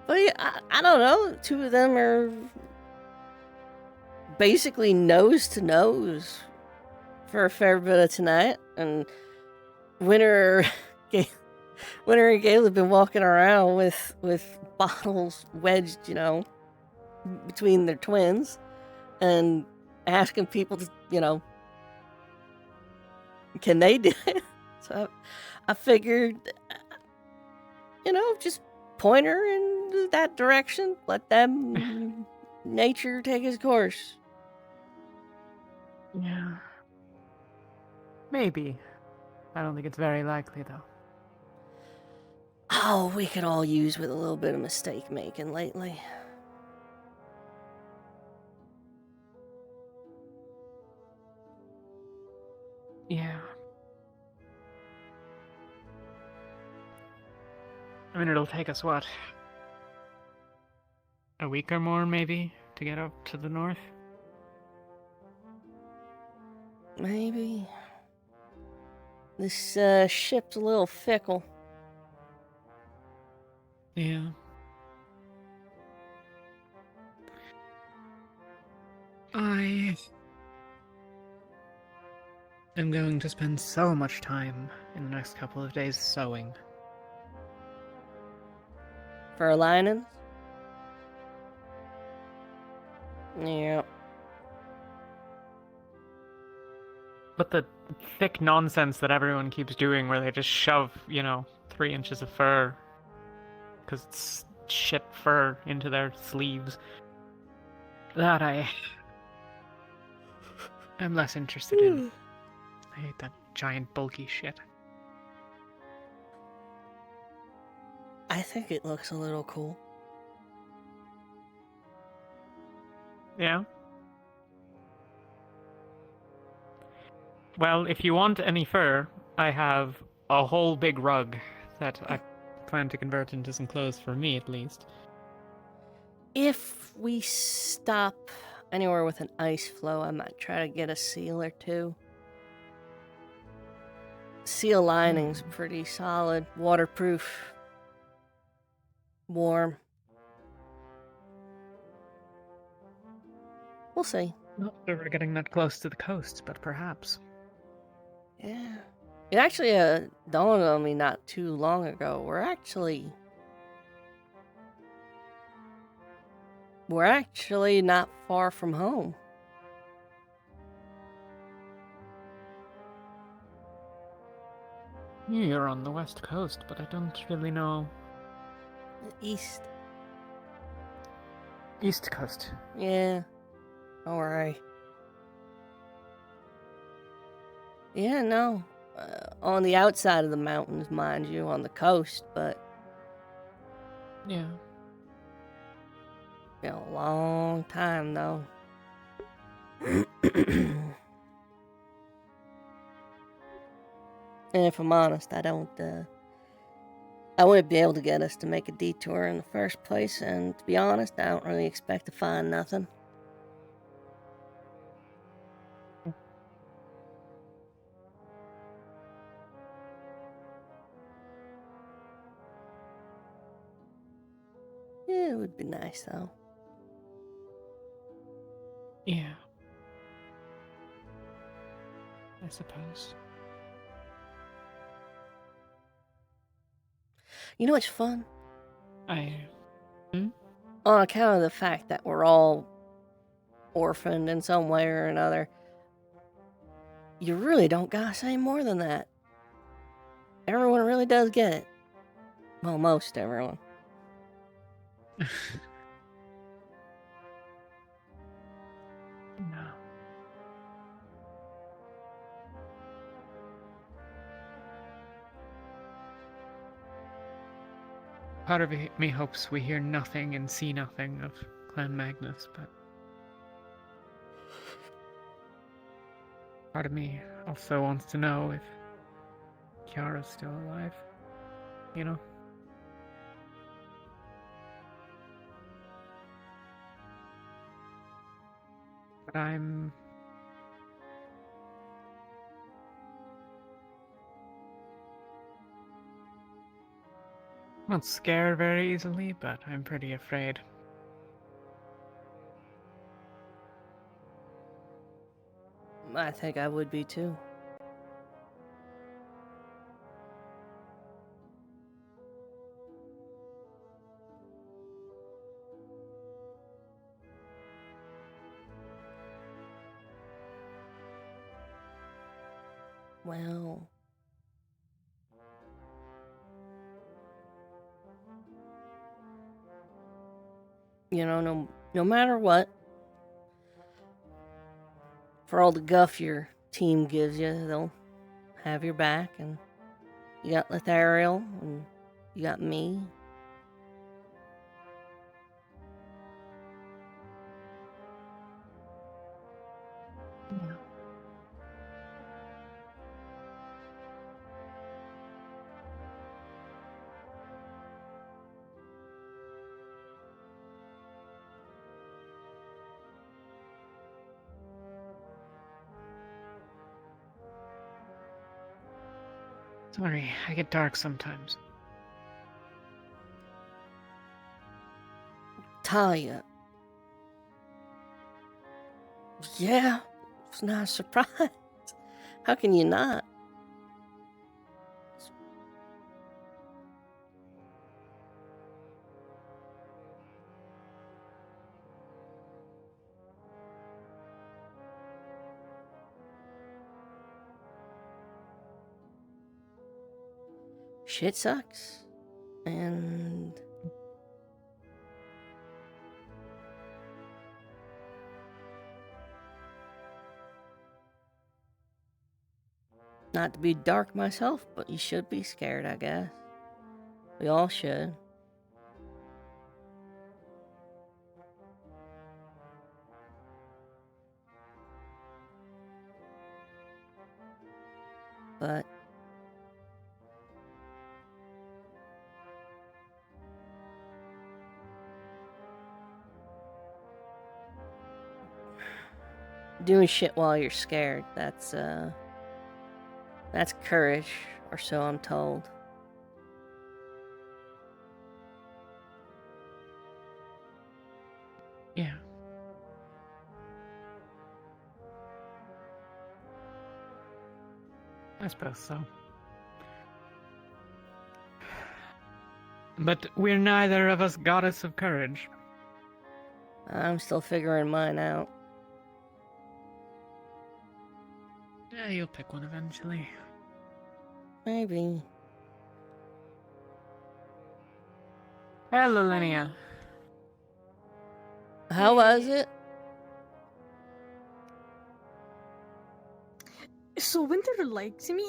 But yeah, I don't know. Two of them are basically nose to nose for a fair bit of tonight, and Winter and Gale have been walking around with bottles wedged, between their twins, and asking people to, can they do it? So I figured, just point her in that direction, let them nature take its course. Yeah. Maybe. I don't think it's very likely, though. Oh, we could all use with a little bit of mistake making lately. Yeah. I mean, it'll take us, what? A week or more, maybe, to get up to the north? Maybe. This ship's a little fickle. Yeah. I am going to spend so much time in the next couple of days sewing. For linings? Yeah. But the thick nonsense that everyone keeps doing where they just shove, 3 inches of fur, because it's shit fur, into their sleeves, that I'm less interested in. I hate that giant bulky shit. I think it looks a little cool. Yeah? Well, if you want any fur, I have a whole big rug that I plan to convert into some clothes for me, at least. If we stop anywhere with an ice flow, I might try to get a seal or two. Seal lining's pretty solid, waterproof, warm. We'll see. Not sure we're getting that close to the coast, but perhaps. Yeah. It actually dawned on me not too long ago. We're actually not far from home. You're on the west coast, but I don't really know. East coast. Yeah. Alright. Yeah, no. On the outside of the mountains, mind you, on the coast, but... Yeah. Been a long time, though. And if I'm honest, I wouldn't be able to get us to make a detour in the first place, and to be honest, I don't really expect to find nothing. Yeah, it would be nice, though. Yeah. I suppose. You know what's fun? Hmm? On account of the fact that we're all orphaned in some way or another, you really don't gotta say more than that. Everyone really does get it. Well, most everyone. No. Part of me hopes we hear nothing and see nothing of Clan Magnus, but part of me also wants to know if Kiara's still alive. You know? But I'm not scared very easily, but I'm pretty afraid. I think I would be too. Well, you know, no matter what, for all the guff your team gives you, they'll have your back, and you got Lethariel, and you got me. Yeah. Sorry, I get dark sometimes. Talia. Yeah, it's not a surprise. How can you not? Shit sucks. And not to be dark myself, but you should be scared, I guess. We all should. But doing shit while you're scared, that's courage, or so I'm told. Yeah. I suppose so. But we're neither of us goddess of courage. I'm still figuring mine out. Yeah, you'll pick one eventually. Maybe. Hello, Linnea. How was it? So Winter likes me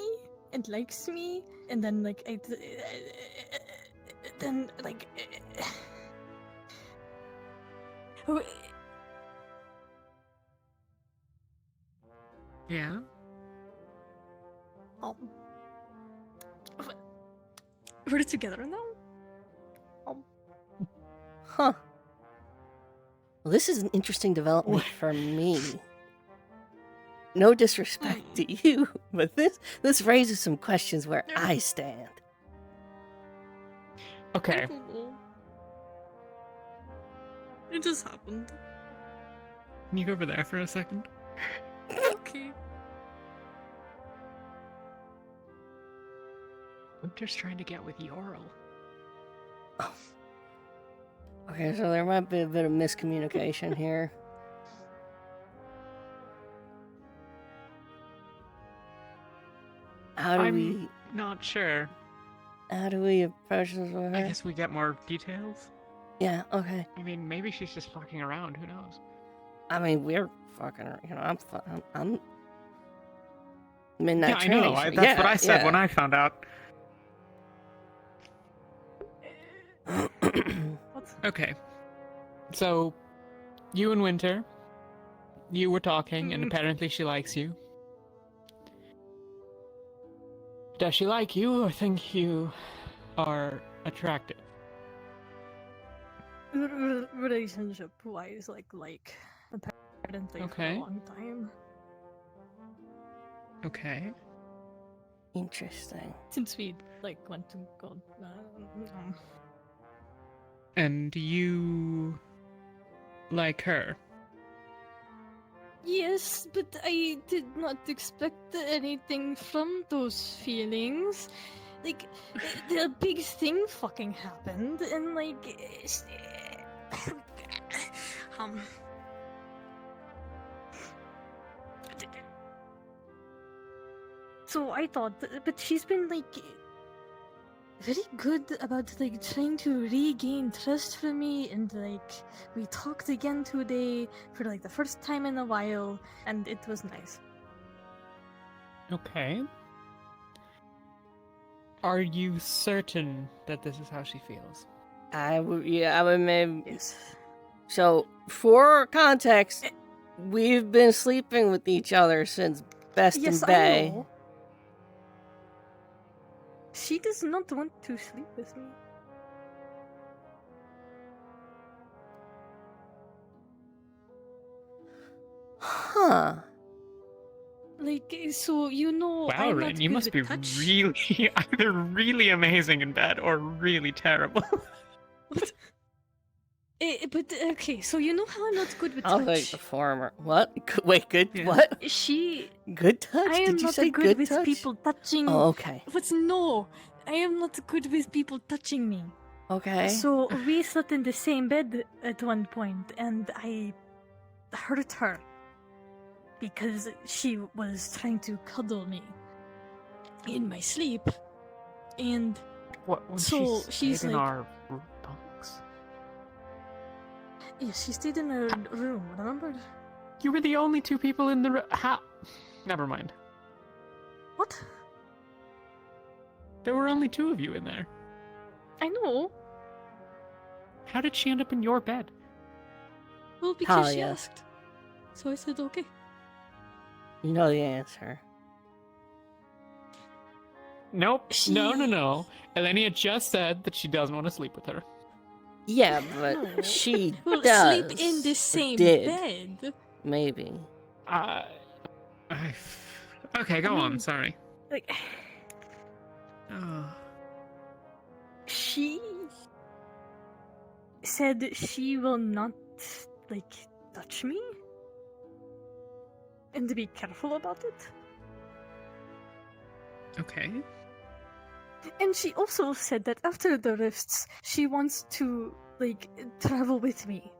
and likes me, and then like then like Yeah. we're together now. Huh. Well, this is an interesting development for me. No disrespect to you, but this raises some questions where I stand. Okay. It just happened. Can you go over there for a second? Okay. Winter's trying to get with Yorl. Okay, so there might be a bit of miscommunication here. I'm not sure. How do we approach this with her? I guess we get more details. Yeah, okay. I mean, maybe she's just fucking around. Who knows? I mean, we're fucking, I'm midnight Yeah, I training. know. That's what I said when I found out. Okay. So, you and Winter, you were talking, and apparently she likes you. Does she like you, or think you are attractive? Relationship-wise, apparently for Okay. a long time. Okay. Interesting. Since we went to go. And you like her? Yes, but I did not expect anything from those feelings. The big thing fucking happened, and um. So I thought, but she's been very good about trying to regain trust for me, and we talked again today for the first time in a while, and it was nice. Okay. Are you certain that this is how she feels? I would maybe. Yes. So, for context, we've been sleeping with each other since Best Yes, and Bay. I know. She does not want to sleep with me. Huh. So Wow, I'm Ren, not you good must with be touch. really either really amazing in bed or really terrible. But okay, so how I'm not good with I'll touch. take the former. What? Wait, good. Yeah. What? She. Good touch? I am Did you not say good good with touch? people touching. Oh, okay. But no, I am not good with people touching me. Okay. So we slept in the same bed at one point, and I hurt her because she was trying to cuddle me in my sleep, and What? When so she she's stayed in like, our bunks? yeah, she stayed in her room. Remember? You were the only two people in the room. How? Never mind. What? There were only two of you in there. I know. How did she end up in your bed? Well, because she Talia. asked. So I said okay. You know the answer. Nope. No. Elenia just said that she doesn't want to sleep with her. Yeah, but No. she Well, does. sleep in the or same did. bed. Maybe. Okay, go on. Sorry. She said she will not touch me and to be careful about it. Okay. And she also said that after the rifts, she wants to travel with me.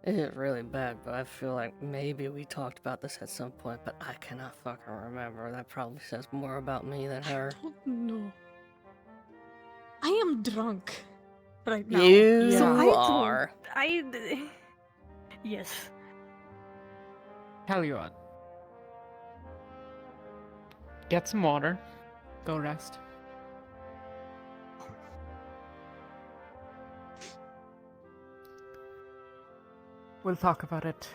It is really bad, but I feel like maybe we talked about this at some point, but I cannot fucking remember. That probably says more about me than her. No. I am drunk right now. You so I are. Yes. Tell you what. Get some water. Go rest. We'll talk about it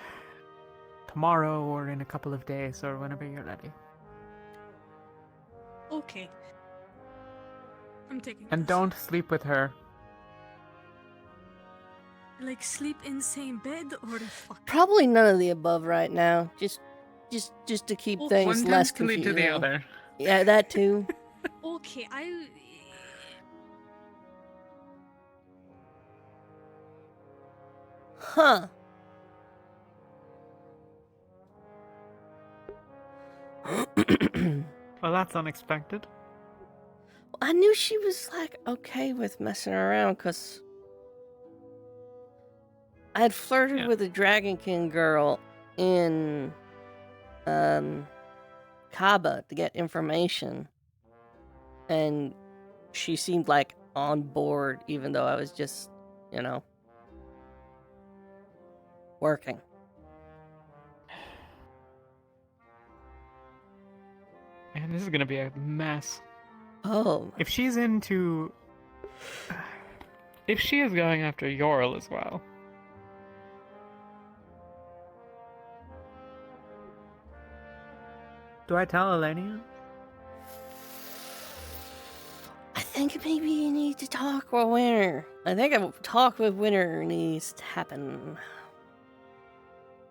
tomorrow or in a couple of days or whenever you're ready. Okay. I'm taking And this. don't sleep with her. Sleep in same bed or fuck? Probably none of the above right now. Just to keep Okay. things One less tends to lead confusing. to the other. Yeah, that too. Okay, Huh. Well, that's unexpected. I knew she was okay with messing around because I had flirted with a Dragon King girl in Kaba to get information, and she seemed on board, even though I was just, you know, working. Man, this is gonna be a mess. Oh. If she's into... If she is going after Yorl as well... Do I tell Elenia? I think maybe you need to talk with Winter. I think a talk with Winter needs to happen.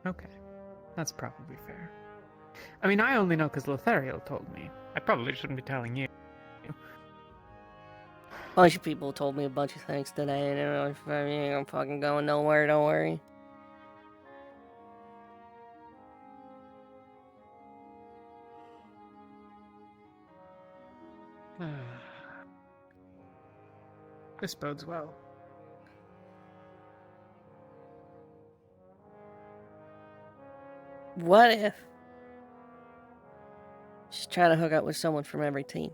Okay. That's probably fair. I mean, I only know because Lothariel told me. I probably shouldn't be telling you. A bunch of people told me a bunch of things today, and I'm fucking going nowhere, don't worry. This bodes well. What if she's trying to hook up with someone from every team?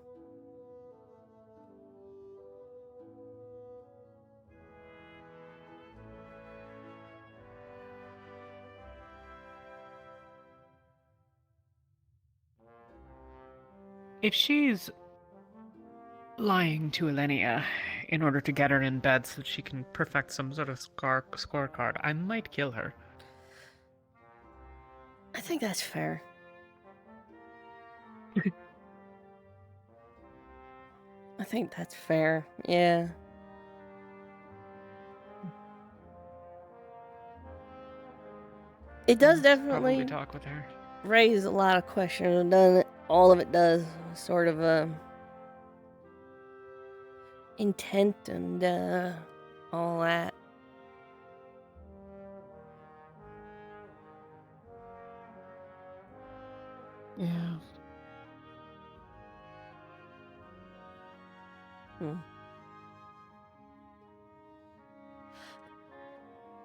If she's lying to Elenia in order to get her in bed so that she can perfect some sort of scorecard, I might kill her. I think that's fair. I think that's fair, yeah. It does definitely Probably talk with her. raise a lot of questions, doesn't it? All of it does. Sort of, intent and, all that. Yeah.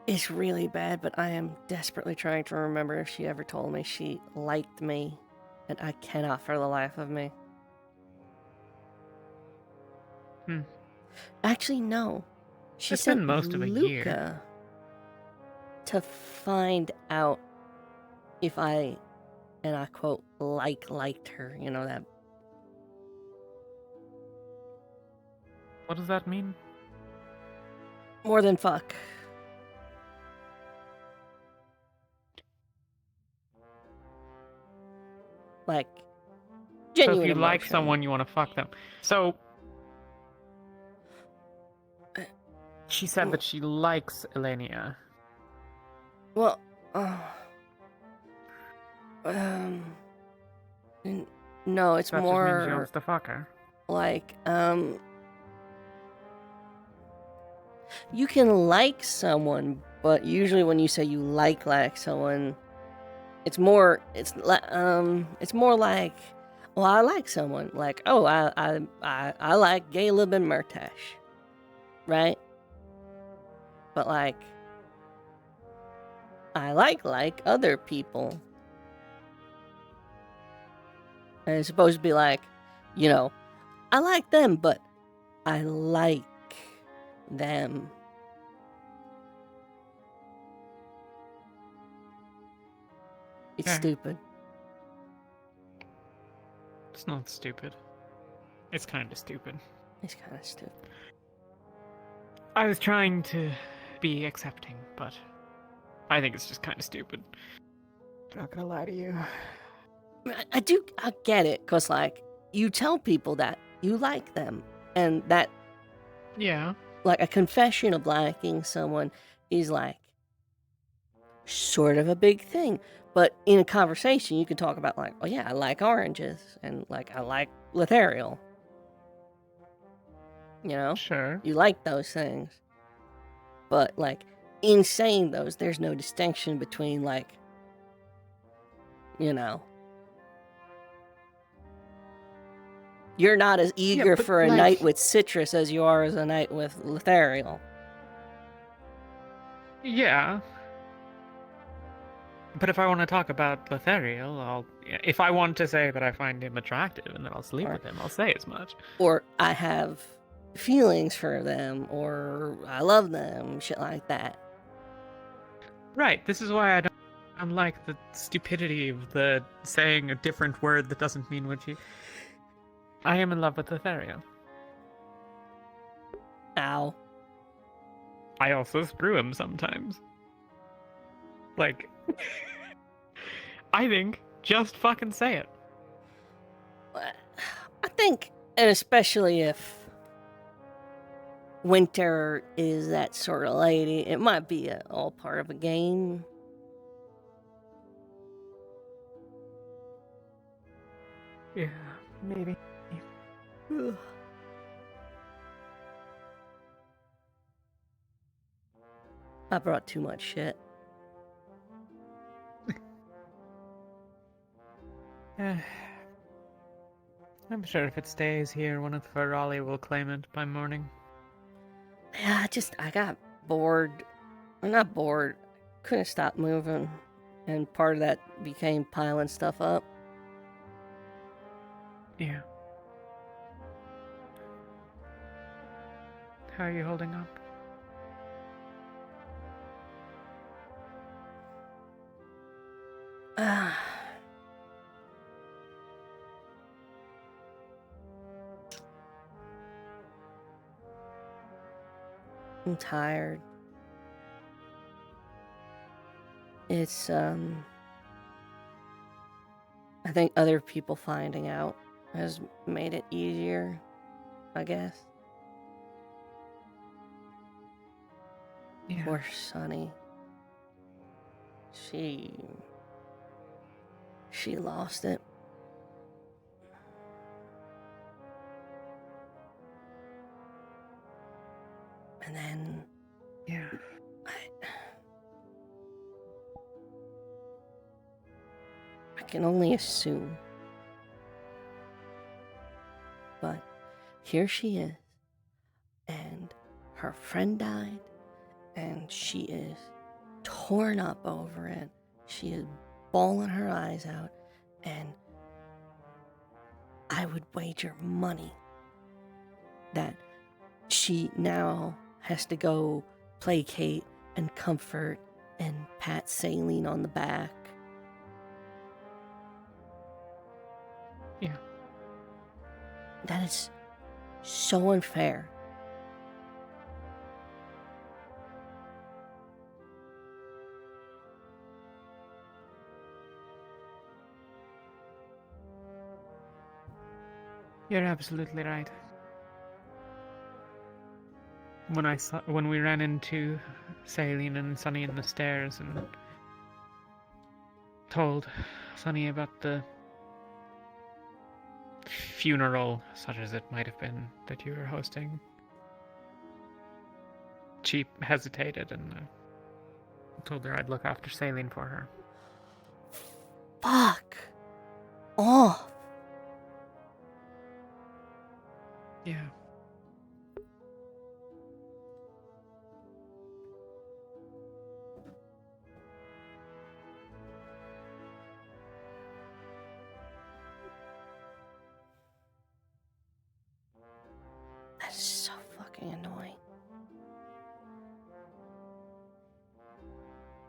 It's really bad, but I am desperately trying to remember if she ever told me she liked me, and I cannot for the life of me. Actually, no. She It's sent been most of a Luca year. to find out if I, and I quote, liked her. You know that. What does that mean? More than fuck. Like, genuine So if you like emotion. someone, you want to fuck them. So she said that she likes Elenia. Well, no, it's That more just means she wants to fuck her. like, you can like someone, but usually when you say you like someone, it's more like, well, I like someone, like, oh, I like Caleb and Murtash, right? But like, I like other people. And it's supposed to be like, you know, I like them, but I like them. It's stupid. It's not stupid. It's kind of stupid. It's kind of stupid. I was trying to be accepting, but I think it's just kind of stupid. Not gonna lie to you. I get it, because, like, you tell people that you like them, and that, yeah, like, a confession of liking someone is, like, sort of a big thing. But in a conversation, you can talk about, like, oh yeah, I like oranges, and, like, I like Lothariel. You know? Sure. You like those things. But, like, in saying those, there's no distinction between, like, you know, you're not as eager for a night with Citrus as you are as a night with Lothariel. Yeah. But if I want to talk about Lothariel, if I want to say that I find him attractive and that I'll sleep with him, I'll say as much. Or I have feelings for them or I love them, shit like that. Right. This is why I don't like the stupidity of the saying a different word that doesn't mean what you. I am in love with Ethereal. Ow. I also screw him sometimes. Like, I think just fucking say it. I think, and especially if Winter is that sort of lady, it might be all part of a game. Yeah, maybe. I brought too much shit. I'm sure if it stays here, one of Raleigh will claim it by morning. Yeah, I got bored. I'm not bored. Couldn't stop moving. And part of that became piling stuff up. Yeah. How are you holding up? I'm tired. It's, I think other people finding out has made it easier, I guess. Yeah. Poor Sunny. She lost it. And then... Yeah. I can only assume. But here she is. And her friend died. And she is torn up over it. She is bawling her eyes out. And I would wager money that she now has to go placate and comfort and pat Saline on the back. Yeah. That is so unfair. You're absolutely right. When we ran into Saline and Sunny in the stairs and told Sunny about the funeral, such as it might have been, that you were hosting, she hesitated and told her I'd look after Saline for her. Fuck off. Yeah. That's so fucking annoying.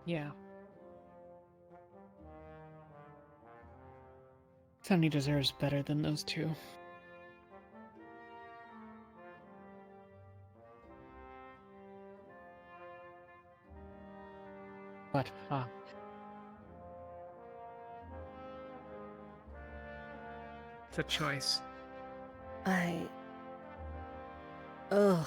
Yeah. Sunny deserves better than those two. But fuck. It's a choice. Ugh.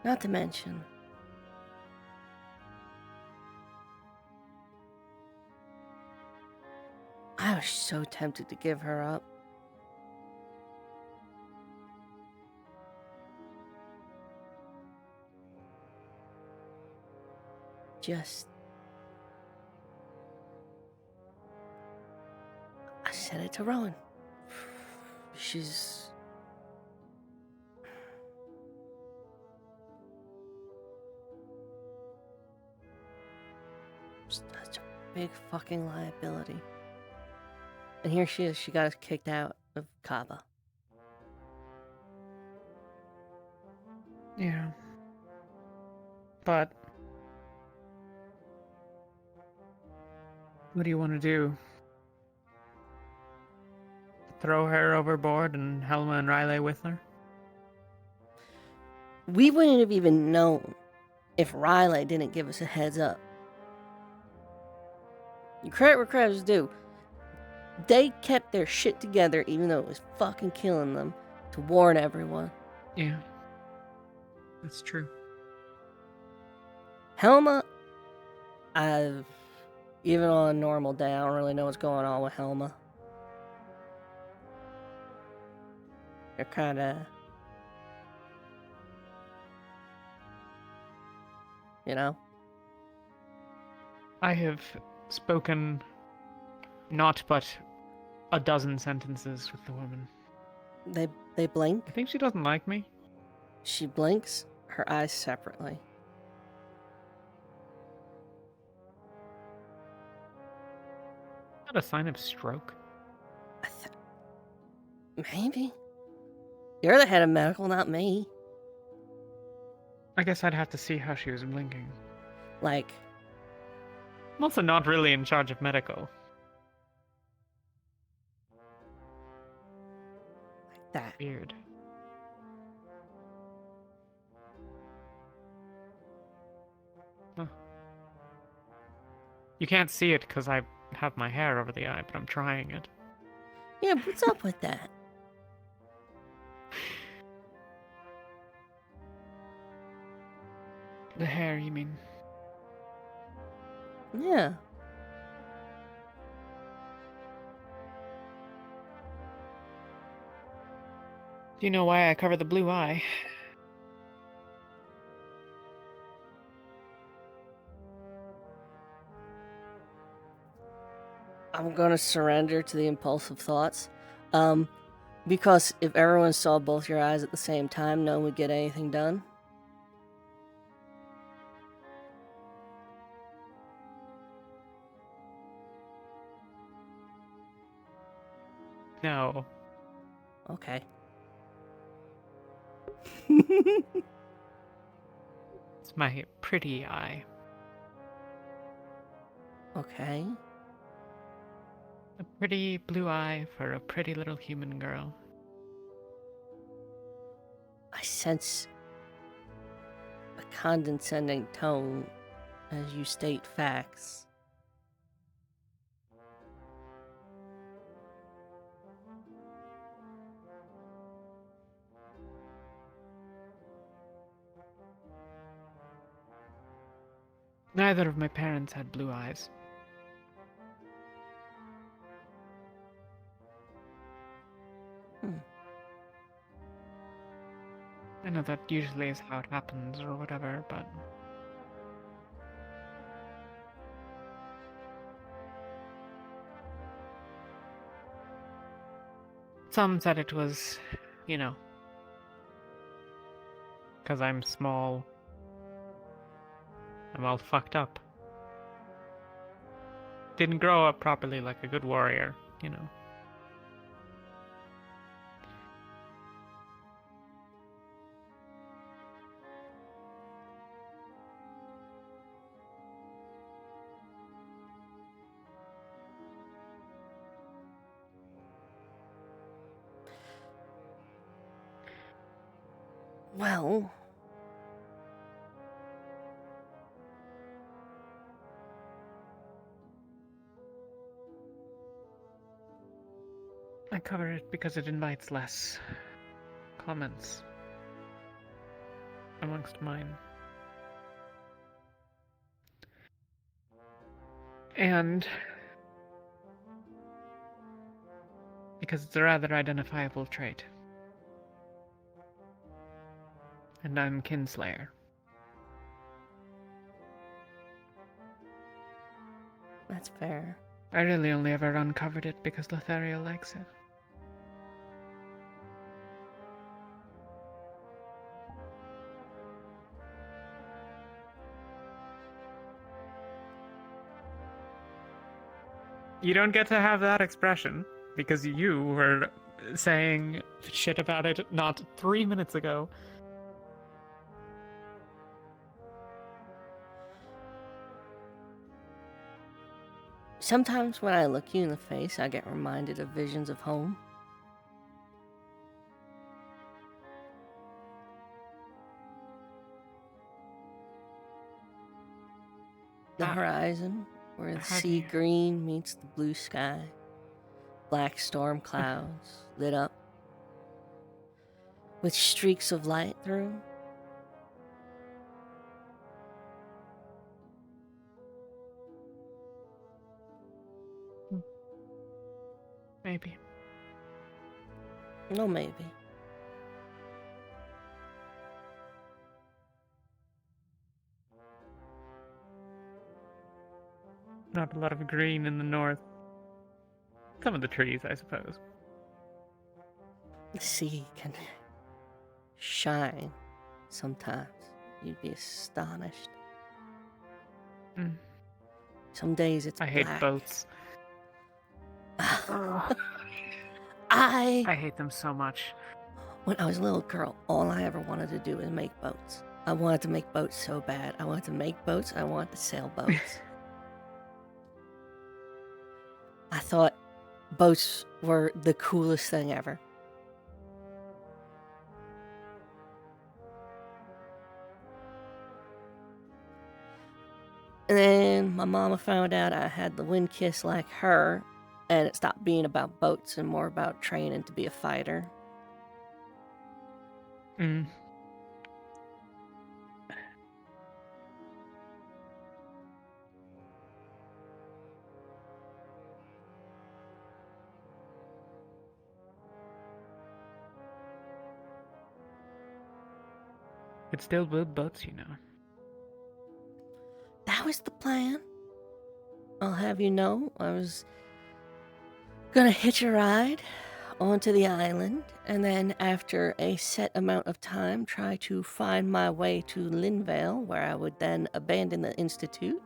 Not to mention, I was so tempted to give her up. I said it to Rowan. Such a big fucking liability. And here she is. She got us kicked out of Kaba. Yeah. But what do you want to do? Throw her overboard and Helma and Riley with her? We wouldn't have even known if Riley didn't give us a heads up. You credit where credit's due. They kept their shit together even though it was fucking killing them to warn everyone. Yeah. That's true. Helma, even on a normal day, I don't really know what's going on with Helma. They're kinda, you know? I have spoken not but a dozen sentences with the woman. They blink. I think she doesn't like me. She blinks her eyes separately. Is that a sign of stroke? Maybe. You're the head of medical, not me. I guess I'd have to see how she was blinking. Like, I'm also not really in charge of medical. Like that. Weird. Huh. You can't see it because I have my hair over the eye, but I'm trying it. Yeah, what's up with that? The hair, you mean? Yeah. Do you know why I cover the blue eye? I'm gonna surrender to the impulsive thoughts. Because if everyone saw both your eyes at the same time, no one would get anything done. No. Okay. It's my pretty eye. Okay. A pretty blue eye for a pretty little human girl. I sense a condescending tone as you state facts. Neither of my parents had blue eyes. I know that usually is how it happens or whatever, but... Some said it was, you know, because I'm small. I'm all fucked up. Didn't grow up properly like a good warrior, you know. Well, I cover it because it invites less comments amongst mine. And because it's a rather identifiable trait. And I'm Kinslayer. that's fair. I really only ever uncovered it because Lothario likes it. You don't get to have that expression because you were saying shit about it not 3 minutes ago. Sometimes when I look you in the face, I get reminded of visions of home. The horizon, where the sea green meets the blue sky. Black storm clouds lit up with streaks of light through. Maybe. No, maybe. Not a lot of green in the north. Some of the trees, I suppose. The sea can shine sometimes. You'd be astonished. Mm. Some days it's I hate black. boats. I hate them so much. When I was a little girl, all I ever wanted to do was make boats. I wanted to make boats so bad. I wanted to make boats. I wanted to sail boats. I thought boats were the coolest thing ever. And then my mama found out I had the wind kiss like her, and it stopped being about boats and more about training to be a fighter. Mm. Could still build boats, you know. That was the plan. I'll have you know, I was gonna hitch a ride onto the island, and then after a set amount of time, try to find my way to Linvale, where I would then abandon the Institute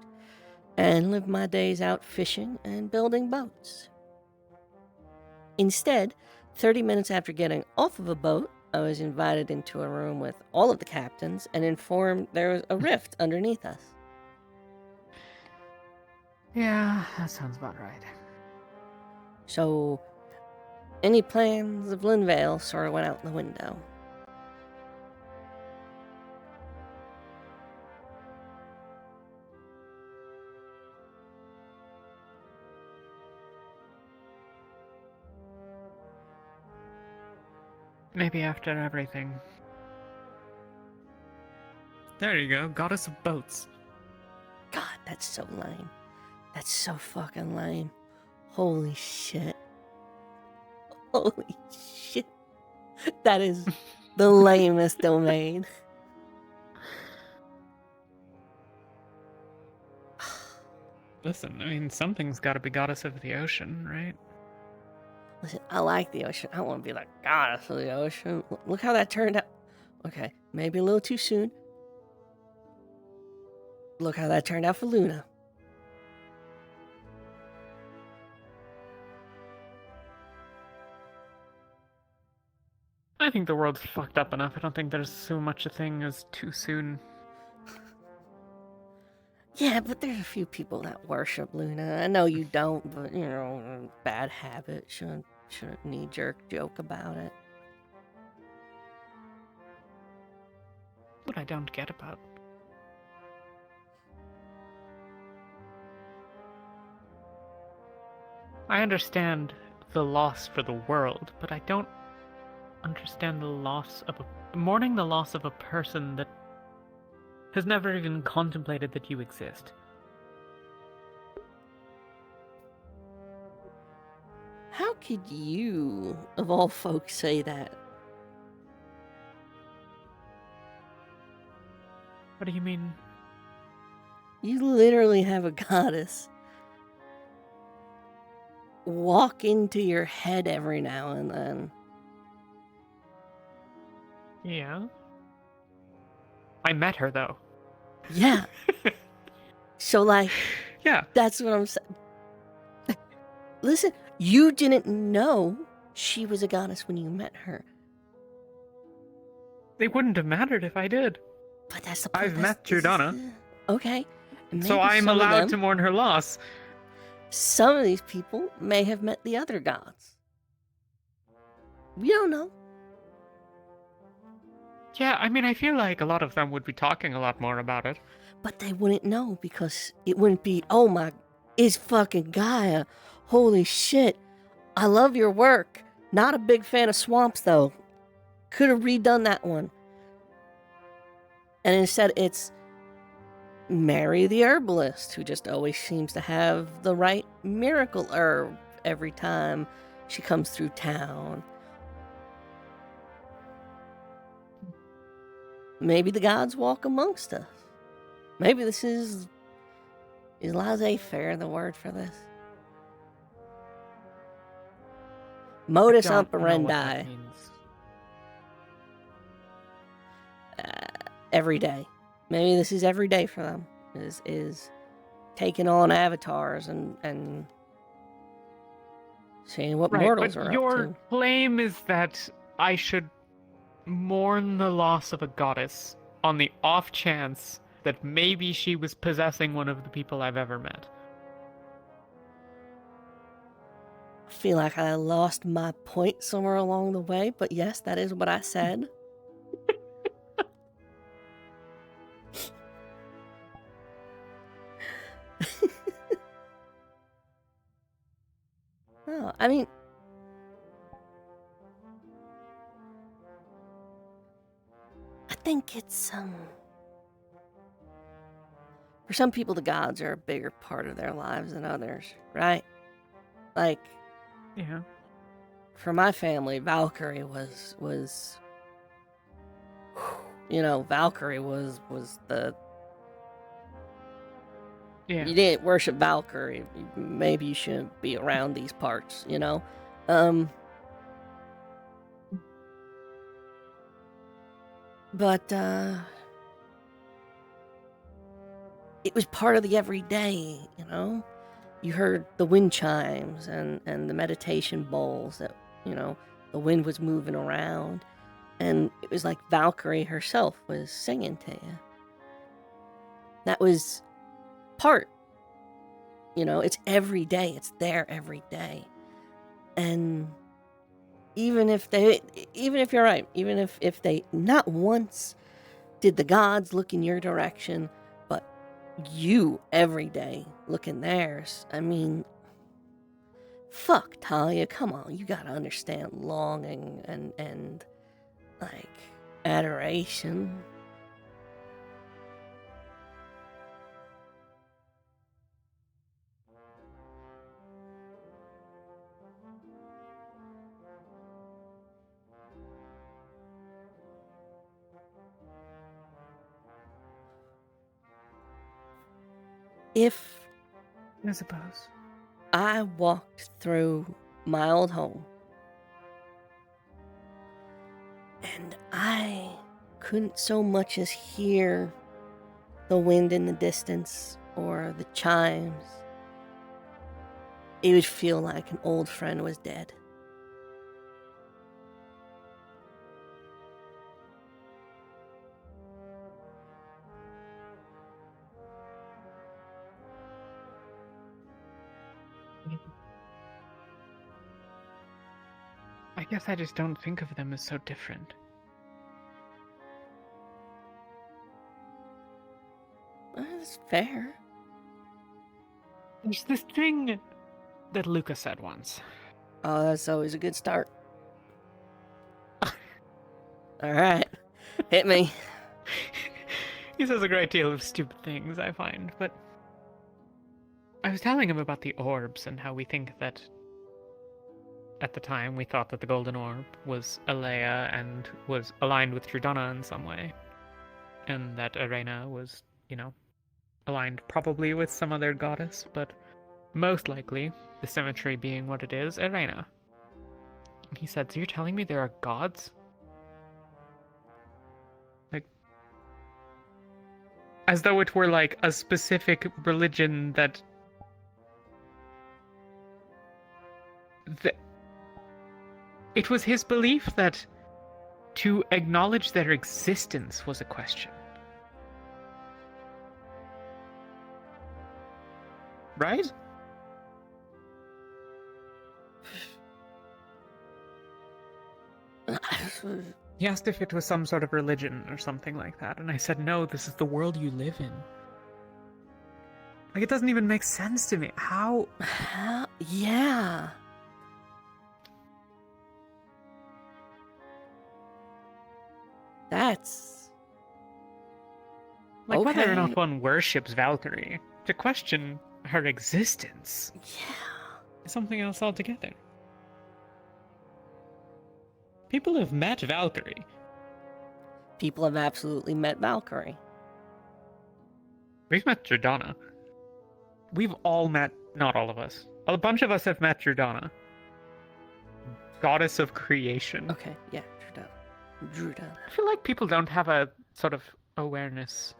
and live my days out fishing and building boats. Instead, 30 minutes after getting off of a boat, I was invited into a room with all of the captains and informed there was a rift underneath us. Yeah, that sounds about right. So, any plans of Linvale sort of went out the window. Maybe after everything. There you go, goddess of boats. God, that's so lame. That's so fucking lame. Holy shit. Holy shit. That is the lamest domain. Listen, I mean, something's gotta be goddess of the ocean, right? Listen, I like the ocean. I want to be like goddess of the ocean. Look how that turned out. Okay, maybe a little too soon. Look how that turned out for Luna. I think the world's fucked up enough. I don't think there's so much a thing as too soon. Yeah, but there's a few people that worship Luna. I know you don't, but, you know, bad habit. Shouldn't knee-jerk joke about it. What I don't get about. I understand the loss for the world, but I don't understand the loss of mourning the loss of a person that has never even contemplated that you exist. How could you, of all folks, say that? What do you mean? You literally have a goddess walk into your head every now and then. Yeah. I met her, though. Yeah. So, like, yeah, that's what I'm saying. Listen, you didn't know she was a goddess when you met her. They wouldn't have mattered if I did. But that's the I've met Giordana. Okay. So I'm allowed to mourn her loss. Some of these people may have met the other gods. We don't know. Yeah, I mean, I feel like a lot of them would be talking a lot more about it. But they wouldn't know because it wouldn't be, oh my, it's fucking Gaia. Holy shit. I love your work. Not a big fan of swamps though. Could have redone that one. And instead it's Mary the herbalist, who just always seems to have the right miracle herb every time she comes through town. Maybe the gods walk amongst us. Maybe this is laissez-faire the word for this? Modus operandi. Every day. Maybe this is every day for them. Is taking on avatars and seeing what mortals are your up to. claim is that I should mourn the loss of a goddess on the off chance that maybe she was possessing one of the people I've ever met. I feel like I lost my point somewhere along the way, but yes, that is what I said. No, I mean, I think it's for some people the gods are a bigger part of their lives than others, right? Like, yeah. For my family, Valkyrie was you know, Valkyrie was the yeah. You didn't worship Valkyrie, maybe you shouldn't be around these parts, you know? But it was part of the everyday, you know? You heard the wind chimes and the meditation bowls that, you know, the wind was moving around. And it was like Valkyrie herself was singing to you. That was part. You know, it's every day. It's there every day. And even if you're right, even if they not once did the gods look in your direction, but you every day look in theirs. I mean, fuck, Talia, come on, you gotta understand longing and like adoration. If I suppose I walked through my old home and I couldn't so much as hear the wind in the distance or the chimes, it would feel like an old friend was dead. I guess I just don't think of them as so different. That's fair. There's this thing that Luca said once. Oh, that's always a good start. Alright, hit me. He says a great deal of stupid things, I find, but I was telling him about the orbs and how we think that at the time we thought that the golden orb was Alea and was aligned with Giordana in some way, and that Arena was, you know, aligned probably with some other goddess, but most likely, the symmetry being what it is, Arena. He said, so you're telling me there are gods? Like, as though it were like a specific religion that It was his belief that to acknowledge their existence was a question. Right? He asked if it was some sort of religion or something like that, and I said, no, this is the world you live in. Like, it doesn't even make sense to me. How? Yeah. That's... Like, whether or okay. not one worships Valkyrie, to question her existence is something else altogether. People have met Valkyrie. People have absolutely met Valkyrie. We've met Jordana. We've all met, not all of us. A bunch of us have met Jordana. Goddess of creation. Okay, yeah, Jordana. I feel like people don't have a sort of awareness.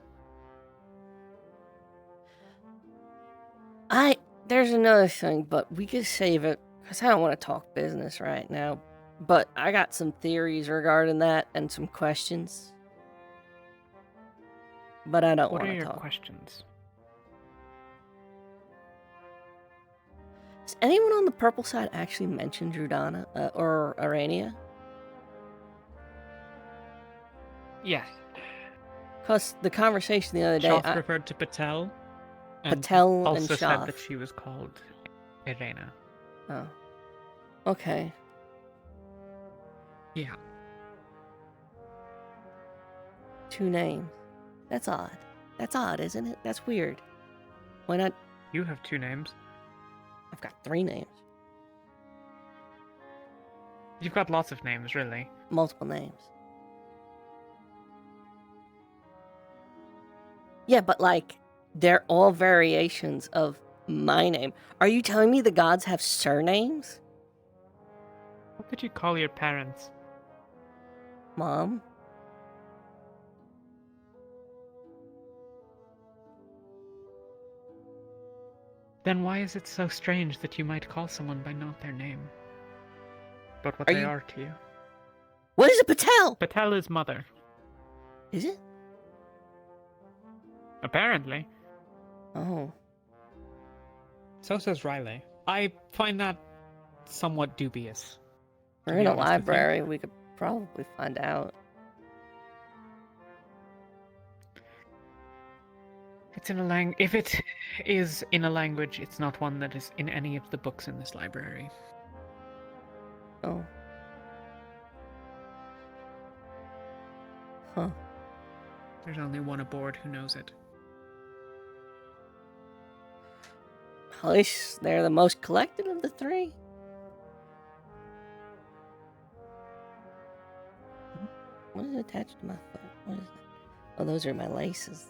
There's another thing, but we could save it, because I don't want to talk business right now. But I got some theories regarding that and some questions. But I don't want to talk. What are your questions? Does anyone on the purple side actually mention Jordana or Arania? Yes. Because the conversation the other day... Shoth referred to Patel. And Patel also and said Shoth. that she was called Irena. Oh. Okay. Yeah. 2 names. That's odd. That's odd, isn't it? That's weird. Why not? You have 2 names. I've got 3 names. You've got lots of names, really. Multiple names. Yeah, but like, they're all variations of my name. Are you telling me the gods have surnames? What did you call your parents? Mom? Then why is it so strange that you might call someone by not their name, but what Are they you- are to you? What is a Patel? Patel is mother. Is it? Apparently. Oh. So says Riley. I find that somewhat dubious. to We're be in a honest with you. library. We could probably find out. It's in a If it is in a language, it's not one that is in any of the books in this library. Oh. Huh. There's only one aboard who knows it. At least they're the most collected of the 3. What is attached to my foot? What is that? Oh, those are my laces.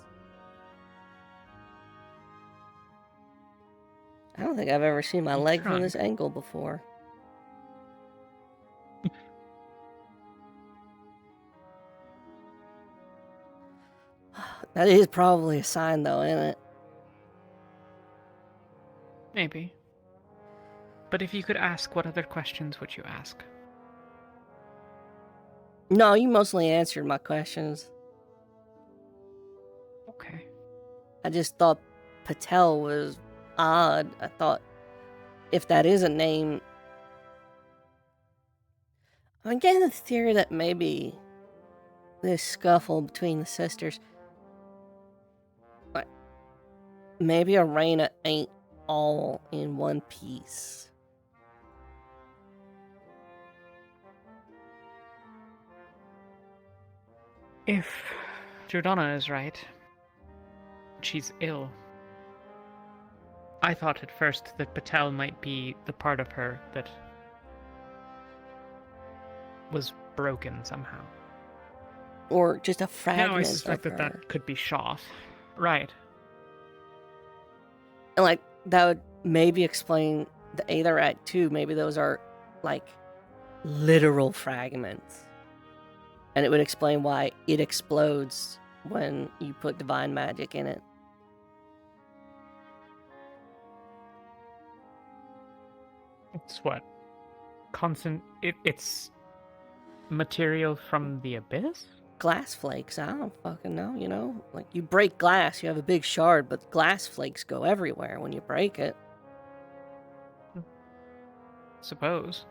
I don't think I've ever seen my leg from this angle before. That is probably a sign, though, isn't it? Maybe. But if you could ask, what other questions would you ask? No, you mostly answered my questions. Okay. I just thought Patel was odd. I thought if that is a name... I'm getting the theory that maybe this scuffle between the sisters... Like, maybe Arena ain't all in one piece. If Jordana is right, she's ill. I thought at first that Patel might be the part of her that was broken somehow. Or just a fragment Now I suspect of that her. that could be Shoth. Right. And like, that would maybe explain the Aetherite too. Maybe those are like literal fragments. And it would explain why it explodes when you put divine magic in it. It's what? It's material from the abyss? Glass flakes, I don't fucking know, you know? Like, you break glass, you have a big shard, but glass flakes go everywhere when you break it. Suppose.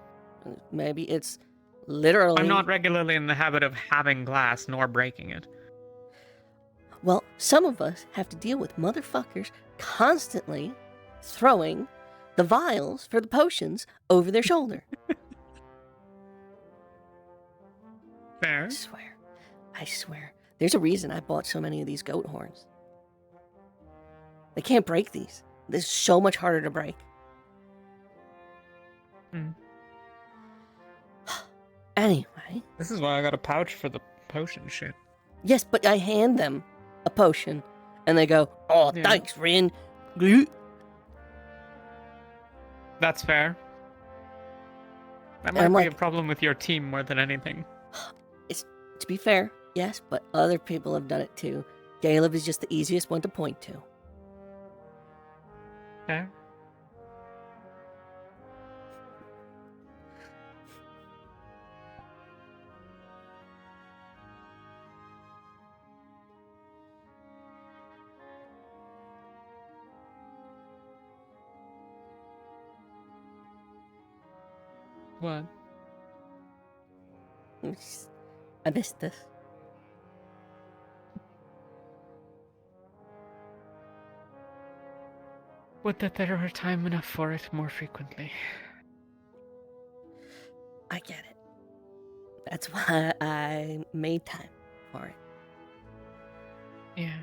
Maybe it's literally... I'm not regularly in the habit of having glass nor breaking it. Well, some of us have to deal with motherfuckers constantly throwing the vials for the potions over their shoulder. Fair. I swear. There's a reason I bought so many of these goat horns. They can't break these. They're so much harder to break. Anyway. This is why I got a pouch for the potion shit. Yes, but I hand them a potion, and they go, "Oh, Yeah. thanks, Rin." Glue. That's fair. That And might I'm be like- a problem with your team more than anything. It's, to be fair, yes, but other people have done it too. Caleb is just the easiest one to point to. Fair. What? I missed this. Would that there were time enough for it more frequently. I get it. That's why I made time for it. Yeah.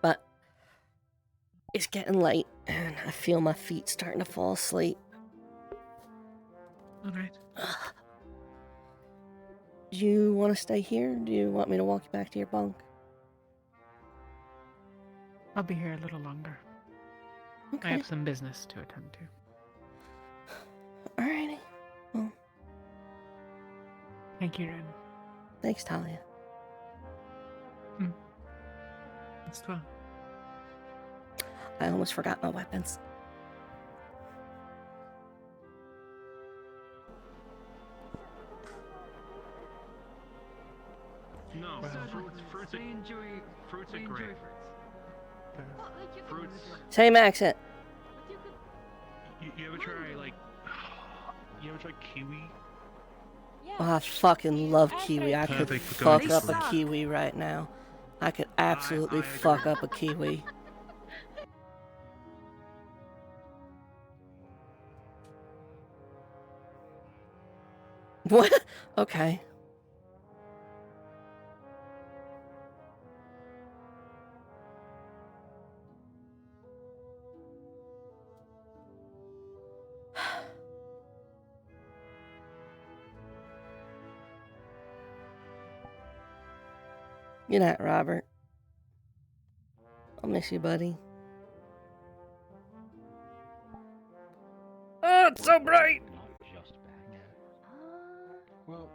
But it's getting late, and I feel my feet starting to fall asleep. Alright. Do you want to stay here? Do you want me to walk you back to your bunk? I'll be here a little longer. Okay. I have some business to attend to. Alrighty. Well, Thank you, Ren. thanks, Talia. It's 12. I almost forgot my weapons. No, fruits are great. Fruits. Same accent. You ever try you ever try kiwi? Oh, I fucking love kiwi. I could Perfect for fuck going up for a it. kiwi right now. I could absolutely fuck up a kiwi. What? Okay. Good night, Robert. I'll miss you, buddy. Oh, it's so bright! Not just back. Well,